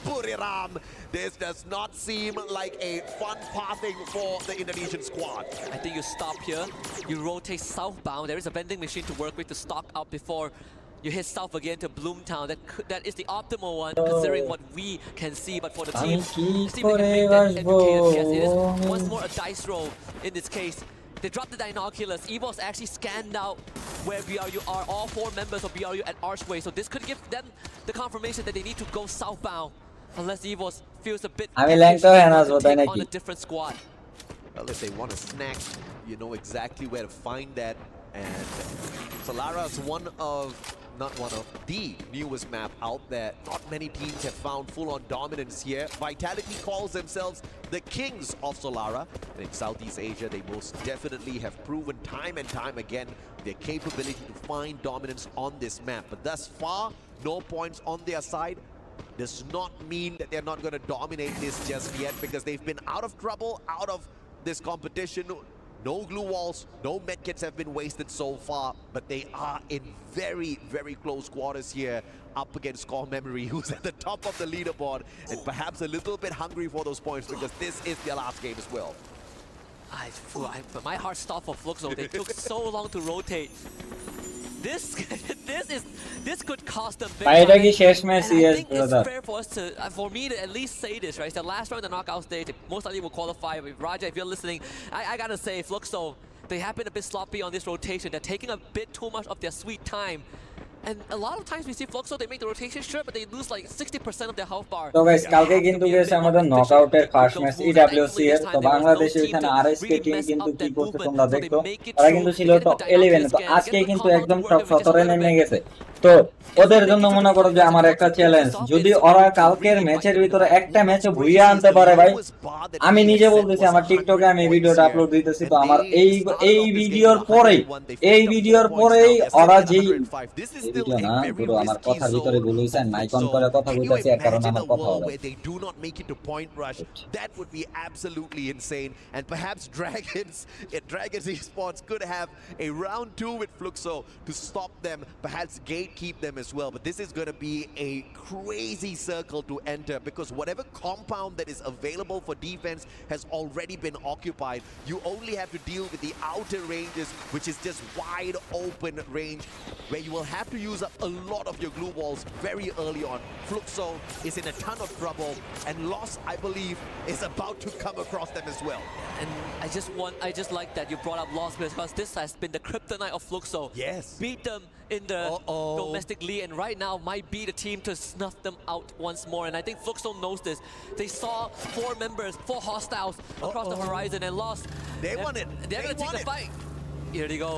[SPEAKER 15] Buriram. This does not seem like a fun pathing for the Indonesian squad.
[SPEAKER 14] I think you stop here, you rotate southbound. There is a vending machine to work with to stock up before you hit south again to Bloomtown. That is the optimal one, considering what we can see. But for the team, see if they can make that educated guess. It is once more a dice roll in this case. They dropped the binoculars. EVOS actually scanned out where BRU are. All 4 members of BRU at Archway. So this could give them the confirmation that they need to go southbound. Unless EVOS feels a bit on a different squad.
[SPEAKER 15] Well, if they want a snack, you know exactly where to find that. And Solara is one of not one of the newest map out there. Not many teams have found full-on dominance here. Vitality calls themselves the kings of Solara. And in Southeast Asia, they most definitely have proven time and time again their capability to find dominance on this map. But thus far, no points on their side. Does not mean that they're not going to dominate this just yet, because they've been out of trouble, out of this competition. No glue walls, no medkits have been wasted so far, but they are in very, very close quarters here up against Core Memory, who's at the top of the leaderboard and perhaps a little bit hungry for those points, because this is their last game as well.
[SPEAKER 14] But my heart stopped for Fluxo. They took so long to rotate. This could cost them big.
[SPEAKER 4] I think it's
[SPEAKER 14] fair for us to, for me to at least say this, right? It's the last round of the knockout stage. They most likely will qualify. With Raja, if you're listening, I gotta say, Fluxo, they have been a bit sloppy on this rotation. They're taking a bit too much of their sweet time. And a lot of times we see Fluxo, they make the rotation sure, but they lose like 60% of their health bar.
[SPEAKER 4] So guys, কালকে কিন্তু গেছে আমাদের নকআউটের first match EWC এর। তো বাংলাদেশে এখানে RSK team কিন্তু কি করতে তোমরা দেখো, তারা কিন্তু ছিল টপ 11। তো আজকে কিন্তু একদম টপ 17 নেমে গেছে। তো ওদের জন্য মনে করো যে আমার একটা চ্যালেঞ্জ, যদি ওরা কালকের ম্যাচের ভিতরে একটা ম্যাচে ভুইয়া আনতে পারে ভাই, আমি নিজে বলতেছি, আমার টিকটকে আমি ভিডিওটা আপলোড দিতেছি, তো আমার এই ভিডিওর পরেই ওরা যেই ভিডিও না পুরো আমার কথার ভিতরে বলেছেন আইকন করে কথা বলতেছি, এর কারণে আমার কথা হলো।
[SPEAKER 15] They do not make it to point rush. That would be absolutely insane, and perhaps Dragons Esports could have a round 2 with Fluxo to stop them, perhaps gatekeep them as well. But this is going to be a crazy circle to enter, because whatever compound that is available for defense has already been occupied. You only have to deal with the outer ranges, which is just wide open range, where you will have to use up a lot of your glue walls very early on. Fluxo is in a ton of trouble, and Loss, I believe, is about to come across them as well.
[SPEAKER 14] And I just like that you brought up Loss, because this has been the kryptonite of Fluxo.
[SPEAKER 15] Yes.
[SPEAKER 14] Beat them in the domestic league, and right now might be the team to snuff them out once more. And I think Fluxo knows this. They saw 4 hostiles across the horizon and lost.
[SPEAKER 15] They want it.
[SPEAKER 14] They're going to take the fight. Here they go.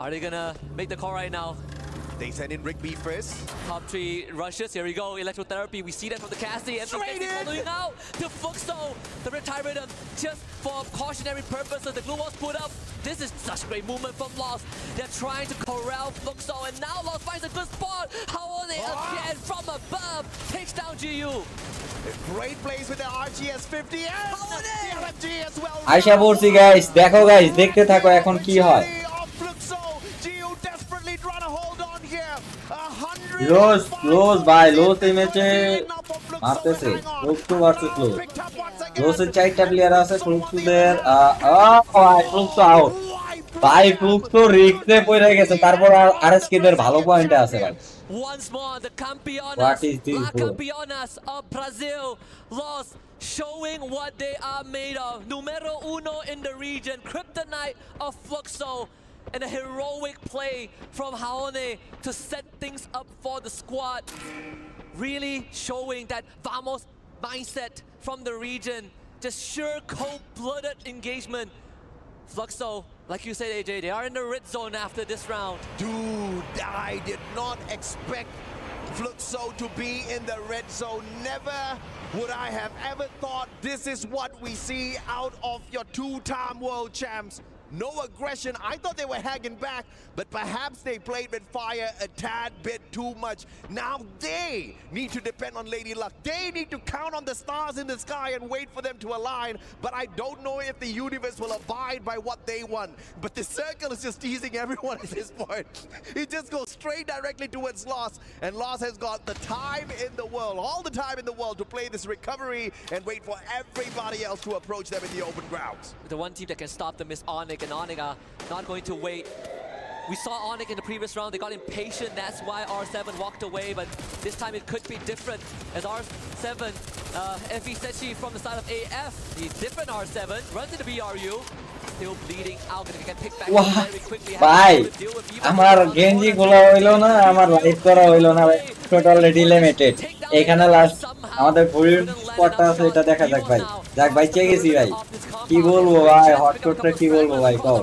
[SPEAKER 14] Are they going to make the call right now?
[SPEAKER 15] They send in Rick B first.
[SPEAKER 14] Top 3 rushes. Here we go. Electrotherapy. We see that from the Cassie. And following out to Fluxo. The retirement just for cautionary purposes. The glue was put up. This is such great movement from Loss. They're trying to corral Fluxo. And now Loss finds a good spot. How are they again from above? Takes down GU.
[SPEAKER 15] Great plays with the RGS 50 and the LMG as well.
[SPEAKER 4] আশা করছি guys, দেখো guys, দেখতে থাকো এখন কি হয়। Lose ভাই, lose এই ম্যাচে মারতেছে। Fluxo versus lose. লোসের 4টা প্লেয়ার আছে, ফ্লুক্সোদের ফ্লুক্সো আউট ভাই। ফ্লুক্সো রিক্সে পড়ে গেছে, তারপর আরএসকে দের ভালো পয়েন্টে আছে ভাই।
[SPEAKER 14] Once more, the
[SPEAKER 4] What is this,
[SPEAKER 14] La
[SPEAKER 4] bro?
[SPEAKER 14] Campeonas of Brazil lost, showing what they are made of. Numero 1 in the region, kryptonite of Fluxo, and a heroic play from Haone to set things up for the squad. Really showing that Vamos mindset from the region. Just sure cold-blooded engagement. Fluxo, like you said, AJ, they are in the red zone after this round.
[SPEAKER 15] Dude, I did not expect Fluxo to be in the red zone. Never would I have ever thought this is what we see out of your 2-time world champs. No aggression. I thought they were hanging back, but perhaps they played with fire a tad bit too much. Now they need to depend on Lady Luck. They need to count on the stars in the sky and wait for them to align. But I don't know if the universe will abide by what they want. But the circle is just teasing everyone at this point. It just goes straight directly towards Loss, and Loss has got the time in the world, all the time in the world, to play this recovery and wait for everybody else to approach them in the open grounds.
[SPEAKER 14] The one team that can stop them is Onyx, and Onyx are not going to wait. We saw Onyx in the previous round, they got impatient, that's why R7 walked away, but this time it could be different, as R7, FE Sechi from the side of AF, the different R7, runs into BRU, still bleeding out, and can pick back up very quickly.
[SPEAKER 4] ভাই আমার গেঞ্জি খোলা হইলো না, আমার live করা হইলো না, টোটালি লিমিটেড। এখানে লাস্ট আমাদের ফুল স্পটটা আছে, এটা দেখা যাক ভাই। যাক ভাই, চেয়ে গেছি ভাই, কি বলবো ভাই, হটশটটা কি বলবো ভাই, কও।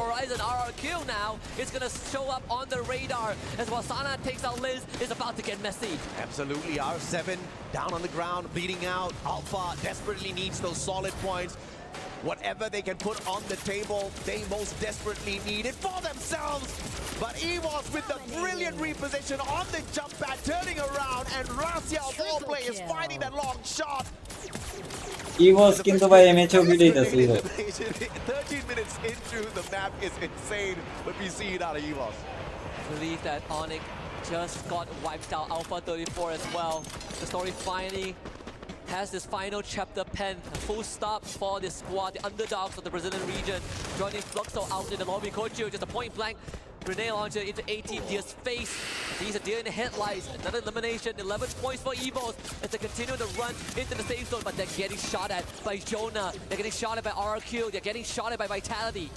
[SPEAKER 14] It's is going to show up on the radar as Wasana takes out Liz. Is about to get messy.
[SPEAKER 15] Absolutely, R7 down on the ground, bleeding out. Alpha desperately needs those solid points. Whatever they can put on the table, they most desperately need it for themselves. But EVOS with the brilliant reposition on the jump pad, turning around, and Rasia of all players finding that long shot.
[SPEAKER 4] EVOS কিন্তু ভাই এমএচও বিটাইতেছে
[SPEAKER 15] 13 minutes into the map is insane, but we see it out of EVOS.
[SPEAKER 14] I believe that Onyx just got wiped out. Alpha 34 as well. The story finally has this final chapter pen. A full stop for this squad, the underdogs of the Brazilian region. Joining Fluxo out in the lobby. Kochu just a point blank grenade launcher into 18 Deer's face. These are Deer in the headlights. Another elimination. 11 points for EVOS as they continue to run into the safe zone, but they're getting shot at by Jonah. They're getting shot at by RRQ. They're getting shot at by Vitality.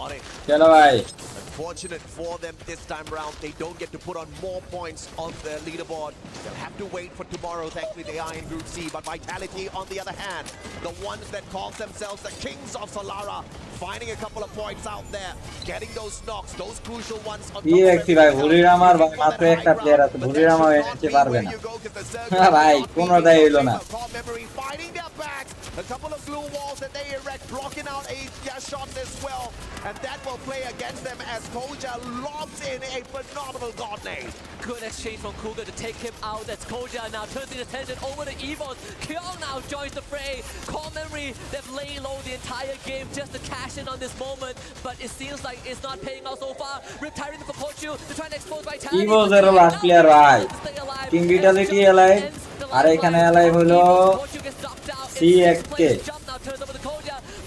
[SPEAKER 15] Onyx.
[SPEAKER 4] চলো ভাই
[SPEAKER 15] Unfortunate for them this time round. They don't get to put on more points on the leaderboard. They'll have to wait for tomorrow. Thankfully, they are in Group C. But Vitality, on the other hand, the ones that call themselves the Kings of Solara, finding a couple of points out there, getting those knocks, those crucial ones.
[SPEAKER 4] কি দেখছি ভাই ভুরিরামার ভাই মাত্র একটা player আছে ভুরিরামা এনেতে পারবে না হ্যাঁ ভাই কোনোটাই হইলো না
[SPEAKER 15] Finding their backs, a couple of glue walls that they erect, blocking out a shots as well, and that will play against them as Koja locks in a phenomenal god nade.
[SPEAKER 14] Good exchange from Cougar to take him out. That's Koja now turns his attention over to EVOS. Kyung now joins the fray. Call Memory, they've laid low the entire game just to cash in on this moment, but it seems like it's not paying out so far. Retiring for Kochu to try and expose Vitality.
[SPEAKER 4] EVOS এর last player ভাই team vitality alive আর এখানে alive হলো CXK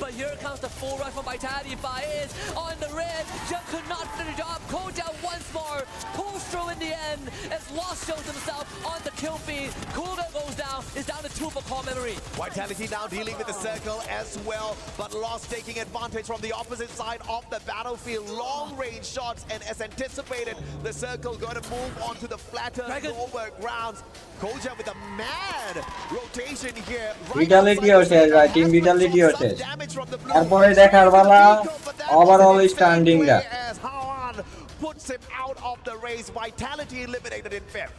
[SPEAKER 14] But here comes the full rush from Vitality. Faiz on the red. Just could not finish the job. Koja once more pulls through in the end as Lost shows himself on the kill feed. Cougar goes down. It's down to 2 for Core Memory.
[SPEAKER 15] Vitality now dealing with the circle as well, but Lost taking advantage from the opposite side of the battlefield. Long range shots, and as anticipated, the circle going to move on to the flatter lower grounds. Koja with a mad rotation here.
[SPEAKER 4] Vitality হচ্ছে ভাই team vitality হচ্ছে তারপরে দেখার বেলা overall standing রা
[SPEAKER 15] puts him out of the race. Vitality eliminated in 5th.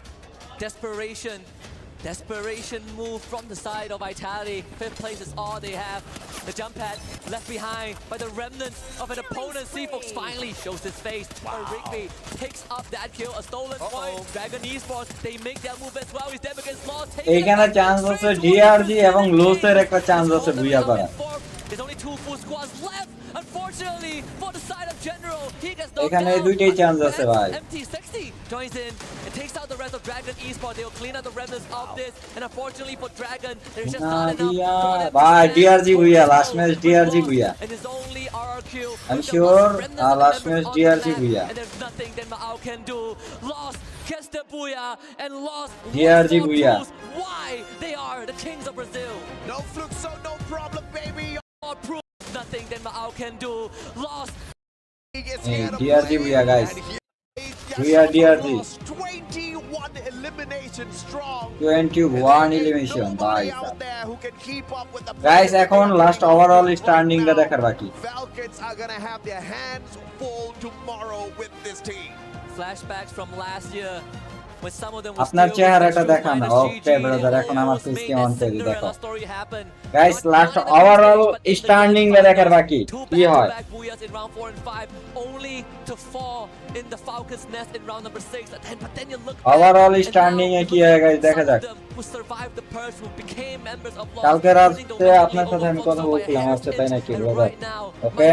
[SPEAKER 14] Desperation move from the side of Vitality. 5th place is all they have. The jump pad left behind by the remnants of an opponent. Seafox finally shows his face. But Rigby picks up that kill. A stolen point. Dragon Esports, they make their move as well. He's dead against Lost.
[SPEAKER 4] এইখানে chance আছে DRG এবং লোসের একটা chance আছে বুইয়া করা
[SPEAKER 14] There's only 2 full squads left. Unfortunately, for the side of General, he gets knocked
[SPEAKER 4] এখানে
[SPEAKER 14] down.
[SPEAKER 4] দুইটাই chance আছে ভাই
[SPEAKER 14] MT60 joins in and takes out the rest of Dragon Esports. They'll clean out the remnants of this. And unfortunately for Dragon, there's just not enough.
[SPEAKER 4] ভাই DRG booyah last match DRG booyah
[SPEAKER 14] And it's only RRQ.
[SPEAKER 4] I'm sure last match DRG booyah
[SPEAKER 14] And there's nothing that Mao can do. Lost gets the booyah and Lost
[SPEAKER 4] DRG booyah.
[SPEAKER 14] Why they are the kings of Brazil.
[SPEAKER 15] No fluke, so no problem, baby.
[SPEAKER 14] Nothing that Mao can do. Lost.
[SPEAKER 4] DRG booyah, guys. We are DRG.
[SPEAKER 15] 21 elimination strong.
[SPEAKER 4] 21 elimination, guys. Guys, এখন last overall standing টা দেখার বাকি
[SPEAKER 15] Falcons are going to have their hands full tomorrow with this team.
[SPEAKER 14] Flashbacks from last year.
[SPEAKER 4] আপনার চেহারাটা দেখান ওকে brother এখন আমার face কেমন তেল দেখো গাইস লাস্ট ওভারঅল স্ট্যান্ডিং এ দেখার বাকি কি হয় ওভারঅল স্ট্যান্ডিং এ কি হয় গাইস দেখা যাক কালকে রাতে আপনার সাথে আমি কথা বলছিলাম আজকে তাই নাকি brother okay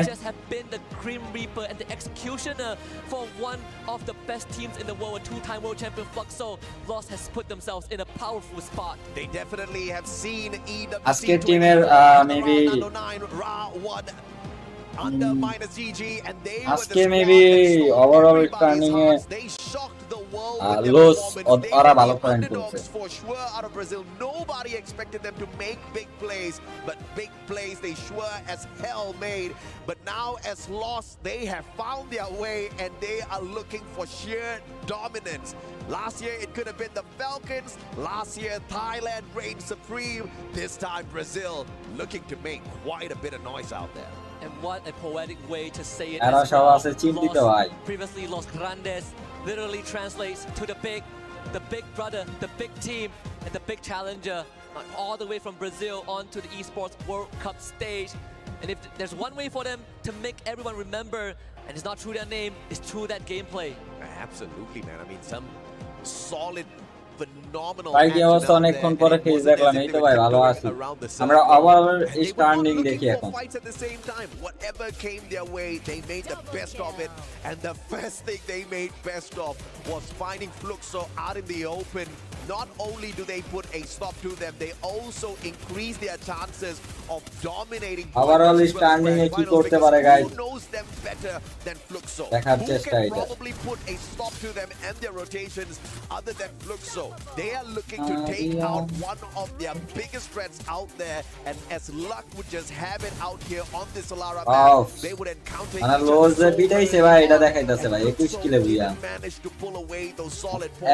[SPEAKER 14] Grim Reaper and the executioner for one of the best teams in the world, a 2-time world champion Fluxo. Lost has put themselves in a powerful spot.
[SPEAKER 15] They definitely have seen EWC
[SPEAKER 4] আজকে টিমের maybe
[SPEAKER 15] under minus GG and they
[SPEAKER 4] আজকে maybe overall standing এ loss
[SPEAKER 11] performance.
[SPEAKER 4] ওরা
[SPEAKER 11] They
[SPEAKER 4] ভালো
[SPEAKER 11] were
[SPEAKER 4] point করছে
[SPEAKER 11] underdogs for sure out of Brazil. Nobody expected them to make big plays, but big plays they sure as hell made. But now as lost, they have found their way and they are looking for sheer dominance. Last year it could have been the Falcons. Last year Thailand reigned supreme. This time Brazil looking to make quite a bit of noise out there.
[SPEAKER 14] And what a poetic way to say it.
[SPEAKER 4] এরা
[SPEAKER 14] as
[SPEAKER 4] সব
[SPEAKER 14] well.
[SPEAKER 4] আছে চিন্তিত ভাই
[SPEAKER 14] Previously Los Grandes literally translates to the big brother, the big team, and the big challenger, all the way from Brazil onto the esports World Cup stage. And if there's one way for them to make everyone remember, and it's not through their name, it's through that gameplay.
[SPEAKER 11] Absolutely, man. I mean, some solid, phenomenal.
[SPEAKER 4] ভাই কি অবস্থা অনেকক্ষণ পরে face দেখলাম এই তো ভাই ভালো আছি আমরা ওভারঅল স্ট্যান্ডিং দেখি এখন
[SPEAKER 11] Fights at the same time. Whatever came their way, they made the best of it. And the first thing they made best of was finding Fluxo out in the open. Not only do they put a stop to them, they also increase their chances of dominating.
[SPEAKER 4] Overall standing এ কি করতে পারে guys
[SPEAKER 11] Who knows them better than Fluxo?
[SPEAKER 4] দেখার
[SPEAKER 11] Who
[SPEAKER 4] চেষ্টা
[SPEAKER 11] can
[SPEAKER 4] এটা
[SPEAKER 11] probably put a stop to them and their rotations other than Fluxo? They are looking to take out one of their biggest threats out there, and as luck would just have it out here on this Solara map, they would encounter
[SPEAKER 4] মানে লোজ যে পিটাইছে ভাই এটা দেখাইতাছে ভাই 21 কিলো Bhuiya
[SPEAKER 11] manage to pull away those solid points.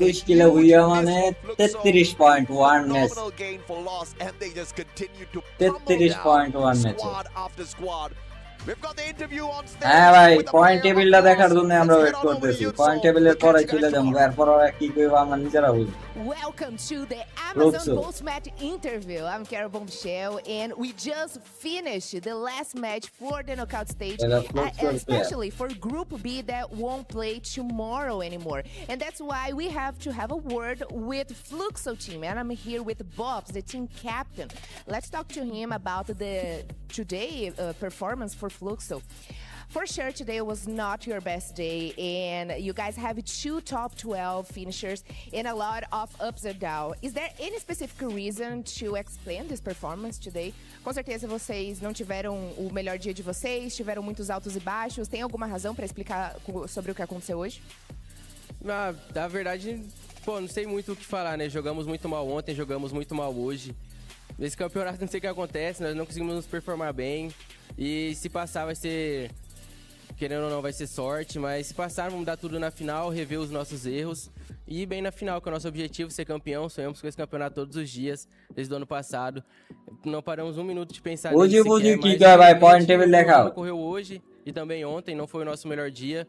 [SPEAKER 4] 21 কিলো ভুইয়া মানে 33.1 নেস
[SPEAKER 11] Phenomenal gain for loss, and they just continue to
[SPEAKER 4] 33.1 নেছে
[SPEAKER 11] squad after squad. We've got the interview on stage.
[SPEAKER 4] হ্যাঁ ভাই পয়েন্ট টেবিলটা দেখার জন্য আমরা ওয়েট করতেছি পয়েন্ট টেবিলের পরে চলে যাব এরপর ওরা কি কইবো আমরা নিজেরা বুঝি
[SPEAKER 9] Welcome to the Amazon post-match interview. I'm Carol Bombshell, and we just finished the last match for the knockout stage, especially for Group B that won't play tomorrow anymore. And that's why we have to have a word with Fluxo team, and I'm here with Bobs, the team captain. Let's talk to him about the today performance for Fluxo. For sure, today was not your best day, and you guys have 2 top 12 finishers and a lot of ups and downs. Is there any specific reason to explain this performance today? Com certeza vocês não tiveram o melhor dia de vocês, tiveram muitos altos e baixos. Tem alguma razão para explicar sobre o que aconteceu hoje?
[SPEAKER 8] Na verdade, pô, não sei muito o que falar, né? Jogamos muito mal ontem, jogamos muito mal hoje. Nesse campeonato não sei o que acontece, nós não conseguimos nos performar bem. E se passar vai ser... Querendo ou não, vai ser sorte, mas se passar, vamos dar tudo na final, rever os nossos erros e ir bem na final, que é o nosso objetivo, ser campeão. Sonhamos com esse campeonato todos os dias, desde o ano passado. Não paramos um minuto de pensar nisso sequer, mas não ocorreu hoje e também ontem, não foi o nosso melhor dia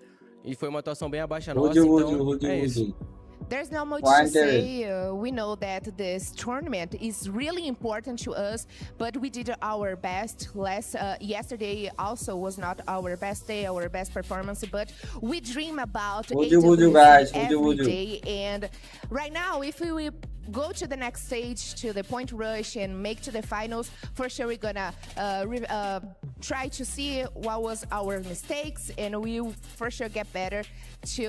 [SPEAKER 8] e foi uma atuação bem abaixo nossa, então é isso.
[SPEAKER 9] There's not much to say. We know that this tournament is really important to us, but we did our best. Yesterday also was not our best day, our best performance, but we dream about every day. And right now, if we go to the next stage, to the point rush and make to the finals, for sure we're gonna try to see what was our mistakes, and we'll for sure get better to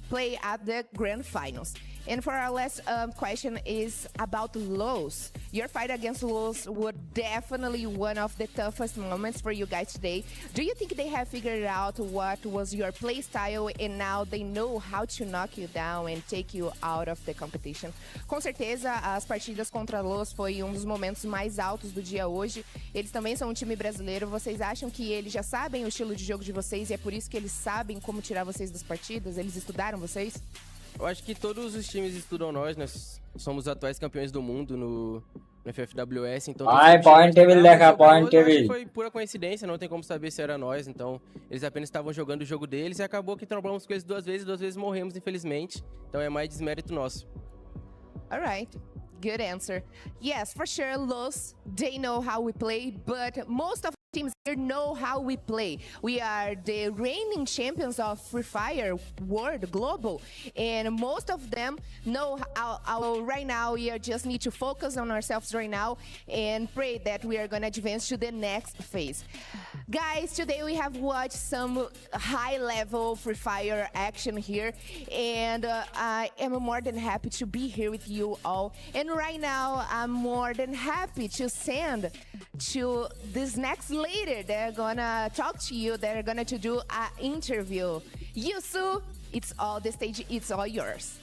[SPEAKER 9] play at the grand finals. And for our last question is about Los. Your fight against Los was definitely one of the toughest moments for you guys today. Do you think they have figured out what was your play style and now they know how to knock you down and take you out of the competition? Com certeza, as partidas contra Los foi um dos momentos mais altos do dia hoje. Eles também são um time brasileiro. Vocês acham que eles já sabem o estilo de jogo de vocês e é por isso que eles sabem como tirar vocês das partidas? Eles estudaram vocês?
[SPEAKER 8] Eu acho que todos os times estudam nós somos atuais campeões do mundo no FFWS, então...
[SPEAKER 4] point table.
[SPEAKER 8] Foi pura coincidência, não tem como saber se era nós, então eles apenas estavam jogando o jogo deles e acabou que trombamos com eles 2 vezes morremos, infelizmente, então é mais desmérito nosso.
[SPEAKER 9] All right. Good answer. Yes, for sure, Los, they know how we play, but most of teams here know how we play. We are the reigning champions of Free Fire World Global, and most of them know how right now we just need to focus on ourselves right now and pray that we are going to advance to the next phase. Guys, today we have watched some high-level Free Fire action here, and I am more than happy to be here with you all. And right now, I'm more than happy to send to this next leader. They're gonna talk to you. They're gonna to do an interview. Yusu, it's all the stage. It's all yours.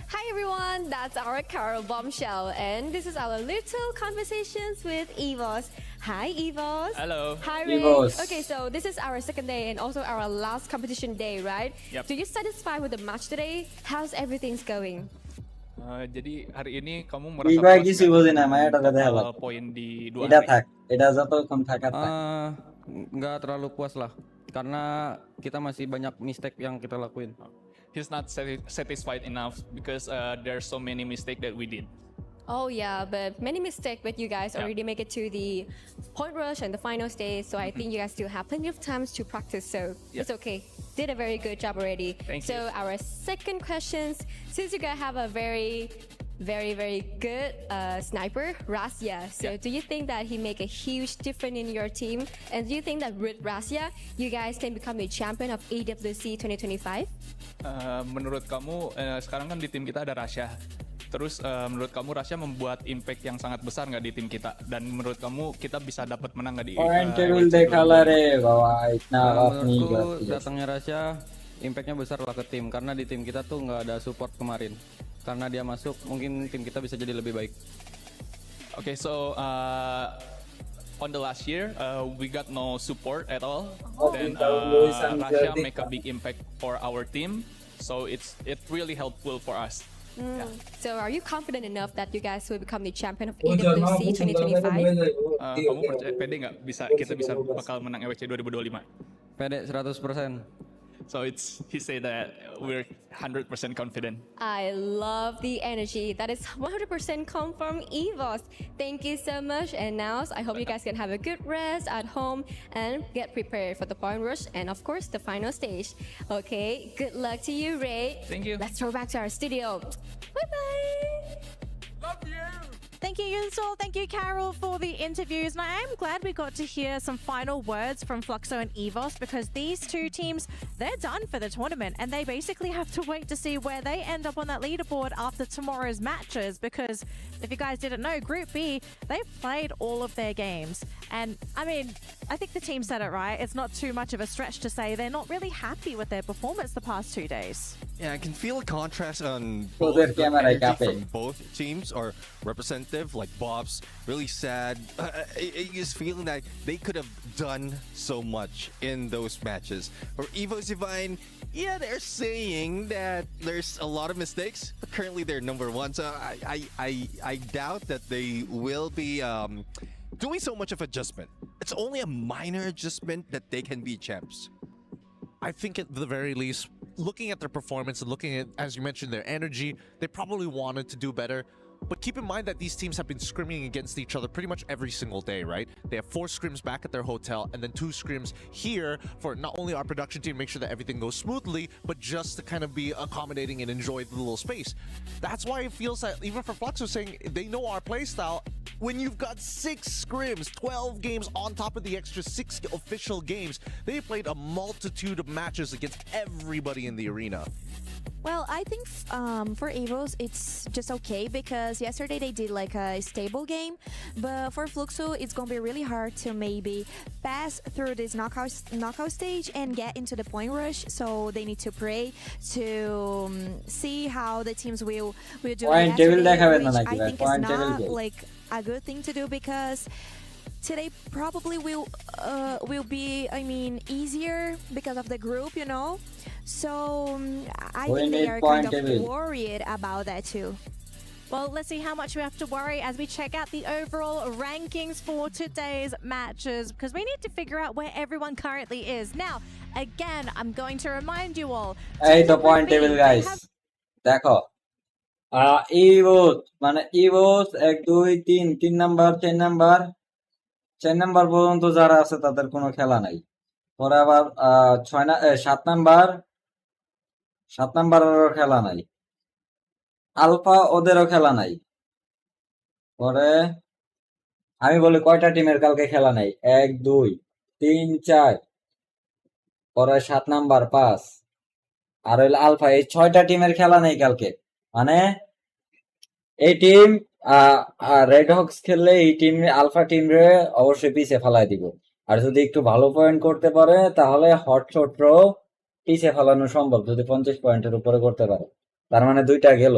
[SPEAKER 17] Hi everyone, that's our Carol Bombshell, and this is our little conversations with Evos. Hi Evos.
[SPEAKER 14] Hello.
[SPEAKER 17] Hi Ray.
[SPEAKER 14] Evos.
[SPEAKER 17] Okay, so this is our second day and also our last competition day, right?
[SPEAKER 14] Yep.
[SPEAKER 17] So you satisfied with the match today? How's everything's going?
[SPEAKER 14] Jadi hari ini kamu
[SPEAKER 4] merasa puas কিছু বোঝে না মায়াটা দেখা লাগে
[SPEAKER 14] poin di dua
[SPEAKER 4] এটা
[SPEAKER 14] hari?
[SPEAKER 4] থাক এটা যতক্ষণ থাকার থাক
[SPEAKER 8] Nggak terlalu puas lah, karena kita masih banyak mistake yang kita lakuin.
[SPEAKER 14] He's not satisfied enough because there's so many mistakes that we did.
[SPEAKER 17] Oh yeah, but many mistakes, but you guys already make it to the point rush and the final stage, so I think you guys still have plenty of times to practice, so it's okay. Did a very good job already.
[SPEAKER 14] Thank
[SPEAKER 17] so
[SPEAKER 14] you.
[SPEAKER 17] our second questions, since you guys have a very good sniper, Rasya, so do you think that he make a huge difference in your team? And do you think that with Rasya, you guys can become the champion of AWC 2025?
[SPEAKER 14] Menurut kamu sekarang kan di tim kita ada Rasya. Terus menurut kamu Rasya membuat impact yang sangat besar nggak di tim kita? Dan menurut kamu kita bisa dapat menang nggak di
[SPEAKER 4] Point table dekhala re baba itna apni
[SPEAKER 8] Menurutku datangnya Rasya impactnya besar lah ke tim, karena di tim kita tuh nggak ada support kemarin. Karena dia masuk, mungkin tim kita bisa jadi lebih baik.
[SPEAKER 14] Okay, so on the last year, we got no support at all. Then Rasya make a big impact for our team, so it's really helpful for us.
[SPEAKER 17] So are you confident enough that you guys will become the champion of AWC 2025?
[SPEAKER 14] Kamu pede nggak kita bisa bakal menang EWC 2025?
[SPEAKER 8] Pede 100%.
[SPEAKER 14] So he said that we're 100% confident.
[SPEAKER 17] I love the energy. That is 100% come from Evos. Thank you so much. And now I hope you guys can have a good rest at home and get prepared for the point rush and of course the final stage. Okay, good luck to you, Ray.
[SPEAKER 14] Thank you.
[SPEAKER 17] Let's throw back to our studio. Bye-bye.
[SPEAKER 14] Love you.
[SPEAKER 1] Thank you, Yunsol. Thank you, Carol, for the interviews. And I am glad we got to hear some final words from Fluxo and Evos, because these two teams, they're done for the tournament and they basically have to wait to see where they end up on that leaderboard after tomorrow's matches. Because if you guys didn't know, Group B, they've played all of their games. And I mean, I think the team said it right. It's not too much of a stretch to say they're not really happy with their performance the past 2 days.
[SPEAKER 3] Yeah, I can feel a contrast on
[SPEAKER 4] So
[SPEAKER 3] both
[SPEAKER 4] their
[SPEAKER 3] the
[SPEAKER 4] camera
[SPEAKER 3] energy
[SPEAKER 4] cafe.
[SPEAKER 3] from both teams are representative. Like Bob's really sad. He's feeling that they could have done so much in those matches. Or Evo's Divine, yeah, they're saying that there's a lot of mistakes, but currently they're number one. So I doubt that they will be doing so much of adjustment. It's only a minor adjustment that they can be champs.
[SPEAKER 5] I think at the very least, looking at their performance and looking at, as you mentioned, their energy, they probably wanted to do better. But keep in mind that these teams have been scrimming against each other pretty much every single day, right? They have 4 scrims back at their hotel and then 2 scrims here for not only our production team to make sure that everything goes smoothly, but just to kind of be accommodating and enjoy the little space. That's why it feels that even for Fluxo saying they know our playstyle, when you've got 6 scrims, 12 games on top of the extra 6 official games, they played a multitude of matches against everybody in the arena.
[SPEAKER 2] Well, I think for Evos, it's just okay because yesterday they did like a stable game. But for Fluxo, it's going to be really hard to maybe pass through this knockout stage and get into the point rush. So they need to pray to see how the teams will do
[SPEAKER 4] Point
[SPEAKER 2] yesterday,
[SPEAKER 4] table
[SPEAKER 2] which
[SPEAKER 4] দেখাবেন না
[SPEAKER 2] I
[SPEAKER 4] নাকি ভাই?
[SPEAKER 2] think is
[SPEAKER 4] Point table
[SPEAKER 2] not
[SPEAKER 4] game.
[SPEAKER 2] like a good thing to do because today probably will be, I mean, easier because of the group, you know. So I
[SPEAKER 4] We
[SPEAKER 2] think they
[SPEAKER 4] need
[SPEAKER 2] are
[SPEAKER 4] point
[SPEAKER 2] kind of
[SPEAKER 4] table.
[SPEAKER 2] worried about that too.
[SPEAKER 1] Well, let's see how much we have to worry as we check out the overall rankings for today's matches, because we need to figure out where everyone currently is. Now, again, I'm going to remind you all.
[SPEAKER 4] এই তো point table guys দেখো ইভোস মানে ইভোস 1 2 3 3 number 4 number পর্যন্ত যারা আছে তাদের কোনো খেলা নাই। পরে আবার 7 নাম্বারেরও খেলা নাই, আলফা ওদেরও খেলা নাই। পরে আমি বলি কয়টা টিমের কালকে খেলা নাই? 1 2 3 4, পরে 7 নাম্বার 5 আর হইলো আলফা, এই 6টা টিমের খেলা নেই কালকে। মানে এই টিম রেড হক্স খেললে এই টিম আলফা টিম রে অবশ্যই পিছে ফেলাই দিব। আর যদি একটু ভালো পয়েন্ট করতে পারে তাহলে হট শটরাও পিছিয়ে ফেলানো সম্ভব যদি 50 পয়েন্টের উপরে করতে পারে। তার মানে 2টা গেল,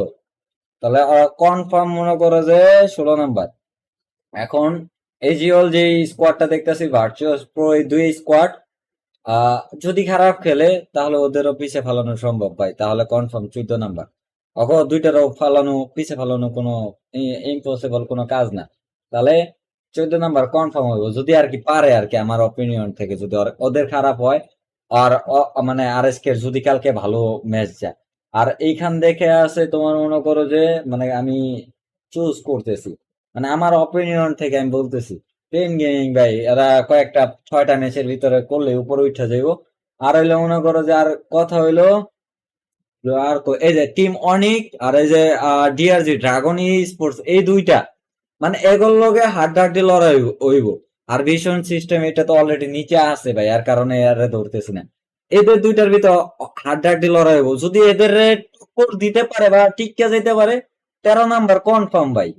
[SPEAKER 4] তাহলে কনফার্ম মনে করো যে 16 নাম্বার। এখন এজিওল যে স্কোয়াডটা দেখতেছি ভার্চুয়াস প্রো, এই 2 স্কোয়াড যদি খারাপ খেলে তাহলে ওদেরও পিছিয়ে ফেলানো সম্ভব ভাই, তাহলে কনফার্ম 14 নাম্বার। অগো দুইটারও ফেলানো পিছিয়ে ফেলানো কোনো ইম্পসিবল কোনো কাজ না, তাহলে 14 নাম্বার কনফার্ম হইব যদি আর কি পারে আর কি, আমার অপিনিয়ন থেকে। যদি ওদের খারাপ হয় আর মানে আরএসকে যদি কালকে ভালো ম্যাচ যায়, আর এইখান দেখে আছে তোমার মনে করো যে মানে আমি চুজ করতেছি, মানে আমার অপিনিয়ন থেকে আমি বলতেছি পেন গেমিং ভাই এরা কয়েকটা 6টা ম্যাচের ভিতরে করলে উপরে উঠে যাইব। আর হইলো মনে করো যে আর কথা হইলো আর এই যে টিম অনিক আর এই যে ডিআরজি ড্রাগন স্পোর্টস, এই 2টা মানে এগুলোর লগে হাড্ডাহাড্ডি লড়াই হইব। আর ভিশন সিস্টেম এটা তো অলরেডি নিচে আছে ভাই, এর কারণে এর ধরতেছি না। এদের 2টার ভিতর হাড্ডাহাড্ডি লড়াই হইব, যদি এদের টক্কর দিতে পারে বা টিকে যেতে পারে 13 নাম্বার কনফার্ম ভাই।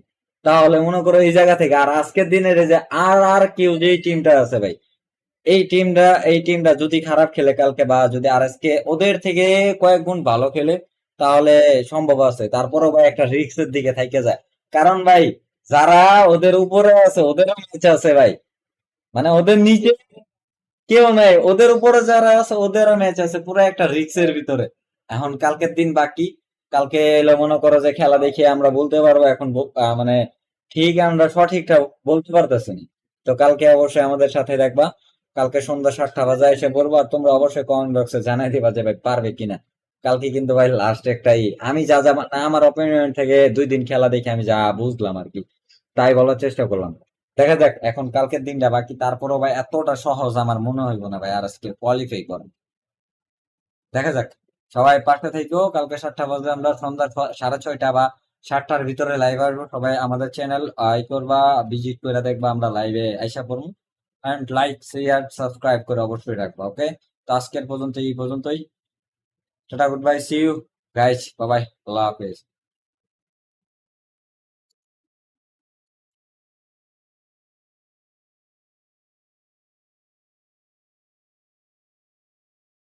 [SPEAKER 4] তাহলে মনে করো এই জায়গা থেকে আর আজকের দিনের যে আর কেউ যে টিমটা আছে ভাই, এই টিমটা যদি খারাপ খেলে কালকে বা যদি আরএসকে ওদের থেকে কয়েক গুণ ভালো খেলে তাহলে সম্ভব আছে। তারপরও ভাই একটা রিস্কের দিকে থাইকে যায়, কারণ ভাই যারা ওদের উপরে আছে ওদেরও ম্যাচ আছে ভাই, মানে ওদের নিচে কেউ নাই, ওদের উপরে যারা আছে ওদেরও ম্যাচ আছে, পুরো একটা রিস্কের ভিতরে। এখন কালকের দিন বাকি, কালকে এলো মনে করো যে খেলা দেখে আমরা বলতে পারবো এখন মানে ঠিক আমরা সঠিকটা বলতে পারতেছি না। তো কালকে অবশ্যই আমাদের সাথে দেখবা, কালকে সন্ধ্যা 7টা বাজে এসে পড়বো, আর তোমরা অবশ্যই কমেন্ট বক্সে জানাই দিবা যে ভাই পারবে কিনা। কালকে কিন্তু ভাই লাস্ট একটাই আমি যা যা না আমার অপিনিয়ন থেকে 2 দিন খেলা দেখে আমি যা বুঝলাম আর কি তাই বলার চেষ্টা করলাম। দেখা যাক এখন কালকের দিনটা বাকি, তারপরও ভাই এতটা সহজ আমার মনে হইব না ভাই আর আজকে কোয়ালিফাই করে। দেখা যাক, সবাই পাশে থেকেও কালকে 7টা বাজে আমরা সন্ধ্যা 6:30 বা 7টার ভিতরে লাইভ আসবো। সবাই আমাদের চ্যানেল করবা, ভিজিট করে দেখবা, আমরা লাইভে আইসা পড়বো। এন্ড লাইক শেয়ার সাবস্ক্রাইব করে অবশ্যই রাখবা। ওকে, তো আজকের পর্যন্তই tata, goodbye, see you guys, bye bye, আল্লাহ হাফেজ।